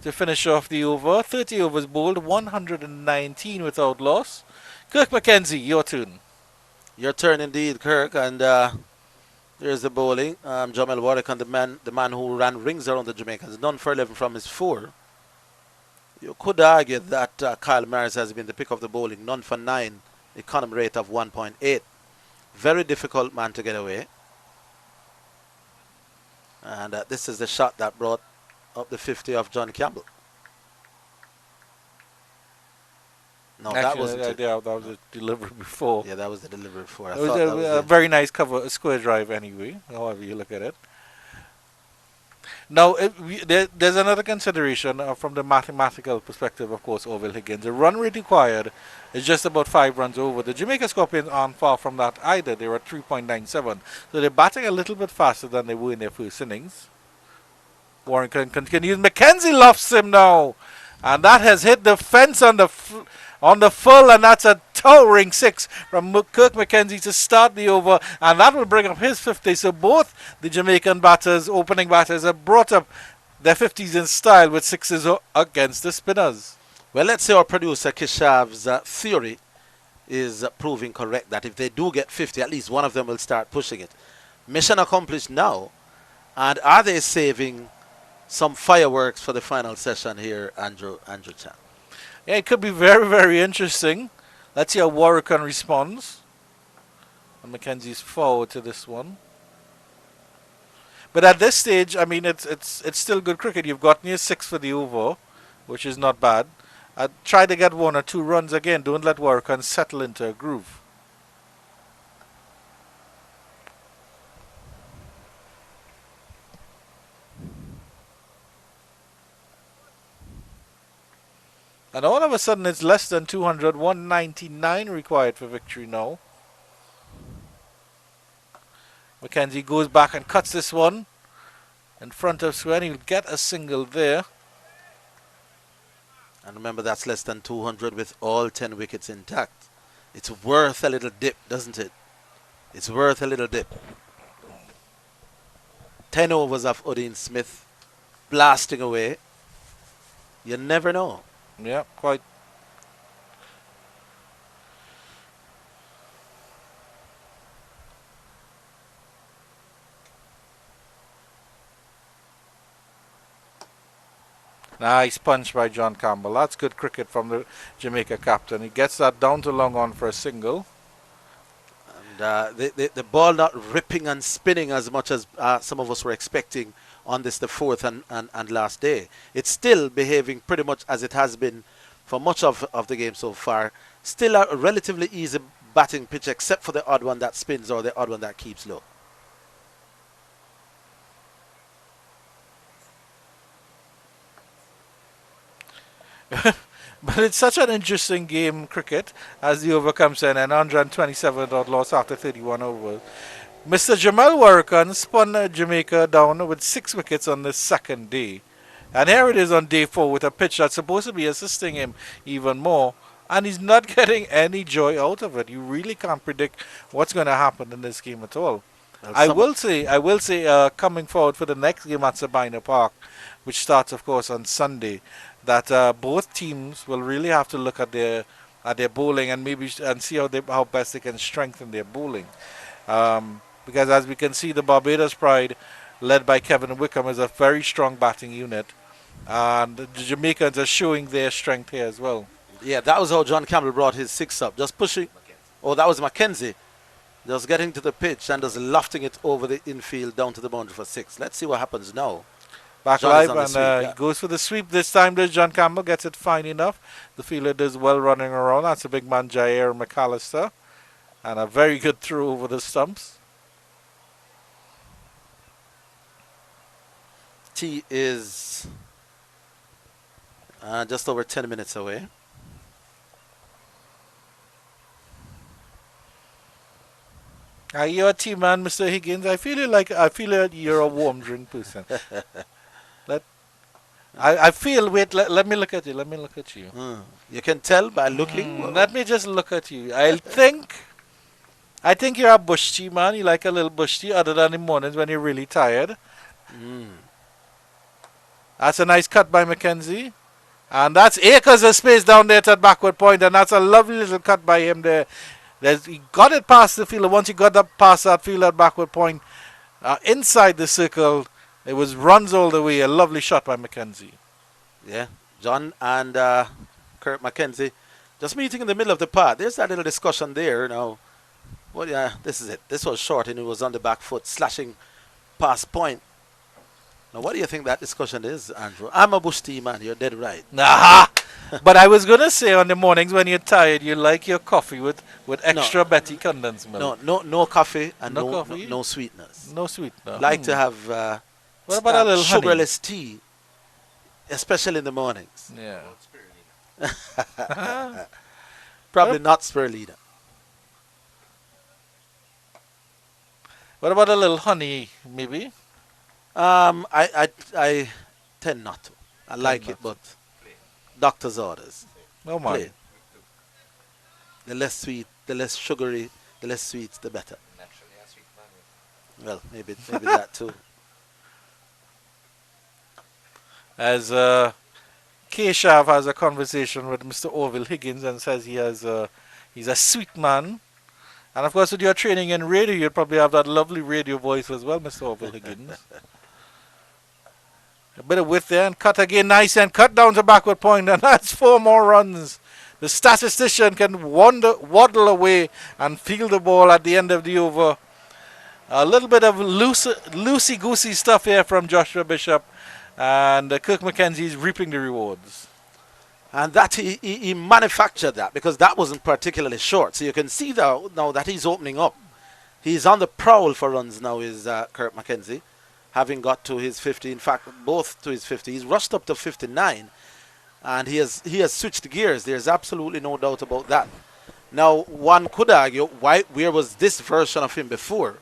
to finish off the over. 30 overs bowled, 119 without loss. Kirk McKenzie, your turn. Your turn indeed, Kirk. And there's the bowling. Jamel Warwick, and the man who ran rings around the Jamaicans. None for 11 from his 4. You could argue that Kyle Maris has been the pick of the bowling. None for 9, economy rate of 1.8. Very difficult man to get away. And this is the shot that brought up the 50 of John Campbell. No, Actually, that wasn't it. Yeah, that was the delivery before. Yeah, that was the delivery before. It was a very nice cover, a square drive anyway, however you look at it. Now, there's another consideration from the mathematical perspective, of course, Orville Higgins. The run rate required is just about 5 runs over. The Jamaica Scorpions aren't far from that either. They were at 3.97. So they're batting a little bit faster than they were in their first innings. Warren continues. McKenzie lofts him now. And that has hit the fence on the full, and that's a towering 6 from Kirk McKenzie to start the over, and that will bring up his 50. So both the Jamaican batters, opening batters, have brought up their 50s in style with 6s against the spinners. Well, let's say our producer Kishav's theory is proving correct, that if they do get 50, at least one of them will start pushing it. Mission accomplished now. And are they saving some fireworks for the final session here, Andrew Chan? Yeah, it could be very, very interesting. Let's see how Warwick responds. And Mackenzie's forward to this one. But at this stage, I mean, it's still good cricket. You've got near 6 for the over, which is not bad. Try to get 1 or 2 runs again. Don't let Warwick settle into a groove. And all of a sudden it's less than 200, 199 required for victory now. Mackenzie goes back and cuts this one in front of Swen. He'll get a single there. And remember, that's less than 200 with all 10 wickets intact. It's worth a little dip, doesn't it? It's worth a little dip. 10 overs of Odin Smith blasting away. You never know. Yeah, quite. Nice punch by John Campbell. That's good cricket from the Jamaica captain. He gets that down to long on for a single. And the ball not ripping and spinning as much as some of us were expecting on this, the fourth and last day. It's still behaving pretty much as it has been for much of the game so far. Still a relatively easy batting pitch, except for the odd one that spins or the odd one that keeps low. But it's such an interesting game, cricket, as the over comes in, and 127 odd loss after 31 overs. Mr. Jamal Warrican spun Jamaica down with 6 wickets on the second day. And here it is on day 4 with a pitch that's supposed to be assisting him even more. And he's not getting any joy out of it. You really can't predict what's going to happen in this game at all. Well, I will say, coming forward for the next game at Sabina Park, which starts, of course, on Sunday, that both teams will really have to look at their bowling and maybe see how best they can strengthen their bowling. Because as we can see, the Barbados Pride, led by Kevin Wickham, is a very strong batting unit, and the Jamaicans are showing their strength here as well. Yeah, that was how John Campbell brought his 6 up, just pushing. Oh, that was Mackenzie, just getting to the pitch and just lofting it over the infield down to the boundary for 6. Let's see what happens now. Back live, and he goes for the sweep. This time, John Campbell gets it fine enough. The fielder does well running around. That's a big man, Jair McAllister. And a very good throw over the stumps. Tea is just over 10 minutes away. You're a tea man, Mr. Higgins. I feel like you're a warm drink person. I feel. Wait. Let me look at you. Let me look at you. You can tell by looking. Let me just look at you. I think you're a bush tea man. You like a little bush tea, other than in the mornings when you're really tired. That's a nice cut by Mackenzie, and that's acres of space down there at that backward point, and that's a lovely little cut by him there. He got it past the fielder. Once he got that past that fielder at backward point, inside the circle, it was runs all the way. A lovely shot by Mackenzie. Yeah, John and Kurt Mackenzie just meeting in the middle of the path. There's that little discussion there now. Well, yeah, this is it. This was short and it was on the back foot, slashing past point. Now, what do you think that discussion is, Andrew? I'm a bush tea man. You're dead right. Nah. But I was going to say on the mornings when you're tired, you like your coffee with extra Betty condensed milk. No coffee and no coffee? No sweetness. No sweetener. Like to have what about a little sugarless tea, especially in the mornings. Yeah. Probably not spirulina. What about a little honey, maybe? I tend not to. I like it, but doctor's orders. No mind. The less sweet, the less sugary, the less sweet, the better. Naturally, a sweet man. Well, maybe that too. As Keshav has a conversation with Mr. Orville Higgins and says he's a sweet man. And of course, with your training in radio, you'll probably have that lovely radio voice as well, Mr. Orville Higgins. A bit of width there and cut again, nice, and cut down to backward point, and that's 4 more runs. The statistician can waddle away and field the ball at the end of the over. A little bit of loosey-goosey stuff here from Joshua Bishop, and Kirk Mackenzie's reaping the rewards. And that he manufactured that, because that wasn't particularly short. So you can see now that he's opening up. He's on the prowl for runs now, is Kirk Mackenzie, having got to his 50. In fact, both to his 50. He's rushed up to 59. And he has switched gears. There's absolutely no doubt about that. Now, one could argue, where was this version of him before?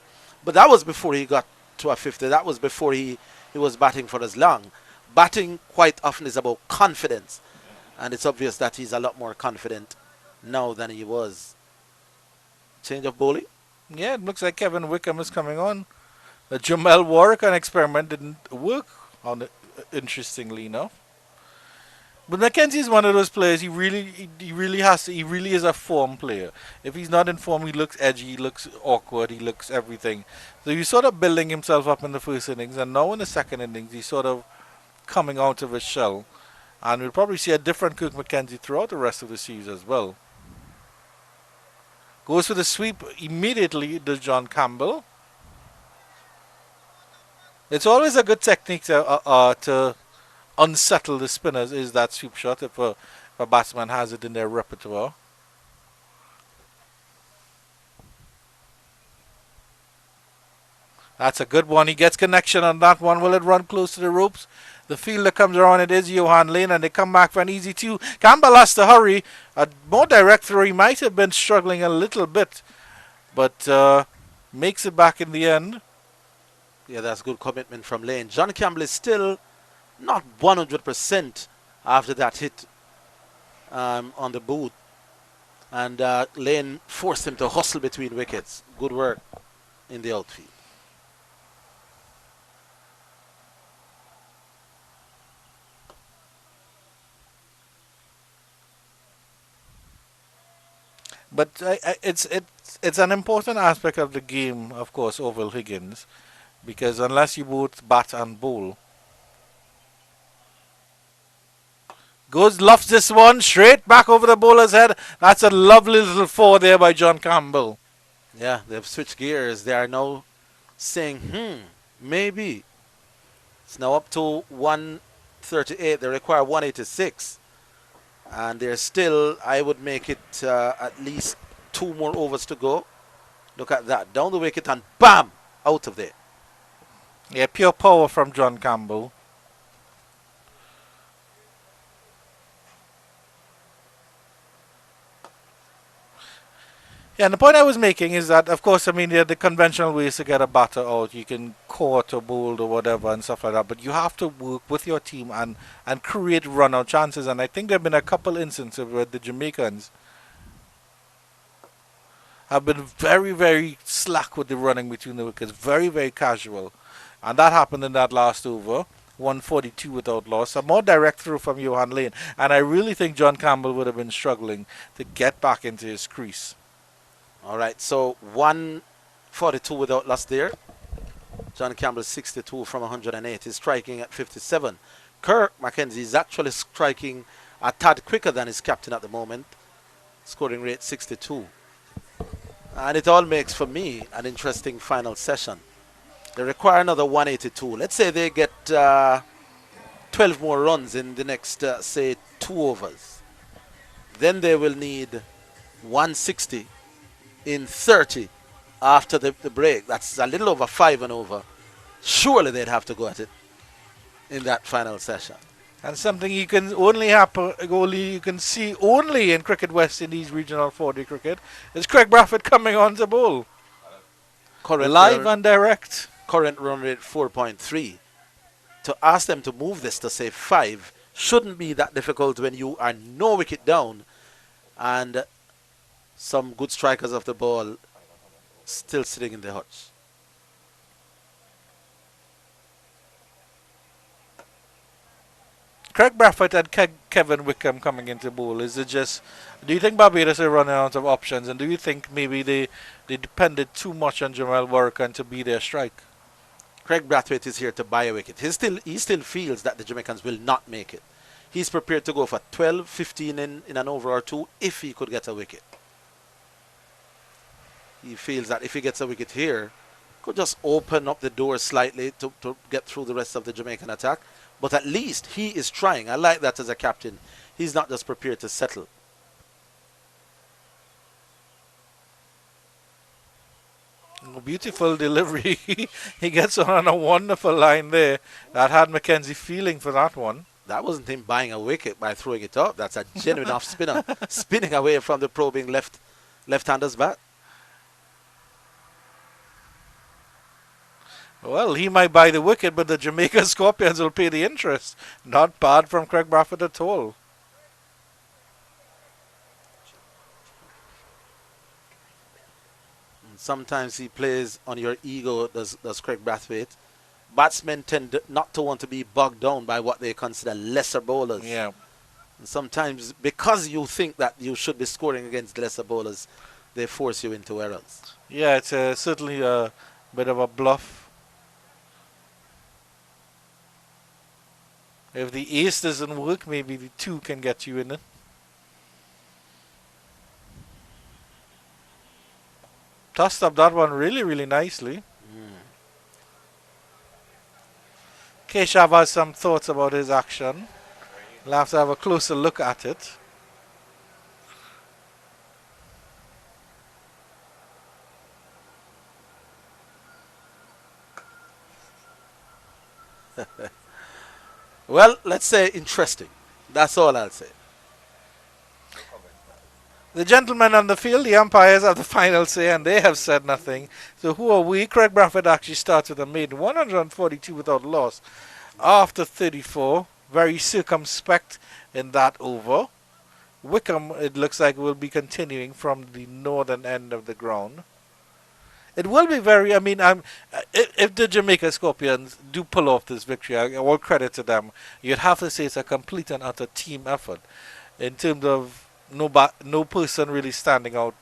But that was before he got to a 50. That was before he was batting for as long. Batting quite often is about confidence. And it's obvious that he's a lot more confident now than he was. Change of bowling? Yeah, it looks like Kevin Wickham is coming on. The Jamel Warwick experiment didn't work on it, interestingly enough. But Mackenzie is one of those players. He really is a form player. If he's not in form, he looks edgy, he looks awkward, he looks everything. So he's sort of building himself up in the first innings, and now in the second innings, he's sort of coming out of his shell. And we'll probably see a different Kirk Mackenzie throughout the rest of the series as well. Goes for the sweep immediately, does John Campbell. It's always a good technique to unsettle the spinners, is that sweep shot if a batsman has it in their repertoire. That's a good one. He gets connection on that one. Will it run close to the ropes? The fielder comes around. It is Johan Lane, and they come back for an easy 2. Campbell has to hurry. A more direct throw. He might have been struggling a little bit, but makes it back in the end. Yeah, that's good commitment from Lane. John Campbell is still not 100% after that hit on the boot. And Lane forced him to hustle between wickets. Good work in the outfield. But it's an important aspect of the game, of course, Oval Higgins, because unless you both bat and bowl. Lofts this one straight back over the bowler's head. That's a lovely little 4 there by John Campbell. Yeah, they've switched gears. They are now saying, maybe. It's now up to 138. They require 186. And there's still, I would make it at least 2 more overs to go. Look at that. Down the wicket and bam! Out of there. Yeah, pure power from John Campbell. Yeah, and the point I was making is that, of course, I mean, there are the conventional ways to get a batter out. You can court or bowl or whatever and stuff like that. But you have to work with your team and create run-out chances. And I think there have been a couple instances where the Jamaicans have been very, very slack with the running between the wickets. Very, very casual. And that happened in that last over. 142 without loss. A more direct throw from Johan Lane. And I really think John Campbell would have been struggling to get back into his crease. All right, so 142 without loss there. John Campbell 62 from 108. He's striking at 57. Kirk Mackenzie is actually striking a tad quicker than his captain at the moment. Scoring rate 62. And it all makes, for me, an interesting final session. They require another 182. Let's say they get 12 more runs in the next, say, 2 overs. Then they will need 160 in 30 after the break. That's a little over 5 and over. Surely they'd have to go at it in that final session. And something you can you can see only in Cricket West Indies Regional 4-day cricket is Craig Brafford coming on to bowl. Live and direct. Current run rate 4.3. To ask them to move this to say 5 shouldn't be that difficult when you are no wicket down and some good strikers of the ball still sitting in the hutch. Craig Brafford and Kevin Wickham coming into bowl. Is it just, do you think Barbados are running out of options, and do you think maybe they depended too much on Jamel Warwick to be their strike? Craig Brathwaite is here to buy a wicket. He still feels that the Jamaicans will not make it. He's prepared to go for 12, 15 in an over or 2 if he could get a wicket. He feels that if he gets a wicket here, could just open up the door slightly to get through the rest of the Jamaican attack. But at least he is trying. I like that as a captain. He's not just prepared to settle. Beautiful delivery. He gets on a wonderful line there. That had Mackenzie feeling for that one. That wasn't him buying a wicket by throwing it up. That's a genuine off spinner, spinning away from the probing left-hander's bat. Well, he might buy the wicket, but the Jamaica Scorpions will pay the interest. Not bad from Craig Bradford at all. Sometimes he plays on your ego, does Craig Brathwaite. Batsmen tend not to want to be bogged down by what they consider lesser bowlers. Yeah. And sometimes, because you think that you should be scoring against lesser bowlers, they force you into errors. Yeah, it's certainly a bit of a bluff. If the ace doesn't work, maybe the 2 can get you in it. Tossed up that one really, really nicely. Keshav has some thoughts about his action. We'll have to have a closer look at it. Well, let's say interesting. That's all I'll say. The gentlemen on the field, the umpires, have the final say, and they have said nothing. So who are we? Craig Bradford actually starts with a maiden 142 without loss after 34. Very circumspect in that over. Wickham, it looks like, will be continuing from the northern end of the ground. It will be very, I mean, if the Jamaica Scorpions do pull off this victory, all credit to them, you'd have to say it's a complete and utter team effort in terms of no person really standing out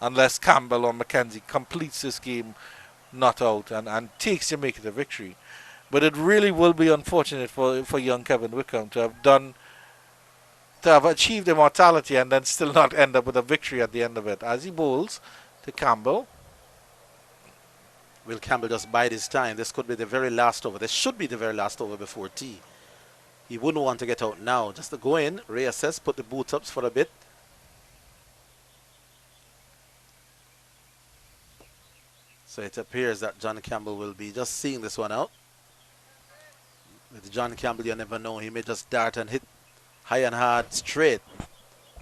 unless Campbell or Mackenzie completes this game not out and takes Jamaica the victory. But it really will be unfortunate for young Kevin Wickham to have achieved immortality and then still not end up with a victory at the end of it. As he bowls to Campbell. Will Campbell just bide his time? This could be the very last over. This should be the very last over before tea. He wouldn't want to get out now. Just to go in, reassess, put the boots up for a bit. So it appears that John Campbell will be just seeing this one out. With John Campbell, you never know. He may just dart and hit high and hard straight.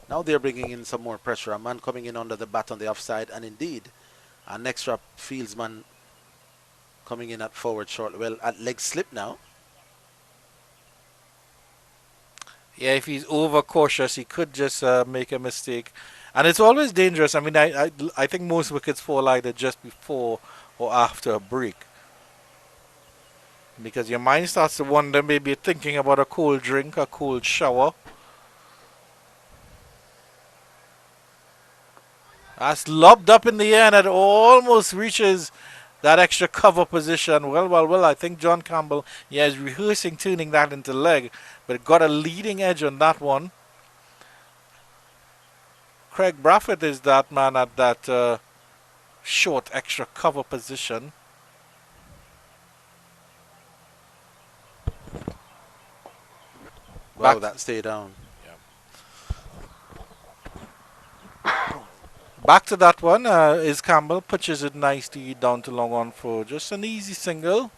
Now they're bringing in some more pressure. A man coming in under the bat on the offside. And indeed, an extra fieldsman coming in at forward short. Well, at leg slip now. Yeah, if he's overcautious, he could just make a mistake. And it's always dangerous. I mean, I think most wickets fall either just before or after a break. Because your mind starts to wonder, maybe thinking about a cold drink, a cold shower. That's lobbed up in the air and it almost reaches that extra cover position. Well, I think John Campbell, is rehearsing turning that into leg, but it got a leading edge on that one. Craig Bradford is that man at that short extra cover position. Wow, that stayed down. Back to that one is Campbell. Pitches it nicely down to long on for just an easy single.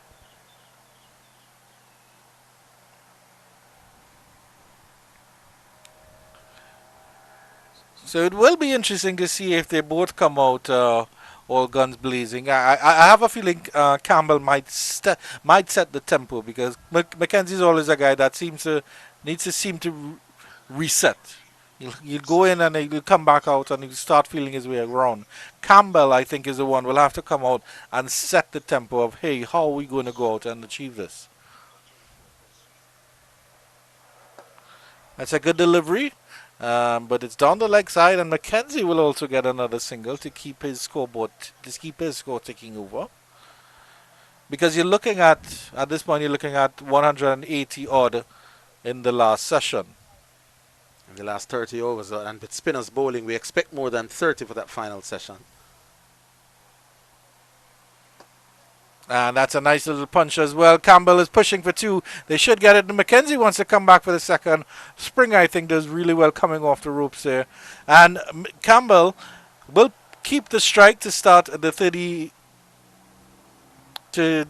So it will be interesting to see if they both come out all guns blazing. I have a feeling Campbell might set the tempo because Mackenzie's always a guy that needs to reset. He'll go in and he'll come back out and he'll start feeling his way around. Campbell, I think, is the one will have to come out and set the tempo of, hey, how are we going to go out and achieve this? That's a good delivery, but it's down the leg side, and Mackenzie will also get another single to keep his score ticking over. Because you're looking at this point, you're looking at 180 odd in the last session. In the last 30 overs, and with spinners bowling, we expect more than 30 for that final session. And that's a nice little punch as well. Campbell is pushing for 2. They should get it. Mackenzie wants to come back for the second. Springer, I think, does really well coming off the ropes there. And Campbell will keep the strike to start the 30 to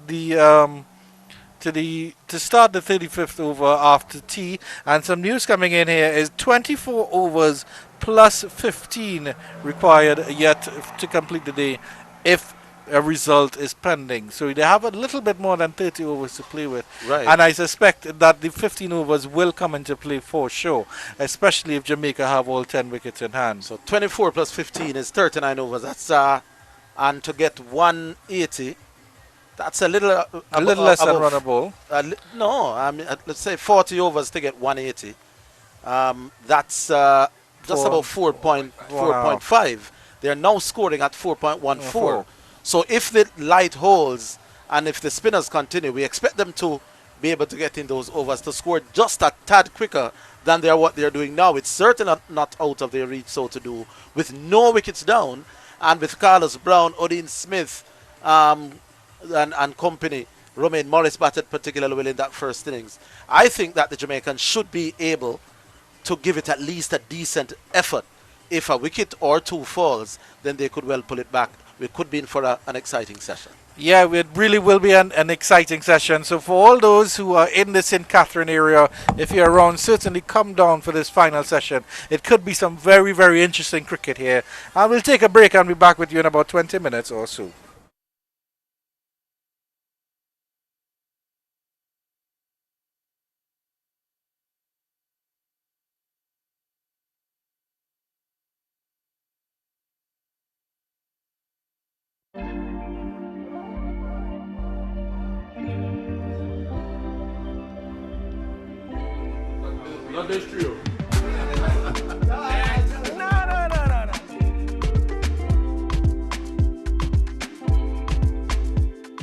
to start the 35th over after tea. And some news coming in here is 24 overs plus 15 required yet to complete the day if a result is pending. So they have a little bit more than 30 overs to play with. Right. And I suspect that the 15 overs will come into play for sure, especially if Jamaica have all 10 wickets in hand. So 24 plus 15 is 39 overs. That's and to get 180, that's a little less than run a ball. No, I mean, let's say 40 overs to get 180. That's just about 4.5. They're now scoring at 4.14. So if the light holds and if the spinners continue, we expect them to be able to get in those overs to score just a tad quicker than what they're doing now. It's certainly not out of their reach so to do with no wickets down and with Carlos Brown, Odin Smith and company. Romain Morris batted particularly well in that first innings. I think that the Jamaicans should be able to give it at least a decent effort. If a wicket or two falls, then they could well pull it back. We could be in for an exciting session. Yeah, it really will be an exciting session. So for all those who are in the St. Catherine area, if you're around, certainly come down for this final session. It could be some very, very interesting cricket here. And we'll take a break and be back with you in about 20 minutes or so. Not this trio.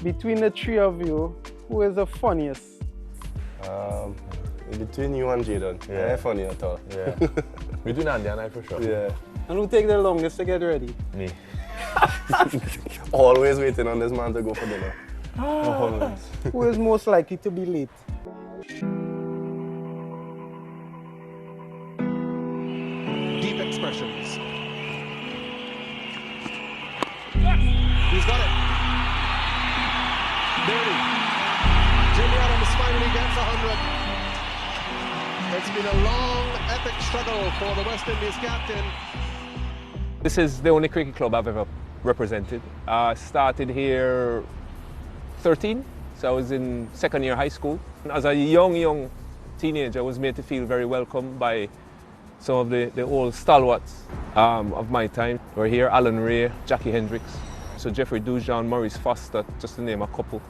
Between the three of you, who is the funniest? Between you and Jadon. Yeah, funny at all. Yeah. Between Andy and I for sure. Yeah. And who take the longest to get ready? Me. Always waiting on this man to go for dinner. Who is most likely to be late? Deep expressions. He's got it. Dirty. Jimmy Adams finally gets 100. It's been a long, epic struggle for the West Indies captain. This is the only cricket club I've ever represented. I started here 13, so I was in second year high school. As a young teenager, I was made to feel very welcome by some of the old stalwarts of my time. We're here, Alan Ray, Jackie Hendricks, so Jeffrey Dujon, Maurice Foster, just to name a couple.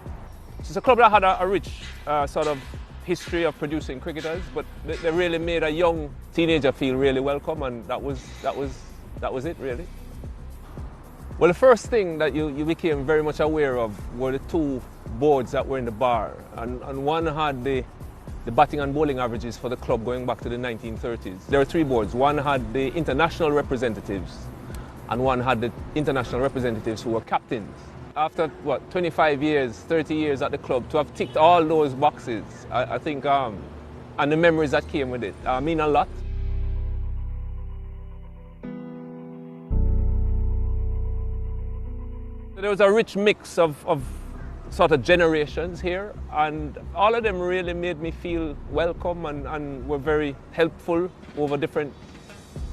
It's a club that had a rich sort of history of producing cricketers, but they really made a young teenager feel really welcome, and that was it really. Well, the first thing that you became very much aware of were the two boards that were in the bar, and one had the batting and bowling averages for the club going back to the 1930s. There were three boards. One had the international representatives, and one had the international representatives who were captains. After, 25 years, 30 years at the club, to have ticked all those boxes, I think, and the memories that came with it, mean a lot. There was a rich mix of sort of generations here, and all of them really made me feel welcome and were very helpful over different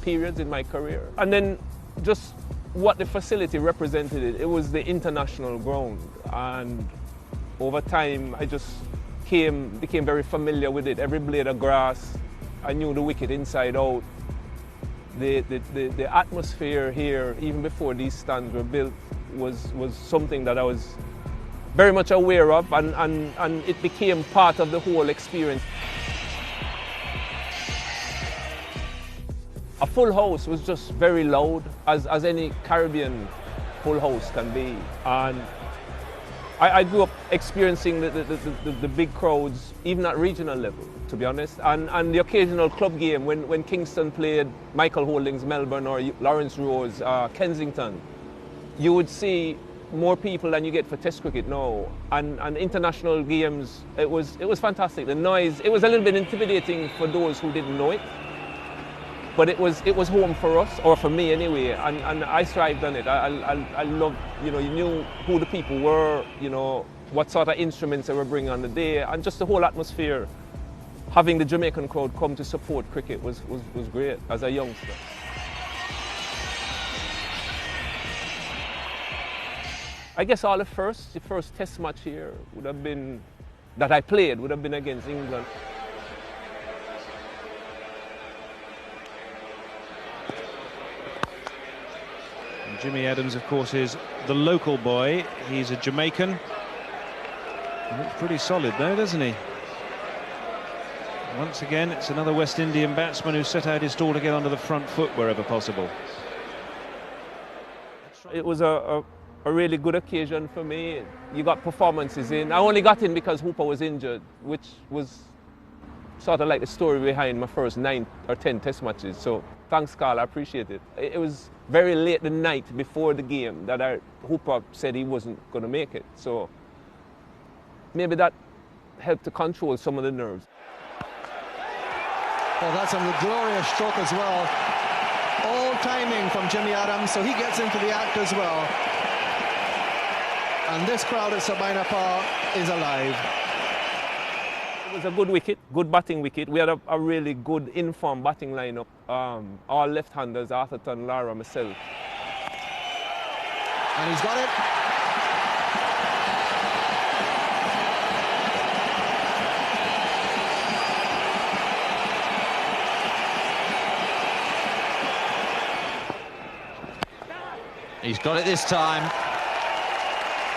periods in my career. And then just what the facility represented, it was the international ground, and over time I just became very familiar with it. Every blade of grass, I knew the wicket inside out. The atmosphere here, even before these stands were built, was something that I was very much aware of, and it became part of the whole experience. A full house was just very loud, as any Caribbean full house can be. And I grew up experiencing the big crowds, even at regional level, to be honest. And the occasional club game, when Kingston played Michael Holdings Melbourne or Lawrence Rose Kensington, you would see more people than you get for Test cricket now. And international games, it was fantastic. The noise, it was a little bit intimidating for those who didn't know it. But it was home for us, or for me anyway, and I thrived on it. I loved, you knew who the people were, what sort of instruments they were bringing on the day, and just the whole atmosphere. Having the Jamaican crowd come to support cricket was great as a youngster. I guess the first test match here would have been, that I played, would have been against England. And Jimmy Adams, of course, is the local boy. He's a Jamaican. He looks pretty solid though, doesn't he? Once again, it's another West Indian batsman who set out his stall to get onto the front foot wherever possible. It was a really good occasion for me. You got performances in. I only got in because Hooper was injured, which was sort of like the story behind my first 9 or 10 test matches. So thanks, Carl, I appreciate it. It was very late the night before the game that Hooper said he wasn't going to make it. So maybe that helped to control some of the nerves. Well, that's a glorious stroke as well. All timing from Jimmy Adams, so he gets into the act as well. And this crowd at Sabina Park is alive. It was a good wicket, good batting wicket. We had a really good informed batting lineup. All left-handers, Arthurton, Lara, myself. And he's got it. He's got it this time.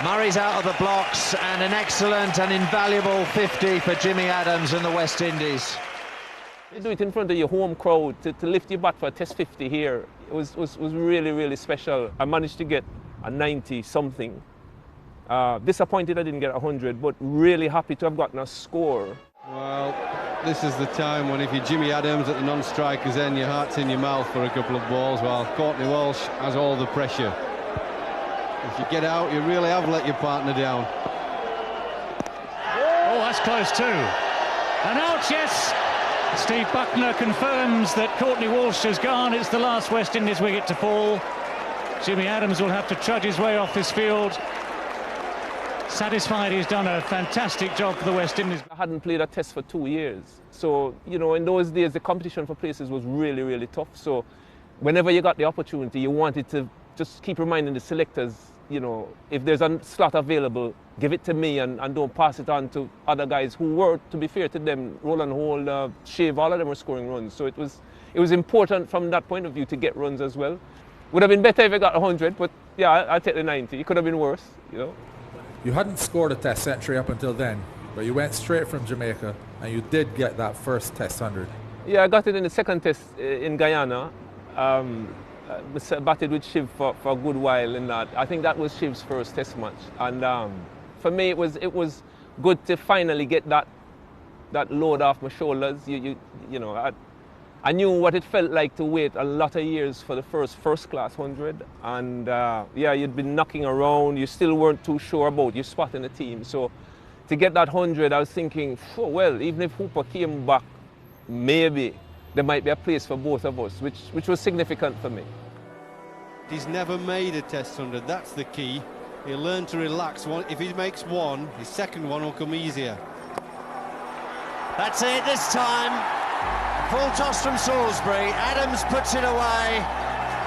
Murray's out of the blocks, and an excellent and invaluable 50 for Jimmy Adams and the West Indies. You do it in front of your home crowd, to lift your bat for a test 50 here, it was really, really special. I managed to get a 90-something. Disappointed I didn't get 100, but really happy to have gotten a score. Well, this is the time when if you're Jimmy Adams at the non-striker's end, your heart's in your mouth for a couple of balls, while Courtney Walsh has all the pressure. If you get out, you really have let your partner down. Oh, that's close too. And out, yes! Steve Buckner confirms that Courtney Walsh has gone. It's the last West Indies wicket to fall. Jimmy Adams will have to trudge his way off this field. Satisfied he's done a fantastic job for the West Indies. I hadn't played a test for 2 years. So, you know, in those days, the competition for places was really, really tough. So whenever you got the opportunity, you wanted to just keep reminding the selectors, you know, if there's a slot available, give it to me and don't pass it on to other guys who were, to be fair to them, Roland Hall, Shave, all of them were scoring runs. So it was important from that point of view to get runs as well. Would have been better if I got 100, but yeah, I'll take the 90. It could have been worse, you know. You hadn't scored a test century up until then, but you went straight from Jamaica and you did get that first test 100. Yeah, I got it in the second test in Guyana. Batted with Shiv for a good while in that. I think that was Shiv's first test match. And for me, it was good to finally get that load off my shoulders. You know, I knew what it felt like to wait a lot of years for the first class 100, and yeah, you'd been knocking around, you still weren't too sure about your spot in the team. So to get that 100, I was thinking, oh, well, even if Hooper came back, maybe there might be a place for both of us, which was significant for me. He's never made a test 100, that's the key. He'll learn to relax. If he makes one, his second one will come easier. That's it this time. Full toss from Salisbury. Adams puts it away.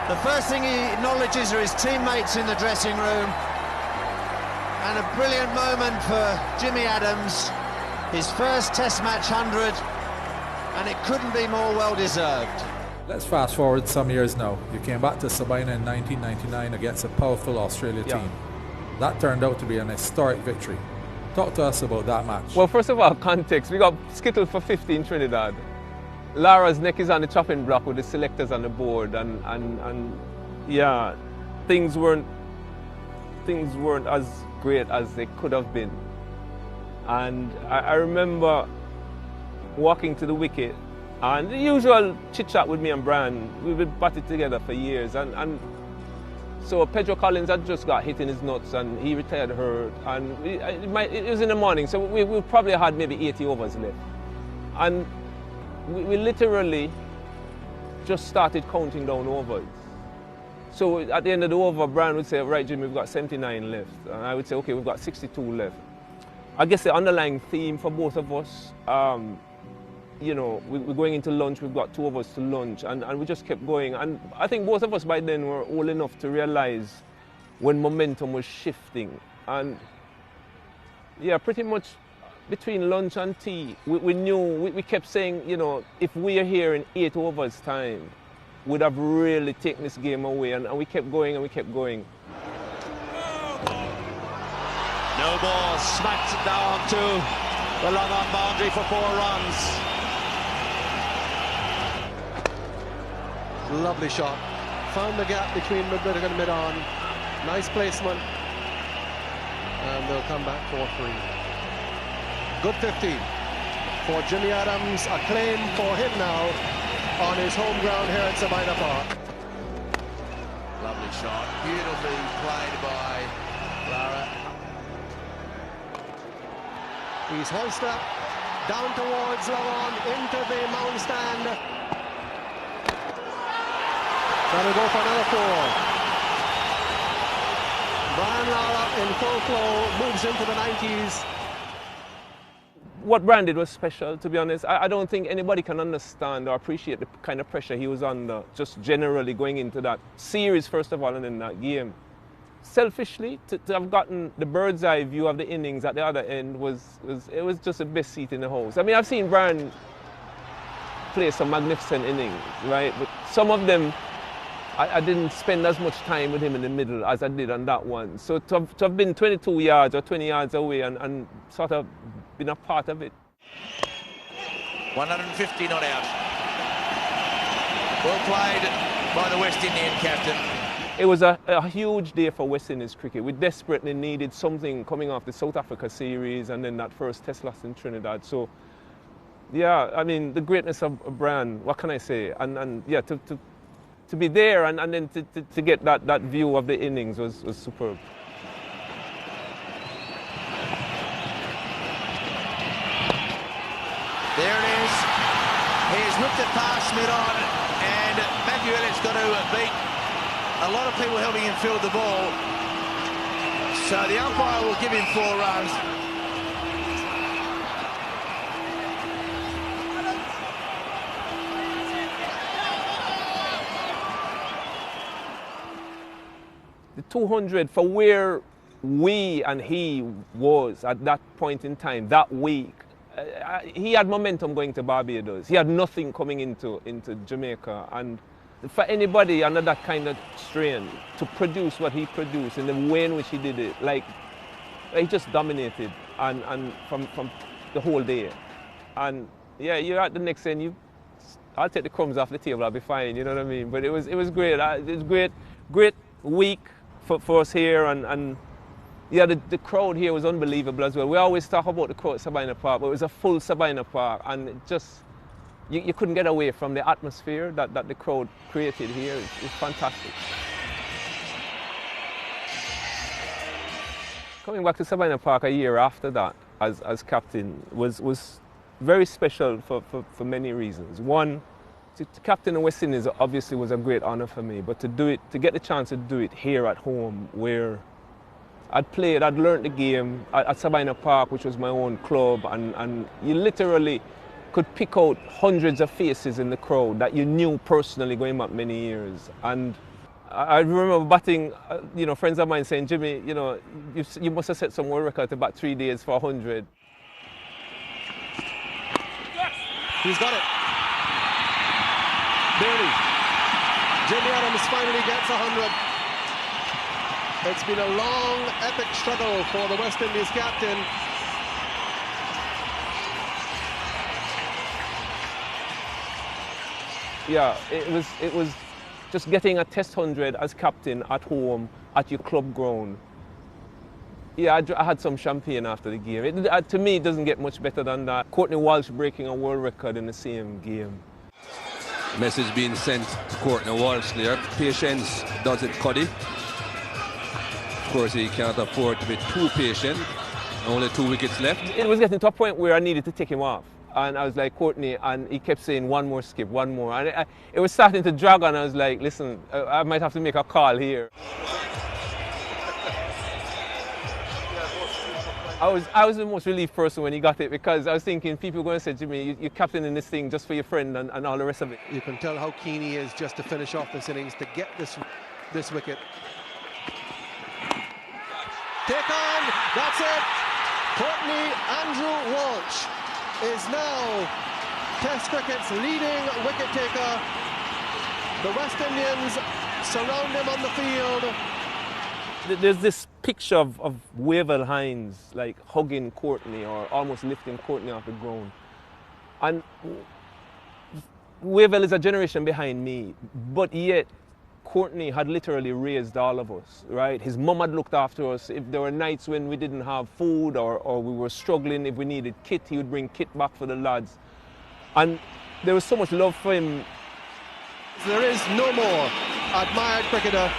The first thing he acknowledges are his teammates in the dressing room. And a brilliant moment for Jimmy Adams. His first Test match 100, and it couldn't be more well deserved. Let's fast forward some years now. You came back to Sabina in 1999 against a powerful Australia team. That turned out to be an historic victory. Talk to us about that match. Well, first of all, context. We got skittled for 50 in Trinidad. Lara's neck is on the chopping block with the selectors on the board, and yeah, things weren't as great as they could have been. And I remember walking to the wicket, and the usual chit-chat with me and Brian. We've been batted together for years, and so Pedro Collins had just got hit in his nuts, and he retired hurt, and it was in the morning, so we probably had maybe 80 overs left. And we literally just started counting down overs. So at the end of the over, Brian would say, right, Jim, we've got 79 left. And I would say, okay, we've got 62 left. I guess the underlying theme for both of us, you know, we're going into lunch, we've got 2 of us to lunch, and we just kept going. And I think both of us by then were old enough to realize when momentum was shifting. And yeah, pretty much between lunch and tea, we knew, we kept saying, you know, if we are here in 8 overs time, we'd have really taken this game away. And we kept going and we kept going. No ball, smacked down to the long-on boundary for 4 runs. Lovely shot. Found the gap between mid-mid and mid-on. Nice placement. And they'll come back 4-3. Good 15 for Jimmy Adams. A claim for him now on his home ground here at Sabina Park. Lovely shot. Beautifully played by Lara. He's hoisted up, down towards Lavon, into the mound stand. That'll go for another 4. Brian Lara in full flow, moves into the 90s. What Brian did was special, to be honest. I don't think anybody can understand or appreciate the kind of pressure he was under, just generally going into that series, first of all, and then that game. Selfishly, to have gotten the bird's eye view of the innings at the other end was just the best seat in the house. I mean, I've seen Brian play some magnificent innings, right? But some of them, I didn't spend as much time with him in the middle as I did on that one. So to have been 22 yards or 20 yards away and sort of been a part of it. 150 not out. Well played by the West Indian captain. It was a huge day for West Indies cricket. We desperately needed something coming off the South Africa series and then that first test loss in Trinidad. So, yeah, I mean, the greatness of Brian, what can I say? And yeah, to be there and then to get that view of the innings was superb. There it is. He has whipped it past mid-on, and Matthew Elliott's got to beat a lot of people helping him field the ball. So the umpire will give him 4 runs. The 200 for where we and he was at that point in time, that week, he had momentum going to Barbados. He had nothing coming into Jamaica. And for anybody under that kind of strain to produce what he produced in the way in which he did it, like, he just dominated and from the whole day. And yeah, you're at the next end, I'll take the crumbs off the table, I'll be fine, you know what I mean? But it was great. It was great week for us here, and yeah, the crowd here was unbelievable as well. We always talk about the crowd at Sabina Park, but it was a full Sabina Park, and it just, you couldn't get away from the atmosphere that the crowd created here. It's fantastic. Coming back to Sabina Park a year after that as captain was very special for many reasons. One, to captain the West Indies obviously was a great honor for me, but to get the chance to do it here at home, where I'd learned the game at Sabina Park, which was my own club, and you literally could pick out hundreds of faces in the crowd that you knew personally going back many years. And I remember batting, friends of mine saying, Jimmy, you must have set some world record to bat 3 days for 100. He's got it. Barely. Jimmy Adams finally gets 100. It's been a long, epic struggle for the West Indies captain. Yeah, it was just getting a test 100 as captain at home at your club ground. Yeah, I had some champagne after the game. To me, it doesn't get much better than that. Courtney Walsh breaking a world record in the same game. Message being sent to Courtney Walsh there. Patience does it, Cuddy. Of course, he can't afford to be too patient. Only 2 wickets left. It was getting to a point where I needed to take him off. And I was like, Courtney, and he kept saying, one more skip, one more. And it was starting to drag, and I was like, listen, I might have to make a call here. I was the most relieved person when he got it, because I was thinking people were going to say, Jimmy, you're captaining this thing just for your friend and all the rest of it. You can tell how keen he is just to finish off this innings, to get this wicket. Take on, that's it. Courtney Andrew Walsh is now Test cricket's leading wicket taker. The West Indians surround him on the field. There's this picture of Wavell Hines like hugging Courtney or almost lifting Courtney off the ground. And Wavell is a generation behind me, but yet Courtney had literally raised all of us, right? His mum had looked after us. If there were nights when we didn't have food or we were struggling, if we needed kit, he would bring kit back for the lads. And there was so much love for him. There is no more admired cricketer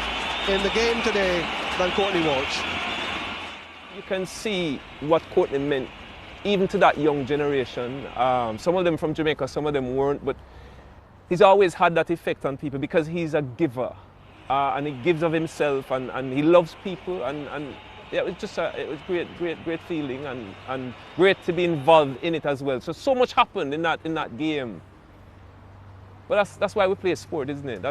in the game today than Courtney Walsh. You can see what Courtney meant even to that young generation. Some of them from Jamaica, some of them weren't, but he's always had that effect on people because he's a giver, and he gives of himself, and he loves people, and yeah, it was just it was great feeling, and great to be involved in it as well. So much happened in that game. But that's why we play sport, isn't it?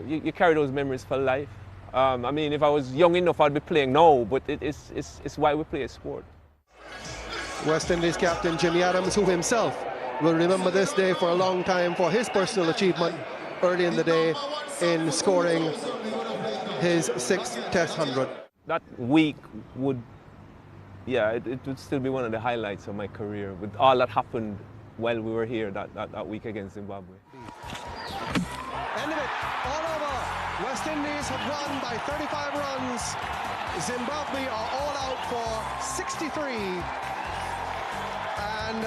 You carry those memories for life. I mean, if I was young enough, I'd be playing now, but it's why we play sport. West Indies captain Jimmy Adams, who himself will remember this day for a long time for his personal achievement early in the day in scoring his 6th Test 100. That week would, yeah, it would still be one of the highlights of my career with all that happened while we were here that week against Zimbabwe. End of it, all over. West Indies have won by 35 runs. Zimbabwe are all out for 63. And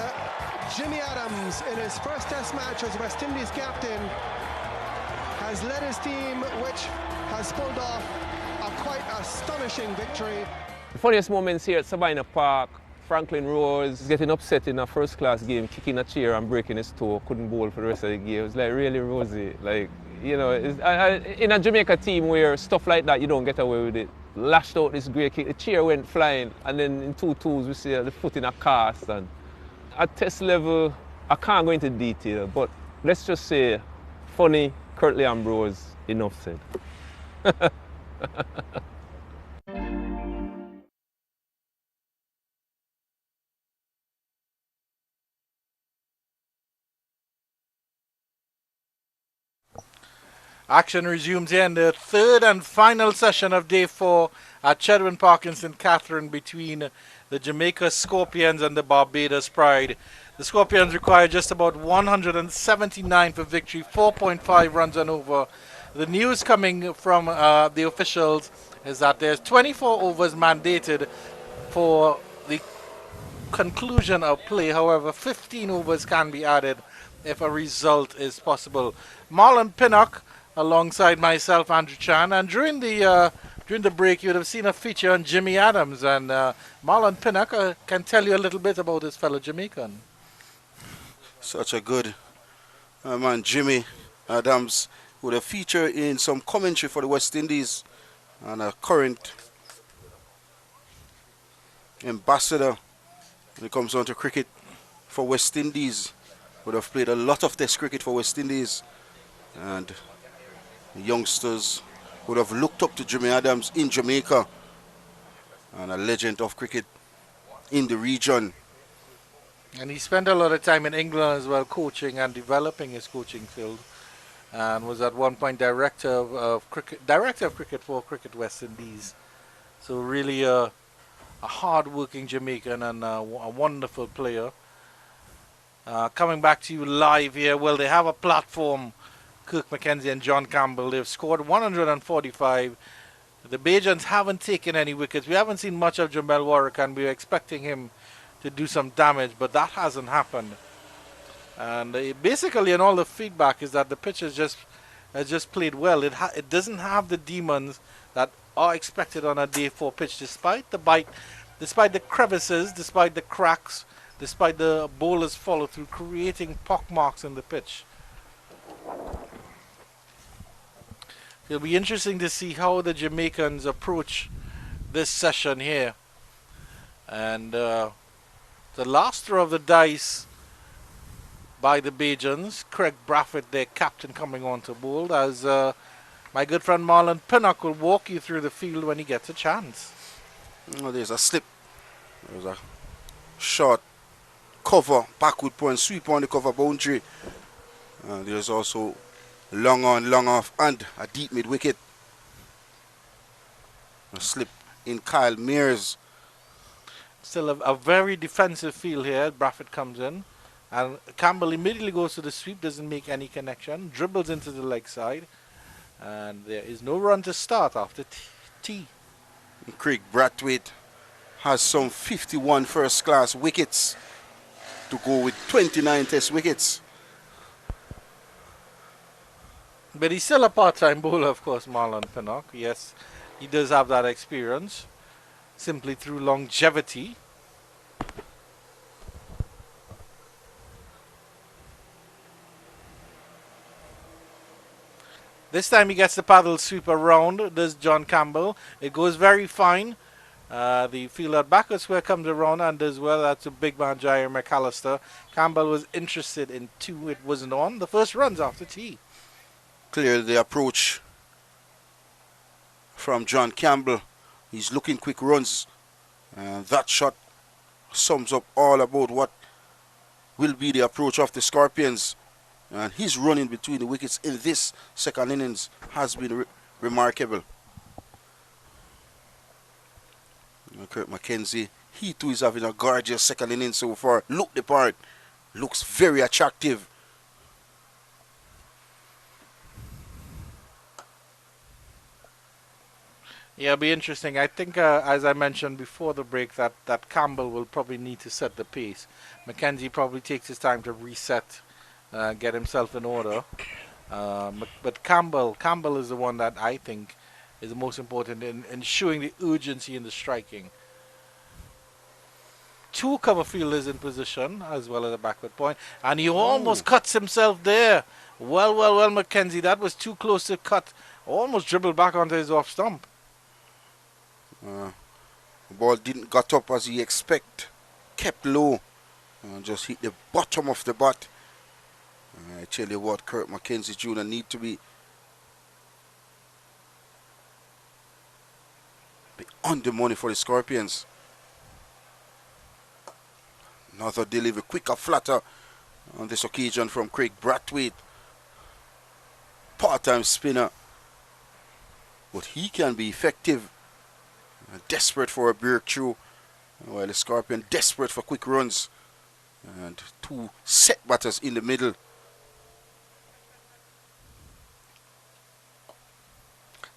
Jimmy Adams, in his first Test match as West Indies captain, has led his team, which has pulled off a quite astonishing victory. The funniest moments here at Sabina Park, Franklin Rose getting upset in a first-class game, kicking a chair and breaking his toe, couldn't bowl for the rest of the game. It was like really rosy. Like, you know, in a Jamaica team where stuff like that, you don't get away with it. Lashed out this great kick, the chair went flying, and then in 2-2s we see the foot in a cast. And at Test level, I can't go into detail, but let's just say, funny, Curtly Ambrose, enough said. Action resumes here in the third and final session of day 4 at Chedwin Park in St. Catherine between the Jamaica Scorpions and the Barbados Pride. The Scorpions require just about 179 for victory, 4.5 runs and over. The news coming from the officials is that there's 24 overs mandated for the conclusion of play. However, 15 overs can be added if a result is possible. Marlon Pinnock alongside myself, Andrew Chan, and during the break you would have seen a feature on Jimmy Adams, and Marlon Pinnock can tell you a little bit about his fellow Jamaican. Such a good man, Jimmy Adams, with a feature in some commentary for the West Indies and a current ambassador when it comes down to cricket for West Indies. Would have played a lot of Test cricket for West Indies, and the youngsters would have looked up to Jimmy Adams in Jamaica, and a legend of cricket in the region. And he spent a lot of time in England as well, coaching and developing his coaching field, and was at one point director of cricket for Cricket West Indies. So really a hard-working Jamaican and a wonderful player. Coming back to you live here, well, they have a platform. Kirk McKenzie and John Campbell, they've scored 145. The Bajans haven't taken any wickets. We haven't seen much of Jamel Warwick, and we were expecting him to do some damage, but that hasn't happened. And basically, and all the feedback is that the pitch has just played well. It doesn't have the demons that are expected on a day 4 pitch, despite the bite, despite the crevices, despite the cracks, despite the bowlers follow through, creating pockmarks in the pitch. It'll be interesting to see how the Jamaicans approach this session here. And the last throw of the dice by the Bajans, Craig Braffett, their captain, coming on to bowl, as my good friend Marlon Pinnock will walk you through the field when he gets a chance. There's a slip. There's a short cover, backward point, sweep on the cover boundary. There's also long on, long off, and a deep mid wicket. A slip in Kyle Mears. Still a very defensive field here. Braffett comes in. And Campbell immediately goes to the sweep, doesn't make any connection, dribbles into the leg side. And there is no run to start after T. Craig Brathwaite has some 51 first-class wickets to go with 29 test wickets. But he's still a part-time bowler, of course, Marlon Pinnock. Yes, he does have that experience, simply through longevity. This time he gets the paddle sweep around, does John Campbell. It goes very fine. The fielder backward square comes around and does well. That's a big man, Jair McAllister. Campbell was interested in 2. It wasn't on. The first runs after T. Clearly the approach from John Campbell. He's looking quick runs. That shot sums up all about what will be the approach of the Scorpions. And his running between the wickets in this second innings has been remarkable. Kurt McKenzie, he too is having a gorgeous second innings so far. Look the part. Looks very attractive. Yeah, it'll be interesting. I think, as I mentioned before the break, that Campbell will probably need to set the pace. McKenzie probably takes his time to reset, get himself in order. But Campbell is the one that I think is the most important in showing the urgency in the striking. 2 cover fielders in position, as well as a backward point. And he almost cuts himself there. Well, McKenzie. That was too close to cut. Almost dribbled back onto his off stump. The ball didn't got up as he expect. Kept low. Just hit the bottom of the bat. I tell you what, Kurt McKenzie Jr. need to be on the money for the Scorpions. Another delivery, quicker, flatter on this occasion from Craig Brathwaite. Part-time spinner. But he can be effective. Desperate for a breakthrough. While the Scorpion desperate for quick runs. And 2 set batters in the middle.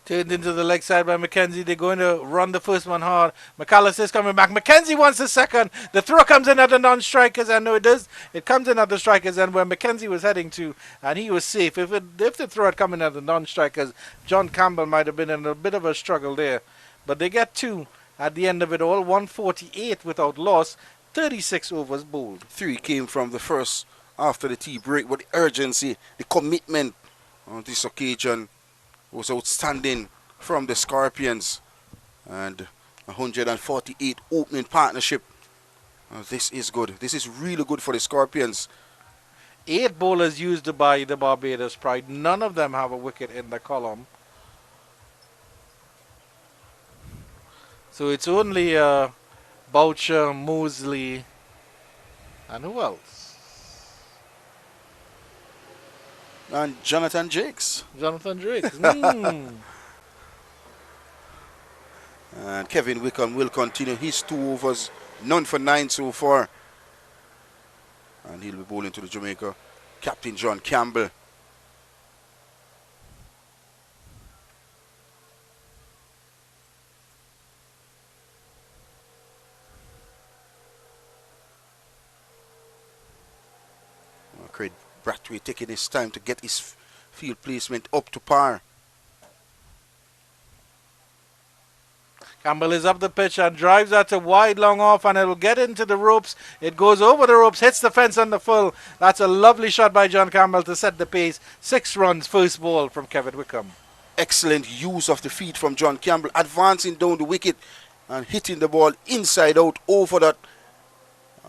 Turned into the leg side by McKenzie. They're going to run the first one hard. McAllister's coming back. McKenzie wants the second. The throw comes in at the non-strikers. And no, it does. It comes in at the strikers and where McKenzie was heading to. And he was safe. If the throw had come in at the non-strikers, John Campbell might have been in a bit of a struggle there. But they get 2 at the end of it all. 148 without loss. 36 overs bowled. 3 came from the first after the tea break. But the urgency, the commitment on this occasion was outstanding from the Scorpions. And 148 opening partnership. This is good. This is really good for the Scorpions. 8 bowlers used by the Barbados Pride. None of them have a wicket in the column. So it's only Boucher, Mosley, and who else? And Jonathan Jakes. And Kevin Wickham will continue his 2 overs, none for 9 so far. And he'll be bowling to the Jamaica captain John Campbell. Craig Brathwaite taking his time to get his field placement up to par. Campbell is up the pitch and drives that to wide long off and it will get into the ropes. It goes over the ropes, hits the fence on the full. That's a lovely shot by John Campbell to set the pace. 6 runs, first ball from Kevin Wickham. Excellent use of the feet from John Campbell, advancing down the wicket and hitting the ball inside out over that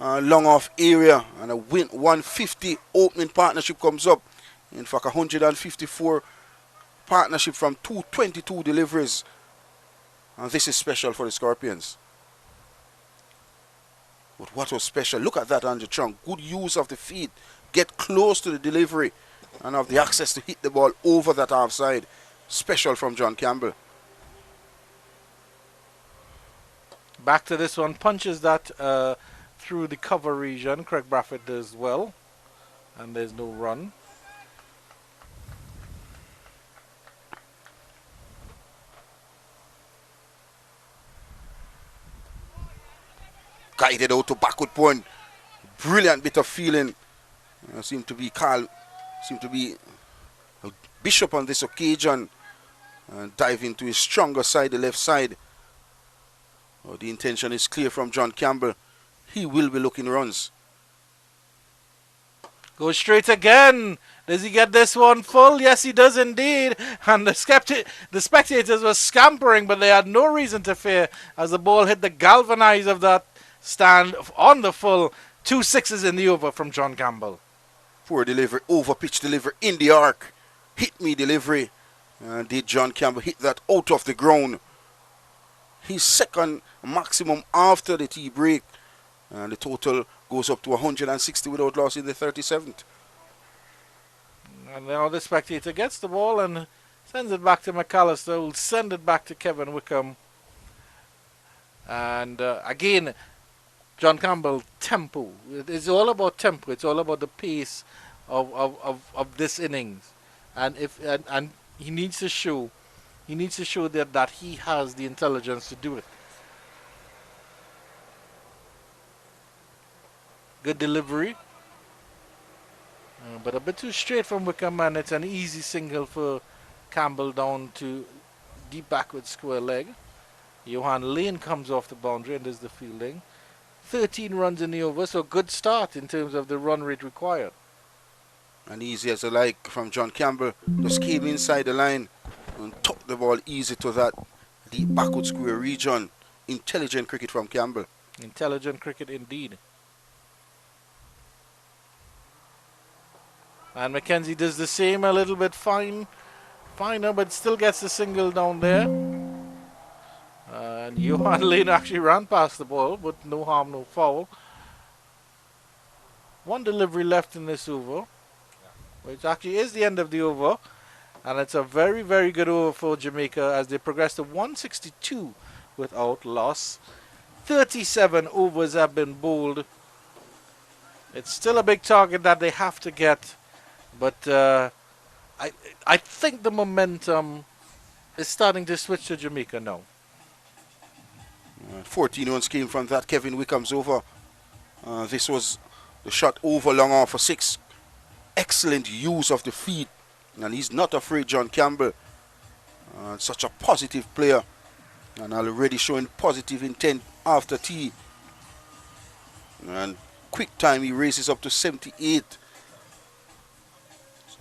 long off area, and a 150 opening partnership comes up. In fact, 154 partnership from 222 deliveries, and this is special for the Scorpions. But what was special, look at that, Andrew Chung, good use of the feet, get close to the delivery and have the access to hit the ball over that half side. Special from John Campbell. Back to this one, punches that through the cover region. Craig Braffett does well, and there's no run. Guided out to backward point. Brilliant bit of feeling. Seemed to be Bishop on this occasion. Dive into his stronger side, the left side. The intention is clear from John Campbell. He will be looking runs. Goes straight again. Does he get this one full? Yes, he does indeed. And the spectators were scampering, but they had no reason to fear as the ball hit the galvanize of that stand on the full. 2 sixes in the over from John Campbell. Poor delivery, over pitch delivery in the arc. Hit me delivery. Did John Campbell hit that out of the ground. His second maximum after the tea break. And the total goes up to 160 without loss in the 37th. And now the spectator gets the ball and sends it back to McAllister, who'll send it back to Kevin Wickham. And again, John Campbell, tempo. It's all about tempo. It's all about the pace of this innings. And he needs to show that he has the intelligence to do it. Good delivery. But a bit too straight from Wickham, and it's an easy single for Campbell down to deep backward square leg. Johan Lane comes off the boundary and does the fielding. 13 runs in the over, so good start in terms of the run rate required. And easy as a like from John Campbell. Just came inside the line and took the ball easy to that deep backward square region. Intelligent cricket from Campbell. Intelligent cricket indeed. And Mackenzie does the same, a little bit finer, but still gets the single down there. And Johan Lane actually ran past the ball, but no harm, no foul. One delivery left in this over, which actually is the end of the over. And it's a very, very good over for Jamaica as they progress to 162 without loss. 37 overs have been bowled. It's still a big target that they have to get. But I think the momentum is starting to switch to Jamaica now. 14 runs came from that Kevin Wickham's over. This was the shot over long off for 6. Excellent use of the feet. And he's not afraid, John Campbell. Such a positive player. And already showing positive intent after tea. And quick time he races up to 78.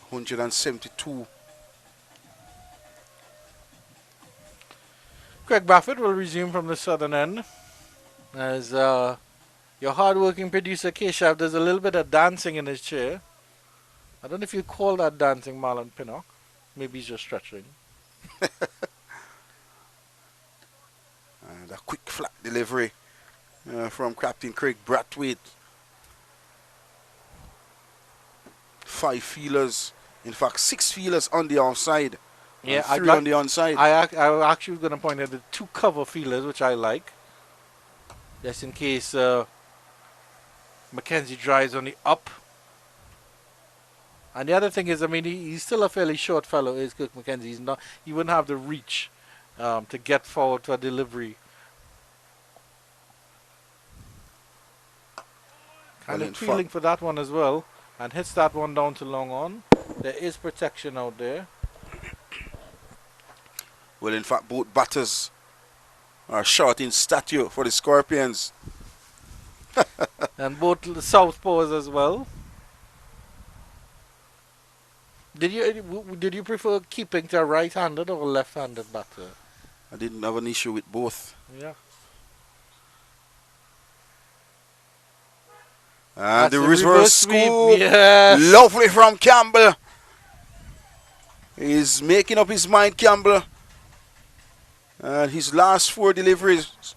172. Craig Braffett will resume from the southern end as your hard-working producer Keshav does a little bit of dancing in his chair. I don't know if you call that dancing, Marlon Pinnock. Maybe he's just stretching. And a quick flat delivery from Captain Craig Brathwaite. 5 feelers. In fact, 6 feelers on the offside. Yeah, 3 on the onside. I actually was going to point out the 2 cover feelers, which I like. Just in case Mackenzie drives on the up. And the other thing is, I mean, he's still a fairly short fellow, is Kirk Mackenzie. He's not. He wouldn't have the reach to get forward to a delivery. Kind of feeling for that one as well. And hits that one down to long on. There is protection out there. Well, in fact, both batters are short in stature for the Scorpions. And both southpaws as well. Did you prefer keeping to a right-handed or a left-handed batter? I didn't have an issue with both. Yeah. And That's the a reverse sweep. scoop. Yes. Lovely from Campbell. He's making up his mind, Campbell. And his last 4 deliveries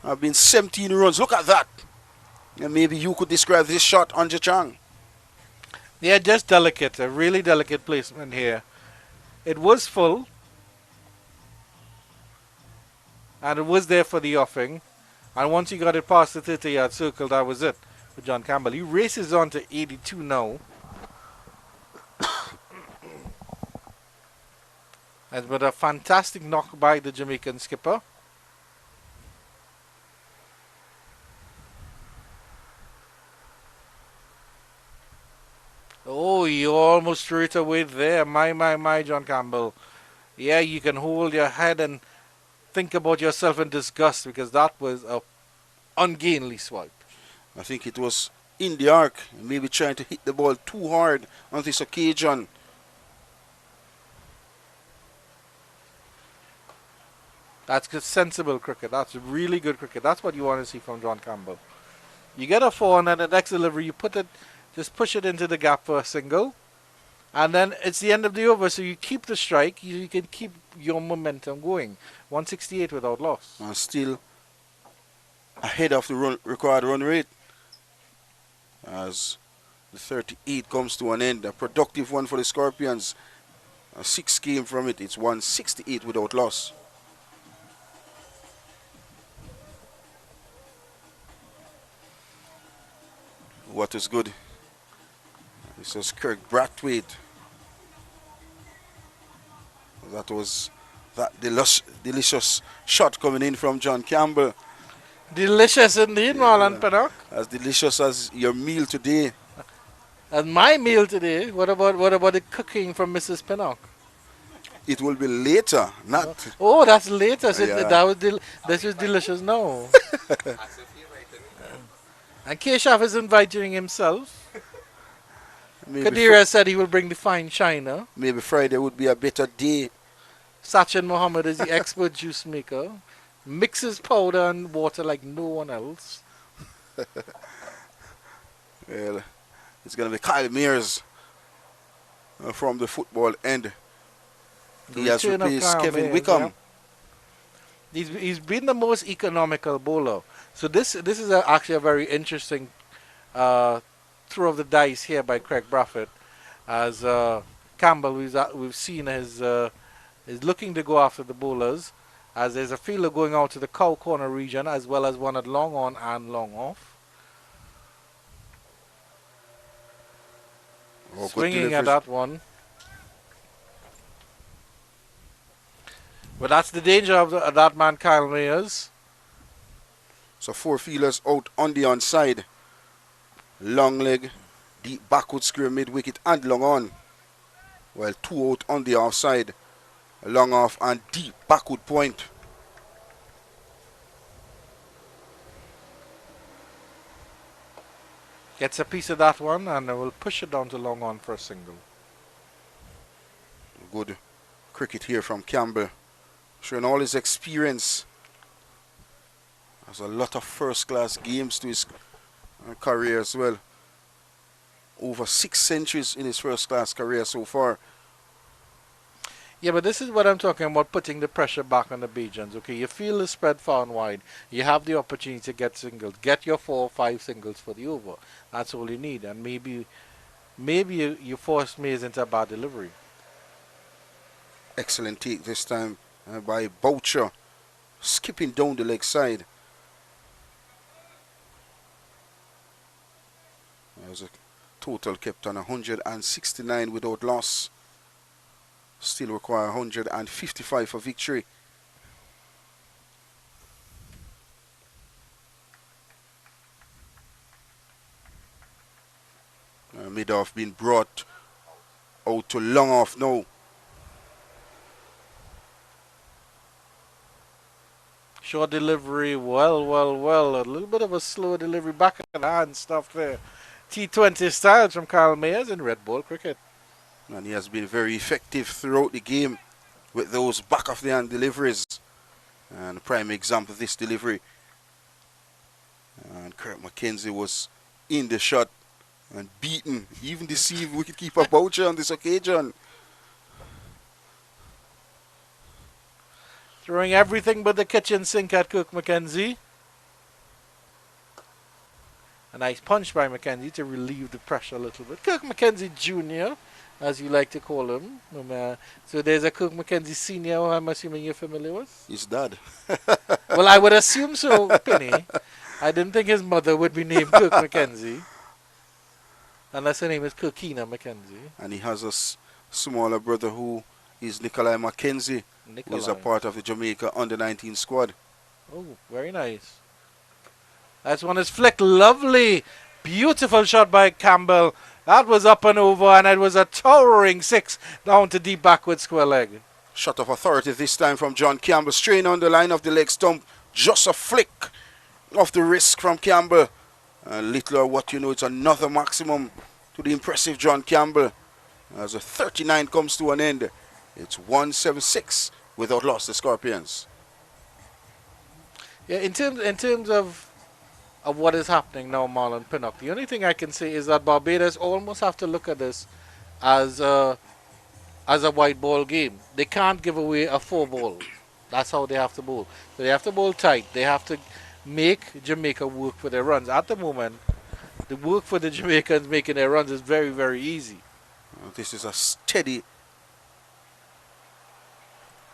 have been 17 runs. Look at that. And maybe you could describe this shot on Chang. Yeah, just delicate. A really delicate placement here. It was full. And it was there for the offing. And once he got it past the 30-yard circle, that was it for John Campbell. He races on to 82 now. And with a fantastic knock by the Jamaican skipper. Oh, you almost threw it away there. My, John Campbell. Yeah, you can hold your head and think about yourself in disgust because that was a ungainly swipe. I think it was in the arc, maybe trying to hit the ball too hard on this occasion. That's good, sensible cricket. That's really good cricket. That's what you want to see from John Campbell. You get a 4 and then the next delivery, you put it, just push it into the gap for a single. And then it's the end of the over, so you keep the strike. You can keep your momentum going. 168 without loss. And still ahead of the required run rate. As the 38 comes to an end. A productive one for the Scorpions. 6 came from it. It's 168 without loss. What is good? This was Kirk Brathwaite. That was that delicious shot coming in from John Campbell. Delicious indeed, Marlon Pinnock. As delicious as your meal today. And my meal today, what about the cooking from Mrs. Pinnock? It will be later, not. Oh, that's later. So Yeah. this was delicious now. And Keshav is inviting himself. Kadira said he will bring the fine china. Maybe Friday would be a better day. Sachin Mohammed is the expert juice maker. Mixes powder and water like no one else. Well, it's going to be Kyle Mears from the football end. He has Return of replaced Kyle Kevin Mears, Wickham. yeah. He's been the most economical bowler. So this is actually a very interesting throw of the dice here by Craig Brathwaite, as Campbell we've seen is looking to go after the bowlers, as there's a fielder going out to the cow corner region as well as one at long on and long off. Oh, Swinging at that one. But that's the danger of that man, Kyle Mears. So 4 fielders out on the onside. Long leg, deep backward square mid wicket and long on. While 2 out on the offside. Long off and deep backward point. Gets a piece of that one and will push it down to long on for a single. Good cricket here from Campbell. Showing all his experience. Has a lot of first class games to his career as well. Over 6 centuries in his first class career so far. Yeah, but this is what I'm talking about, putting the pressure back on the Bajans. Okay, you feel the spread far and wide. You have the opportunity to get singles. Get your 4 or 5 singles for the over. That's all you need. And maybe you force Mays into a bad delivery. Excellent take this time by Boucher. Skipping down the leg side. There's a total kept on 169 without loss. Still require 155 for victory. Mid-off being brought out to long off now. Short delivery, well. A little bit of a slow delivery, back of the hand stuff there. T20 styles from Kyle Mears in red ball cricket. And he has been very effective throughout the game with those back of the hand deliveries. And a prime example of this delivery And Kirk McKenzie was in the shot and beaten, even deceived wicketkeeper Boucher on this occasion. Throwing everything but the kitchen sink at Kirk McKenzie. A nice punch by McKenzie to relieve the pressure a little bit. Kirk McKenzie Jr., as you like to call him. So there's a Kirk McKenzie Sr., who I'm assuming you're familiar with? His dad. Well, I would assume so, Penny. I didn't think his mother would be named Kirk McKenzie. Unless her name is Kirkina McKenzie. And he has a smaller brother who is Nikolai McKenzie, who is a part of the Jamaica under-19 squad. Oh, very nice. That's one is flicked. Lovely, beautiful shot by Campbell. That was up and over, and it was a towering 6 down to deep backward square leg. Shot of authority this time from John Campbell. Strain on the line of the leg stump. Just a flick off the wrist from Campbell. And little or what you know, it's another maximum to the impressive John Campbell. As a 39 comes to an end, it's 176 without loss, the Scorpions. Yeah, in terms of what is happening now, Marlon Pinnock, the only thing I can say is that Barbados almost have to look at this as a white ball game. They can't give away a 4 ball. That's how they have to bowl. So they have to bowl tight. They have to make Jamaica work for their runs. At the moment, the work for the Jamaicans making their runs is very, very easy. This is a steady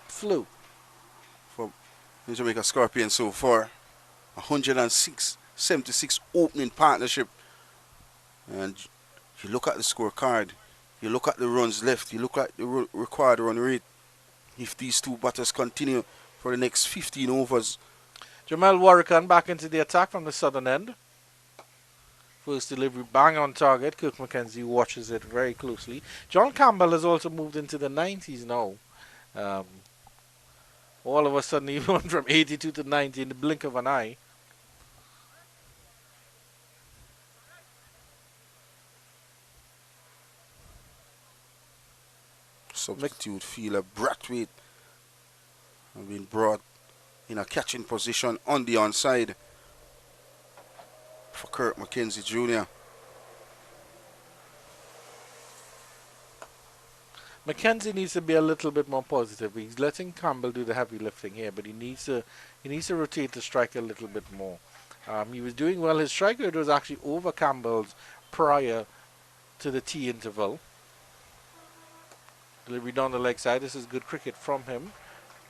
flow for the Jamaica Scorpions so far. 176 opening partnership. And you look at the scorecard, you look at the runs left, you look at the required run rate. If these two batters continue for the next 15 overs. Jamal Warrican back into the attack from the southern end. First delivery bang on target. Kirk McKenzie watches it very closely. John Campbell has also moved into the 90s now. All of a sudden he went from 82 to 90 in the blink of an eye. Substitute fielder Brathwaite have been brought in a catching position on the onside for Kirk McKenzie Jr. McKenzie needs to be a little bit more positive. He's letting Campbell do the heavy lifting here, but he needs to rotate the strike a little bit more. He was doing well. His strike rate was actually over Campbell's prior to the tea interval. Delivery down the leg side. This is good cricket from him.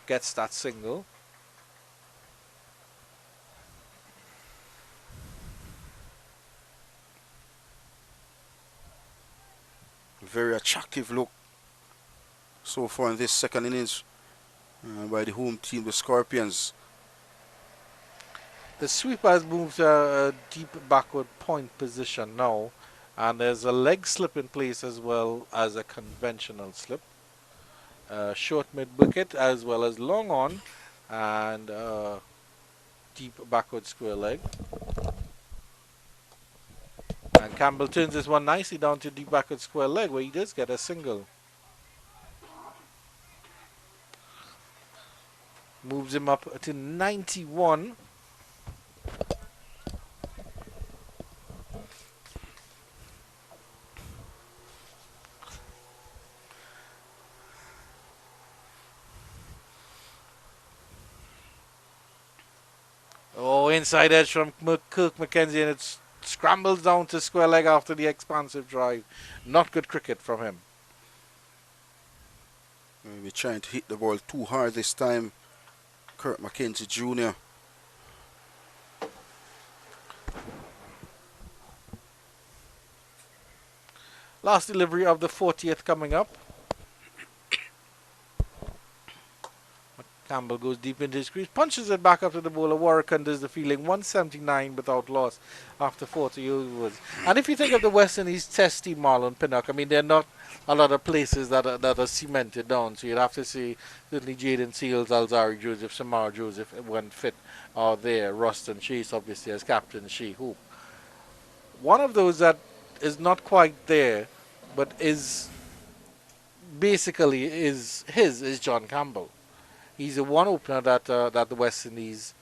Gets that single. Very attractive look so far in this second innings by the home team, the Scorpions. The sweeper has moved to a deep backward point position now, and there's a leg slip in place as well as a conventional slip. Short mid wicket as well as long on and deep backward square leg. And Campbell turns this one nicely down to deep backward square leg where he does get a single. Moves him up to 91. Oh, inside edge from Kirk McKenzie, and it scrambles down to square leg after the expansive drive. Not good cricket from him. Maybe trying to hit the ball too hard this time, Kirk McKenzie Jr. Last delivery of the 40th coming up. Campbell goes deep into his crease, punches it back up to the bowler. Warrican does the fielding, 179 without loss after 40 overs. And if you think of the West Indies Test team, Marlon Pinnock, I mean, there are not a lot of places that are cemented down. So you'd have to say certainly Jaden Seals, Alzari Joseph, Samar Joseph, when fit, are there. Ruston Chase, obviously, as captain, Shea Hoop. One of those that is not quite there, but is basically is John Campbell. He's the one opener that the West Indies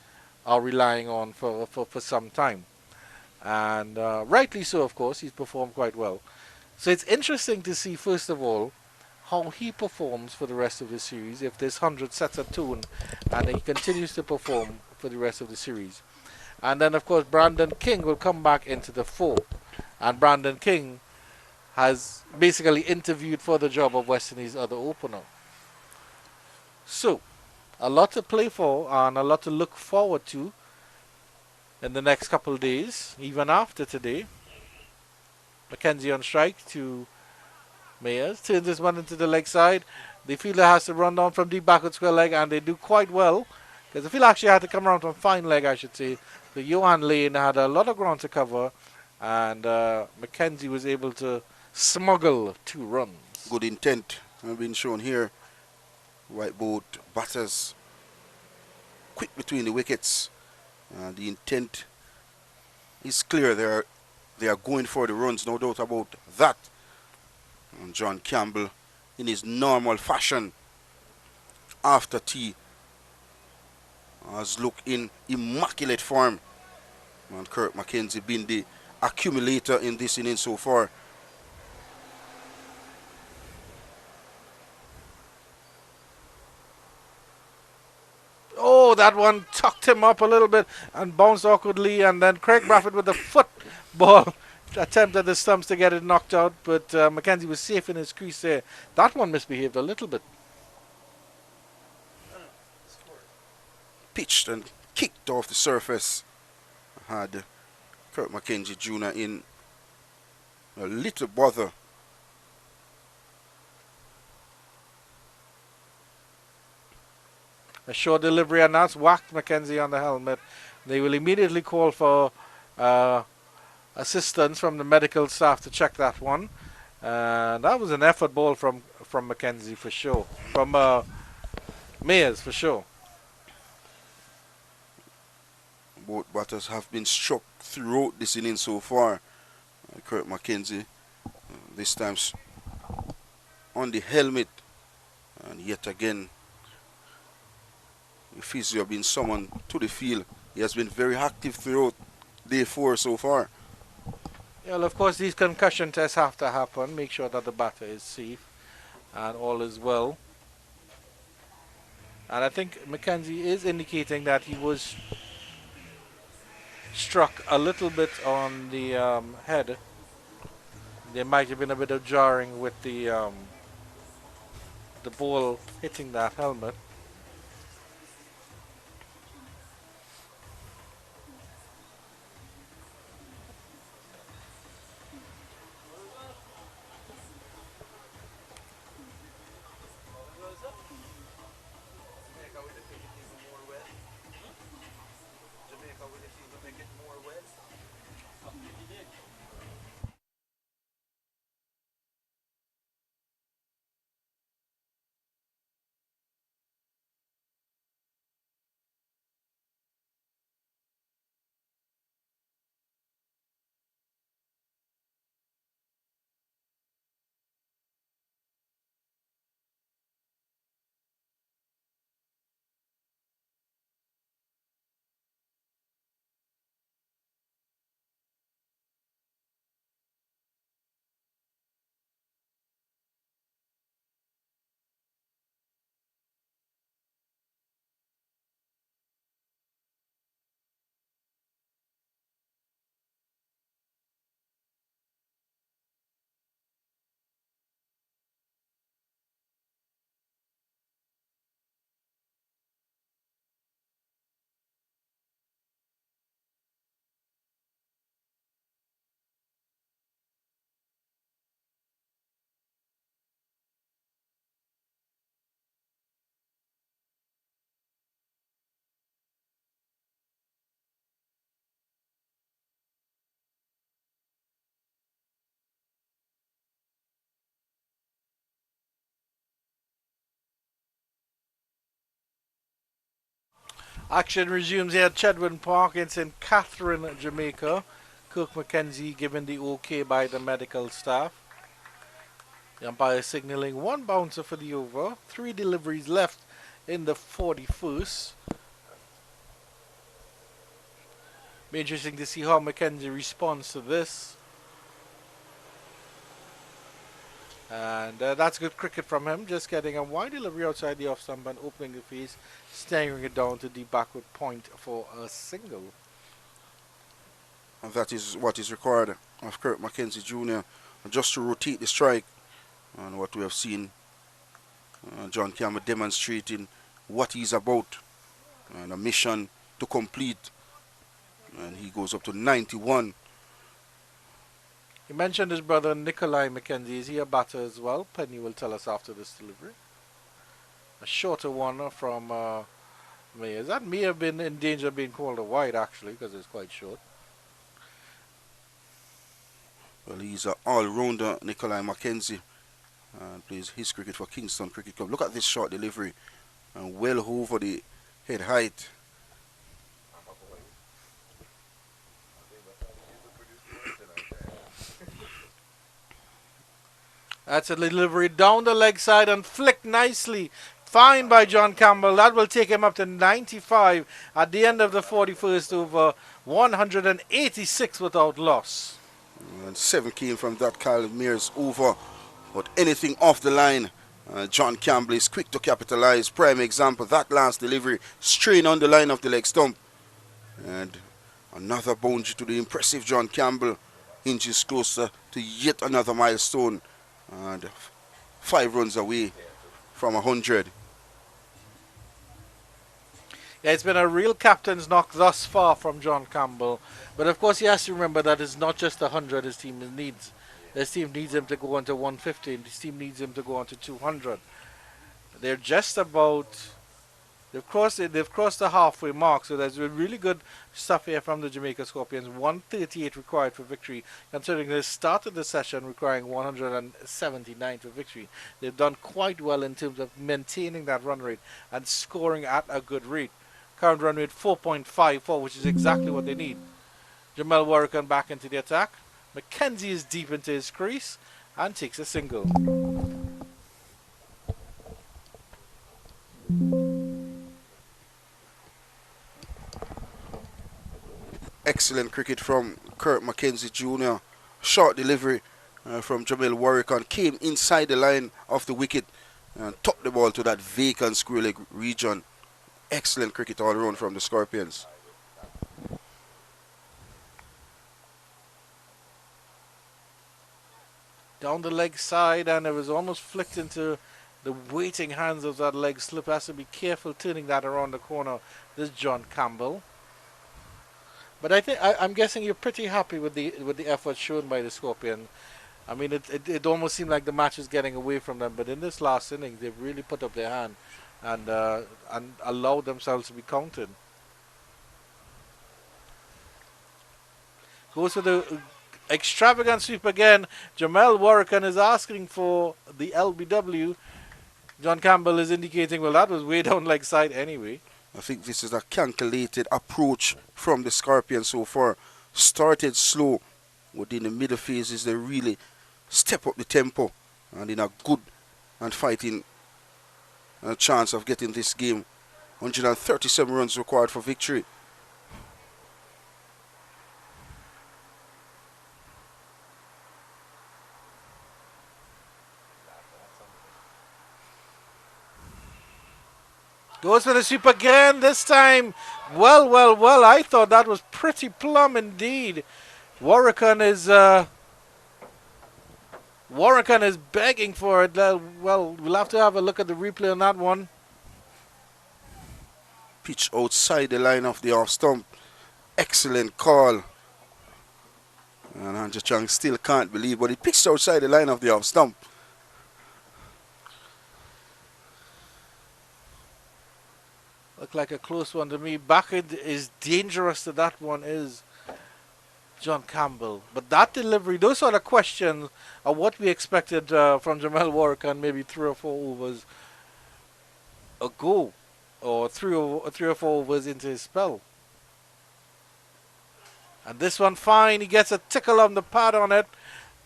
are relying on for some time. And rightly so, of course, he's performed quite well. So it's interesting to see, first of all, how he performs for the rest of the series, if this 100 sets a tone and he continues to perform for the rest of the series. And then, of course, Brandon King will come back into the fore. And Brandon King has basically interviewed for the job of West Indies' other opener. So, a lot to play for and a lot to look forward to in the next couple of days, even after today. Mackenzie on strike to Mayers. Turns this one into the leg side. The fielder has to run down from deep backward square leg, and they do quite well. Because the fielder actually had to come around from fine leg, I should say. The Johan Lane had a lot of ground to cover, and Mackenzie was able to smuggle 2 runs. Good intent have been shown here. White boat batters quick between the wickets. The intent is clear. They are going for the runs, no doubt about that. And John Campbell, in his normal fashion, after tea, has looked in immaculate form. And Kirk Mackenzie been the accumulator in this inning so far. Oh, that one tucked him up a little bit and bounced awkwardly, and then Craig Bradford with the football attempt at the stumps to get it knocked out, but Mackenzie was safe in his crease there. That one misbehaved a little bit. Pitched and kicked off the surface. Had Kirk Mackenzie Jr. in a little bother. A short delivery announced, whacked Mackenzie on the helmet. They will immediately call for assistance from the medical staff to check that one. That was an effort ball from Mackenzie for sure. From Mayers for sure. Both batters have been struck throughout this inning so far. Kirk Mackenzie this time on the helmet, and yet again the physio been summoned to the field. He has been very active throughout day 4 so far. Yeah, well, of course, these concussion tests have to happen. Make sure that the batter is safe and all is well. And I think Mackenzie is indicating that he was struck a little bit on the head. There might have been a bit of jarring with the ball hitting that helmet. Action resumes here at Chedwin Park in St. Catherine, Jamaica. Kirk Mackenzie given the okay by the medical staff. The umpire signaling 1 bouncer for the over. 3 deliveries left in the 41st. Be interesting to see how Mackenzie responds to this. And that's good cricket from him, just getting a wide delivery outside the off stump and opening the face, staring it down to deep backward point for a single. And that is what is required of Kirk Mackenzie Jr. just to rotate the strike. And what we have seen John Campbell demonstrating what he's about and a mission to complete. And he goes up to 91. You mentioned his brother Nikolai Mackenzie. Is he a batter as well? Penny will tell us after this delivery. A shorter one from Meyer. That may have been in danger of being called a wide actually because it's quite short. Well, he's an all-rounder, Nikolai Mackenzie, and plays his cricket for Kingston Cricket Club. Look at this short delivery, and well over the head height. That's a delivery down the leg side and flicked nicely. Fine by John Campbell. That will take him up to 95 at the end of the 41st over 186 without loss. And 7 came from that. Kyle Mears over, but anything off the line, John Campbell is quick to capitalize. Prime example, that last delivery, strain on the line of the leg stump. And another boundary to the impressive John Campbell. Inches closer to yet another milestone. And 5 runs away from 100. Yeah, it's been a real captain's knock thus far from John Campbell. But of course he has to remember that it's not just 100 his team needs. His team needs him to go on to 150 and his team needs him to go on to 200. They're just about... They've crossed the halfway mark, so there's really good stuff here from the Jamaica Scorpions. 138 required for victory, considering they started the session requiring 179 for victory. They've done quite well in terms of maintaining that run rate and scoring at a good rate. Current run rate 4.54, which is exactly what they need. Jamel Warrican back into the attack. Mackenzie is deep into his crease and takes a single. Excellent cricket from Kirk Mackenzie Jr. Short delivery from Jamel Warrican. Came inside the line of the wicket and topped the ball to that vacant square leg region. Excellent cricket all around from the Scorpions. Down the leg side, and it was almost flicked into the waiting hands of that leg slip. Has to be careful turning that around the corner. This is John Campbell. But I'm guessing you're pretty happy with the effort shown by the Scorpion. I mean, it almost seemed like the match is getting away from them, but in this last inning, they've really put up their hand and allowed themselves to be counted. Goes for the extravagant sweep again. Jamel Warrican is asking for the LBW. John Campbell is indicating, well, that was way down leg side anyway. I think this is a calculated approach from the Scorpions so far. Started slow. Within the middle phases, they really step up the tempo and in a good and fighting chance of getting this game. 137 runs required for victory. Goes for the sweep again, this time. Well, I thought that was pretty plumb indeed. Warrican is begging for it. Well, we'll have to have a look at the replay on that one. Pitch outside the line of the off stump. Excellent call. And Andrew Chang still can't believe, but he pitched outside the line of the off stump. Looked like a close one to me. Backend is dangerous to that one is John Campbell. But that delivery, those are the questions of what we expected from Jamel Warrican maybe 3 or 4 overs ago. Or 3 or 4 overs into his spell. And this one fine. He gets a tickle on the pad on it.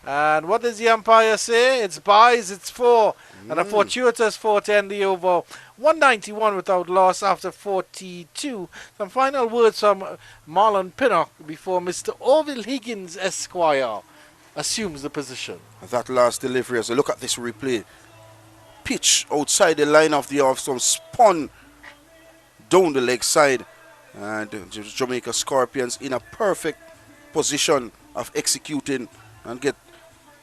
And what does the umpire say? It's buys, it's 4. And a fortuitous 4 to end the over. 191 without loss after 42. Some final words from Marlon Pinnock before Mr. Orville Higgins, Esquire, assumes the position. That last delivery, as I look at this replay, pitch outside the line of the off stump, spun down the leg side, and the Jamaica Scorpions in a perfect position of executing and get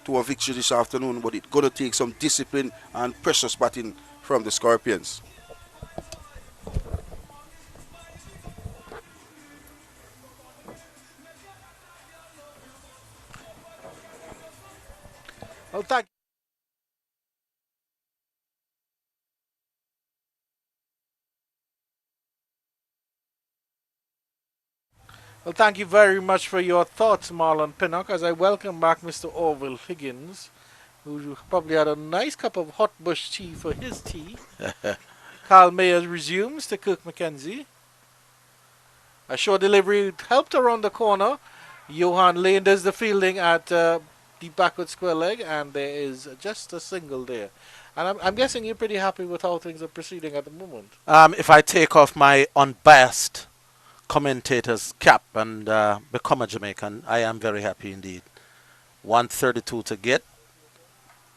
to a victory this afternoon, but it's going to take some discipline and precious batting from the Scorpions. Well, thank Well, thank you very much for your thoughts, Marlon Pinnock, as I welcome back Mr. Orville Higgins, who probably had a nice cup of hot bush tea for his tea. Carl Mayers resumes to Kirk McKenzie. A short delivery helped around the corner. Johan Lane does the fielding at the backward square leg, and there is just a single there. And I'm guessing you're pretty happy with how things are proceeding at the moment. If I take off my unbiased commentator's cap and become a Jamaican, I am very happy indeed. 132 to get.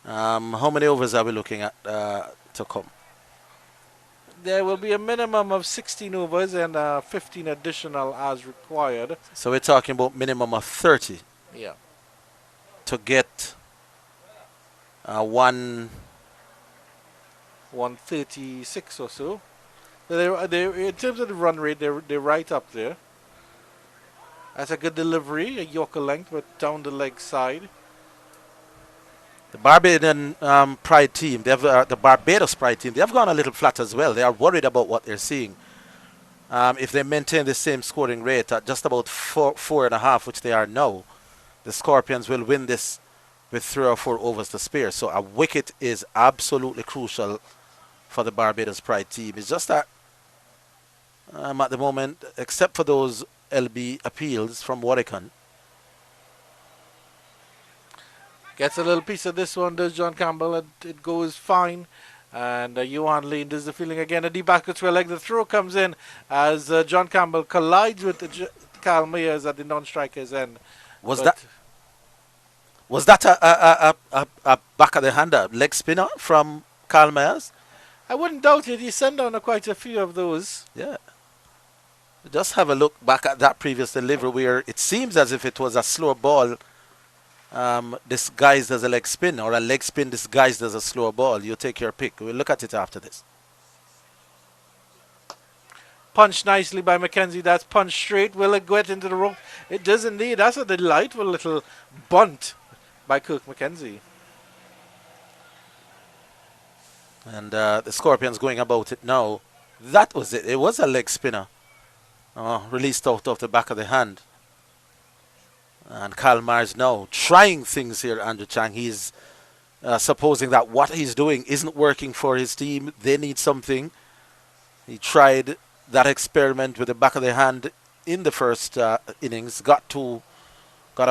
How many overs are we looking at to come? There will be a minimum of 16 overs and 15 additional as required. So we're talking about minimum of 30. Yeah. To get 136 or so. They're, in terms of the run rate, they're right up there. That's a good delivery, a Yorker length, but down the leg side. The Barbadian Pride team, the Barbados Pride team, they've gone a little flat as well. They are worried about what they're seeing. If they maintain the same scoring rate at just about 4.5, which they are now, the Scorpions will win this with 3 or 4 overs to spare. So a wicket is absolutely crucial for the Barbados Pride team. It's just that at the moment, except for those LB appeals from Warwickon. Gets a little piece of this one, does John Campbell, and it goes fine. And Johan Lane does the fielding again. A deep backward square leg. The throw comes in as John Campbell collides with Carl Mayers at the non-striker's end. Was that a back of the hand, a leg spinner from Carl Mayers? I wouldn't doubt it. He sent down quite a few of those. Yeah. Just have a look back at that previous delivery where it seems as if it was a slow ball disguised as a leg spin, or a leg spin disguised as a slow ball. You take your pick. We'll look at it after this. Punched nicely by McKenzie. That's punched straight. Will it get into the rope? It does indeed. That's a delightful little bunt by Kirk McKenzie. And the Scorpions going about it now. That was it. It was a leg spinner. Released out of the back of the hand. And Kyle Myers now trying things here, Andrew Chang. He's supposing that what he's doing isn't working for his team. They need something. He tried that experiment with the back of the hand in the first innings. Got a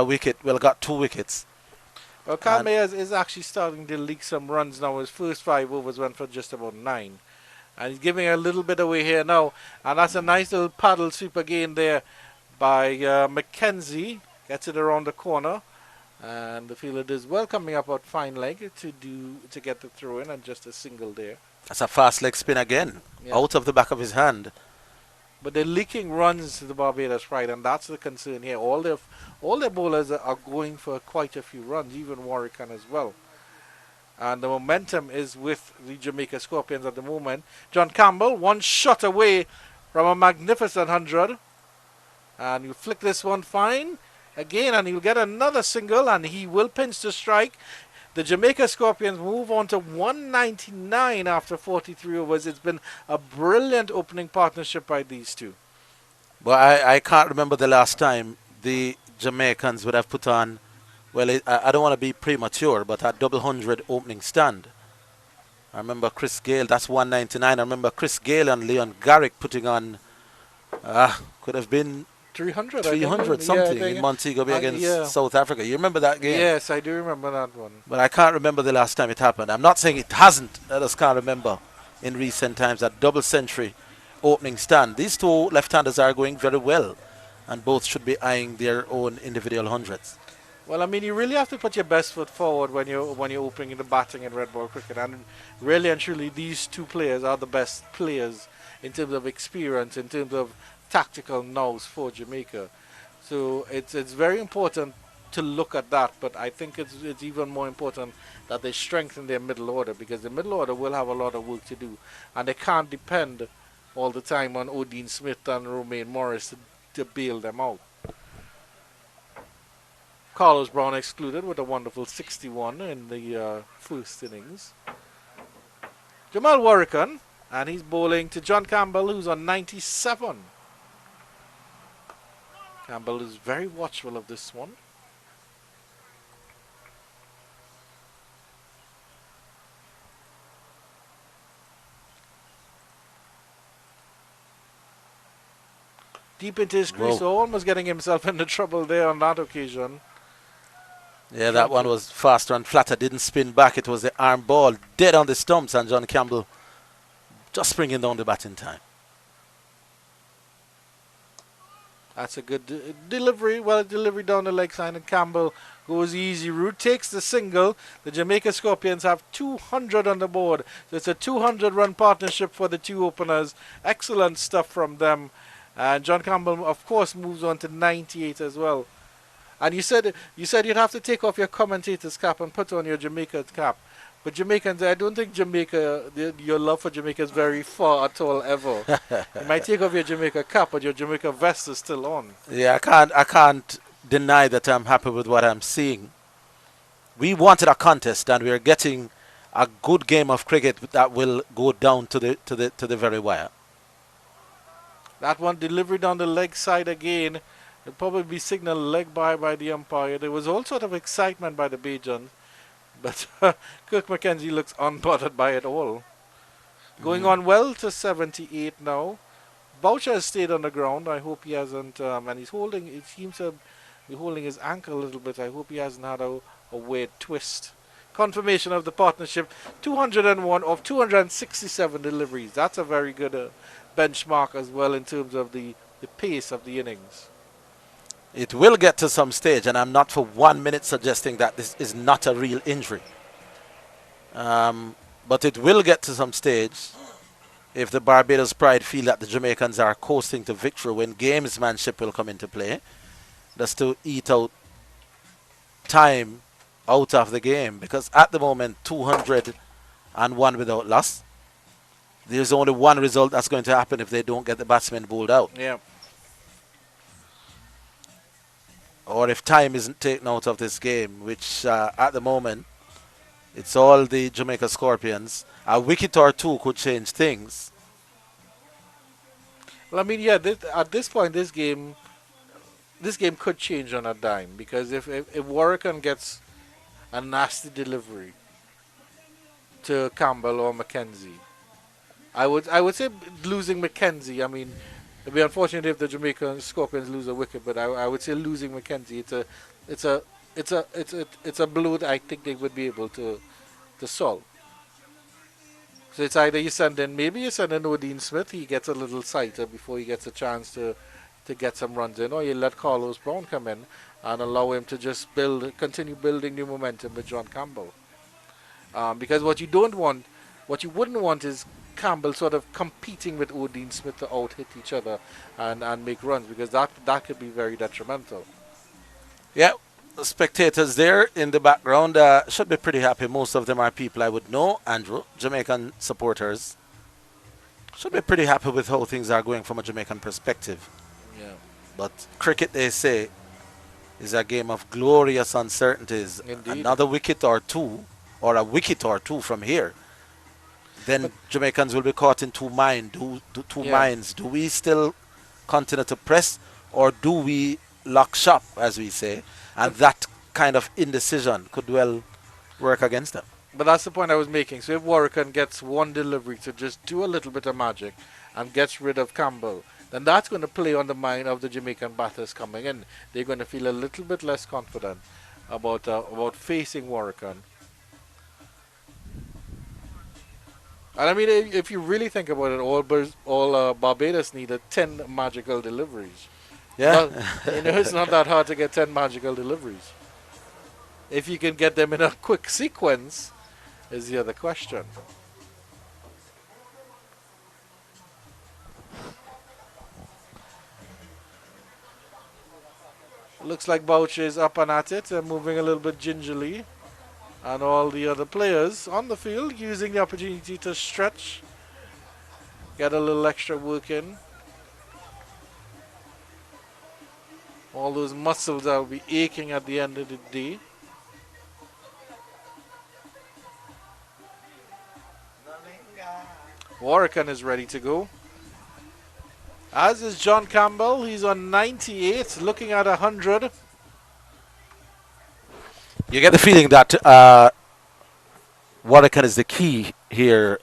wicket. Well, got 2 wickets. Well, Kyle Mayers is actually starting to leak some runs now. His first 5 overs went for just about 9. And he's giving a little bit away here now. And that's a nice little paddle sweep again there by McKenzie. Gets it around the corner. And the fielder does well coming up at fine leg to get the throw in, and just a single there. That's a fast leg spin again. Yeah. Out of the back of his hand. But they're leaking runs to the Barbados Pride, and that's the concern here. All their bowlers are going for quite a few runs, even Warwickon as well. And the momentum is with the Jamaica Scorpions at the moment. John Campbell, 1 shot away from a magnificent 100. And you flick this one fine again, and he'll get another single, and he will pinch the strike. The Jamaica Scorpions move on to 199 after 43 overs. It's been a brilliant opening partnership by these two. Well, I can't remember the last time the Jamaicans would have put on, well, I don't want to be premature, but a double 100 opening stand. I remember Chris Gale, that's 199. I remember Chris Gale and Leon Garrick putting on, could have been 300. 300 something in Montego Bay against South Africa. You remember that game? Yes, I do remember that one. But I can't remember the last time it happened. I'm not saying it hasn't. I just can't remember in recent times that double century opening stand. These two left-handers are going very well, and both should be eyeing their own individual hundreds. Well, I mean, you really have to put your best foot forward when you're opening the batting in red ball cricket, and really and truly, these two players are the best players in terms of experience, in terms of tactical nous for Jamaica. So it's very important to look at that, but I think it's even more important that they strengthen their middle order, because the middle order will have a lot of work to do, and they can't depend all the time on Odin Smith and Romain Morris to bail them out. Carlos Brown excluded with a wonderful 61 in the first innings. Jamal Warrican, and he's bowling to John Campbell, who's on 97. Campbell is very watchful of this one. Deep into his crease, so almost getting himself into trouble there on that occasion. Yeah, that one was faster and flatter, didn't spin back. It was the arm ball, dead on the stumps, and John Campbell just bringing down the bat in time. That's a good delivery. Well, delivery down the leg side, and Campbell goes easy route, takes the single. The Jamaica Scorpions have 200 on the board. So it's a 200-run partnership for the two openers. Excellent stuff from them. And John Campbell, of course, moves on to 98 as well. And you said you'd have to take off your commentator's cap and put on your Jamaica cap. But Jamaicans, I don't think Jamaica, your love for Jamaica is very far at all ever. You might take off your Jamaica cap, but your Jamaica vest is still on. Yeah, I can't deny that I'm happy with what I'm seeing. We wanted a contest, and we're getting a good game of cricket that will go down to the very wire. That one delivery down the leg side again. It'll probably be signaled leg by the umpire. There was all sort of excitement by the Bajans, but Kirk McKenzie looks unbothered by it all. Going on well to 78 now. Boucher has stayed on the ground. I hope he hasn't, and he's holding, it seems to be holding his ankle a little bit. I hope he hasn't had a weird twist. Confirmation of the partnership. 201 of 267 deliveries. That's a very good benchmark as well in terms of the pace of the innings. It will get to some stage, and I'm not for 1 minute suggesting that this is not a real injury. But it will get to some stage if the Barbados Pride feel that the Jamaicans are coasting to victory, when gamesmanship will come into play. Just to eat out time out of the game, because at the moment 201 without loss. There's only one result that's going to happen if they don't get the batsmen bowled out. Yeah. Or if time isn't taken out of this game, which at the moment, it's all the Jamaica Scorpions. A wicket or two could change things. Well, I mean, yeah, at this point, this game could change on a dime, because if Warrican gets a nasty delivery to Campbell or McKenzie, I would say losing McKenzie. I mean, it'd be unfortunate if the Jamaican Scorpions lose a wicket, but I would say losing McKenzie, it's a blow that I think they would be able to solve. So it's either you send in Odin Smith, he gets a little sighter before he gets a chance to get some runs in, or you let Carlos Brown come in and allow him to just continue building new momentum with John Campbell. Because what you wouldn't want is Campbell sort of competing with Odin Smith to out-hit each other and make runs, because that could be very detrimental. Yeah, the spectators there in the background should be pretty happy. Most of them are people I would know, Andrew. Jamaican supporters should be pretty happy with how things are going from a Jamaican perspective. Yeah. But cricket, they say, is a game of glorious uncertainties. Indeed. Another wicket or two, or a wicket or two from here, then Jamaicans will be caught in two minds. Do we still continue to press, or do we lock shop, as we say? And that kind of indecision could well work against them. But that's the point I was making. So if Warrican gets one delivery to just do a little bit of magic and gets rid of Campbell, then that's going to play on the mind of the Jamaican batters coming in. They're going to feel a little bit less confident about facing Warrican. And I mean, if you really think about it, all Barbados needed 10 magical deliveries. Yeah. It's not that hard to get 10 magical deliveries. If you can get them in a quick sequence, is the other question. Looks like Boucher is up and at it and moving a little bit gingerly. And all the other players on the field using the opportunity to stretch, get a little extra work in. All those muscles that will be aching at the end of the day. Warrican is ready to go. As is John Campbell. He's on 98, looking at 100. You get the feeling that Warrican is the key here,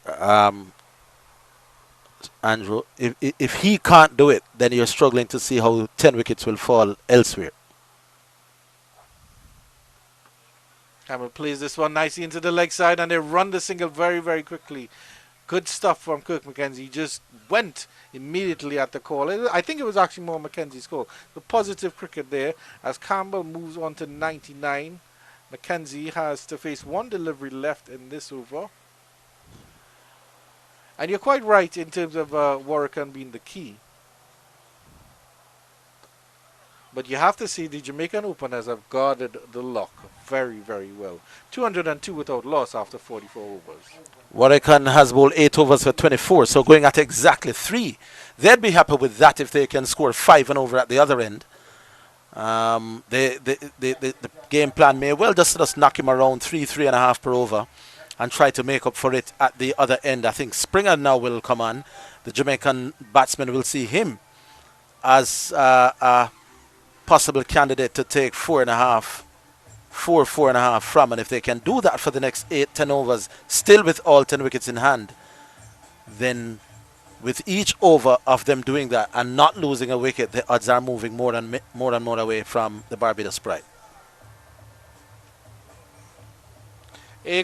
Andrew. If he can't do it, then you're struggling to see how 10 wickets will fall elsewhere. Campbell plays this one nicely into the leg side, and they run the single very, very quickly. Good stuff from Kirk McKenzie. He just went immediately at the call. I think it was actually more McKenzie's call. The positive cricket there as Campbell moves on to 99. McKenzie has to face one delivery left in this over. And you're quite right in terms of Warrican being the key. But you have to see the Jamaican openers have guarded the lock very, very well. 202 without loss after 44 overs. Warrican has bowled 8 overs for 24, so going at exactly 3. They'd be happy with that if they can score 5 and over at the other end. The game plan may well just knock him around 3.5 per over and try to make up for it at the other end. I think Springer now will come on. The Jamaican batsman will see him as a possible candidate to take 4.5 from, and if they can do that for the next 8-10 overs, still with all 10 wickets in hand, then with each over of them doing that and not losing a wicket, the odds are moving more and more away from the Barbados Sprite.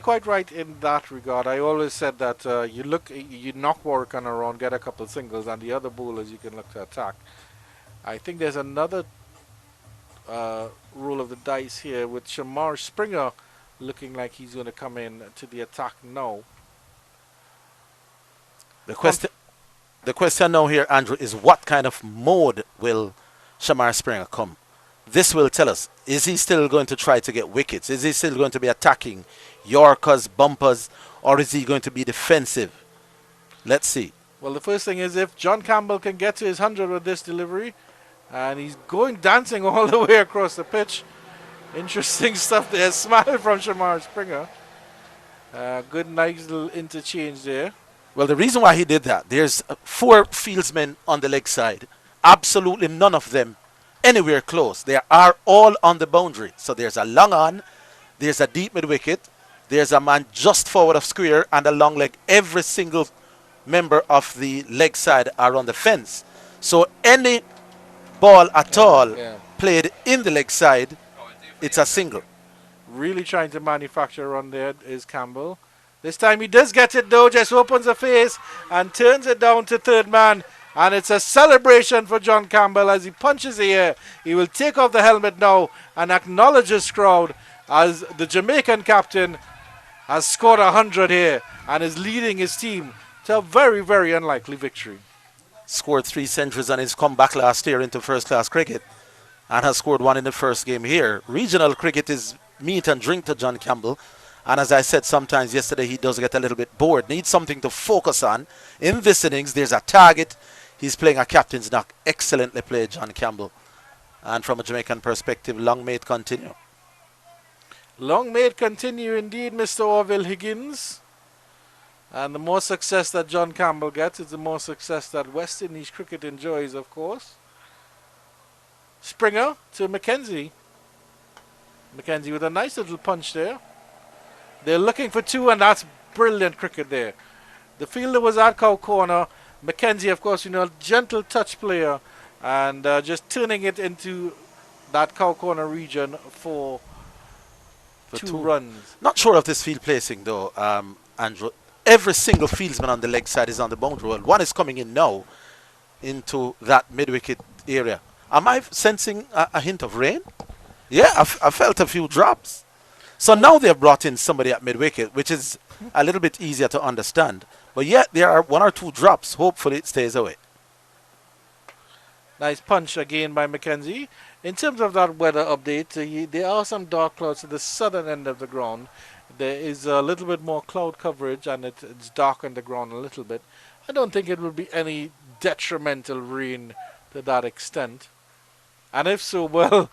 Quite right in that regard. I always said that you knock Warrican around, get a couple singles, and the other bowlers you can look to attack. I think there's another roll of the dice here with Shamar Springer looking like he's going to come in to the attack now. The question now here, Andrew, is what kind of mode will Shamar Springer come? This will tell us, is he still going to try to get wickets? Is he still going to be attacking Yorkers, bumpers, or is he going to be defensive? Let's see. Well, the first thing is if John Campbell can get to his 100 with this delivery, and he's going dancing all the way across the pitch. Interesting stuff there. Smile from Shamar Springer. Good, nice little interchange there. Well, the reason why he did that, there's 4 fieldsmen on the leg side. Absolutely none of them anywhere close. They are all on the boundary. So there's a long on, there's a deep mid wicket, there's a man just forward of square, and a long leg. Every single member of the leg side are on the fence. So any ball at all played in the leg side, it's a single. Really trying to manufacture a run there is Campbell. This time he does get it though, just opens the face and turns it down to third man. And it's a celebration for John Campbell as he punches the air. He will take off the helmet now and acknowledge his crowd as the Jamaican captain has scored 100 here and is leading his team to a very, very unlikely victory. Scored 3 centuries on his comeback last year into first-class cricket and has scored 1 in the first game here. Regional cricket is meat and drink to John Campbell. And as I said sometimes yesterday, he does get a little bit bored. Needs something to focus on. In this innings, there's a target. He's playing a captain's knock. Excellently played, John Campbell. And from a Jamaican perspective, long may it continue. Long may it continue indeed, Mr. Orville Higgins. And the more success that John Campbell gets is the more success that West Indies cricket enjoys, of course. Springer to McKenzie. McKenzie with a nice little punch there. They're looking for 2, and that's brilliant cricket there. The fielder was at cow corner. Mackenzie, of course, gentle touch player, and just turning it into that cow corner region for two runs. Not sure of this field placing though, Andrew. Every single fieldsman on the leg side is on the boundary wall. One is coming in now into that mid-wicket area. Am I sensing a hint of rain? Yeah, I felt a few drops. So now they've brought in somebody at mid-wicket, which is a little bit easier to understand. But yet there are 1 or 2 drops. Hopefully it stays away. Nice punch again by Mackenzie. In terms of that weather update, there are some dark clouds at the southern end of the ground. There is a little bit more cloud coverage, and it's dark on the ground a little bit. I don't think it will be any detrimental rain to that extent. And if so, well,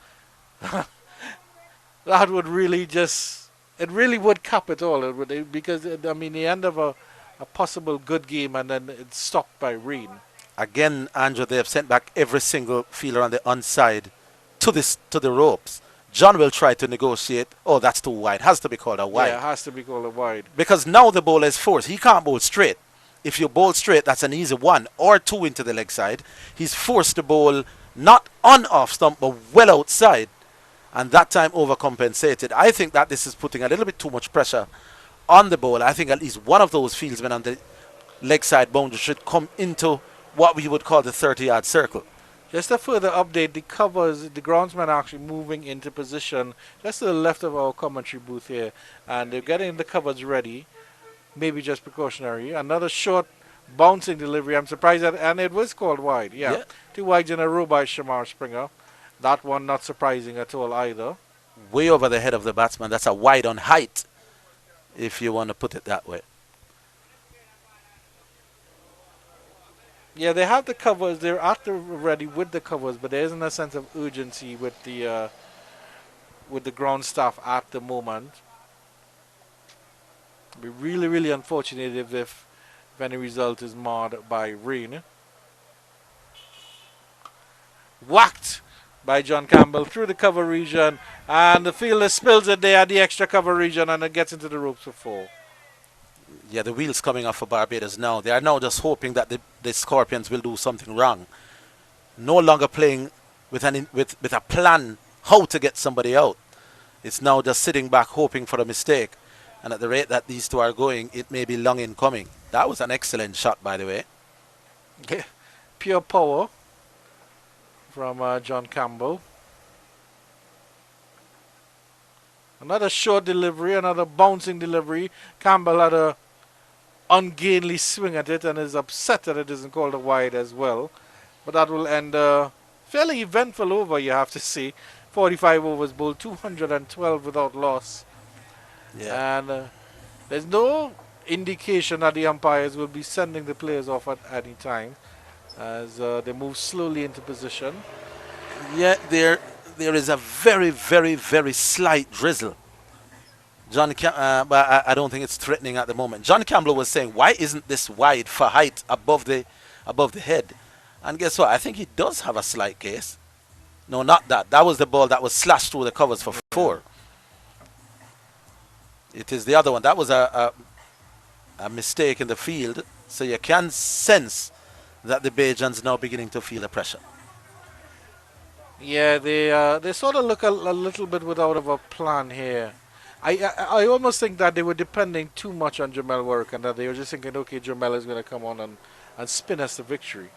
that would really it really would cap it all. It would, because, I mean, the end of a possible good game, and then it's stopped by rain. Again, Andrew, they have sent back every single fielder on the onside to the ropes. John will try to negotiate. Oh, that's too wide. Has to be called a wide. Yeah, it has to be called a wide. Because now the bowler is forced. He can't bowl straight. If you bowl straight, that's an easy 1 or 2 into the leg side. He's forced to bowl not on off stump, but well outside. And that time overcompensated. I think that this is putting a little bit too much pressure on the bowler. I think at least one of those fieldsmen on the leg side boundary should come into what we would call the 30-yard circle. Just a further update, the groundsmen are actually moving into position just to the left of our commentary booth here. And they're getting the covers ready, maybe just precautionary. Another short bouncing delivery. I'm surprised that, and it was called wide. Yeah. 2 wides in a row by Shamar Springer. That one not surprising at all either. Way over the head of the batsman. That's a wide on height, if you want to put it that way. Yeah, they have the covers. They're at the ready with the covers, but there isn't a sense of urgency with the ground staff at the moment. It'd be really, really unfortunate if any result is marred by rain. Whacked by John Campbell through the cover region, and the fielder spills it there at the extra cover region, and it gets into the ropes for 4. Yeah, the wheels coming off for Barbados now. They are now just hoping that the Scorpions will do something wrong. No longer playing with a plan how to get somebody out. It's now just sitting back hoping for a mistake. And at the rate that these two are going, it may be long in coming. That was an excellent shot, by the way. Yeah. Pure power from John Campbell. Another short delivery, another bouncing delivery. Campbell had a ungainly swing at it and is upset that it isn't called a wide as well. But that will end fairly eventful over, you have to see. 45 overs bowled, 212 without loss. Yeah. And there's no indication that the umpires will be sending the players off at any time as they move slowly into position. Yeah, there is a very, very, very slight drizzle. But I don't think it's threatening at the moment. John Campbell was saying, why isn't this wide for height above the head? And guess what? I think he does have a slight case. No, not that. That was the ball that was slashed through the covers for 4. It is the other one. That was a mistake in the field. So you can sense that the Bajans now beginning to feel the pressure. Yeah, they sort of look a little bit without of a plan here. I almost think that they were depending too much on Jamel work, and that they were just thinking, okay, Jamel is going to come on and spin us the victory.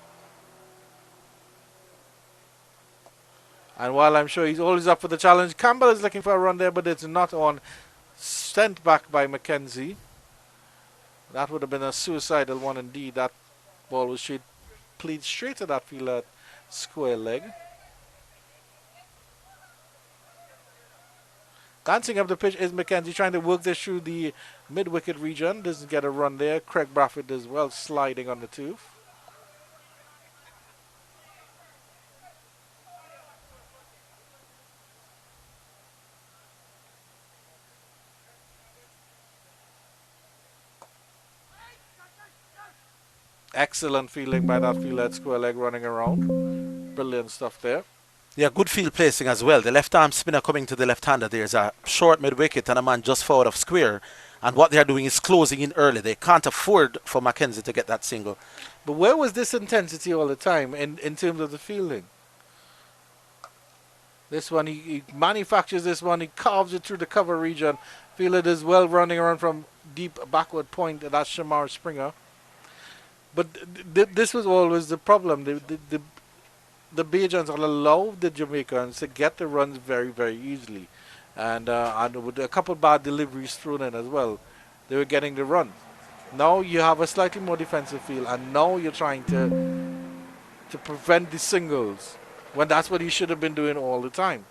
And while I'm sure he's always up for the challenge, Campbell is looking for a run there, but it's not on. Sent back by Mackenzie. That would have been a suicidal one indeed. That ball was played straight to that fielder at square leg. Dancing up the pitch is Mackenzie, trying to work this through the mid-wicket region. Doesn't get a run there. Craig Brafford as well, sliding on the tooth. Excellent fielding by that fielder at square leg, running around. Brilliant stuff there. Yeah, good field placing as well. The left arm spinner coming to the left-hander. There's a short mid-wicket and a man just forward of square. And what they are doing is closing in early. They can't afford for Mackenzie to get that single. But where was this intensity all the time in terms of the fielding? This one, he manufactures this one. He carves it through the cover region. Fielder is well running around from deep backward point. That's Shamar Springer. But this was always the problem. The Bajans allowed the Jamaicans to get the runs very, very easily. And with a couple bad deliveries thrown in as well, they were getting the run. Now you have a slightly more defensive field, and now you're trying to prevent the singles, when that's what you should have been doing all the time.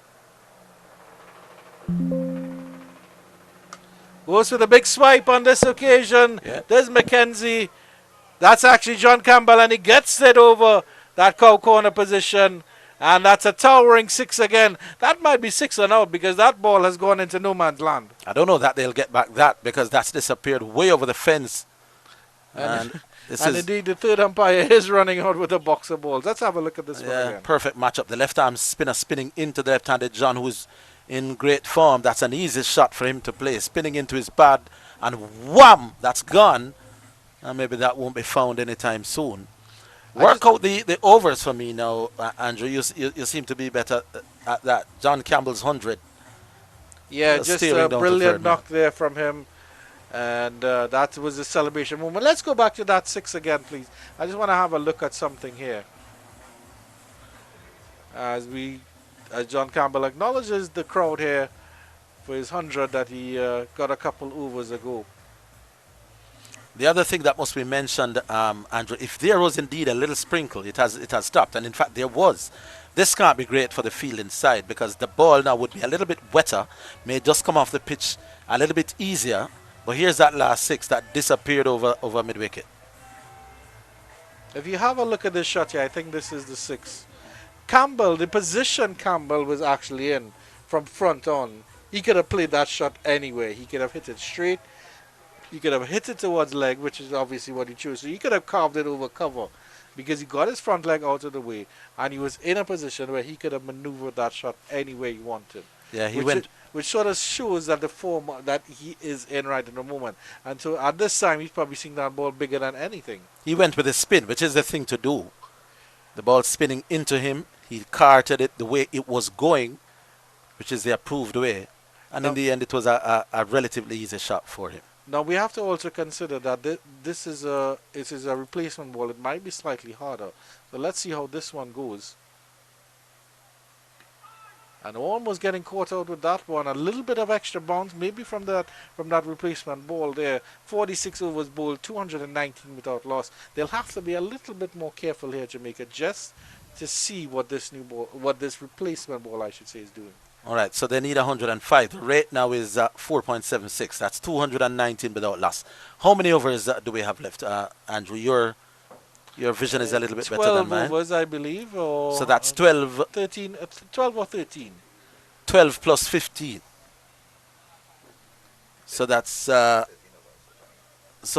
Goes for the big swipe on this occasion. Yeah. There's Mackenzie. That's actually John Campbell, and he gets it over that cow corner position. And that's a towering 6 again. That might be 6 and out because that ball has gone into no man's land. I don't know that they'll get back that because that's disappeared way over the fence. And indeed, the third umpire is running out with a box of balls. Let's have a look at this one again. Perfect matchup. The left arm spinner spinning into the left-handed John, who's in great form. That's an easy shot for him to play. Spinning into his pad, and wham! That's gone. And maybe that won't be found anytime soon. Work out the overs for me now, Andrew. You seem to be better at that. John Campbell's 100. Yeah, just a brilliant knock there from him. And that was the celebration moment. Let's go back to that 6 again, please. I just want to have a look at something here. As John Campbell acknowledges the crowd here for his 100 that he got a couple overs ago. The other thing that must be mentioned, Andrew, if there was indeed a little sprinkle, it has stopped. And in fact, there was. This can't be great for the field inside because the ball now would be a little bit wetter, may just come off the pitch a little bit easier. But here's that last 6 that disappeared over mid-wicket. If you have a look at this shot here, I think this is the 6. Campbell, the position Campbell was actually in from front on, he could have played that shot anywhere. He could have hit it straight. He could have hit it towards leg, which is obviously what he chose. So he could have carved it over cover because he got his front leg out of the way and he was in a position where he could have maneuvered that shot any way he wanted. Yeah, which sort of shows that the form that he is in right in the moment. And so at this time, he's probably seeing that ball bigger than anything. He went with a spin, which is the thing to do. The ball spinning into him. He carted it the way it was going, which is the approved way. And in the end, it was a relatively easy shot for him. Now, we have to also consider that this is a replacement ball. It might be slightly harder. So let's see how this one goes. And almost getting caught out with that one. A little bit of extra bounce, maybe from that replacement ball there. 46 overs bowled, 219 without loss. They'll have to be a little bit more careful here, Jamaica, just to see what this replacement ball, I should say, is doing. All right, so they need 105. The rate now is 4.76. That's 219 without loss. How many overs do we have left, Andrew? Your vision is a little bit better than mine. 12 overs, I believe. Or so that's 12. 13, 12 or 13. 12 plus 15. So that's so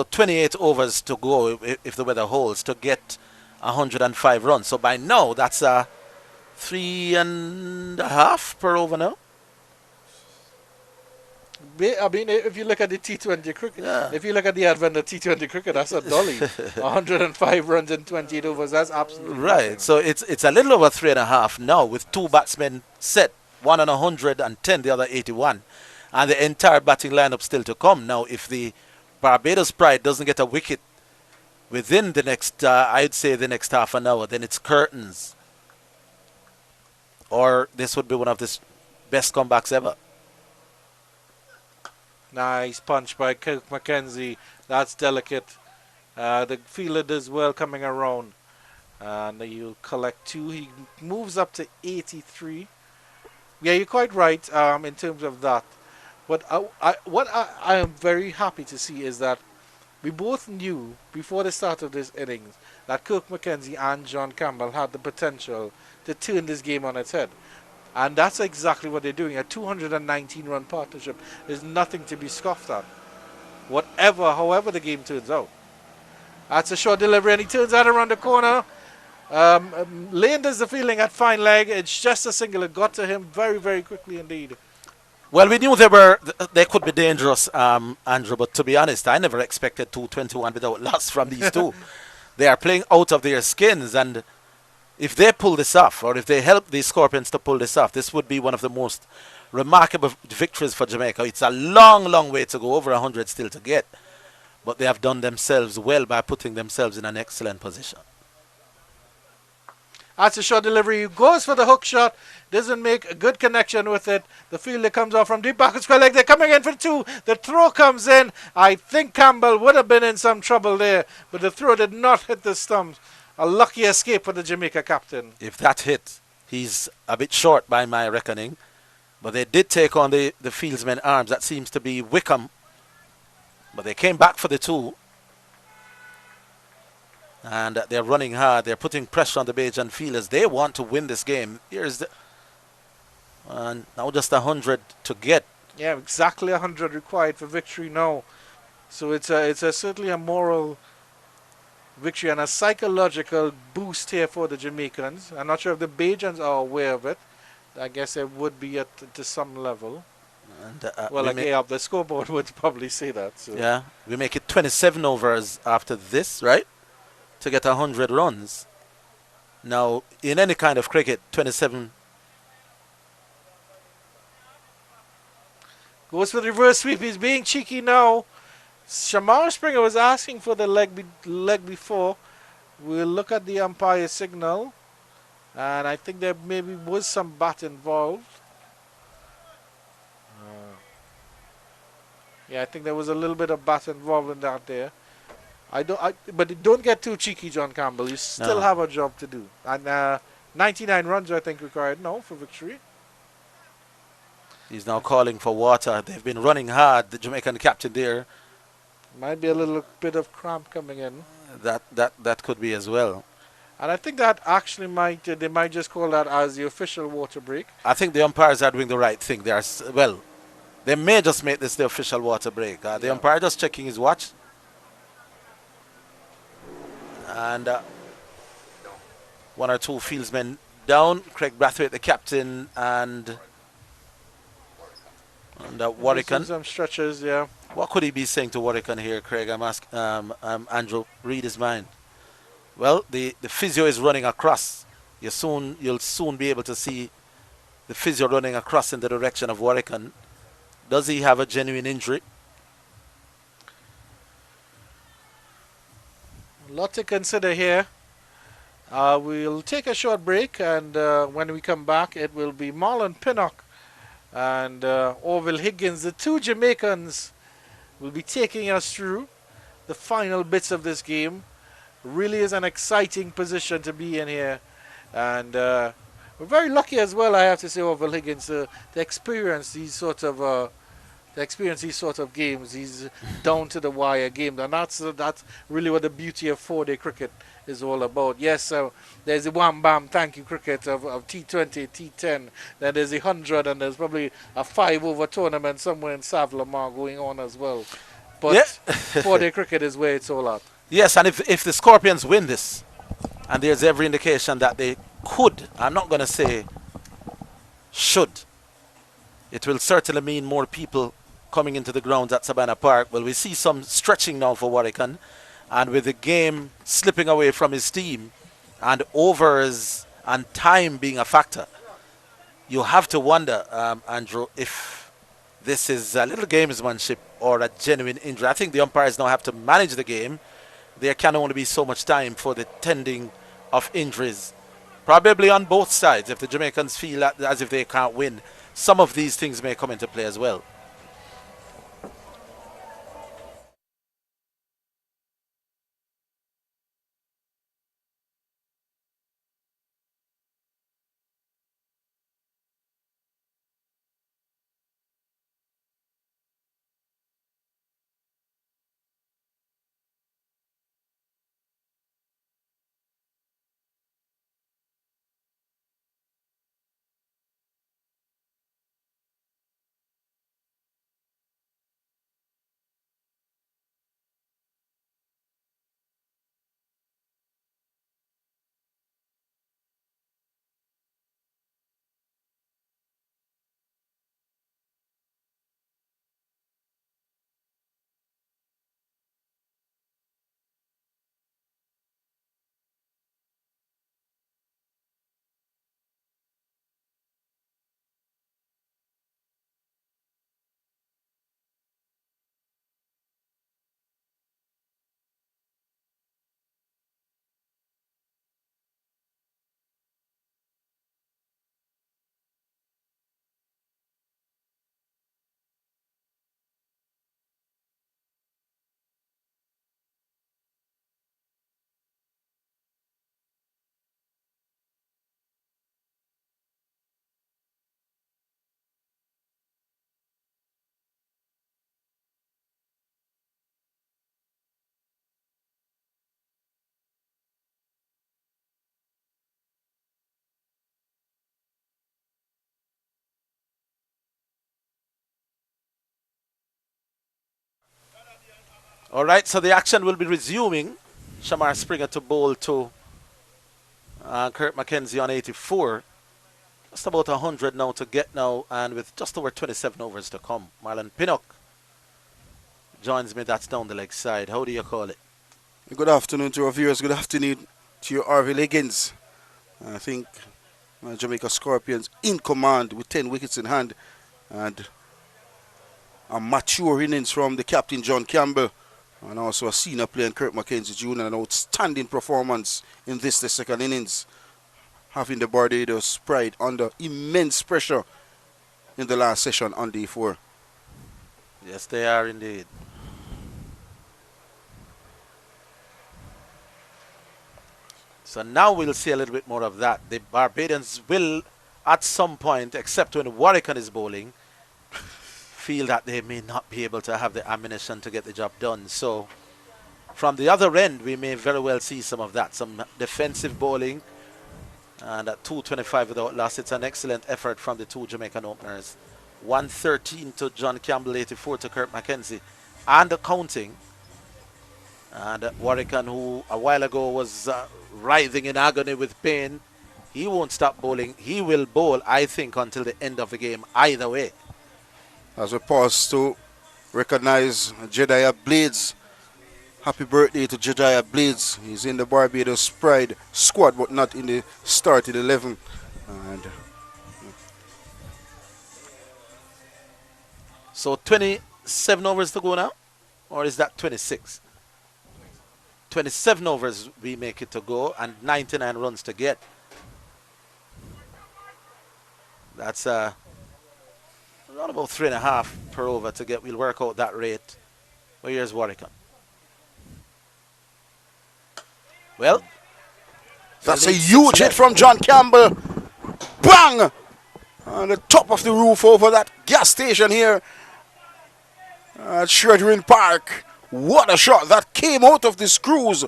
28 overs to go if the weather holds to get 105 runs. So by now, that's 3.5 per over now. I mean, if you look at the T20 cricket, if you look at the advent of T20 cricket, that's a dolly. 105 runs in 28 overs, that's absolutely right. nothing. So it's a little over 3.5 now with 2 batsmen set, one on 110, the other 81, and the entire batting lineup still to come. Now, if the Barbados Pride doesn't get a wicket within the next, I'd say the next half an hour, then it's curtains. Or this would be one of the best comebacks ever. Nice punch by Kirk Mackenzie. That's delicate. The fielder does well coming around. And he'll collect 2. He moves up to 83. Yeah, you're quite right in terms of that. But what I am very happy to see is that we both knew before the start of this innings that Kirk Mackenzie and John Campbell had the potential to turn this game on its head. And that's exactly what they're doing. A 219-run partnership is nothing to be scoffed at. However the game turns out. That's a short delivery, and he turns out around the corner. Lane does the fielding at fine leg. It's just a single. It got to him very, very quickly indeed. Well, we knew they could be dangerous, Andrew, but to be honest, I never expected 221 without loss from these two. They are playing out of their skins, and if they pull this off, or if they help these Scorpions to pull this off, this would be one of the most remarkable victories for Jamaica. It's a long, long way to go, over 100 still to get, but they have done themselves well by putting themselves in an excellent position. That's a short delivery. He goes for the hook shot. Doesn't make a good connection with it. The fielder comes off from deep back of square leg. They're coming in for two. The throw comes in. I think Campbell would have been in some trouble there, but the throw did not hit the stumps. A lucky escape for the Jamaica captain. If that hit, he's a bit short by my reckoning. But they did take on the fieldsman arms. That seems to be Wickham. But they came back for the two. And they're running hard. They're putting pressure on the Bajan fielders. They want to win this game. Here's the... And now just 100 to get. Yeah, exactly 100 required for victory now. So it's certainly a moral victory and a psychological boost here for the Jamaicans. I'm not sure if the Bajans are aware of it. I guess it would be to some level. And, the scoreboard would probably say that. So. Yeah, we make it 27 overs after this, right? To get 100 runs. Now, in any kind of cricket, 27. Goes for the reverse sweep. He's being cheeky now. Shamar Springer was asking for the leg before. We'll look at the umpire signal. And I think there maybe was some bat involved. Yeah, I think there was a little bit of bat involved in that there. But don't get too cheeky, John Campbell. You still have a job to do. And 99 runs, I think, required now for victory. He's now calling for water. They've been running hard. The Jamaican captain there. Might be a little bit of cramp coming in. That could be as well. And I think that actually they might just call that as the official water break. I think the umpires are doing the right thing. They may just make this the official water break. The umpire just checking his watch. And one or two fieldsmen down. Craig Brathwaite, the captain, and Warwican. Some stretches, yeah. What could he be saying to Warwican here, Craig? I'm asking Andrew, read his mind. Well, the physio is running across. You'll soon be able to see the physio running across in the direction of Warwican. Does he have a genuine injury? A lot to consider here. We'll take a short break, and when we come back, it will be Marlon Pinnock and Orville Higgins. The two Jamaicans will be taking us through the final bits of this game. Really is an exciting position to be in here, and we're very lucky as well, I have to say, Orville Higgins, to experience these sort of games, these down to the wire games, and that's really what the beauty of 4-day cricket is all about. Yes, there's the wham bam thank you cricket of T20, T10, then there's the 100, and there's probably a 5-over tournament somewhere in Savlamar going on as well. But 4-day cricket is where it's all at. Yes, and if the Scorpions win this, and there's every indication that they could, I'm not going to say should, it will certainly mean more people coming into the grounds at Savannah Park. Well, we see some stretching now for Warwican, and with the game slipping away from his team and overs and time being a factor, you have to wonder, Andrew, if this is a little gamesmanship or a genuine injury. I think the umpires now have to manage the game. There can only be so much time for the tending of injuries, probably on both sides. If the Jamaicans feel as if they can't win, some of these things may come into play as well. All right, so the action will be resuming. Shamar Springer to bowl to Kurt McKenzie on 84. Just about 100 now to get now, and with just over 27 overs to come. Marlon Pinnock joins me. That's down the leg side. How do you call it? Good afternoon to our viewers. Good afternoon to your RV Liggins. I think Jamaica Scorpions in command with 10 wickets in hand, and a mature innings from the captain John Campbell, and also a senior player Kurt McKenzie Jr. An outstanding performance in the second innings, having the Barbados Pride under immense pressure in the last session on day 4. Yes, they are indeed. So now we'll see a little bit more of that. The Barbadians will, at some point, except when Warwican is bowling, feel that they may not be able to have the ammunition to get the job done. So from the other end, we may very well see some of that. Some defensive bowling. And at 225 without loss, it's an excellent effort from the two Jamaican openers. 113 to John Campbell, 84 to Kurt McKenzie. And counting. And Warwican, who a while ago was writhing in agony with pain, he won't stop bowling. He will bowl, I think, until the end of the game, either way. As we pause to recognize Jedediah Blades. Happy birthday to Jedediah Blades. He's in the Barbados Pride squad, but not in the starting 11. And so 27 overs to go now? Or is that 26? 27 overs we make it to go, and 99 runs to get. That's around about 3.5 per over to get. We'll work out that rate. Well, here's Warwican. Well, that's a huge hit from John Campbell. Bang! On the top of the roof over that gas station here at Shredrin Park. What a shot that came out of the screws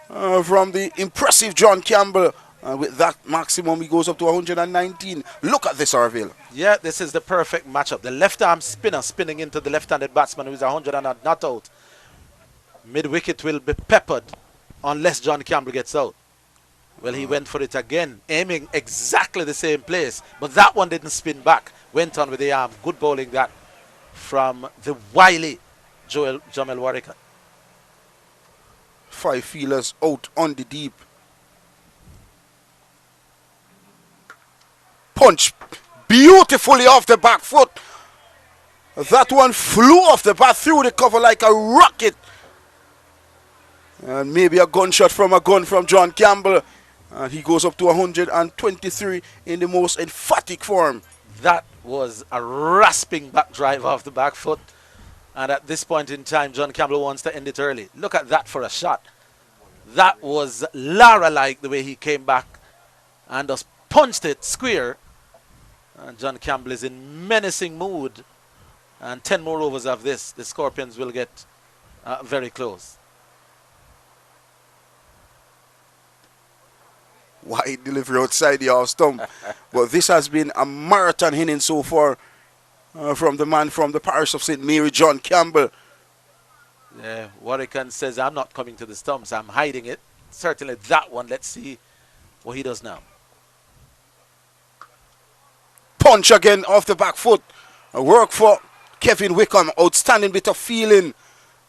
from the impressive John Campbell. With that maximum, he goes up to 119. Look at this, Arville. Yeah, this is the perfect matchup. The left-arm spinner spinning into the left-handed batsman who is 100 and not out. Mid-wicket will be peppered unless John Campbell gets out. Well, he went for it again, aiming exactly the same place. But that one didn't spin back. Went on with the arm. Good bowling that from the wily Jamel Warwican. 5 fielders out on the deep. Punch beautifully off the back foot. That one flew off the bat through the cover like a rocket. And maybe a gunshot from a gun from John Campbell. And he goes up to 123 in the most emphatic form. That was a rasping back drive off the back foot. And at this point in time, John Campbell wants to end it early. Look at that for a shot. That was Lara-like the way he came back and just punched it square. And John Campbell is in menacing mood. And 10 more overs of this, the Scorpions will get very close. Wide delivery outside the off stump. But this has been a marathon inning so far from the man from the parish of St. Mary, John Campbell. Yeah, Warwican says, I'm not coming to the stumps, I'm hiding it. Certainly that one, let's see what he does now. Punch again off the back foot. A work for Kevin Wickham. Outstanding bit of feeling.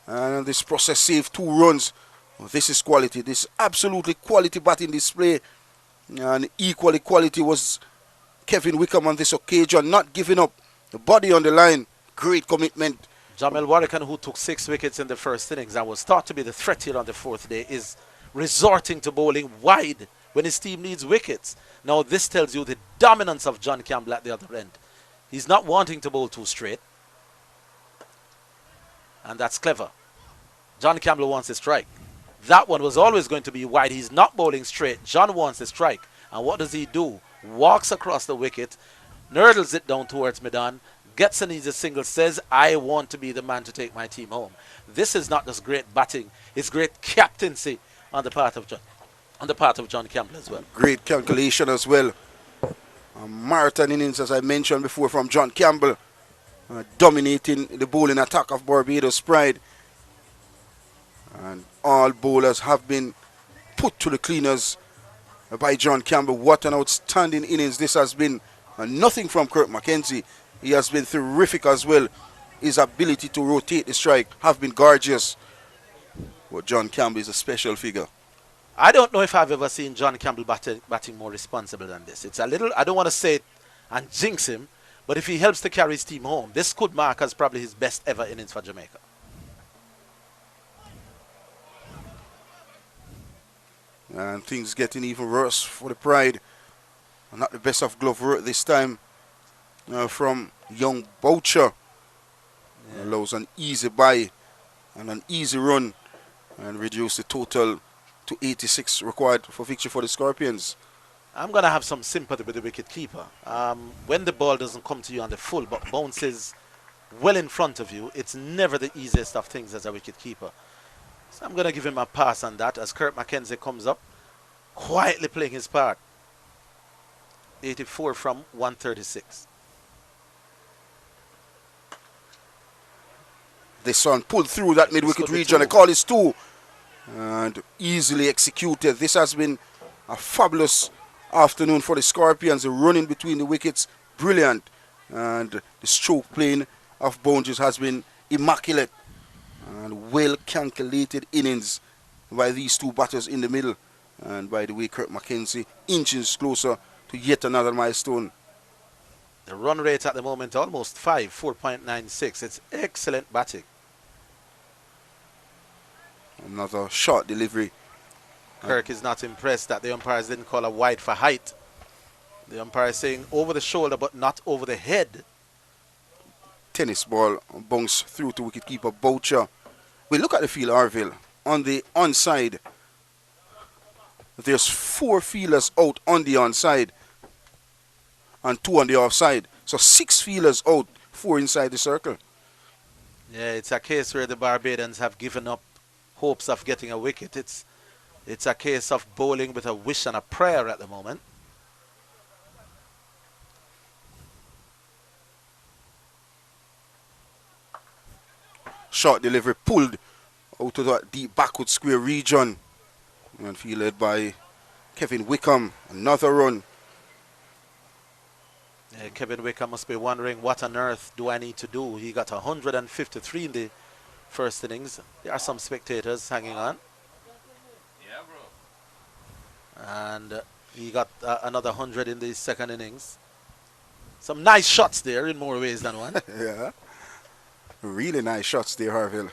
And this process saved 2 runs. Well, this is quality. This is absolutely quality batting display. And equally quality was Kevin Wickham on this occasion. Not giving up. The body on the line. Great commitment. Jamel Warwican, who took 6 wickets in the first innings and was thought to be the threat here on the 4th day, is resorting to bowling wide when his team needs wickets. Now this tells you the dominance of John Campbell at the other end. He's not wanting to bowl too straight. And that's clever. John Campbell wants a strike. That one was always going to be wide. He's not bowling straight. John wants a strike. And what does he do? Walks across the wicket, nurdles it down towards Medan, gets an easy single, says, I want to be the man to take my team home. This is not just great batting. It's great captaincy on the part of John Campbell as well. Great calculation as well. A marathon innings, as I mentioned before, from John Campbell. Dominating the bowling attack of Barbados Pride. And all bowlers have been put to the cleaners by John Campbell. What an outstanding innings this has been. And nothing from Kirk McKenzie. He has been terrific as well. His ability to rotate the strike have been gorgeous. But John Campbell is a special figure. I don't know if I've ever seen John Campbell batting more responsible than this. It's a little, I don't want to say it and jinx him, but if he helps to carry his team home, this could mark as probably his best ever innings for Jamaica. And things getting even worse for the Pride. Not the best of glove work this time from young Boucher. Allows an easy bye and an easy run and reduce the total to 86 required for victory for the Scorpions. I'm going to have some sympathy with the wicket keeper. When the ball doesn't come to you on the full but bounces well in front of you, it's never the easiest of things as a wicket keeper. So I'm going to give him a pass on that as Kirk McKenzie comes up, quietly playing his part. 84 from 136. This one pulled through that mid-wicket region. The call is 2 and easily executed. This has been a fabulous afternoon for the Scorpions. The running between the wickets, brilliant. And the stroke playing of boundaries has been immaculate. And well-calculated innings by these two batters in the middle. And by the way, Kirk McKenzie inches closer to yet another milestone. The run rate at the moment almost 4.96. It's excellent batting. Another short delivery. Kirk is not impressed that the umpires didn't call a wide for height. The umpire is saying over the shoulder but not over the head. Tennis ball bounced through to wicketkeeper Boucher. We look at the field, Arville. On the onside, there's 4 fielders out on the onside and 2 on the offside. So 6 fielders out, 4 inside the circle. Yeah, it's a case where the Barbadians have given up hopes of getting a wicket. It's a case of bowling with a wish and a prayer at the moment. Short delivery pulled out of that deep backward square region and fielded by Kevin Wickham. Another run. Yeah, Kevin Wickham must be wondering what on earth do I need to do. He got 153 in the first innings. There are some spectators hanging on. Yeah, bro. And he got another 100 in the second innings. Some nice shots there in more ways than one. Yeah. Really nice shots there, Harville.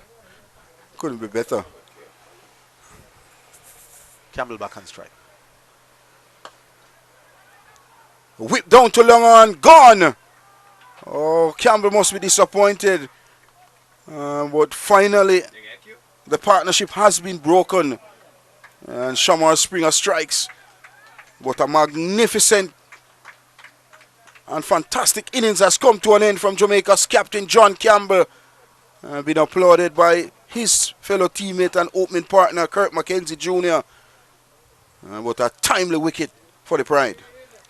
Couldn't be better. Campbell back on strike. Whip down to long on, gone. Oh, Campbell must be disappointed. But finally, the partnership has been broken. And Shamar Springer strikes. But a magnificent and fantastic innings has come to an end from Jamaica's captain John Campbell. Been applauded by his fellow teammate and opening partner Kirk McKenzie Jr. But a timely wicket for the Pride.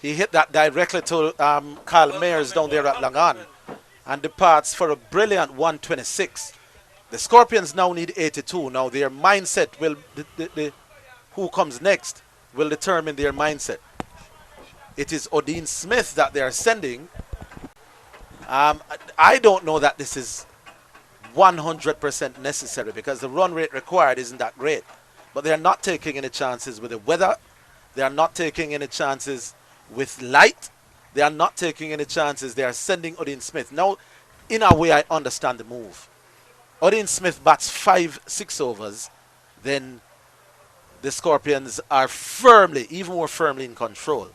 He hit that directly to Carl Mayers down there at Langan and departs for a brilliant 126. The Scorpions now need 82. Now their mindset will, who comes next will determine their mindset. It is Odin Smith that they are sending. I don't know that this is 100% necessary because the run rate required isn't that great. But they are not taking any chances with the weather. They are not taking any chances with light. They are not taking any chances. They are sending Odin Smith. Now, in a way, I understand the move. Odin Smith bats 5-6 overs. Then the Scorpions are firmly, even more firmly in control.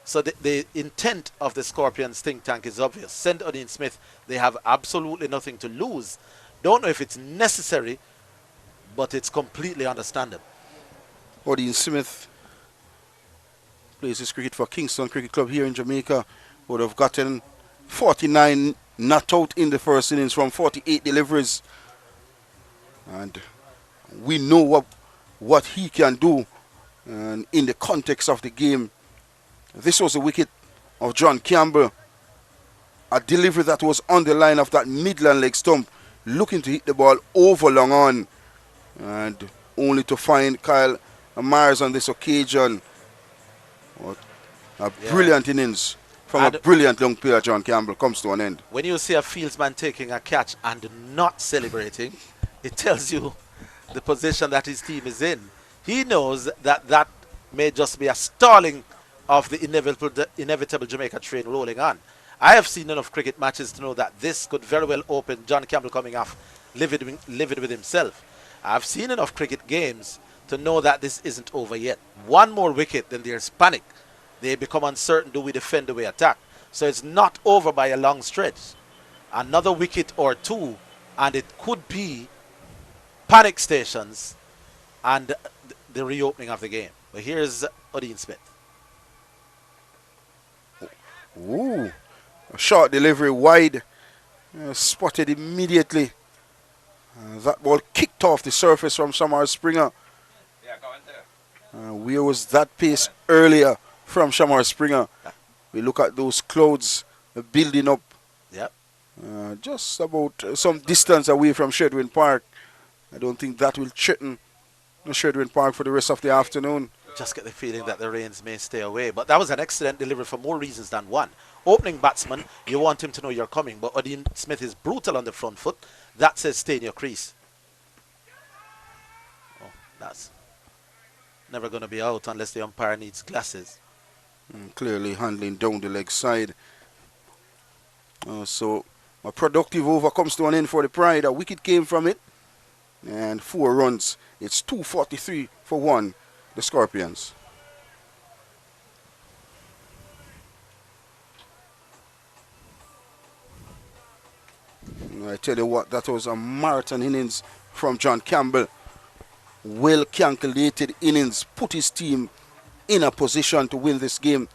So the intent of the Scorpions think tank is obvious. Send Odin Smith. They have absolutely nothing to lose. Don't know if it's necessary, but it's completely understandable. Odin Smith plays his cricket for Kingston Cricket Club here in Jamaica. Would have gotten 49 not out in the first innings from 48 deliveries. And we know what he can do. And in the context of the game, this was a wicket of John Campbell. A delivery that was on the line of that Midland leg stump, looking to hit the ball over long on. And only to find Kyle Myers on this occasion. What a brilliant innings from a brilliant young player, John Campbell, comes to an end. When you see a fieldsman taking a catch and not celebrating, it tells you the position that his team is in. He knows that that may just be a stalling of the inevitable Jamaica train rolling on. I have seen enough cricket matches to know that this could very well open John Campbell coming off livid with himself. I've seen enough cricket games to know that this isn't over yet. One more wicket, then there's panic. They become uncertain, do we defend, do we attack? So it's not over by a long stretch. Another wicket or two, and it could be panic stations and the reopening of the game. But here's Odin Smith. Ooh, a short delivery wide, spotted immediately. That ball kicked off the surface from Shamar Springer. Where was that pace earlier from Shamar Springer? We look at those clouds building up. Yep. Just about some distance away from Shedwin Park. I don't think that will threaten Shedwin Park for the rest of the afternoon. Just get the feeling that the rains may stay away. But that was an excellent delivery for more reasons than one. Opening batsman, you want him to know you're coming. But Odin Smith is brutal on the front foot. That says stay in your crease. Oh, that's never going to be out unless the umpire needs glasses. Clearly handling down the leg side. So a productive over comes to an end for the Pride. A wicket came from it. And 4 runs. It's 243 for 1. The Scorpions. I tell you what, that was a marathon innings from John Campbell. Well calculated innings, put his team in a position to win this game.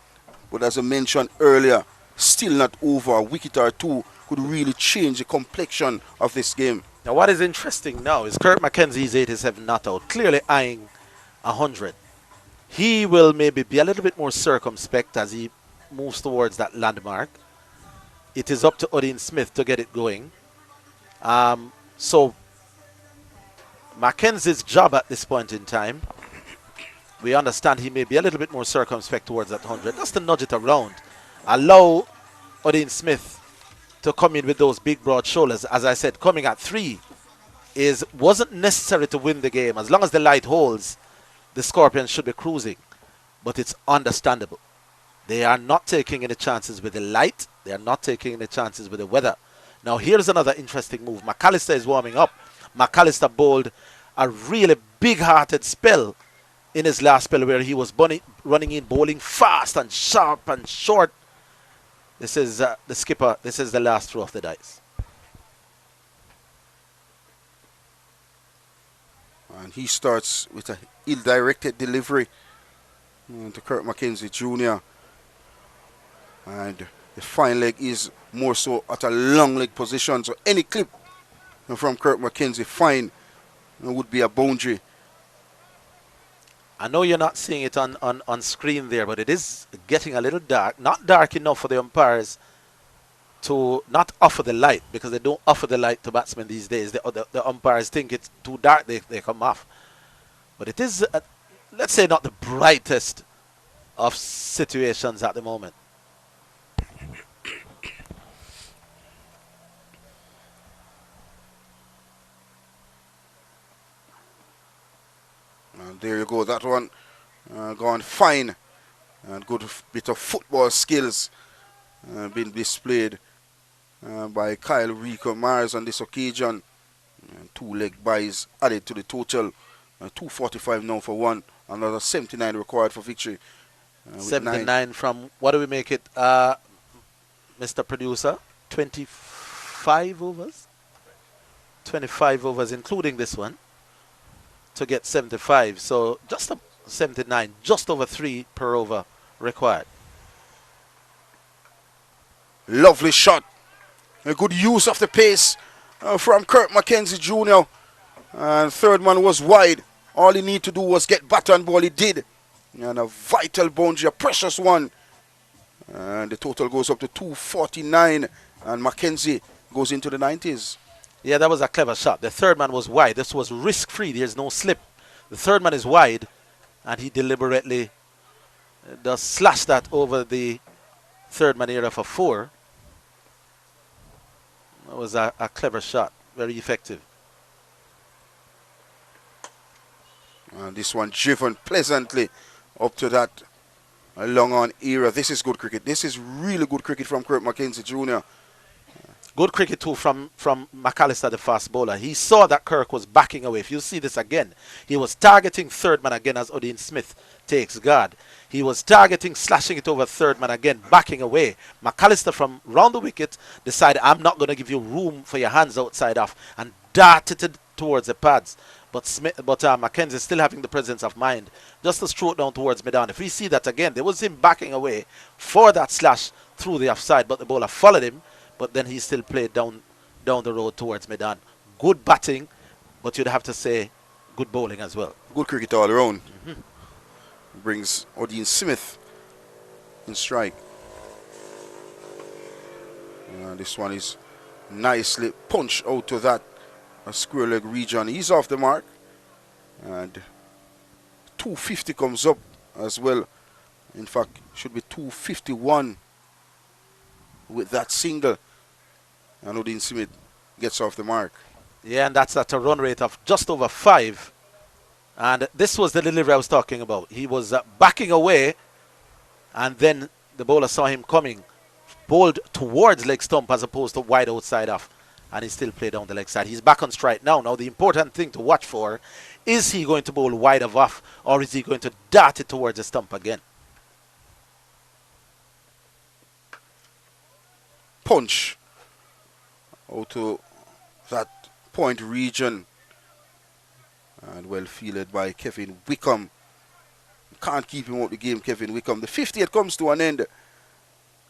But as I mentioned earlier, still not over. A wicket or two could really change the complexion of this game. Now what is interesting now is Kurt Mackenzie's 87 not out, clearly eyeing 100. He will maybe be a little bit more circumspect as he moves towards that landmark. It is up to Odin Smith to get it going. So Mackenzie's job at this point in time, we understand he may be a little bit more circumspect towards that 100. Just to nudge it around. Allow Odin Smith to come in with those big broad shoulders. As I said, coming at 3 wasn't necessary to win the game. As long as the light holds, the Scorpions should be cruising. But it's understandable. They are not taking any chances with the light. They are not taking any chances with the weather. Now here's another interesting move. McAllister is warming up. McAllister bowled a really big-hearted spell in his last spell where he was running in, bowling fast and sharp and short. This is the skipper. This is the last throw of the dice. And he starts with a ill-directed delivery to Kurt Mackenzie Jr. And the fine leg is more so at a long leg position. So any clip from Kurt Mackenzie fine would be a boundary. I know you're not seeing it on screen there, but it is getting a little dark. Not dark enough for the umpires to not offer the light, because they don't offer the light to batsmen these days. The umpires think it's too dark, they come off. But it is, let's say, not the brightest of situations at the moment. And there you go, that one gone fine. And good bit of football skills being displayed by Kyle Rico Myers on this occasion. 2 leg byes added to the total. 245 now for 1. Another 79 required for victory. 79 from, what do we make it, Mr. Producer? 25 overs? 25 overs, including this one, to get 75. So just 79, just over 3 per over required. Lovely shot. A good use of the pace from Kurt Mackenzie Jr. And third man was wide. All he needed to do was get batter and ball. He did. And a vital boundary, a precious one. And the total goes up to 249. And Mackenzie goes into the 90s. Yeah, that was a clever shot. The third man was wide. This was risk-free. There's no slip. The third man is wide, and he deliberately does slash that over the third man area for 4. That was a clever shot, very effective. And this one driven pleasantly up to that long on era. This is good cricket. This is really good cricket from Kirk McKenzie Jr. Good cricket too from McAllister, the fast bowler. He saw that Kirk was backing away. If you see this again, he was targeting third man again as Odin Smith takes guard. He was targeting, slashing it over third man again, backing away. McAllister from round the wicket decided, I'm not going to give you room for your hands outside off, and darted it towards the pads. But McKenzie still having the presence of mind just to stroke down towards Medan. If we see that again, there was him backing away for that slash through the offside, but the bowler followed him. But then he still played down the road towards Medan. Good batting, but you'd have to say good bowling as well. Good cricket all around. Brings Odin Smith in strike. This one is nicely punched out to that square leg region. He's off the mark. And 250 comes up as well. In fact, should be 251 with that single. And Odin Smith gets off the mark. Yeah, and that's at a run rate of just over 5. And this was the delivery I was talking about. He was backing away, and then the bowler saw him coming, bowled towards leg stump as opposed to wide outside off, and he still played down the leg side. He's back on strike now. Now the important thing to watch for, is he going to bowl wide of off, or is he going to dart it towards the stump again? Punch out to that point region, and well fielded by Kevin Wickham. Can't keep him out the game, Kevin Wickham. The 58 comes to an end,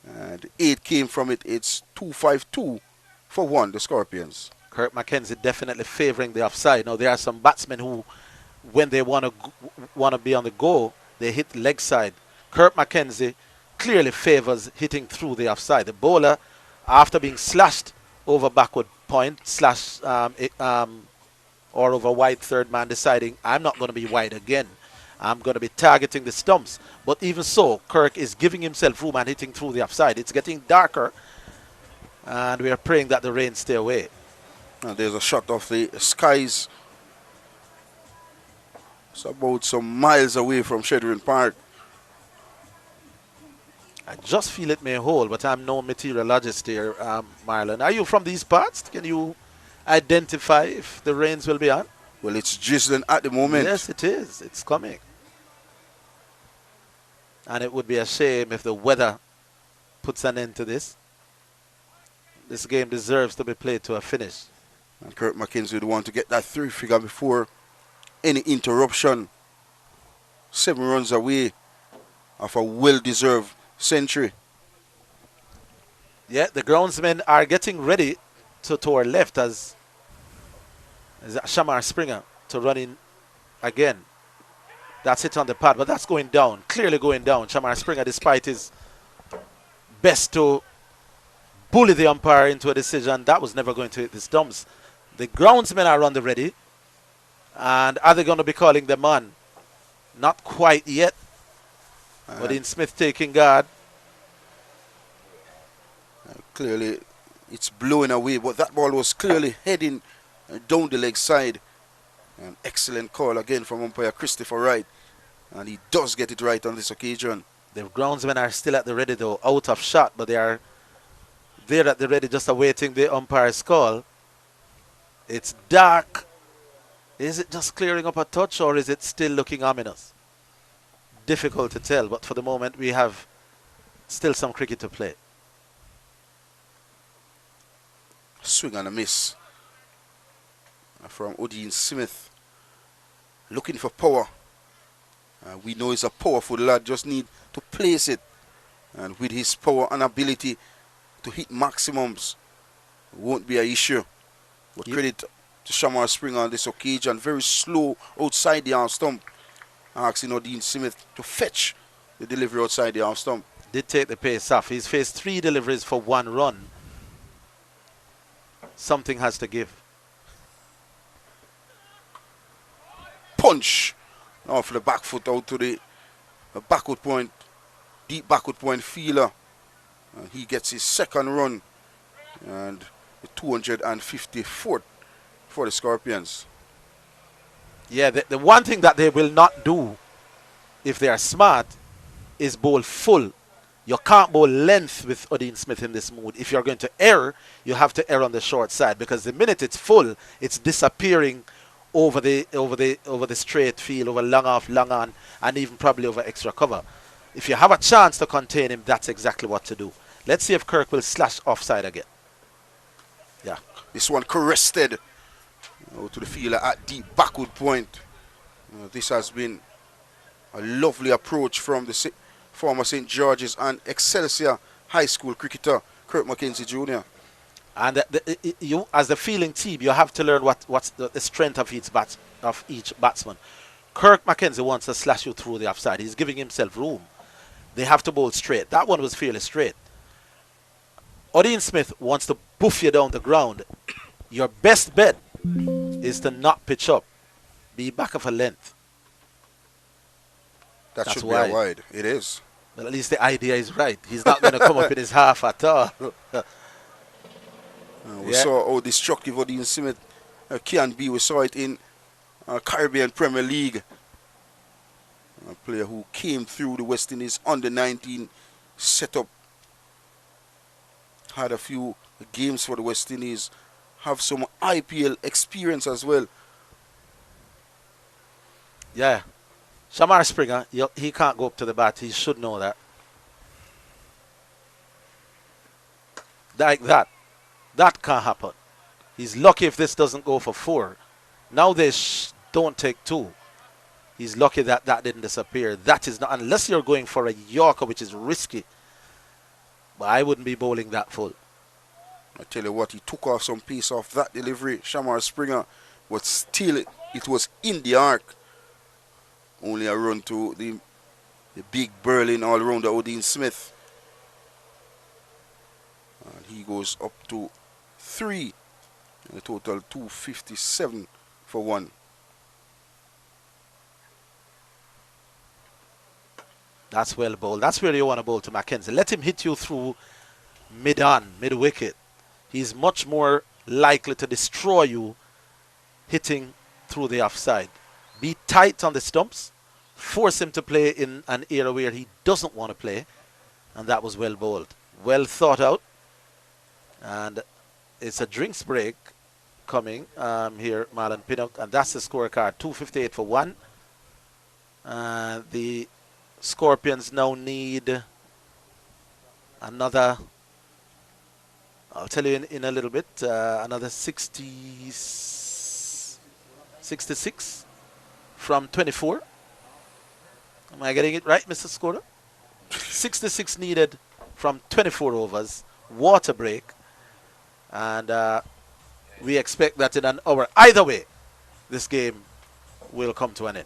and 8 came from it. It's 2-5-2 for 1, the Scorpions. Kirk McKenzie definitely favoring the offside. Now there are some batsmen who, when they want to be on the go, they hit the leg side. Kirk McKenzie clearly favors hitting through the offside. The bowler, after being slashed over backward point, slash or over wide third man, deciding I'm not going to be wide again. I'm going to be targeting the stumps. But even so, Kirk is giving himself room and hitting through the offside. It's getting darker, and we are praying that the rain stay away. And there's a shot of the skies. It's about some miles away from Shedrin Park. I just feel it may hold, but I'm no meteorologist here, Marlon. Are you from these parts? Can you identify if the rains will be on? Well, it's drizzling at the moment. Yes, it is. It's coming. And it would be a shame if the weather puts an end to this. This game deserves to be played to a finish. And Kirk McKenzie would want to get that 3 figure before any interruption. 7 runs away of a well-deserved century. Yeah, the groundsmen are getting ready to our left as Shamar Springer to run in again. That's it on the pad, but that's going down, clearly going down. Shamar Springer, despite his best to bully the umpire into a decision, that was never going to hit the stumps. The groundsmen are on the ready, and are they going to be calling them on? Not quite yet. Odin Smith taking guard. Clearly, it's blowing away, but that ball was clearly heading down the leg side. An excellent call again from umpire Christopher Wright, and he does get it right on this occasion. The groundsmen are still at the ready though, out of shot, but they are there at the ready, just awaiting the umpire's call. It's dark. Is it just clearing up a touch, or is it still looking ominous? Difficult to tell, but for the moment we have still some cricket to play. Swing and a miss from Odin Smith, looking for power. We know he's a powerful lad, just need to place it, and with his power and ability to hit maximums, won't be an issue. But credit to Shamar Springer on this occasion, very slow outside the arm stump, asking Odin Smith to fetch the delivery outside the arm stump. Did take the pace off. He's faced 3 deliveries for 1 run. Something has to give. punch. Now for the back foot out to the backward point, deep backward point feeler. And he gets his second run and the 254th for the Scorpions. Yeah, the one thing that they will not do if they are smart is bowl full. You can't bowl length with Odin Smith in this mood. If you're going to err, you have to err on the short side, because the minute it's full, it's disappearing over the straight field, over long off, long on, and even probably over extra cover. If you have a chance to contain him, that's exactly what to do. Let's see if Kirk will slash offside again. Yeah. This one caressed to the fielder at deep backward point. This has been a lovely approach from the former St. George's and Excelsior High School cricketer Kirk McKenzie Jr. And you, as the fielding team, you have to learn what's the strength of each batsman. Kirk McKenzie wants to slash you through the offside. He's giving himself room. They have to bowl straight. That one was fairly straight. Odin Smith wants to boof you down the ground. Your best bet is to not pitch up. Be back of a length. That's should wide. Be a wide. It is. Well, at least the idea is right. He's not going to come up in his half at all. We saw how destructive Odin Smith can be. We saw it in Caribbean Premier League. A player who came through the West Indies under 19 setup. Had a few games for the West Indies. Have some IPL experience as well. Yeah. Shamar Springer, he can't go up to the bat. He should know that. Like that. That can't happen. He's lucky if this doesn't go for 4. Now they don't take 2. He's lucky that that didn't disappear. That is not, unless you're going for a Yorker, which is risky. But I wouldn't be bowling that full. I tell you what, he took off some pace off that delivery, Shamar Springer, but still it was in the arc. Only a run to the big Berlin all-rounder Odin Smith. And he goes up to 3. And a total 257 for 1. That's well bowled. That's where you want to bowl to McKenzie. Let him hit you through mid-on, mid-wicket. He's much more likely to destroy you hitting through the offside. Be tight on the stumps. Force him to play in an area where he doesn't want to play. And that was well bowled. Well thought out. And it's a drinks break coming here, Marlon Pinnock. And that's the scorecard. 258 for 1. The Scorpions now need another, I'll tell you in a little bit, another 66 from 24. Am I getting it right, Mr. Scorer? 66 needed from 24 overs. Water break. And we expect that in an hour. Either way, this game will come to an end.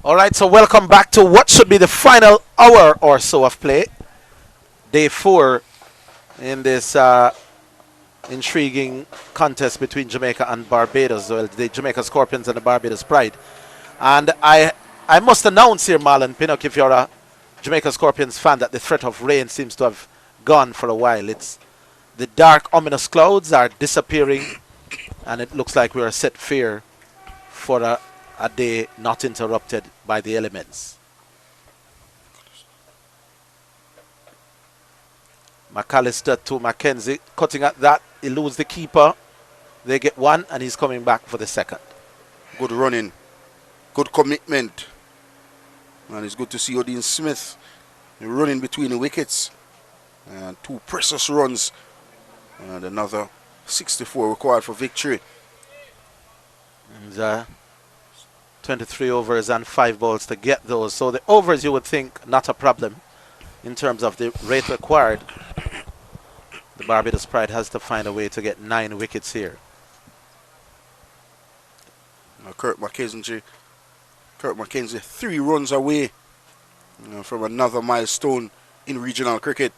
All right, so welcome back to what should be the final hour or so of play. Day 4 in this intriguing contest between Jamaica and Barbados. Well, the Jamaica Scorpions and the Barbados Pride. And I must announce here, Marlon Pinnock, if you're a Jamaica Scorpions fan, that the threat of rain seems to have gone for a while. It's the dark, ominous clouds are disappearing, and it looks like we are set fair for a day not interrupted by the elements. McAllister to Mackenzie, cutting at that, he loses the keeper. They get one, and he's coming back for the second. Good running, good commitment. And it's good to see Odin Smith running between the wickets. And 2 precious runs. And another 64 required for victory. And 23 overs and 5 balls to get those. So the overs, you would think, not a problem in terms of the rate required. The Barbados Pride has to find a way to get 9 wickets here. Now Kurt McKenzie 3 runs away from another milestone in regional cricket.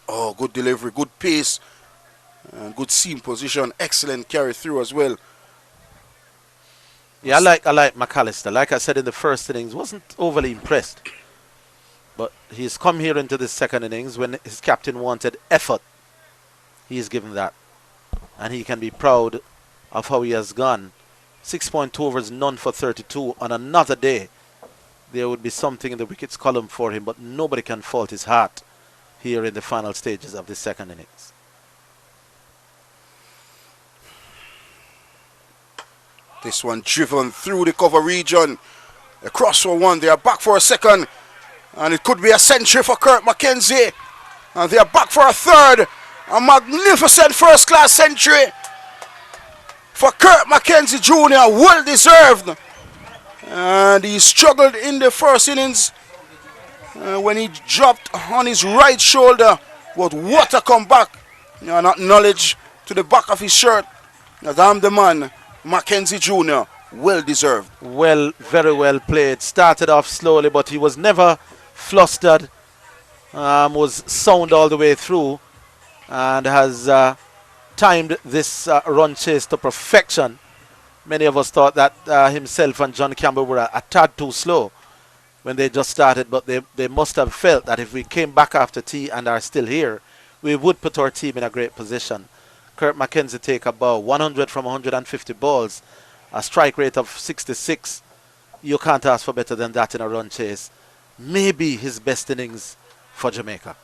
Oh, good delivery, good pace, and good seam position. Excellent carry through as well. Yeah, I like McAllister. Like I said in the first innings, wasn't overly impressed. But he's come here into the second innings when his captain wanted effort. He's given that. And he can be proud of how he has gone. 6.2 overs, none for 32. On another day, there would be something in the wickets column for him, but nobody can fault his heart here in the final stages of the second innings. This one driven through the cover region. Across for one, they are back for a second. And it could be a century for Kurt McKenzie. And they are back for a third. A magnificent first-class century for Kurt McKenzie Jr. Well deserved. And he struggled in the first innings when he dropped on his right shoulder. But what a comeback. And acknowledge to the back of his shirt that I'm the man, McKenzie Jr. Well deserved. Well, very well played. Started off slowly, but he was never flustered. Was sound all the way through, and has timed this run chase to perfection. Many of us thought that himself and John Campbell were a tad too slow when they just started, but they must have felt that if we came back after tea and are still here, we would put our team in a great position. Kurt McKenzie take about 100 from 150 balls, a strike rate of 66. You can't ask for better than that in a run chase. Maybe his best innings for Jamaica.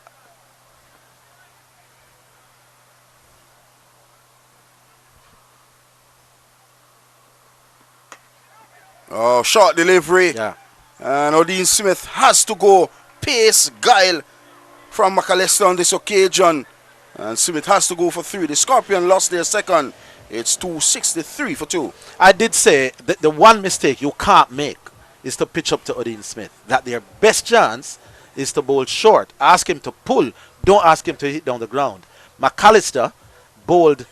Oh, short delivery. Yeah. And Odin Smith has to go pace, guile from McAllister on this occasion. And Smith has to go for 3. The Scorpion lost their second. It's 263 for 2. I did say that the one mistake you can't make is to pitch up to Odin Smith. That their best chance is to bowl short. Ask him to pull. Don't ask him to hit down the ground. McAllister bowled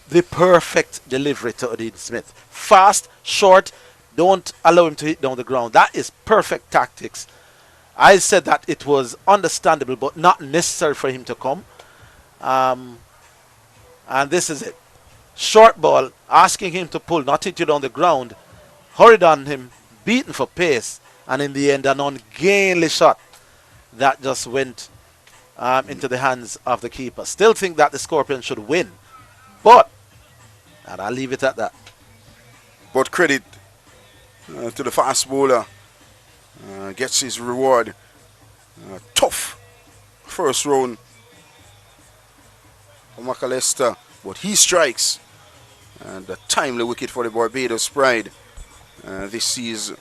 the perfect delivery to Odin Smith. Fast, short. Don't allow him to hit down the ground. That is perfect tactics. I said that it was understandable but not necessary for him to come. And this is it. Short ball, asking him to pull, not hit you down the ground. Hurried on him, beaten for pace, and in the end an ungainly shot that just went into the hands of the keeper. Still think that the Scorpions should win, but, and I'll leave it at that. But credit to the fast bowler. Gets his reward. Tough first round for McAllister, but he strikes. And a timely wicket for the Barbados Pride. This is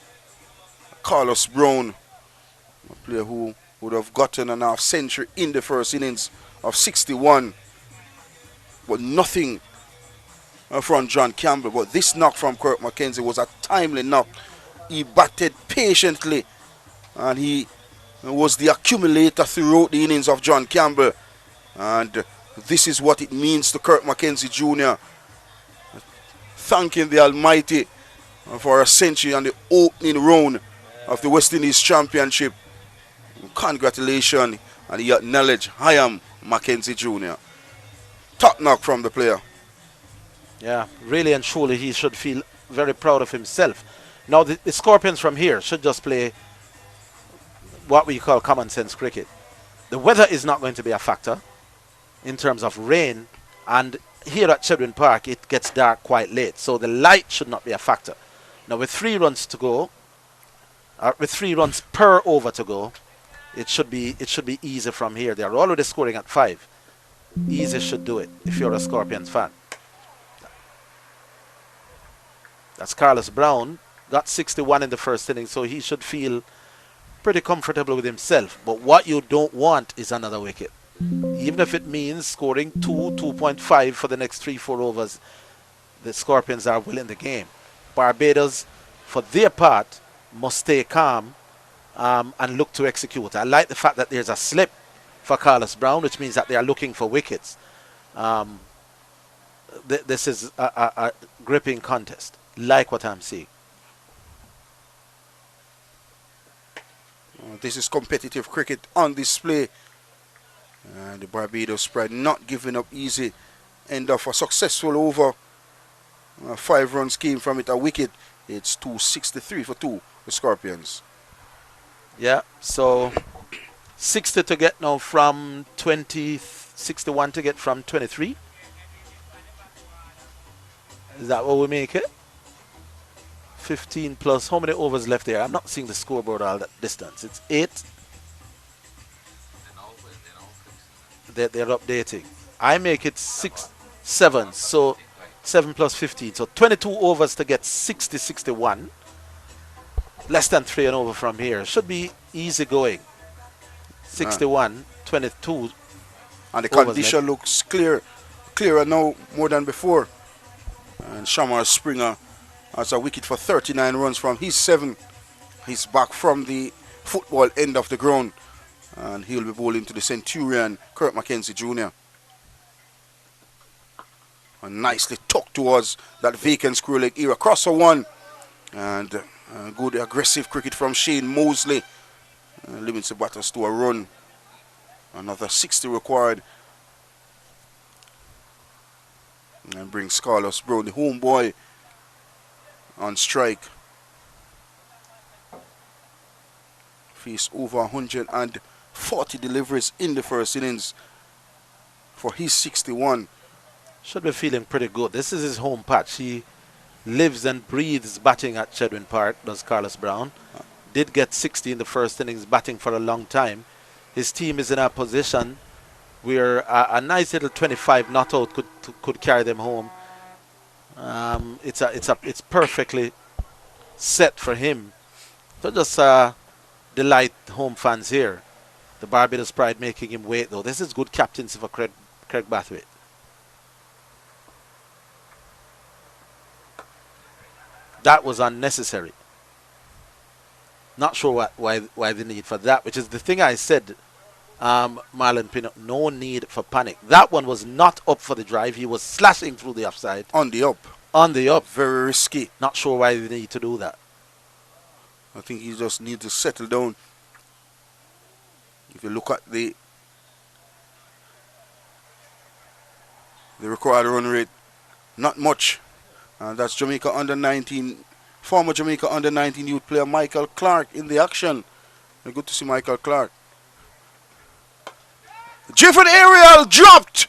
Carlos Brown, a player who would have gotten an half century in the first innings of 61. But nothing from John Campbell. But this knock from Kurt McKenzie was a timely knock. He batted patiently, and he was the accumulator throughout the innings of John Campbell. And this is what it means to Kurt McKenzie Jr. Thanking the Almighty for a century on the opening round of the West Indies Championship. Congratulations and he acknowledged Hyam Mackenzie Jr. Top knock from the player. Yeah, really and truly he should feel very proud of himself. Now the Scorpions from here should just play what we call common sense cricket. The weather is not going to be a factor in terms of rain, and here at Chedwin Park it gets dark quite late, so the light should not be a factor. Now with 3 runs to go, with 3 runs per over to go, it should be easy from here. They are already scoring at 5. Easy should do it if you're a Scorpions fan. That's Carlos Brown, got 61 in the first inning, so he should feel pretty comfortable with himself. But what you don't want is another wicket. Even if it means scoring 2.5 for the next 3-4 overs, the Scorpions are winning the game. Barbados, for their part, must stay calm and look to execute. I like the fact that there's a slip for Carlos Brown, which means that they are looking for wickets. This is a gripping contest. Like what I'm seeing. This is competitive cricket on display. The Barbados pride not giving up easy. End of a successful over. 5 runs came from it, a wicket. It's 263 for 2, the Scorpions. Yeah, so 60 to get now from 20, 61 to get from 23. Is that what we make it? 15 plus. How many overs left there? I'm not seeing the scoreboard all that distance. It's 8. They're updating. I make it 7. So 7 plus 15. So 22 overs to get 60, 61. Less than 3 and over from here. Should be easy going. 61, 22. And the condition looks clearer now more than before. And Shamar Springer has a wicket for 39 runs from his 7. He's back from the football end of the ground. And he'll be bowling to the Centurion, Kurt Mackenzie Jr. And nicely tucked towards that vacant square leg era. Crosser 1. And good aggressive cricket from Shane Mosley. Limits the batters to a run. Another 60 required. And brings Carlos Brown, the homeboy, on strike. Faced over 140 deliveries in the first innings for his 61. Should be feeling pretty good. This is his home patch. He lives and breathes batting at Chedwin Park, does Carlos Brown. Did get 60 in the first innings, batting for a long time. His team is in a position where a nice little 25 not out could carry them home. It's perfectly set for him. So just delight home fans here. The Barbados pride making him wait though. This is good captaincy for Craig Bathwaite. That was unnecessary. Not sure why the need for that, which is the thing I said, Marlon Pinnock, no need for panic. That one was not up for the drive. He was slashing through the offside. On the up. On the up. Very risky. Not sure why they need to do that. I think he just needs to settle down. If you look at the required run rate, not much. And that's Jamaica under 19, former Jamaica under 19 youth player Michael Clark in the action. Good to see Michael Clark. Jiffin aerial dropped.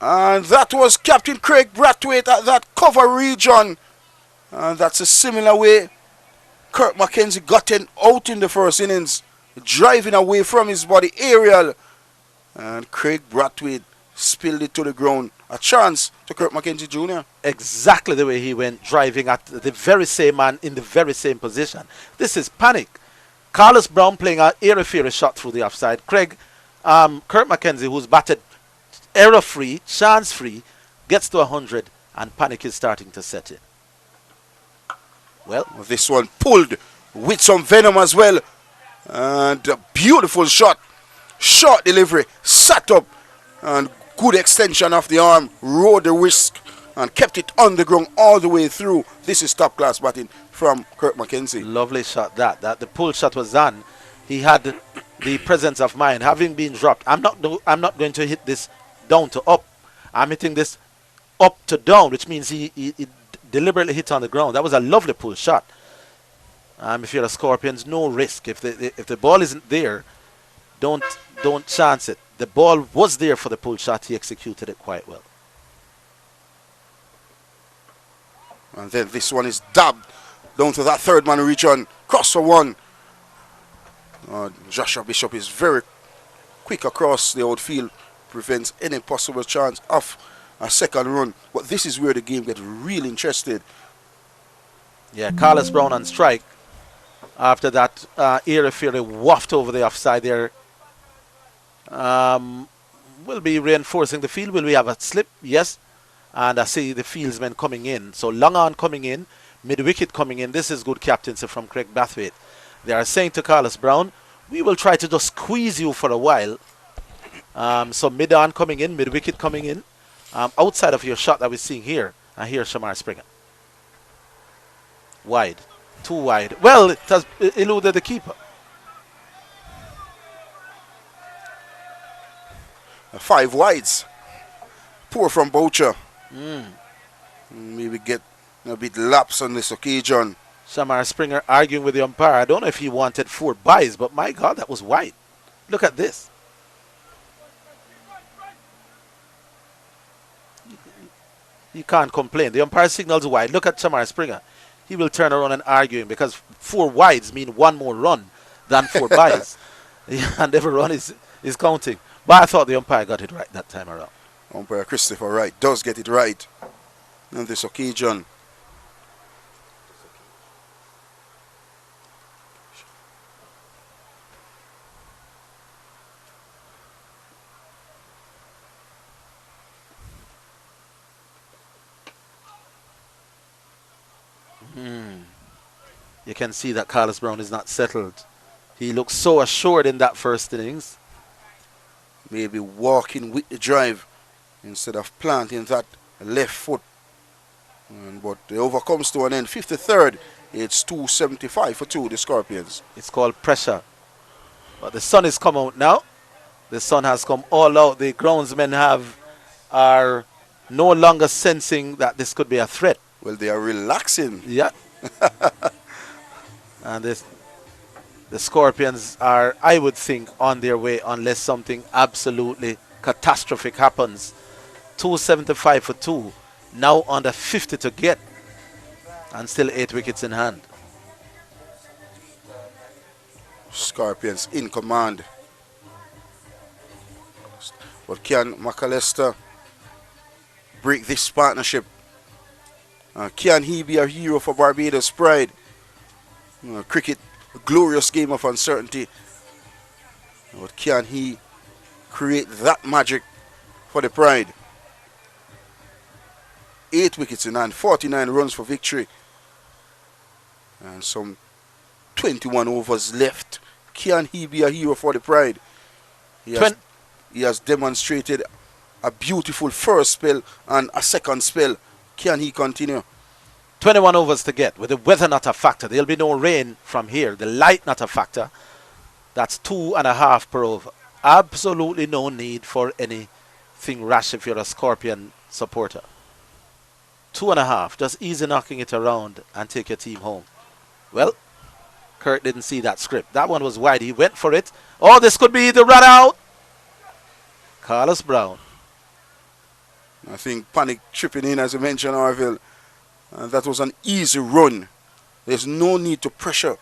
And that was Captain Craig Brathwaite at that cover region. And that's a similar way Kurt Mackenzie got out in the first innings, driving away from his body aerial. And Craig Brathwaite spilled it to the ground. A chance to Kurt Mackenzie Jr. Exactly the way he went, driving at the very same man in the very same position. This is panic. Carlos Brown playing an airy-fairy shot through the offside. Kurt Mackenzie, who's batted error-free, chance-free, gets to 100, and panic is starting to set in. Well, this one pulled with some venom as well. And a beautiful shot. Short delivery, sat up, and good extension of the arm, rode the risk and kept it on the ground all the way through. This is top class batting from Kirk McKenzie. Lovely shot that the pull shot was on. He had the presence of mind, having been dropped. I'm not going to hit this down to up. I'm hitting this up to down, which means he deliberately hit on the ground. That was a lovely pull shot. If you're the Scorpions, no risk. If the ball isn't there, don't chance it. The ball was there for the pull shot. He executed it quite well. And then this one is dabbed down to that third man region. Cross for one. Joshua Bishop is very quick across the outfield. Prevents any possible chance of a second run. But this is where the game gets really interested. Yeah, Carlos Brown on strike. After that area fairly waft over the offside there. Will be reinforcing the field. Will we have a slip? Yes. And I see the fieldsmen coming in. So long on coming in, mid-wicket coming in. This is good captaincy from Craig Bathwaite. They are saying to Carlos Brown, we will try to just squeeze you for a while. So mid-on coming in, mid-wicket coming in. Outside of your shot that we're seeing here. And here's Shamar Springer. Wide. Too wide. Well, it has eluded the keeper. 5 wides. Poor from Boucher. Maybe get a bit lapse on this occasion. Shamar Springer arguing with the umpire. I don't know if he wanted 4 byes, but my God, that was wide. Look at this. You can't complain. The umpire signals wide. Look at Shamar Springer. He will turn around and arguing because 4 wides mean 1 more run than 4 byes. And every run is counting. But I thought the umpire got it right that time around. Umpire Christopher Wright does get it right on this occasion. You can see that Carlos Brown is not settled. He looks so assured in that first innings. Maybe walking with the drive instead of planting that left foot. But the over comes to an end. 53rd, it's 275 for 2, the Scorpions. It's called pressure. But the sun has come out now. The sun has come all out. The groundsmen are no longer sensing that this could be a threat. Well, they are relaxing. Yeah. And the Scorpions are, I would think, on their way unless something absolutely catastrophic happens. 275 for 2. Now under 50 to get. And still 8 wickets in hand. Scorpions in command. But can McAllister break this partnership? Can he be a hero for Barbados pride? Cricket, a glorious game of uncertainty. But can he create that magic for the pride? 8 wickets in hand, 49 runs for victory. And some 21 overs left. Can he be a hero for the pride? He has demonstrated a beautiful first spell and a second spell. Can he continue? 21 overs to get with the weather not a factor. There'll be no rain from here. The light not a factor. That's 2.5 per over. Absolutely no need for anything rash if you're a Scorpion supporter. 2.5. Just easy knocking it around and take your team home. Well, Kurt didn't see that script. That one was wide. He went for it. Oh, this could be the run out. Carlos Brown. I think panic tripping in, as you mentioned, Arville. That was an easy run. There's no need to pressure.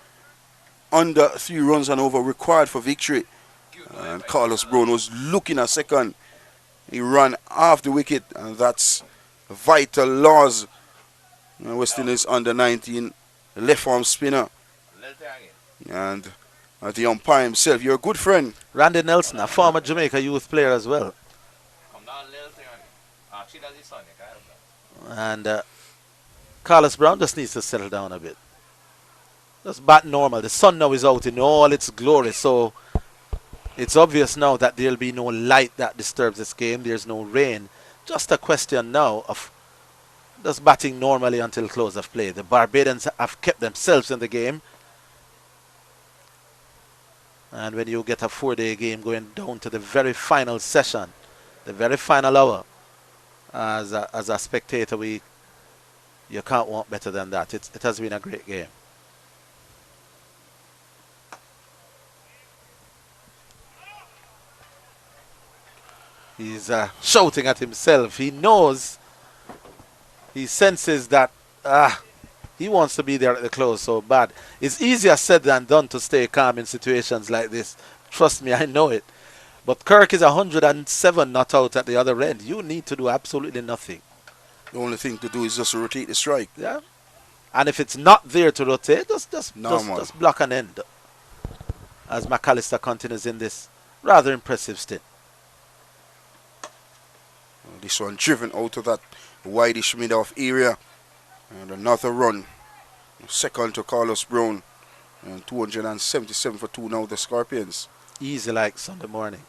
Under 3 runs and over required for victory. And Carlos Brown was looking a second. He ran off the wicket, and that's vital loss. West Indies under 19 left arm spinner. And the umpire himself, you're a good friend. Randy Nelson, a former Jamaica youth player as well. And Carlos Brown just needs to settle down a bit. Just bat normal. The sun now is out in all its glory, so it's obvious now that there'll be no light that disturbs this game. There's no rain. Just a question now of just batting normally until close of play. The Barbadians have kept themselves in the game. And when you get a 4-day game going down to the very final session, the very final hour, as a spectator, you can't want better than that. It has been a great game. He's shouting at himself. He knows, he senses that he wants to be there at the close so bad. It's easier said than done to stay calm in situations like this. Trust me, I know it. But Kirk is 107 not out at the other end. You need to do absolutely nothing. The only thing to do is just rotate the strike. Yeah. And if it's not there to rotate, just block an end. As McAllister continues in this rather impressive stint. This one driven out of that wideish mid-off area. And another run. Second to Carlos Brown. And 277 for 2 now, the Scorpions. Easy like Sunday morning.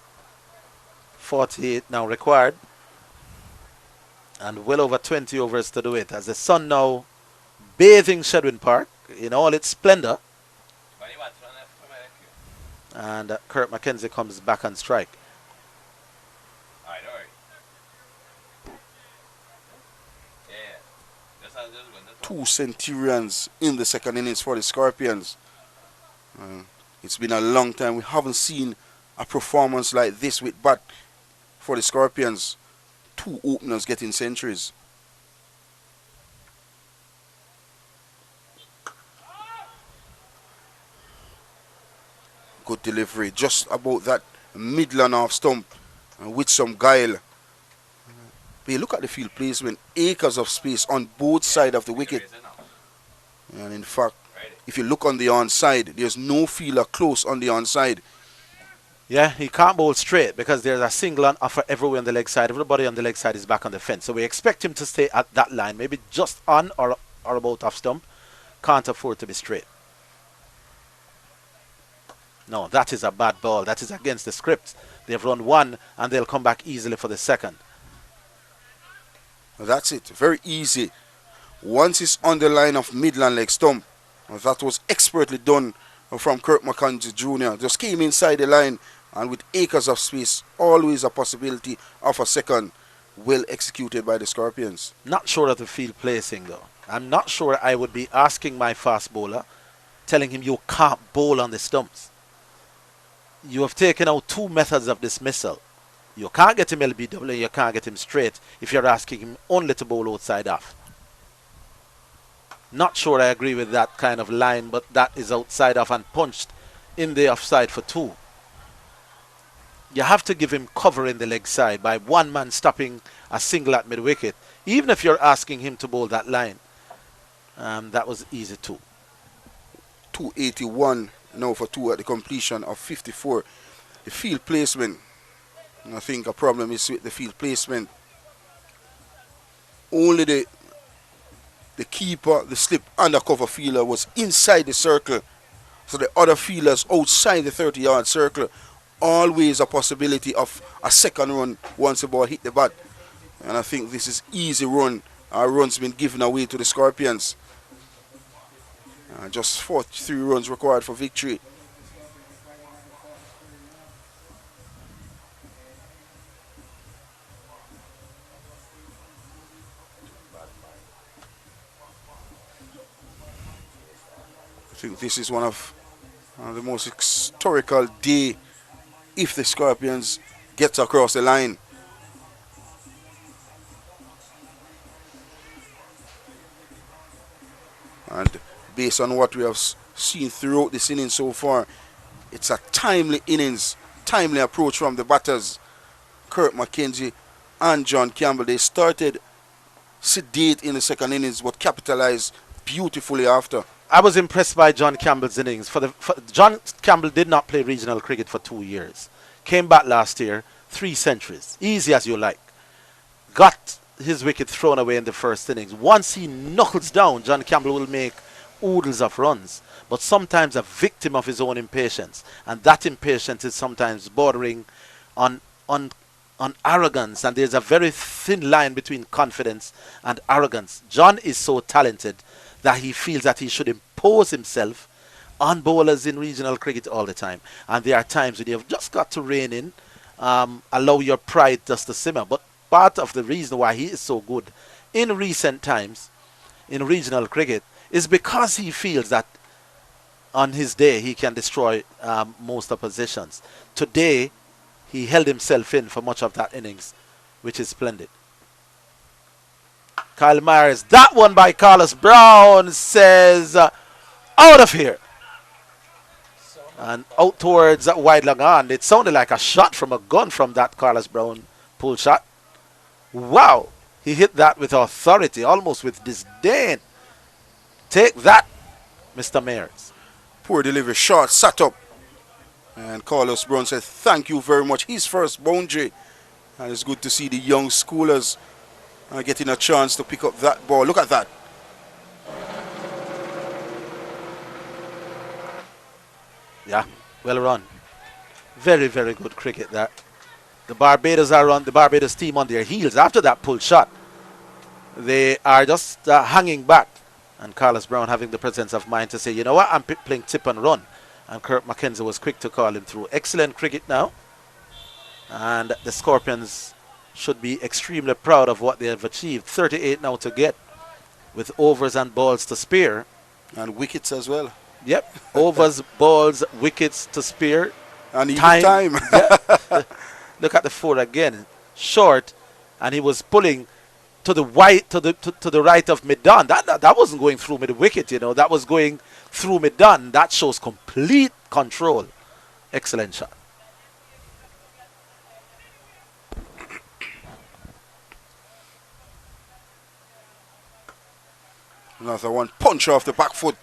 48 now required. And well over 20 overs to do it. As the sun now bathing Shedwin Park in all its splendor. And Kurt McKenzie comes back on strike. 2 Centurions in the second innings for the Scorpions. It's been a long time. We haven't seen a performance like this with bat for the Scorpions. 2 openers getting centuries. Good delivery, just about that Midland off stump with some guile. But you look at the field placement, acres of space on both sides of the wicket. And in fact, if you look on the onside, there's no fielder close on the onside. Yeah, he can't bowl straight because there's a single on offer everywhere on the leg side. Everybody on the leg side is back on the fence. So we expect him to stay at that line, maybe just on or about off stump. Can't afford to be straight. No, that is a bad ball. That is against the script. They've run 1 and they'll come back easily for the second. That's it. Very easy. Once it's on the line of Midland leg stump, that was expertly done from Kirk McKenzie Jr. Just came inside the line and with acres of space, always a possibility of a second, well executed by the Scorpions. Not sure of the field placing though. I'm not sure I would be asking my fast bowler, telling him you can't bowl on the stumps. You have taken out 2 methods of dismissal. You can't get him LBW, you can't get him straight if you're asking him only to bowl outside off. Not sure I agree with that kind of line, but that is outside off and punched in the offside for 2. You have to give him cover in the leg side by one man stopping a single at mid-wicket, even if you're asking him to bowl that line. That was easy too. 281 now for 2 at the completion of 54. The field placement, I think a problem is with the field placement. Only the keeper, the slip undercover fielder was inside the circle. So the other fielders outside the 30-yard circle. Always a possibility of a second run once the ball hit the bat. And I think this is easy run. Our run's been given away to the Scorpions. Just 43 runs required for victory. I think this is one of the most historical day if the Scorpions get across the line. And based on what we have seen throughout this inning so far, it's a timely innings, timely approach from the batters, Kurt McKenzie and John Campbell. They started sedate in the second innings but capitalized beautifully after. I was impressed by John Campbell's innings. John Campbell did not play regional cricket for 2 years. Came back last year, 3 centuries, easy as you like. Got his wicket thrown away in the first innings. Once he knuckles down, John Campbell will make oodles of runs, but sometimes a victim of his own impatience, and that impatience is sometimes bordering on on arrogance, and there's a very thin line between confidence and arrogance. John is so talented that he feels that he should impose himself on bowlers in regional cricket all the time. And there are times when you've just got to rein in, allow your pride just to simmer. But part of the reason why he is so good in recent times in regional cricket is because he feels that on his day he can destroy most oppositions. Today, he held himself in for much of that innings, which is splendid. Kyle Myers, that one by Carlos Brown, says out of here. And out towards that wide long on. It sounded like a shot from a gun from that Carlos Brown pull shot. Wow. He hit that with authority, almost with disdain. Take that, Mr. Myers. Poor delivery, short, sat up. And Carlos Brown said, thank you very much. His first boundary. And it's good to see the young schoolers getting a chance to pick up that ball. Look at that. Yeah, well run. Very, very good cricket there. The Barbados are on the Barbados team on their heels after that pull shot. They are just hanging back. And Carlos Brown having the presence of mind to say, you know what, I'm playing tip and run. And Kirk McKenzie was quick to call him through. Excellent cricket now. And the Scorpions should be extremely proud of what they have achieved. 38 now to get, with overs and balls to spare. And wickets as well. Yep. Overs, balls, wickets to spare. And even time. Yeah. Look at the 4 again. Short. And he was pulling to the right of mid-on. That wasn't going through mid wicket, you know. That was going through mid-on. That shows complete control. Excellent shot. Another one, punch off the back foot.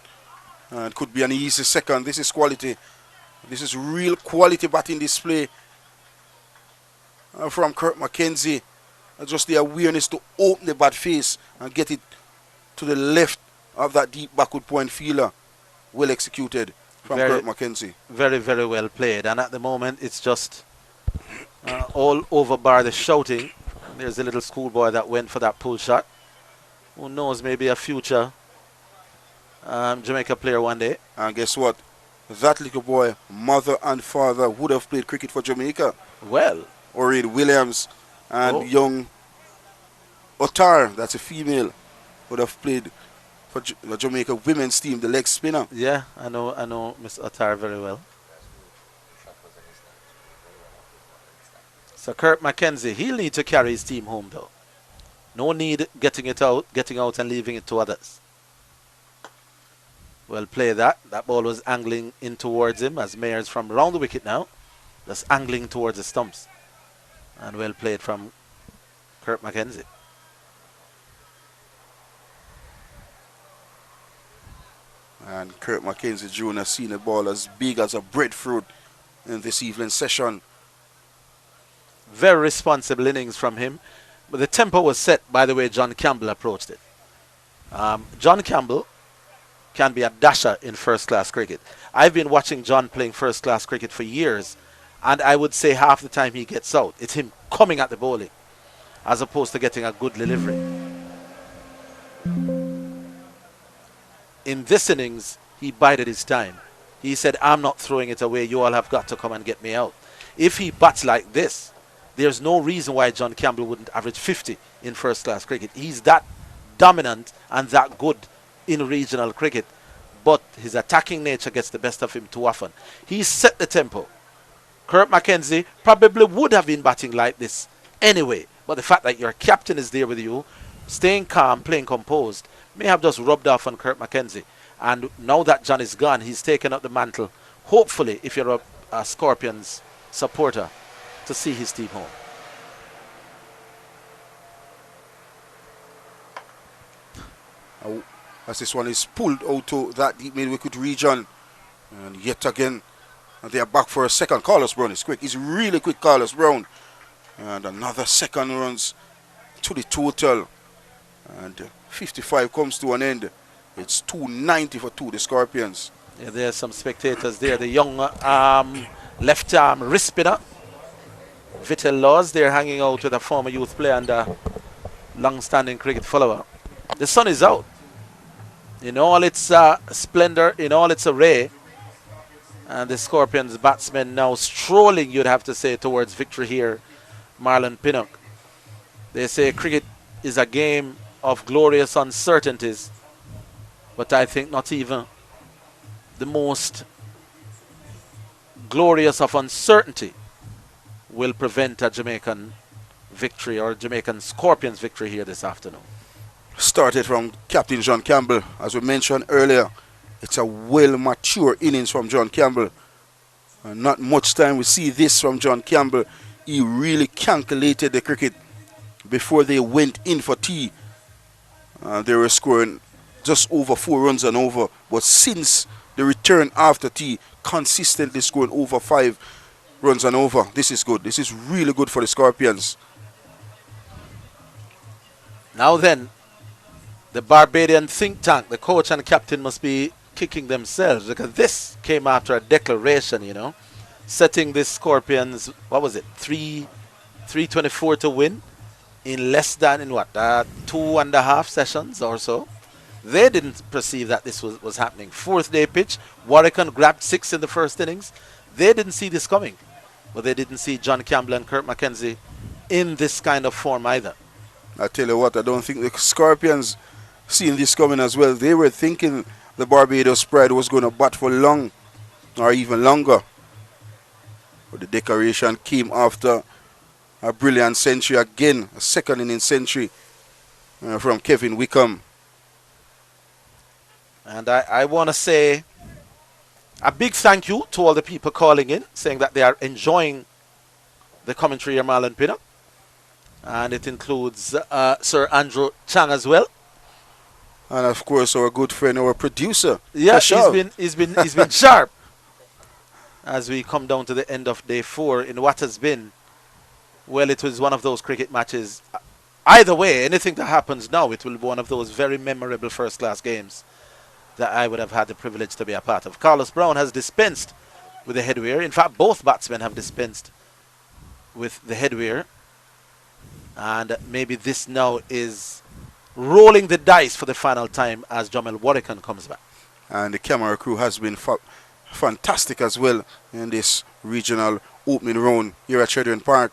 And could be an easy second. This is quality. This is real quality batting display from Kirk McKenzie. Just the awareness to open the bat face and get it to the left of that deep backward point fielder. Well executed from Kirk McKenzie. Very, very well played. And at the moment, it's just all over bar the shouting. There's a little schoolboy that went for that pull shot. Who knows, maybe a future Jamaica player one day. And guess what? That little boy, mother and father, would have played cricket for Jamaica. Well. Oreid Williams and young Otar, that's a female, would have played for the Jamaica women's team, the leg spinner. Yeah, I know Miss Otar very well. So Kirk McKenzie, he'll need to carry his team home though. No need getting out and leaving it to others. Well played that. That ball was angling in towards him as Mayers from around the wicket now. Just angling towards the stumps. And well played from Kirk McKenzie. And Kirk McKenzie Jr. seen a ball as big as a breadfruit in this evening session. Very responsible innings from him. But the tempo was set by the way John Campbell approached it. John Campbell can be a dasher in first-class cricket. I've been watching John playing first-class cricket for years, and I would say half the time he gets out, it's him coming at the bowling, as opposed to getting a good delivery. In this innings, he bided his time. He said, I'm not throwing it away, you all have got to come and get me out. If he bats like this, there's no reason why John Campbell wouldn't average 50 in first-class cricket. He's that dominant and that good in regional cricket, but his attacking nature gets the best of him too often. He set the tempo. Kirk McKenzie probably would have been batting like this anyway, but the fact that your captain is there with you, staying calm, playing composed, may have just rubbed off on Kirk McKenzie. And now that John is gone, he's taken up the mantle, hopefully, if you're a Scorpions supporter, to see his team home. As this one is pulled out to that deep mid-wicket region. And yet again, they are back for a second. Carlos Brown is quick. He's really quick, Carlos Brown. And another second runs to the total. And 55 comes to an end. It's 290 for the Scorpions. Yeah, there's some spectators there. The young left arm wrist spinner. Vittel Laws, they're hanging out with a former youth player and a long-standing cricket follower. The sun is out in all its splendor, in all its array. And the Scorpions batsmen now strolling, you'd have to say, towards victory here, Marlon Pinnock. They say cricket is a game of glorious uncertainties, but I think not even the most glorious of uncertainty will prevent a Jamaican victory or Jamaican Scorpions victory here this afternoon. Started from Captain John Campbell. As we mentioned earlier, it's a well-mature innings from John Campbell. Not much time we see this from John Campbell. He really calculated the cricket before they went in for tea. They were scoring just over 4 runs and over. But since the return after tea, consistently scoring over 5 runs and over. This is good. This is really good for the Scorpions. Now then, the Barbadian think tank, the coach and captain must be kicking themselves, because this came after a declaration, you know, setting the Scorpions, what was it, 324 to win in less than, in what, 2.5 sessions or so. They didn't perceive that this was happening. 4th day pitch, Warwickon grabbed 6 in the first innings. They didn't see this coming, but they didn't see John Campbell and Kurt Mackenzie in this kind of form either. I tell you what, I don't think the Scorpions seen this coming as well. They were thinking the Barbados spread was going to bat for long or even longer. But the declaration came after a brilliant century again, a second inning century from Kevin Wickham. And I want to say a big thank you to all the people calling in, saying that they are enjoying the commentary of Marlon Pinnock. And it includes Sir Andrew Chang as well. And of course our good friend, our producer. Yeah, he's been sharp as we come down to the end of day 4 in what has been, well, it was one of those cricket matches. Either way, anything that happens now, it will be one of those very memorable first-class games that I would have had the privilege to be a part of. Carlos Brown has dispensed with the headwear. In fact, both batsmen have dispensed with the headwear. And maybe this now is rolling the dice for the final time as Jamel Warwickon comes back. And the camera crew has been fantastic as well in this regional opening round here at Chedron Park.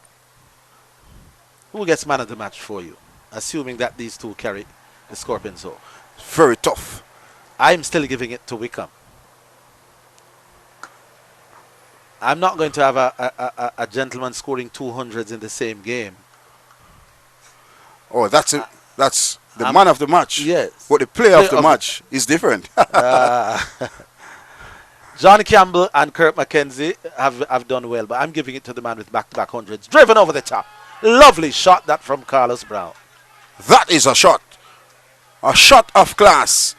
Who gets man of the match for you, assuming that these two carry the Scorpions home? Very tough. I'm still giving it to Wickham. I'm not going to have a gentleman scoring 200s in the same game. Oh, that's the man of the match. Yes. But the player of the match is different. John Campbell and Kurt Mackenzie have done well, but I'm giving it to the man with back-to-back hundreds. Driven over the top. Lovely shot that from Carlos Brown. That is a shot. A shot of class.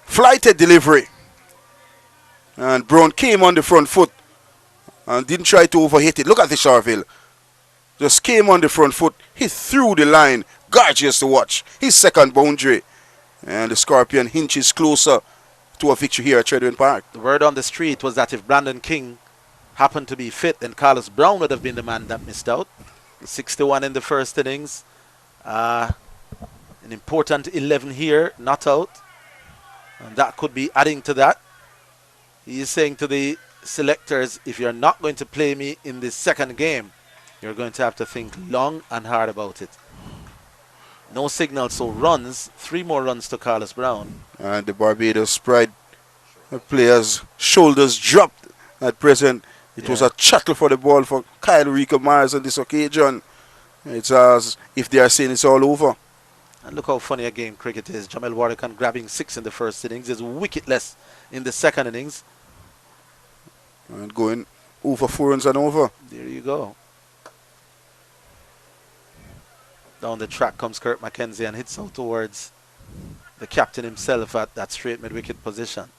Flighted delivery. And Brown came on the front foot and didn't try to overhit it. Look at the Charville. Just came on the front foot. He threw the line. Gorgeous to watch. His second boundary. And the Scorpion hinges closer to a victory here at Chedron Park. The word on the street was that if Brandon King happened to be fit, then Carlos Brown would have been the man that missed out. 61 in the first innings. An important 11 here, not out. And that could be adding to that. He is saying to the selectors, if you're not going to play me in this second game, you're going to have to think long and hard about it. No signal, so runs. 3 more runs to Carlos Brown. And the Barbados Pride players' shoulders dropped at present. It was a chattel for the ball for Kyle Rico Myers on this occasion. It's as if they are saying it's all over. And look how funny a game cricket is. Jamel Warwickon grabbing 6 in the first innings. Is wicketless in the second innings. And going over 4 runs and over. There you go. Down the track comes Kurt Mackenzie and hits out towards the captain himself at that straight mid-wicket position.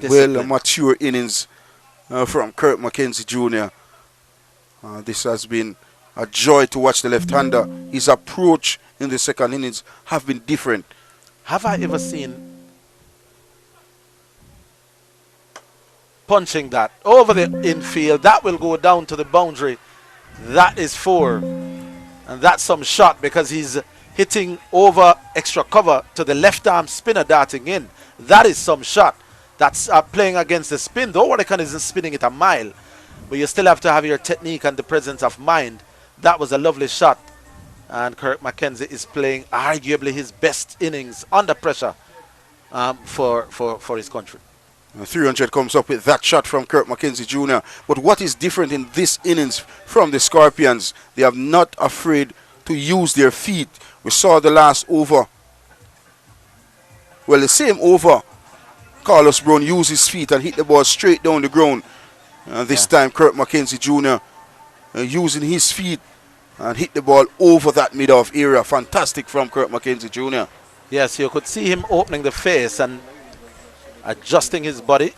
Well, a mature innings from Kurt Mackenzie Jr. This has been a joy to watch the left-hander. His approach in the second innings have been different. Have I ever seen punching that over the infield. That will go down to the boundary. That is 4. And that's some shot because he's hitting over extra cover to the left arm spinner darting in. That is some shot. That's playing against the spin. Though Warwican isn't spinning it a mile, but you still have to have your technique and the presence of mind. That was a lovely shot. And Kirk McKenzie is playing arguably his best innings under pressure for his country. 300 comes up with that shot from Kirk McKenzie Jr. But what is different in this innings from the Scorpions? They are not afraid to use their feet. We saw the last over. Well, the same over, Carlos Brown used his feet and hit the ball straight down the ground. This time, Kirk McKenzie Jr. Using his feet and hit the ball over that mid-off area. Fantastic from Kirk McKenzie Jr. Yes, you could see him opening the face and adjusting his body.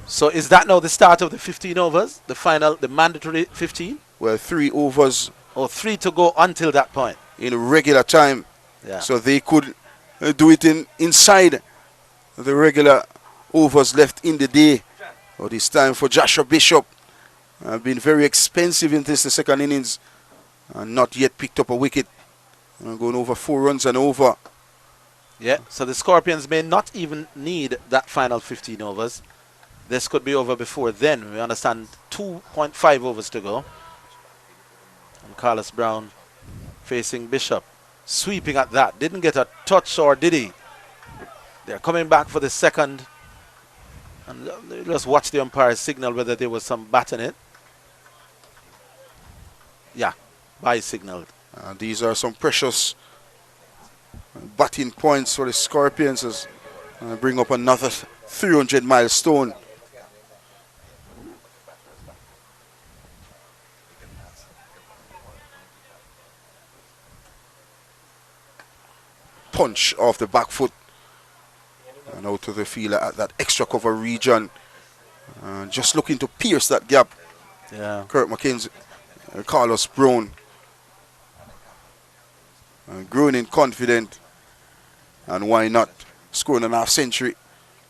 So is that now the start of the 15 overs? The final, the mandatory 15? Well, 3 overs. Or 3 to go until that point. In regular time. Yeah. So they could do it inside the regular overs left in the day. But it's time for Joshua Bishop. Been very expensive in the second innings. Not yet picked up a wicket. Going over 4 runs and over. Yeah, so the Scorpions may not even need that final 15 overs. This could be over before then. We understand 2.5 overs to go. And Carlos Brown facing Bishop. Sweeping at that. Didn't get a touch, or did he? They're coming back for the second. And just watch the umpire's signal whether there was some bat in it. Yeah, by signaled. These are some precious batting points for the Scorpions as bring up another 300 milestone. Punch off the back foot and out to the fielder at that extra cover region. Just looking to pierce that gap. Yeah. Kirk McKenzie, Carlos Brown. Growing in confident, and why not scoring a half century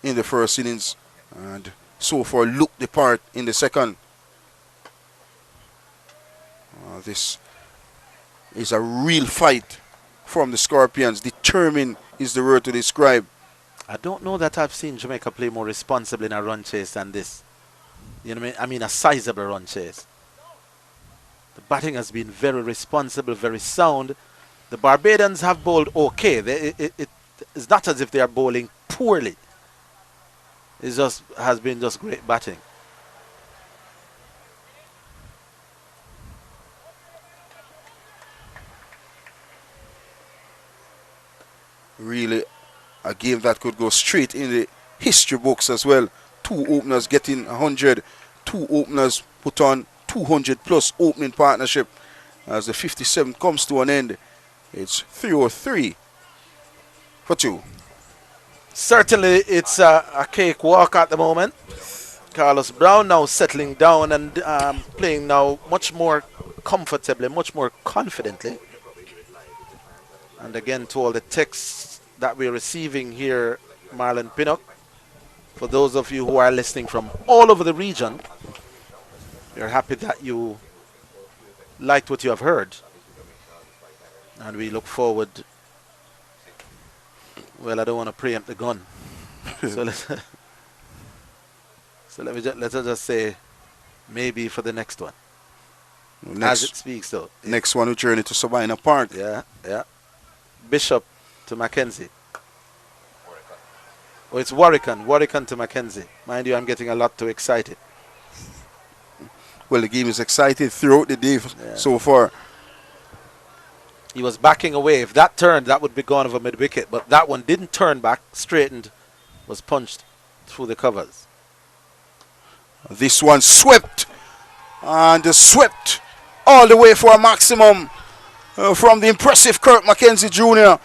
in the first innings, and so far looked the part in the second. This is a real fight from the Scorpions. Determined is the word to describe. I don't know that I've seen Jamaica play more responsibly in a run chase than this. You know what I mean? I mean a sizable run chase. The batting has been very responsible, very sound. The Barbadians have bowled okay. It's not as if they are bowling poorly. It just has been just great batting. Really a game that could go straight in the history books as well. 2 openers getting 100. 2 openers put on 200 plus opening partnership. As the 57 comes to an end, it's 303 for 2. Certainly it's a cakewalk at the moment. Carlos Brown now settling down and playing now much more comfortably, much more confidently. And again, to all the texts that we're receiving here, Marlon Pinnock, for those of you who are listening from all over the region, we're happy that you liked what you have heard. And we look forward. Well, I don't want to preempt the gun. So let us just say maybe for the next one. As it speaks, though. Next one, we journey to Sabina Park. Yeah, yeah. Bishop to Mackenzie. Oh, it's Warwican to Mackenzie. Mind you, I'm getting a lot too excited. Well, the game is excited throughout the day so far. He was backing away. If that turned, that would be gone over mid-wicket. But that one didn't turn back, straightened, was punched through the covers. This one swept. And swept all the way for a maximum from the impressive Kirk McKenzie Jr.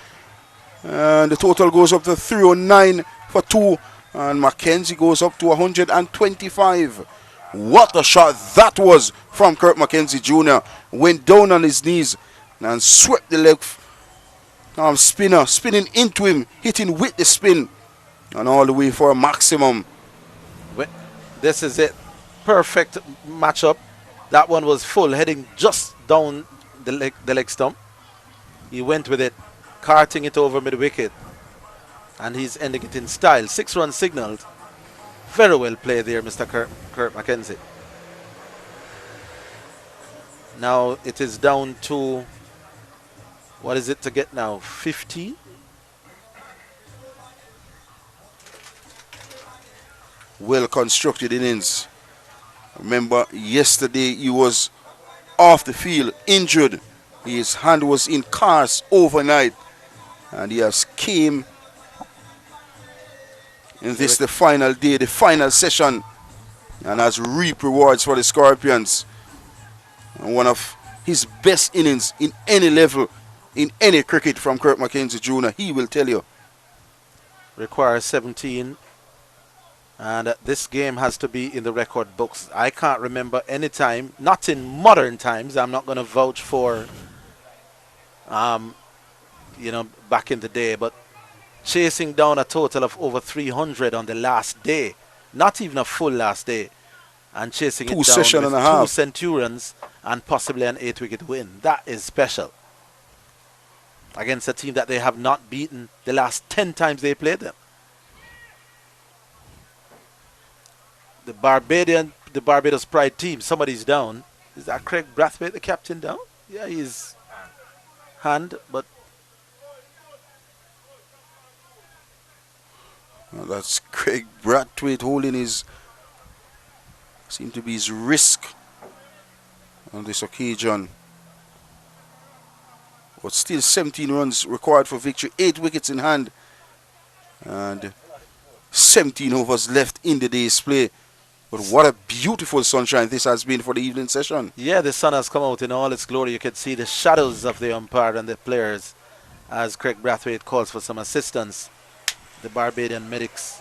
And the total goes up to 309 for 2. And McKenzie goes up to 125. What a shot that was from Kirk McKenzie Jr. Went down on his knees and swept the leg spinner, spinning into him, hitting with the spin, and all the way for a maximum. This is it. Perfect matchup. That one was full, heading just down the leg stump. He went with it, carting it over mid wicket, and he's ending it in style. 6 runs signaled. Very well played there, Mr. Kurt Mackenzie. Now it is down to, what is it to get now? 15? Well constructed innings. Remember, yesterday he was off the field, injured. His hand was in cast overnight, and he has came in this the final day, the final session, and has reaped rewards for the Scorpions. And one of his best innings in any level, in any cricket from Kirk Mackenzie Jr., he will tell you. Requires 17. And this game has to be in the record books. I can't remember any time, not in modern times. I'm not going to vouch for, back in the day, but chasing down a total of over 300 on the last day, not even a full last day, and chasing it down with 2 centurions and possibly an 8-wicket win. That is special. Against a team that they have not beaten the last 10 times they played them. The Barbados Pride team, somebody's down. Is that Craig Brathwaite, the captain, down? Yeah, he's hand, but well, that's Craig Brathwaite holding his, seem to be his risk on this occasion. But still 17 runs required for victory, 8 wickets in hand, and 17 overs left in the day's play. But what a beautiful sunshine this has been for the evening session. Yeah, the sun has come out in all its glory. You can see the shadows of the umpire and the players as Craig Brathwaite calls for some assistance. The Barbadian medics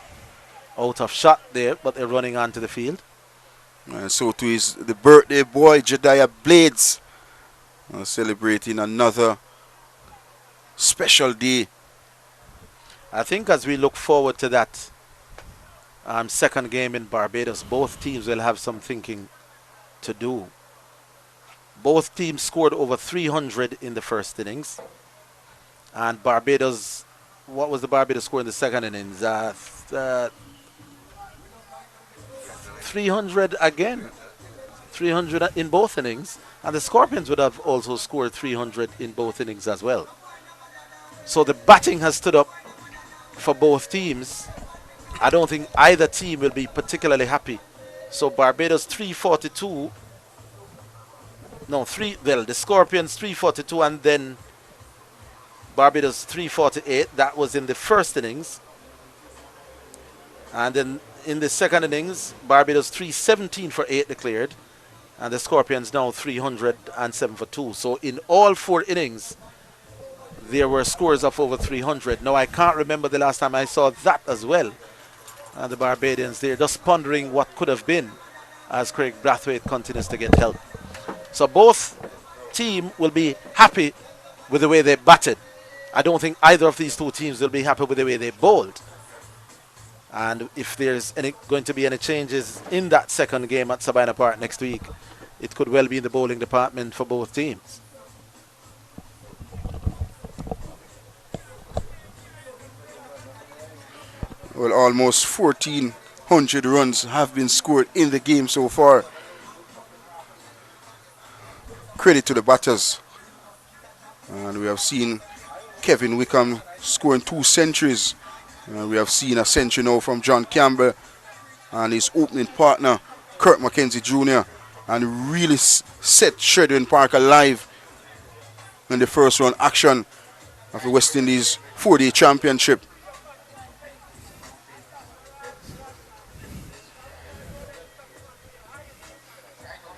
out of shot there, but they're running onto the field. And so too is the birthday boy, Jediah Blades, celebrating another special day. I think as we look forward to that second game in Barbados, both teams will have some thinking to do. Both teams scored over 300 in the first innings. And Barbados, what was the Barbados score in the second innings? 300 again. 300 in both innings. And the Scorpions would have also scored 300 in both innings as well. So the batting has stood up for both teams. I don't think either team will be particularly happy. So Barbados 342. The Scorpions 342 and then Barbados 348. That was in the first innings. And then in the second innings, Barbados 317 for 8 declared. And the Scorpions now 307 for 2. So in all 4 innings, there were scores of over 300. Now I can't remember the last time I saw that as well. And the Barbadians, they're just pondering what could have been as Craig Brathwaite continues to get help. So both teams will be happy with the way they batted. I don't think either of these 2 teams will be happy with the way they bowled. And if there's going to be any changes in that second game at Sabina Park next week, it could well be in the bowling department for both teams. Well, almost 1,400 runs have been scored in the game so far. Credit to the batters. And we have seen Kevin Wickham scoring 2 centuries. We have seen a century now from John Campbell and his opening partner, Kirk Mackenzie Jr. And really set Sheridan Park alive in the first round action of the West Indies 4-day championship.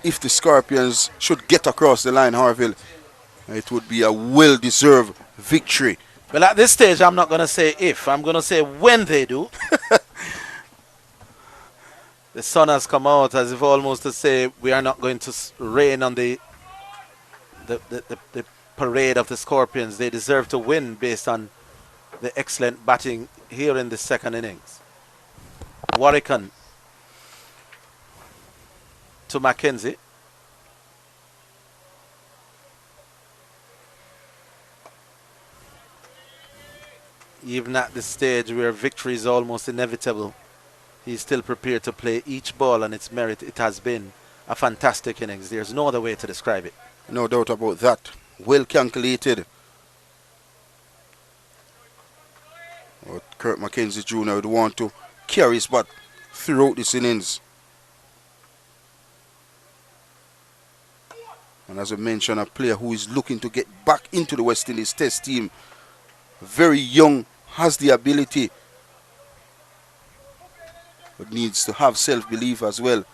If the Scorpions should get across the line, Harville, it would be a well-deserved victory. Well, at this stage, I'm not going to say if. I'm going to say when they do. The sun has come out as if almost to say we are not going to rain on the parade of the Scorpions. They deserve to win based on the excellent batting here in the second innings. Warwican to Mackenzie. Even at this stage where victory is almost inevitable, he's still prepared to play each ball on its merit. It has been a fantastic innings. There's no other way to describe it. No doubt about that. Well calculated. But Kurt Mackenzie Jr. would want to carry his bat throughout this innings. And as I mentioned, a player who is looking to get back into the West Indies Test team. Very young, has the ability, but needs to have self-belief as well.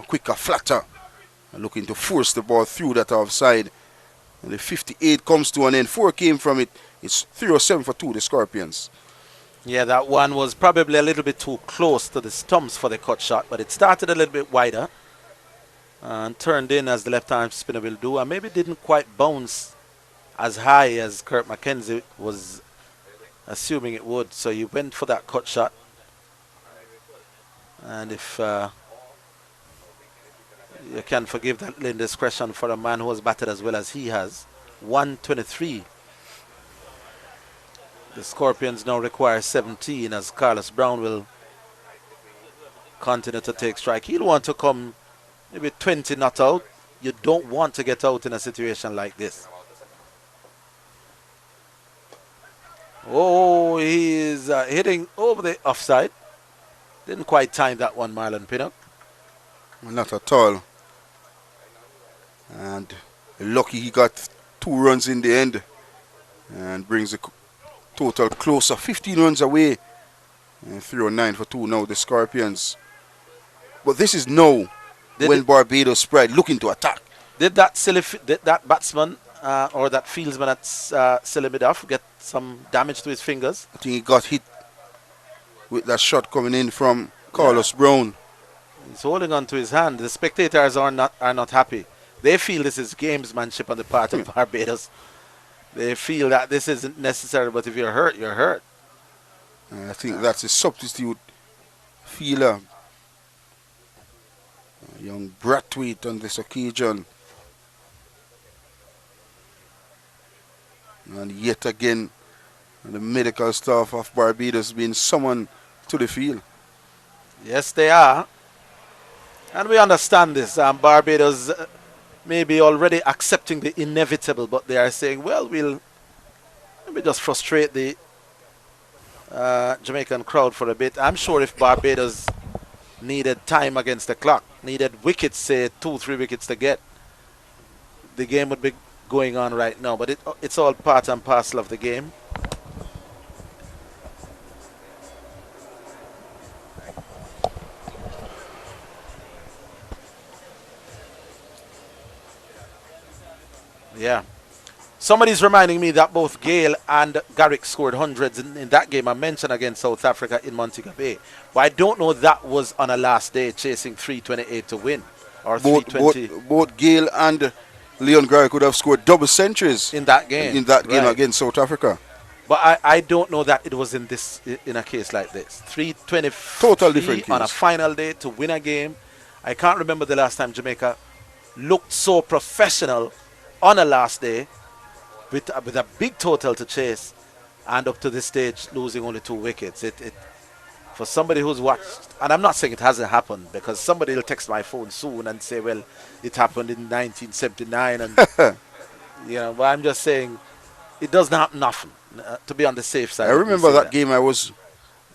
Quicker, flatter, looking to force the ball through that offside. And the 58 comes to an end. 4 came from it. It's 307 for 2, the Scorpions. Yeah, that one was probably a little bit too close to the stumps for the cut shot, but it started a little bit wider and turned in as the left-arm spinner will do, and maybe didn't quite bounce as high as Kurt Mackenzie was assuming it would. So he went for that cut shot. And if you can forgive that indiscretion for a man who has batted as well as he has. 123. The Scorpions now require 17 as Carlos Brown will continue to take strike. He'll want to come maybe 20 not out. You don't want to get out in a situation like this. Oh, he is hitting over the offside. Didn't quite time that one, Marlon Pinnock. Not at all. And lucky he got 2 runs in the end and brings the total closer. 15 runs away. And 309 for 2 now, the Scorpions. But this is now when Barbados Pride looking to attack. Did that batsman or that fieldsman at silly mid-off get some damage to his fingers? I think he got hit with that shot coming in from Carlos Brown. He's holding on to his hand. The spectators are not happy. They feel this is gamesmanship on the part of Barbados. They feel that this isn't necessary, but if you're hurt, you're hurt. I think that's a substitute fielder. Young Brathwaite on this occasion. And yet again, the medical staff of Barbados being summoned to the field. Yes, they are. And we understand this. Barbados may be already accepting the inevitable, but they are saying, well, we'll maybe just frustrate the Jamaican crowd for a bit. I'm sure if Barbados needed time against the clock, needed wickets, say 2-3 wickets to get, the game would be going on right now. But it's all part and parcel of the game. Yeah. Somebody's reminding me that both Gale and Garrick scored hundreds in that game I mentioned against South Africa in Montego Bay. But I don't know that was on a last day chasing 328 to win. Or 320. Both Gale and Leon Garrick could have scored double centuries in that game. In that game against South Africa. But I don't know that it was in a case like this. 320 total different on a case. final day to win a game. I can't remember the last time Jamaica looked so professional on a last day with a big total to chase, and up to this stage losing only 2 wickets. For somebody who's watched, and I'm not saying it hasn't happened, because somebody will text my phone soon and say, well, it happened in 1979, and but I'm just saying it doesn't happen often, to be on the safe side. I remember that game. I was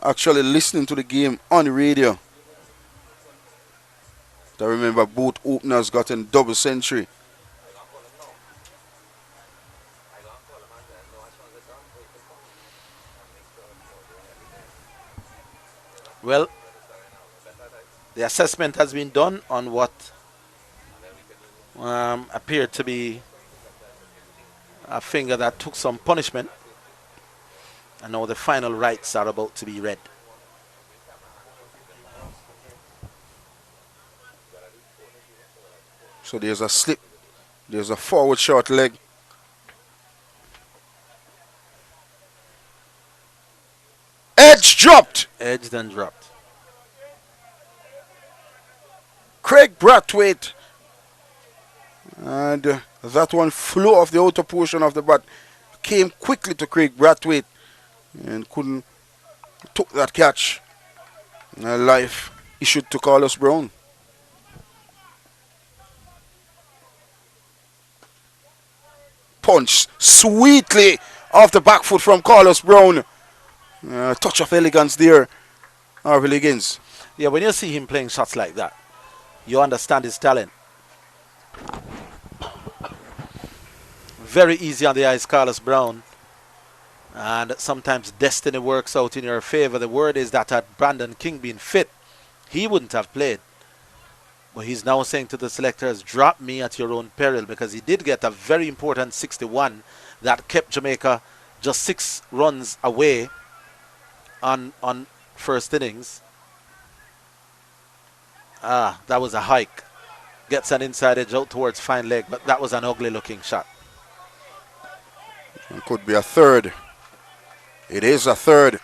actually listening to the game on the radio. I remember both openers got in double century. Well, the assessment has been done on what appeared to be a finger that took some punishment. And now the final rites are about to be read. So there's a slip. There's a forward short leg. Edge dropped. Edged and dropped. Craig Brathwaite. And that one flew off the outer portion of the bat. Came quickly to Craig Brathwaite and couldn't took that catch. Life issued to Carlos Brown. Punch sweetly off the back foot from Carlos Brown. Touch of elegance there, Harvey Liggins. Yeah, when you see him playing shots like that, you understand his talent. Very easy on the eyes, Carlos Brown. And sometimes destiny works out in your favor. The word is that had Brandon King been fit, he wouldn't have played. But he's now saying to the selectors, drop me at your own peril, because he did get a very important 61 that kept Jamaica just 6 runs away on first innings. That was a hike. Gets an inside edge out towards fine leg, but that was an ugly looking shot. It could be a third. It is a third.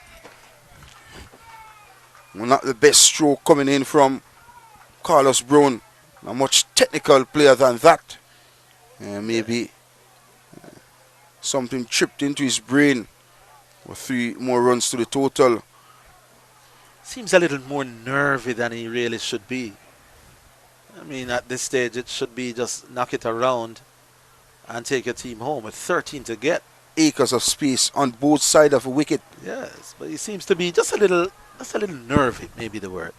Well, not the best stroke coming in from Carlos Brown. A much technical player than that. Maybe something chipped into his brain. With 3 more runs to the total. Seems a little more nervy than he really should be. I mean, at this stage, it should be just knock it around and take your team home with 13 to get. Acres of space on both sides of a wicket. Yes, but he seems to be just a little nervy, maybe the word.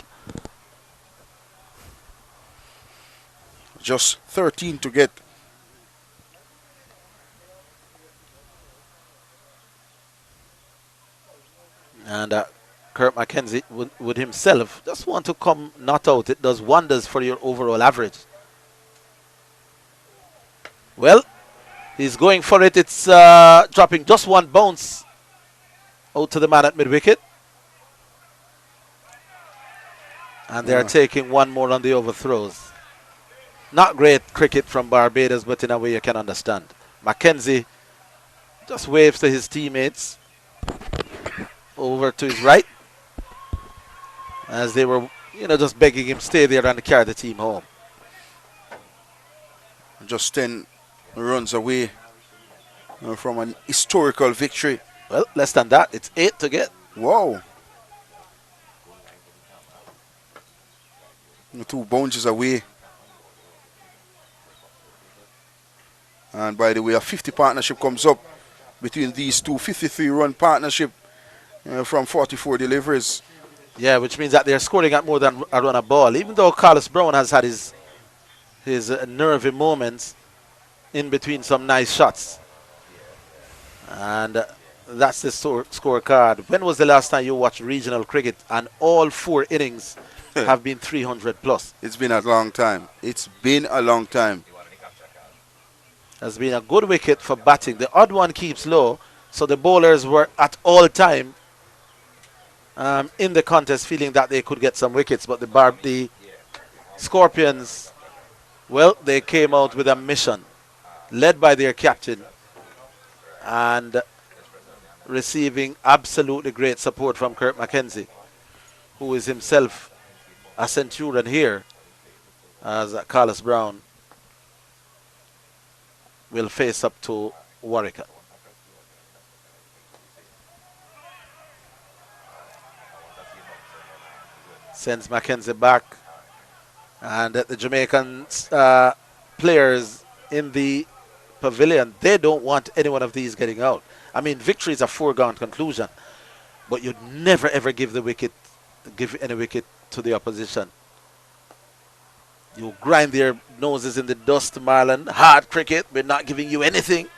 Just 13 to get. And Kurt McKenzie would himself just want to come not out. It does wonders for your overall average. Well, he's going for it. It's dropping just 1 bounce out to the man at mid-wicket. And they're taking 1 more on the overthrows. Not great cricket from Barbados, but in a way you can understand. McKenzie just waves to his teammates over to his right, as they were, just begging him stay there and carry the team home. Just 10 runs away from an historical victory. Well, less than that. It's 8 to get. Wow. 2 bounces away. And by the way, a 50 partnership comes up between these two. 53-run partnership from 44 deliveries. Yeah, which means that they're scoring at more than a run a ball. Even though Carlos Brown has had his nervy moments in between some nice shots. And that's the scorecard. When was the last time you watched regional cricket and all 4 innings have been 300 plus? It's been a long time. It's been a long time. Has been a good wicket for batting. The odd one keeps low, so the bowlers were at all time in the contest feeling that they could get some wickets, but the Scorpions, well, they came out with a mission led by their captain and receiving absolutely great support from Kurt McKenzie, who is himself a centurion here, as Carlos Brown will face up to Warwick. Sends McKenzie back, and the Jamaican players in the pavilion, they don't want any one of these getting out. I mean, victory is a foregone conclusion, but you'd never ever give any wicket to the opposition. You grind their noses in the dust, Marlon. Hard cricket, we're not giving you anything.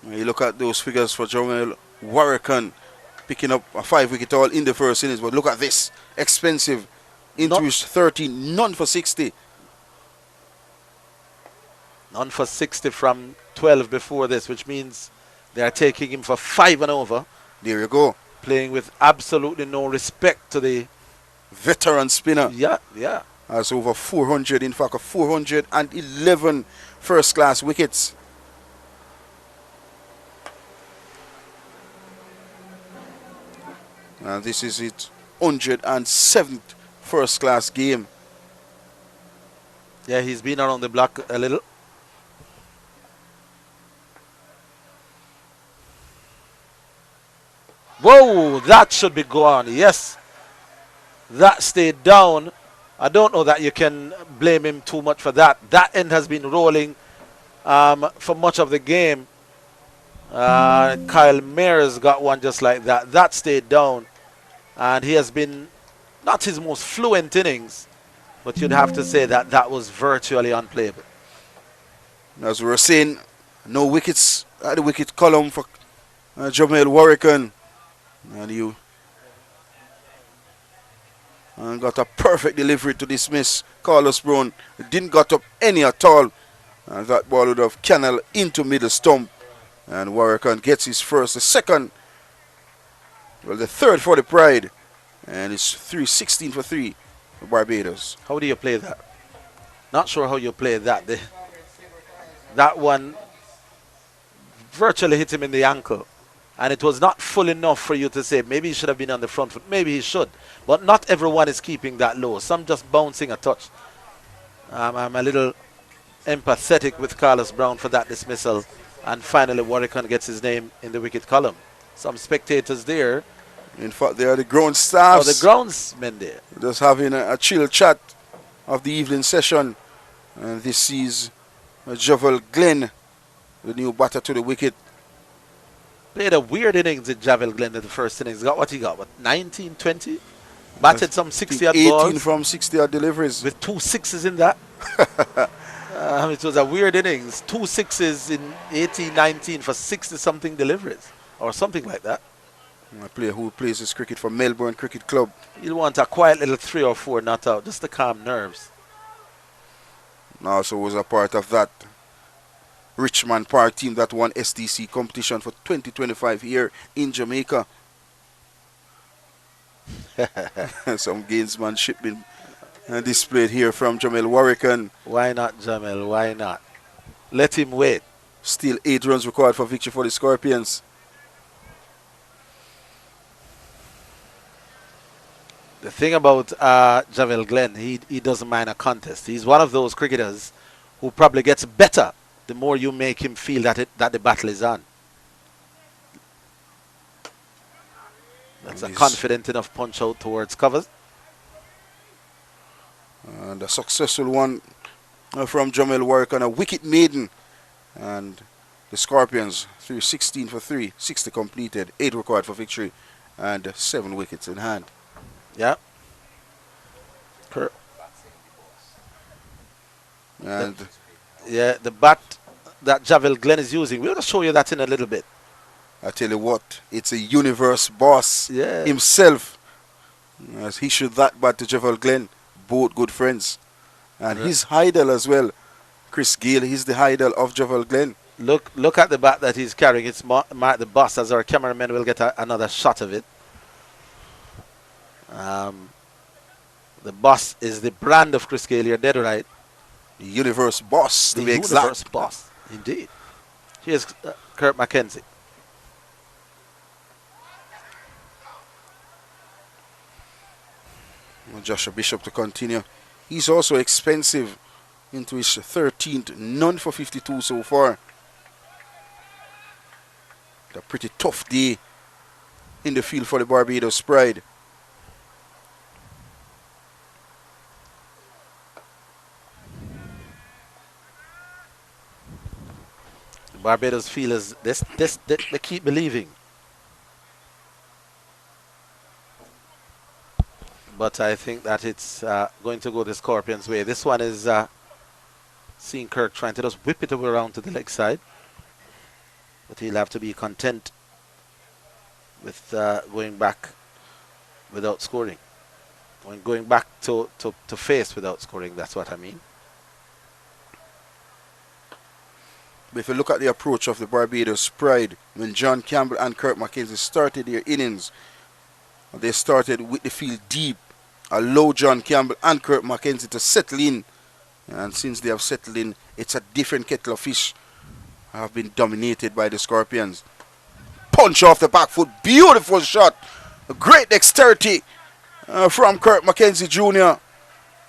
When you look at those figures for Joel Warwick picking up a 5-wicket haul in the first innings, but look at this. Expensive. Into his 13, none for 60. None for 60 from 12 before this, which means they are taking him for 5 and over. There you go. Playing with absolutely no respect to the veteran spinner. Yeah, yeah. Has over 400, in fact, 411 first-class wickets. And this is its 107th first-class game. Yeah, he's been around the block a little. Whoa, that should be gone. Yes, that stayed down. I don't know that you can blame him too much for that. That end has been rolling for much of the game. Kyle Mayers got one just like that. That stayed down. And he has been not his most fluent innings, but you'd have to say that that was virtually unplayable. As we were saying, no wickets at the wicket column for Jamel Warrican. And you got a perfect delivery to dismiss Carlos Brown. Didn't got up any at all. And that ball would have channeled into middle stump. And Warrican gets his first, the second, well, the third for the Pride. And it's 16 for 3 for Barbados. How do you play that? Not sure how you play that. That one virtually hit him in the ankle. And it was not full enough for you to say maybe he should have been on the front foot. Maybe he should. But not everyone is keeping that low. Some just bouncing a touch. I'm a little empathetic with Carlos Brown for that dismissal. And finally, Warrican gets his name in the wicket column. Some spectators there. In fact, they are the ground staffs. Oh, the groundsmen there. Just having a chill chat of the evening session. And this is Javel Glenn, the new batter to the wicket. Played a weird innings in Javel Glenn in the first innings. Got what he got, 19, 20? Batted some 60-odd 18 balls. from 60-odd deliveries. With 2 sixes in that. It was a weird innings. 2 sixes in 18, 19 for 60-something deliveries. Or something like that. A player who plays his cricket for Melbourne Cricket Club. You'll want a quiet little 3 or 4 not out, just to calm nerves. And also was a part of that Richmond Park team that won STC competition for 2025 here in Jamaica. Some gamesmanship been displayed here from Jamel Warrican. Why not, Jamel? Why not? Let him wait. Still 8 runs required for victory for the Scorpions. The thing about Javel Glenn, he doesn't mind a contest. He's one of those cricketers who probably gets better the more you make him feel that the battle is on. That's a confident enough punch out towards covers. And a successful one from Jamel Warrican, a wicket maiden. And the Scorpions through 16 for 3, 60 completed, 8 required for victory, and 7 wickets in hand. Yeah. And the bat that Javel Glenn is using, we're going to show you that in a little bit. I tell you what, it's a universe boss himself. As he should that bat to Javel Glenn, both good friends. And his idol as well, Chris Gale, he's the idol of Javel Glenn. Look at the bat that he's carrying. It's Mark the Boss, as our cameraman will get another shot of it. The Boss is the brand of Chris Gale, you're dead right. The universe boss, the universe boss, indeed. Here's Kurt McKenzie. Joshua Bishop to continue. He's also expensive into his 13th, none for 52 so far. A pretty tough day in the field for the Barbados Pride. Barbados feel as they keep believing. But I think that it's going to go the Scorpions' way. This one is seeing Kirk trying to just whip it around to the leg side. But he'll have to be content with going back without scoring. Going back to face without scoring, that's what I mean. But if you look at the approach of the Barbados Pride, when John Campbell and Kurt McKenzie started their innings, they started with the field deep, allow John Campbell and Kurt McKenzie to settle in. And since they have settled in, it's a different kettle of fish. Have been dominated by the Scorpions. Punch off the back foot, beautiful shot. A great dexterity from Kurt McKenzie Jr.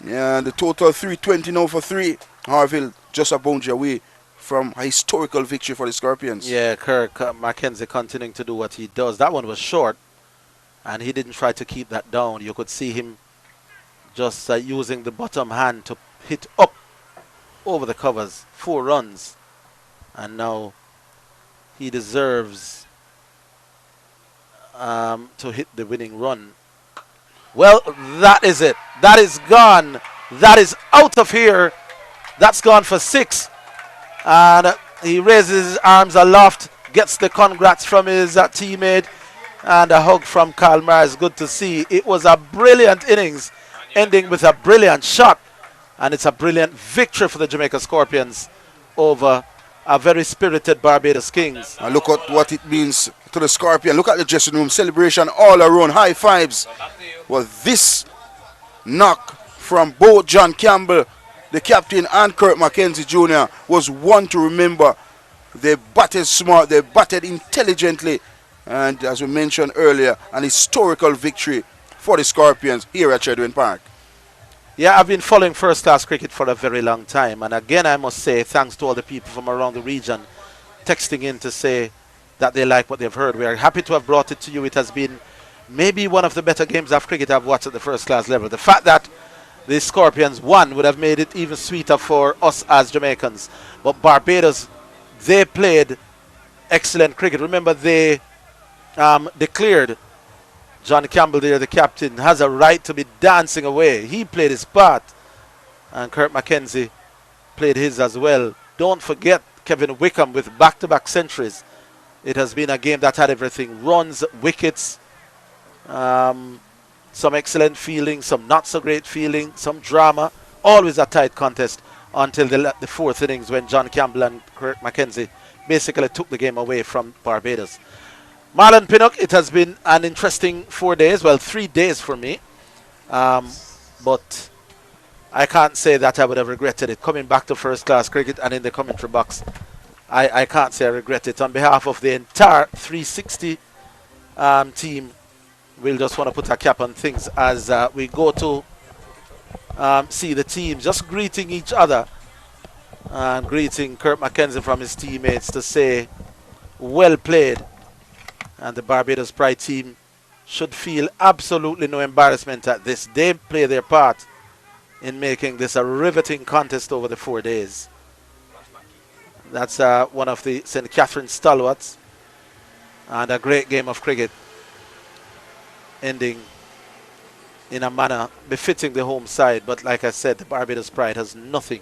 Yeah, the total 320 now for 3. Harville just a boundary away from a historical victory for the Scorpions. Yeah, Kirk Mackenzie continuing to do what he does. That one was short, and he didn't try to keep that down. You could see him just using the bottom hand to hit up over the covers. 4 runs, and now he deserves to hit the winning run. Well, that is it. That is gone. That is out of here. That's gone for 6. And he raises his arms aloft, gets the congrats from his teammate, and a hug from Karl Myers. Good to see. It was a brilliant innings, ending with a brilliant shot. And it's a brilliant victory for the Jamaica Scorpions over a very spirited Barbados Kings. And look at what it means to the Scorpion. Look at the dressing room celebration all around. High fives. Well, this knock from both John Campbell, the captain, and Kurt Mackenzie Jr. was one to remember. They batted smart, they batted intelligently, and as we mentioned earlier, an historical victory for the Scorpions here at Chedwin Park. Yeah, I've been following first-class cricket for a very long time, and again I must say thanks to all the people from around the region texting in to say that they like what they've heard. We are happy to have brought it to you. It has been maybe one of the better games of cricket I've watched at the first-class level. The fact that the Scorpions won would have made it even sweeter for us as Jamaicans. But Barbados, they played excellent cricket. Remember, they declared John Campbell there, the captain, has a right to be dancing away. He played his part. And Kurt Mackenzie played his as well. Don't forget Kevin Wickham with back-to-back centuries. It has been a game that had everything. Runs, wickets, some excellent feeling, some not so great feeling, some drama. Always a tight contest until the 4th innings when John Campbell and Kurt Mackenzie basically took the game away from Barbados. Marlon Pinnock, it has been an interesting 4 days, well, 3 days for me. But I can't say that I would have regretted it. Coming back to first-class cricket and in the commentary box, I can't say I regret it. On behalf of the entire 360 team, we'll just want to put a cap on things as we go to see the team just greeting each other and greeting Kurt Mackenzie from his teammates to say, well played. And the Barbados Pride team should feel absolutely no embarrassment at this. They play their part in making this a riveting contest over the 4 days. That's one of the St. Catherine stalwarts. And a great game of cricket ending in a manner befitting the home side. But like I said, the Barbados Pride has nothing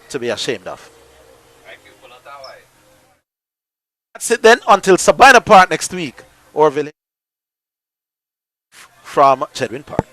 to be ashamed of. That's it then until Sabina Park next week, or Village from Chedwin Park.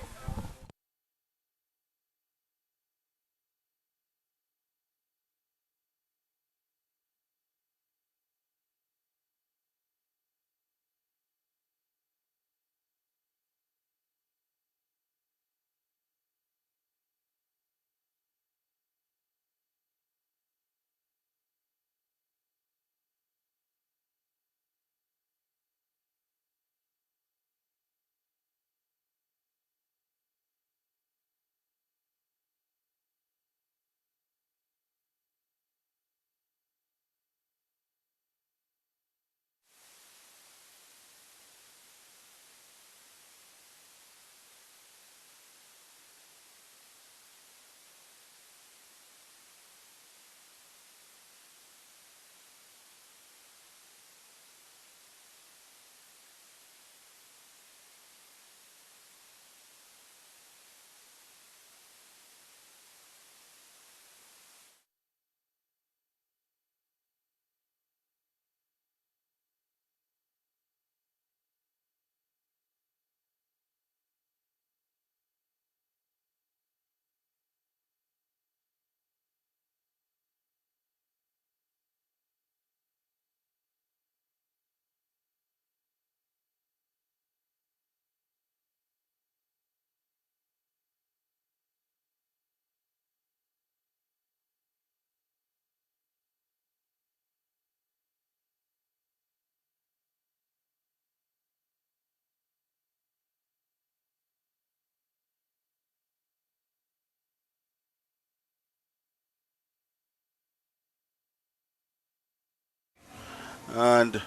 And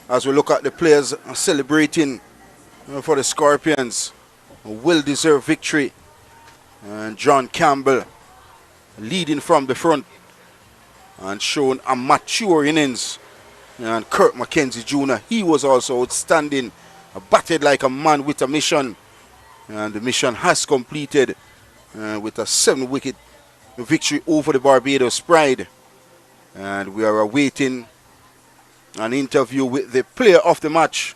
as we look at the players celebrating for the Scorpions, a well-deserved victory. And John Campbell leading from the front and showing a mature innings. And Kirk McKenzie Jr., he was also outstanding, batted like a man with a mission. And the mission has completed with a 7-wicket victory over the Barbados Pride. And we are awaiting an interview with the player of the match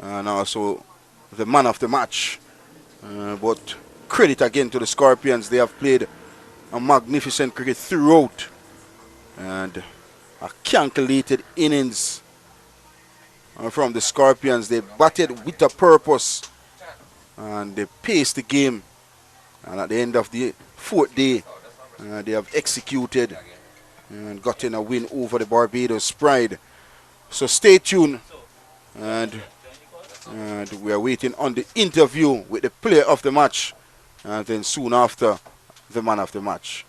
and also the man of the match. But credit again to the Scorpions. They have played a magnificent cricket throughout. And a calculated innings from the Scorpions. They batted with a purpose and they paced the game. And at the end of the 4th day, they have executed and gotten a win over the Barbados Pride. So stay tuned, and we are waiting on the interview with the player of the match, and then soon after, the man of the match.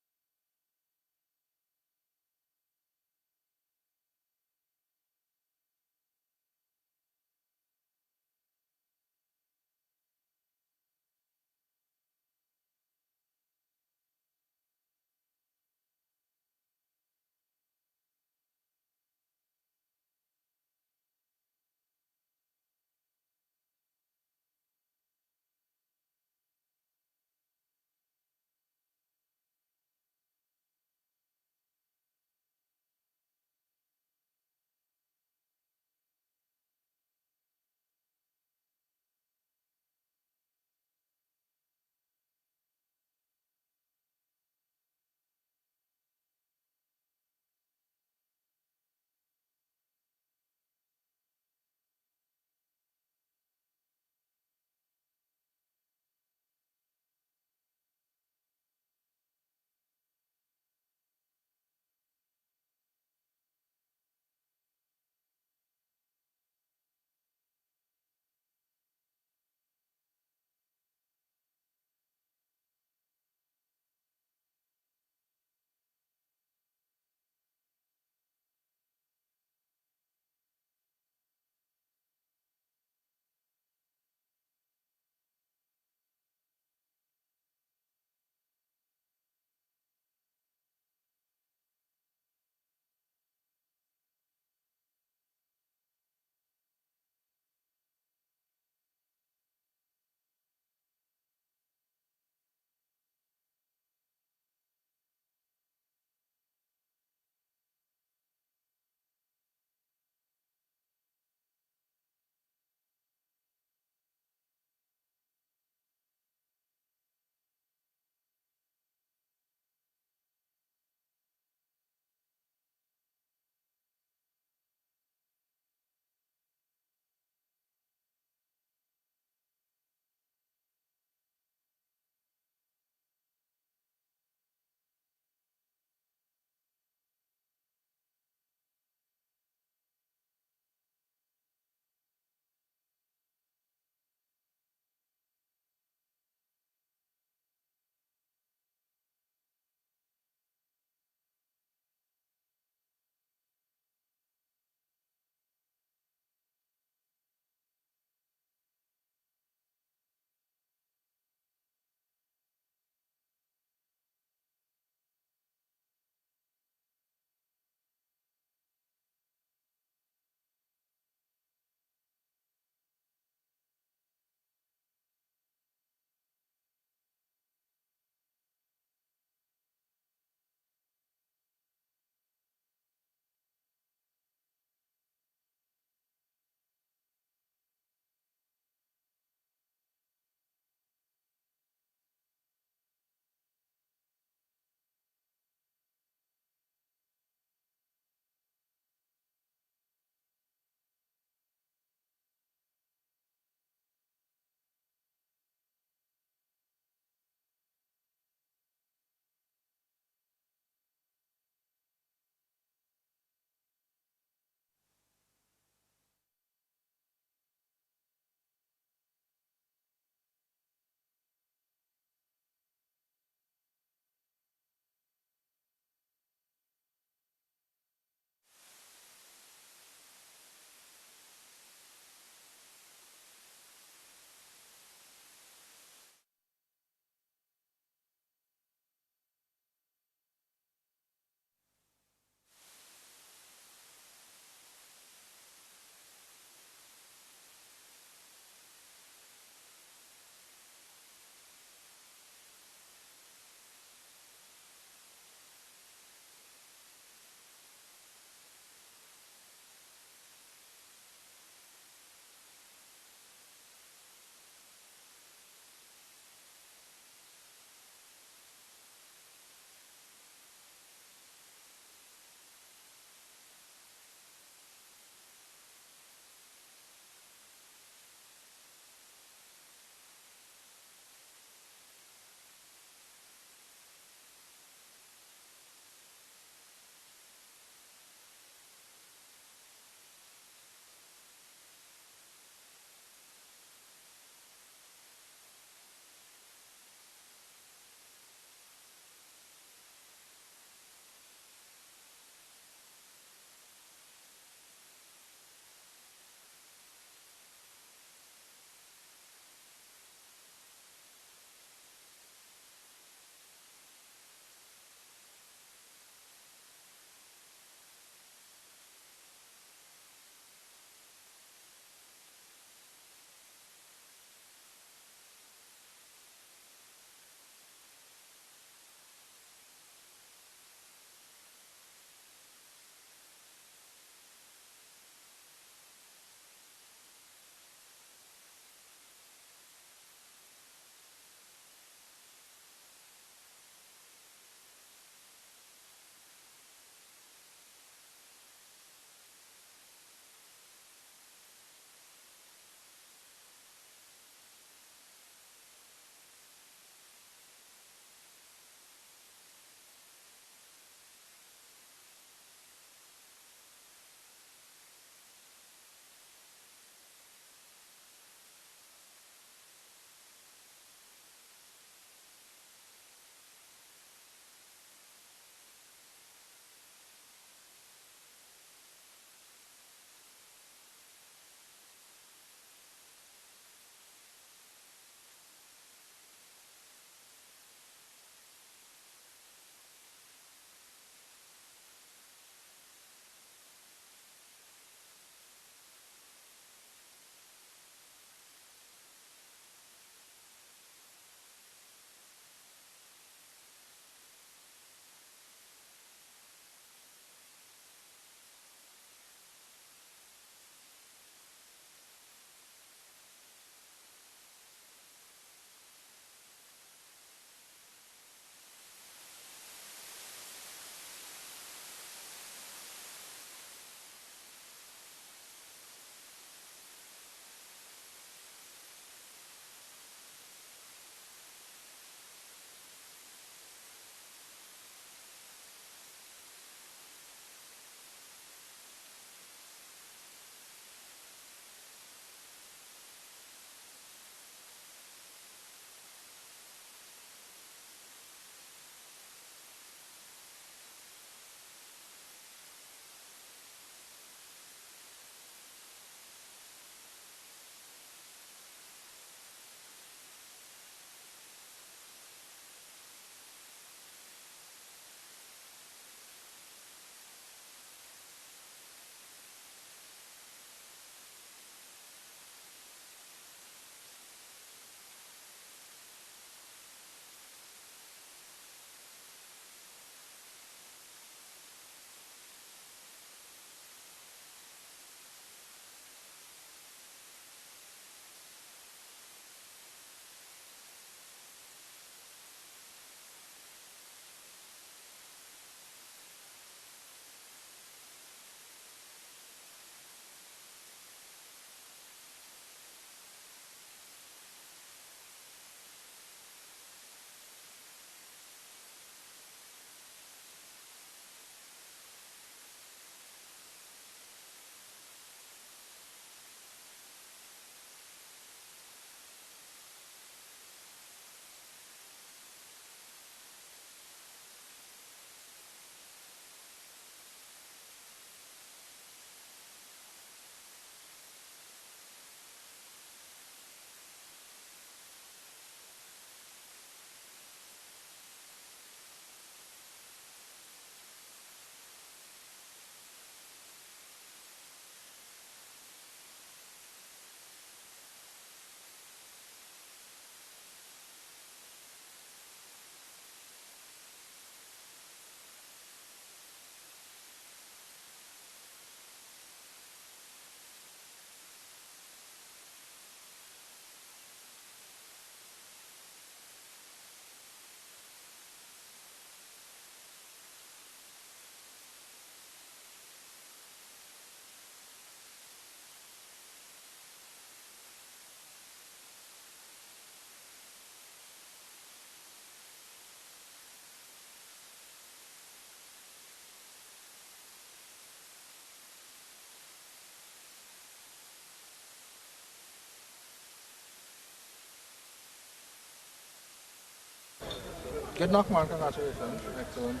Good knock, man. Congratulations. Excellent.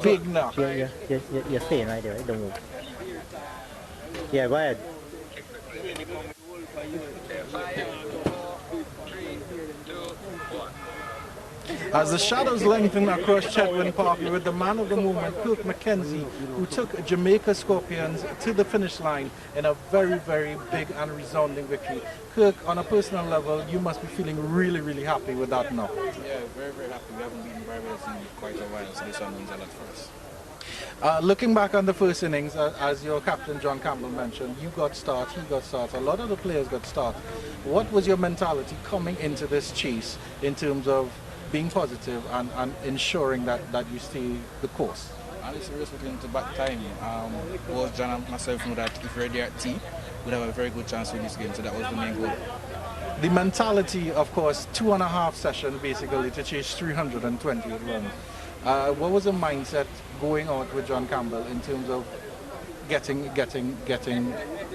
Big knock. You're staying right there, right? Don't move. Yeah, go ahead. As the shadows lengthen across Chetwynd Park with the man of the moment, Kirk McKenzie, who took Jamaica Scorpions to the finish line in a very, very big and resounding victory. Kirk, on a personal level, you must be feeling really, really happy with that knock. Yeah, very, very happy. We haven't beaten Barbados in quite a while, so this one means a lot for us. Looking back on the first innings, as your captain John Campbell mentioned, you got start, he got start, a lot of the players got start. What was your mentality coming into this chase in terms of being positive and ensuring that you stay the course? Honestly, we're just looking into back time. Both John and myself know that if we're there at T, we'd have a very good chance to win this game, so that was the main goal. The mentality, of course, 2.5 sessions basically to chase 320 runs. What was the mindset going out with John Campbell in terms of getting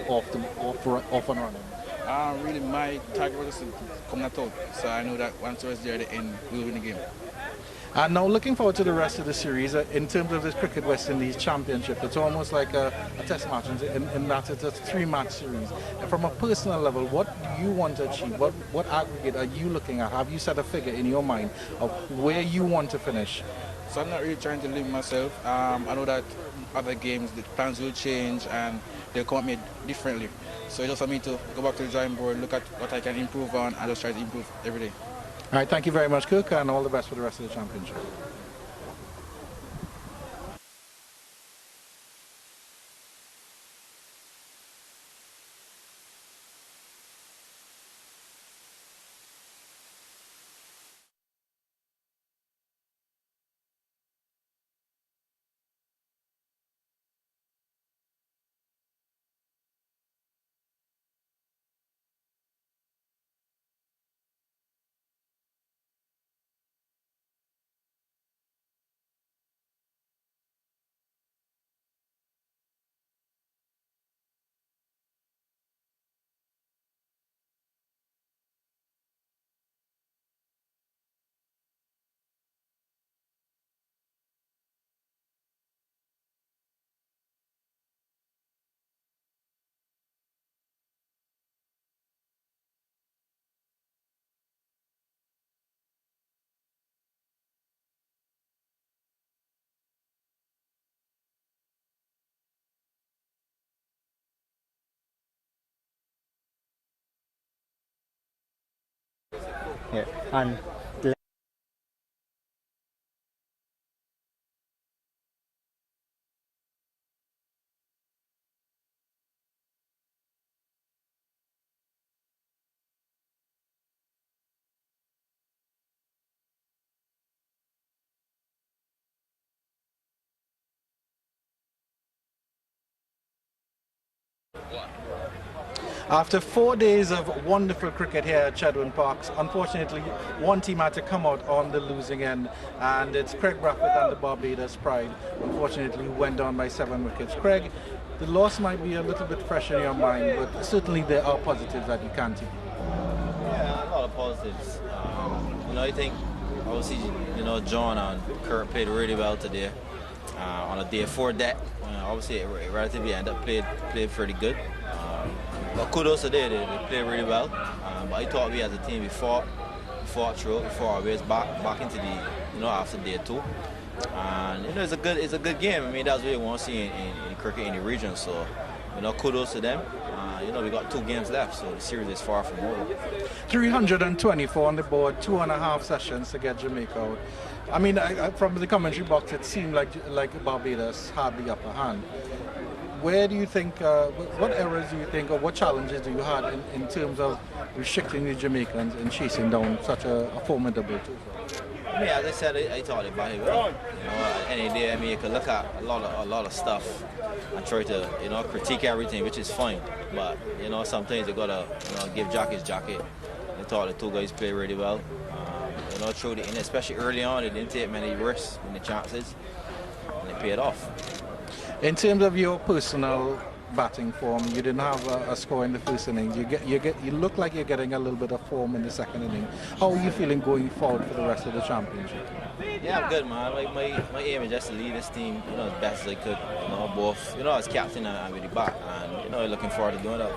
off and running? Really, my target was to come that out. So I know that once I was there at the end, we will win the game. And now looking forward to the rest of the series, in terms of this Cricket West Indies Championship, it's almost like a test match in that it's a 3-match series. And from a personal level, what do you want to achieve? What aggregate are you looking at? Have you set a figure in your mind of where you want to finish? So I'm not really trying to limit myself. I know that other games, the plans will change and they'll come at me differently. So it's just for me to go back to the drawing board, look at what I can improve on, and just try to improve every day. All right, thank you very much, Cook, and all the best for the rest of the championship. Yeah, and After 4 days of wonderful cricket here at Chetwynd Park, unfortunately one team had to come out on the losing end, and it's Craig Braffett and the Barbados Pride, unfortunately, who went down by 7 wickets. Craig, the loss might be a little bit fresh in your mind, but certainly there are positives that you can take. Yeah, a lot of positives. I think obviously, John and Kurt played really well today. On a day 4 deck, obviously it relatively ended up played pretty good. But kudos today, they played really well. But I thought we as a team, we fought through, we fought our ways back into the, after day 2. And it's a good game. I mean, that's what we want to see in cricket in the region. So, kudos to them. We got 2 games left, so the series is far from over. 324 on the board, 2.5 sessions to get Jamaica out. I mean, from the commentary box, it seemed like Barbados had the upper hand. Where do you think, what errors do you think, or what challenges do you have in terms of restricting the Jamaicans and chasing down such a formidable tool? I mean, as I said, I thought they batted well. Any day, I mean, you can look at a lot of stuff and try to, critique everything, which is fine. But, sometimes you gotta, give Jack his jacket. I thought the 2 guys played really well. Through the end, especially early on, they didn't take many risks in the chances, and it paid off. In terms of your personal batting form. You didn't have a score in the first inning. You look like you're getting a little bit of form in the second inning. How are you feeling going forward for the rest of the championship? Yeah, I'm good, man. Like my aim is just to lead this team, as best as I could. Both, as captain and with the bat, and looking forward to doing that.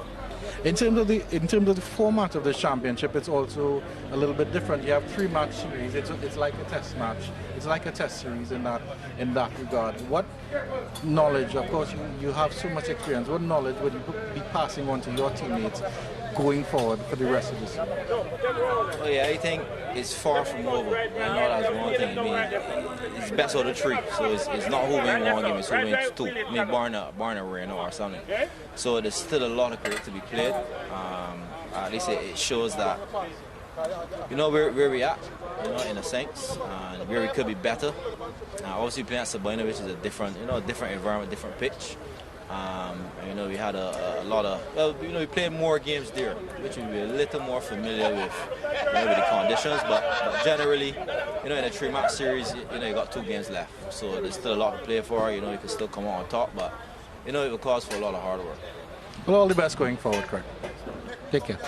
In terms of the format of the championship, it's also a little bit different. You have 3-match series. It's like a test match. It's like a test series in that regard. What knowledge? Of course, you have so much experience. What knowledge would you be passing on to your teammates going forward for the rest of the season? Well, yeah, I think it's far from over. That's one thing. I mean, it's best of the three. So it's not who win one game, it's who wins two. I mean, barring a rain or something. So there's still a lot of cricket to be played. At least it shows that where we at, in a sense, and where we could be better. Obviously playing at Sabina, which is a different environment, different pitch. We had a lot of, we played more games there, which we'd be a little more familiar with, with the conditions. But generally, in a 3-match series, you got 2 games left, so there's still a lot to play for. You can still come out on top, but it will cause for a lot of hard work. Well, all the best going forward, Craig. Take care.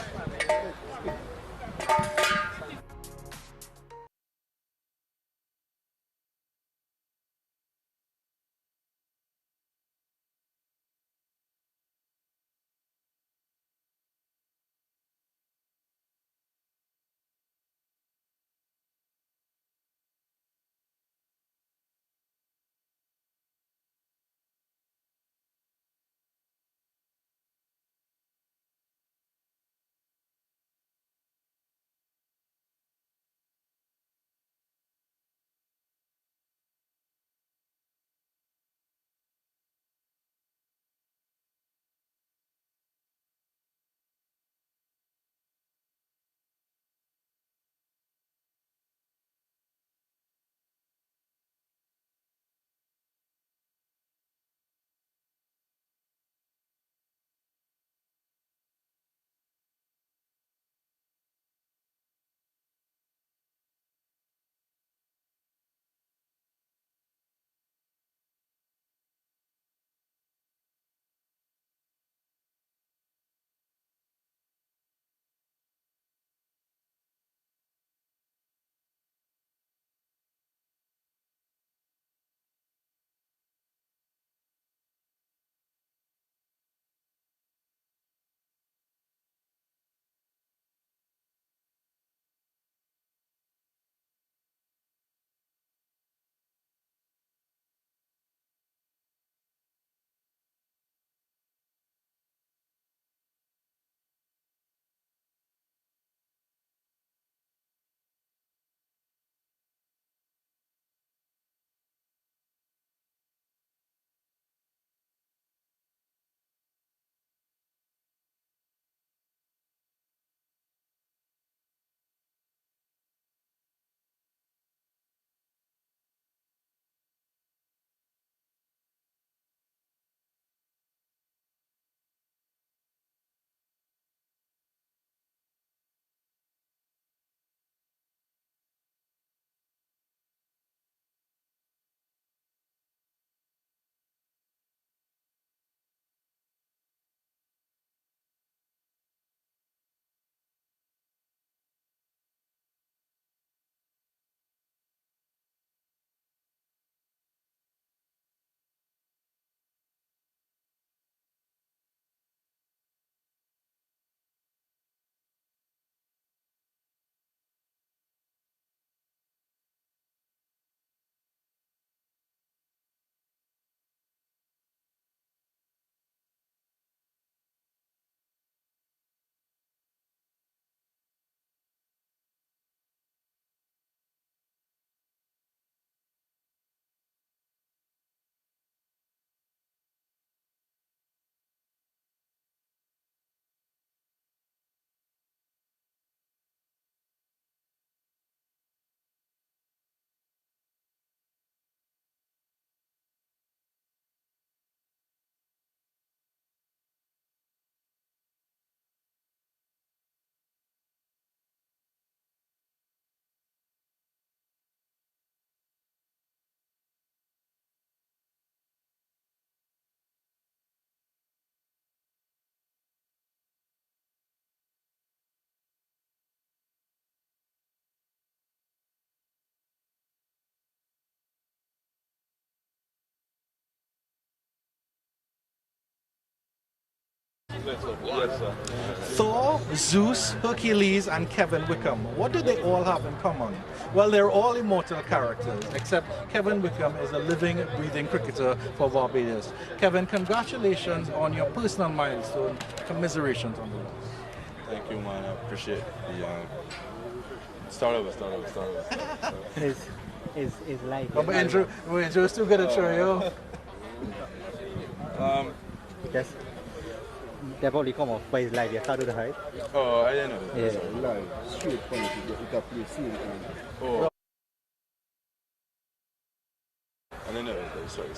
Yes, sir. Thor, Zeus, Hercules, and Kevin Wickham. What do they all have in common? Well, they're all immortal characters, except Kevin Wickham is a living, breathing cricketer for Barbados. Kevin, congratulations on your personal milestone. Commiserations on the loss. Thank you, man. I appreciate the start over. Is life. But Andrew still got to try you. Yes. They probably come off by his live. You can't do the height. Oh, I didn't know that. Yeah. Live, straight point, you can play same time. Oh. I didn't know that. Sorry.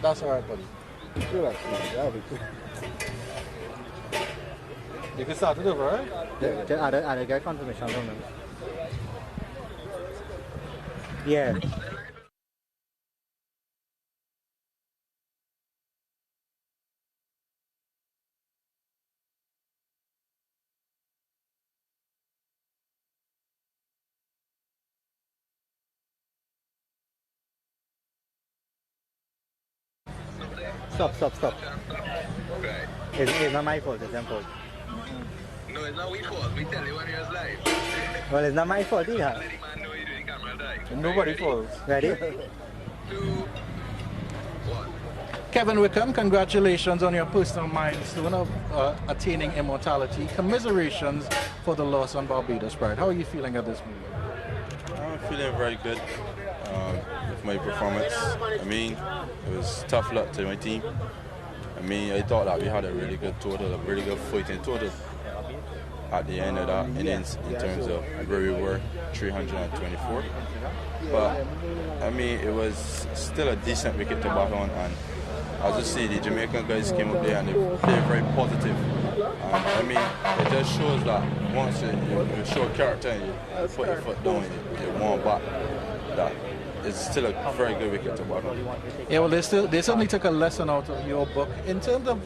That's alright, buddy. Relax, man. You have it. You can start it over, right? Just add a guy confirmation from them. Yeah. Stop. It's not my fault, it's their fault. No, it's not we fault. We tell you when you're live. Well, it's not my fault either. Nobody falls. Ready? Kevin Wickham, congratulations on your personal milestone of attaining immortality. Commiserations for the loss on Barbados Pride. How are you feeling at this moment? I'm feeling very good with my performance. I mean, it was tough luck to my team. I mean, I thought that we had a really good total, a really good fighting total at the end of that innings in terms of where we were, 324. But, I mean, it was still a decent wicket to bat on, and as you see, the Jamaican guys came up there and they played very positive. And, I mean, it just shows that once you show character and you put your foot down, you warm back, that it's still a very good wicket to bat on. Yeah, well, they certainly took a lesson out of your book. In terms of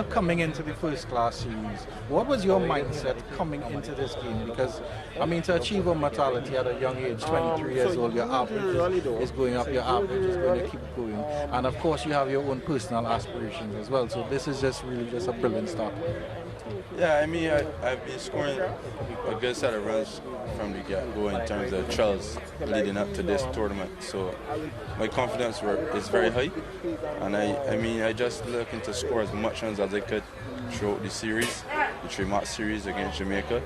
coming into the first class series, what was your mindset coming into this game? Because, I mean, to achieve immortality at a young age, 23 years old, your average is going up, your average is going to keep going. And of course, you have your own personal aspirations as well. So this is just really just a brilliant start. Yeah, I mean, I've been scoring a good set of runs from the get-go in terms of trials leading up to this tournament. So my confidence is very high, and I just looking to score as much runs as I could throughout the series, the 3-match series against Jamaica,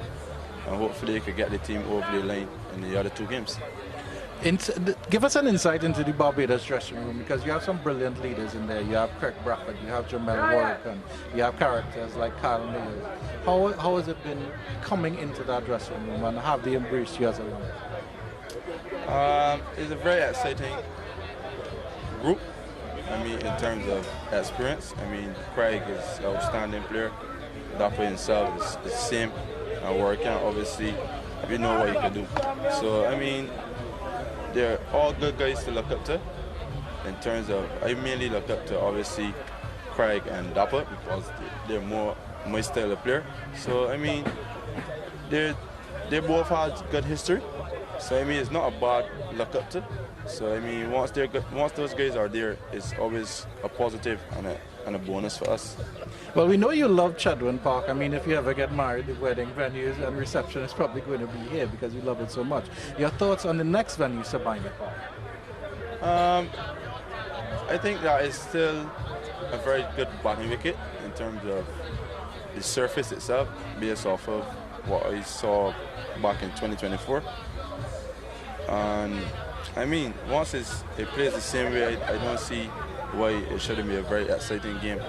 and hopefully I could get the team over the line in the other 2 games. Give us an insight into the Barbados dressing room, because you have some brilliant leaders in there. You have Craig Bradford, you have Jamel Warwick, and you have characters like Kyle Miller. How has it been coming into that dressing room, and have they embraced you as a leader? It's a very exciting group. I mean, in terms of experience, I mean, Craig is an outstanding player. Dapper himself is the same, and Warwick, obviously, we know what he can do. So, I mean, they're all good guys to look up to. In terms of, I mainly look up to obviously Craig and Dapper because they're more my style of player. So I mean, they both had good history. So I mean, it's not a bad look up to. So I mean, once those guys are there, it's always a positive and a bonus for us. Well, we know you love Chadwin Park. I mean, if you ever get married, the wedding venues and reception is probably going to be here because you love it so much. Your thoughts on the next venue, Sabina Park? I think that is still a very good batting wicket in terms of the surface itself, based off of what I saw back in 2024. And I mean, once it plays the same way, I don't see why it shouldn't be a very exciting game.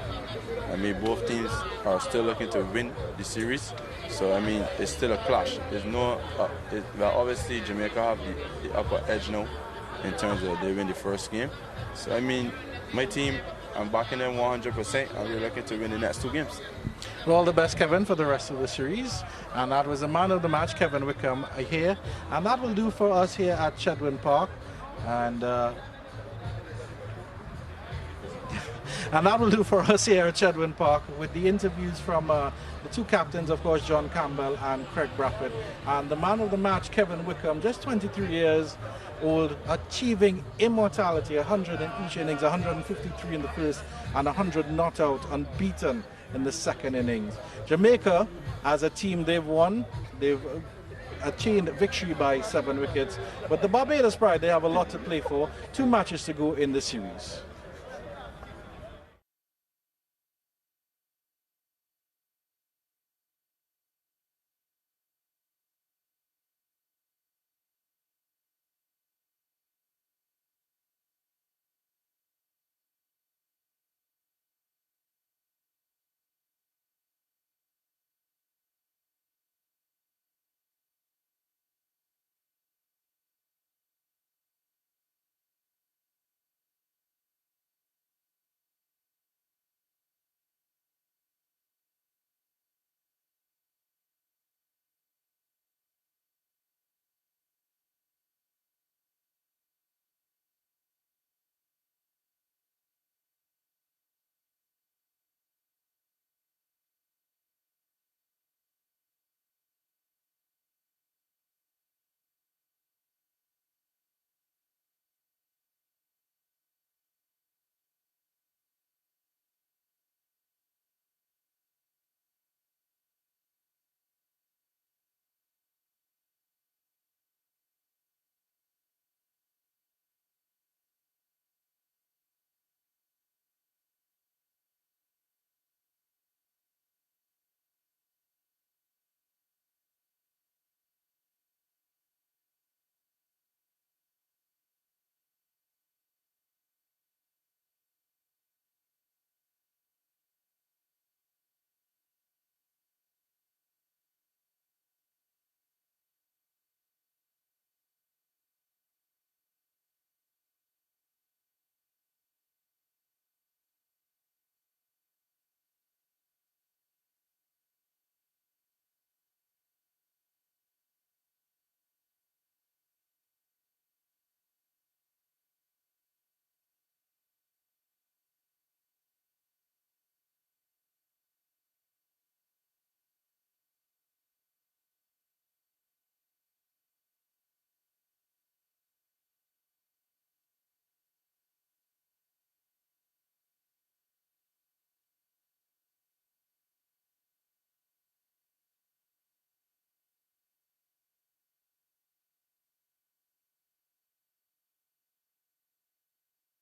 I mean, both teams are still looking to win the series, so I mean, it's still a clash. There's no, well, obviously Jamaica have the upper edge now in terms of they win the first game. So I mean, my team, I'm backing them 100%, and we're looking to win the next 2 games. Well, all the best, Kevin, for the rest of the series. And that was the man of the match, Kevin Wickham, here. And that will do for us here at Chadwin Park. And that will do for us here at Chadwin Park with the interviews from the 2 captains, of course, John Campbell and Craig Bradford. And the man of the match, Kevin Wickham, just 23 years old, achieving immortality, 100 in each innings, 153 in the first and 100 not out, unbeaten in the second innings. Jamaica, as a team, they've won. They've achieved victory by 7 wickets. But the Barbados Pride, they have a lot to play for. 2 matches to go in the series.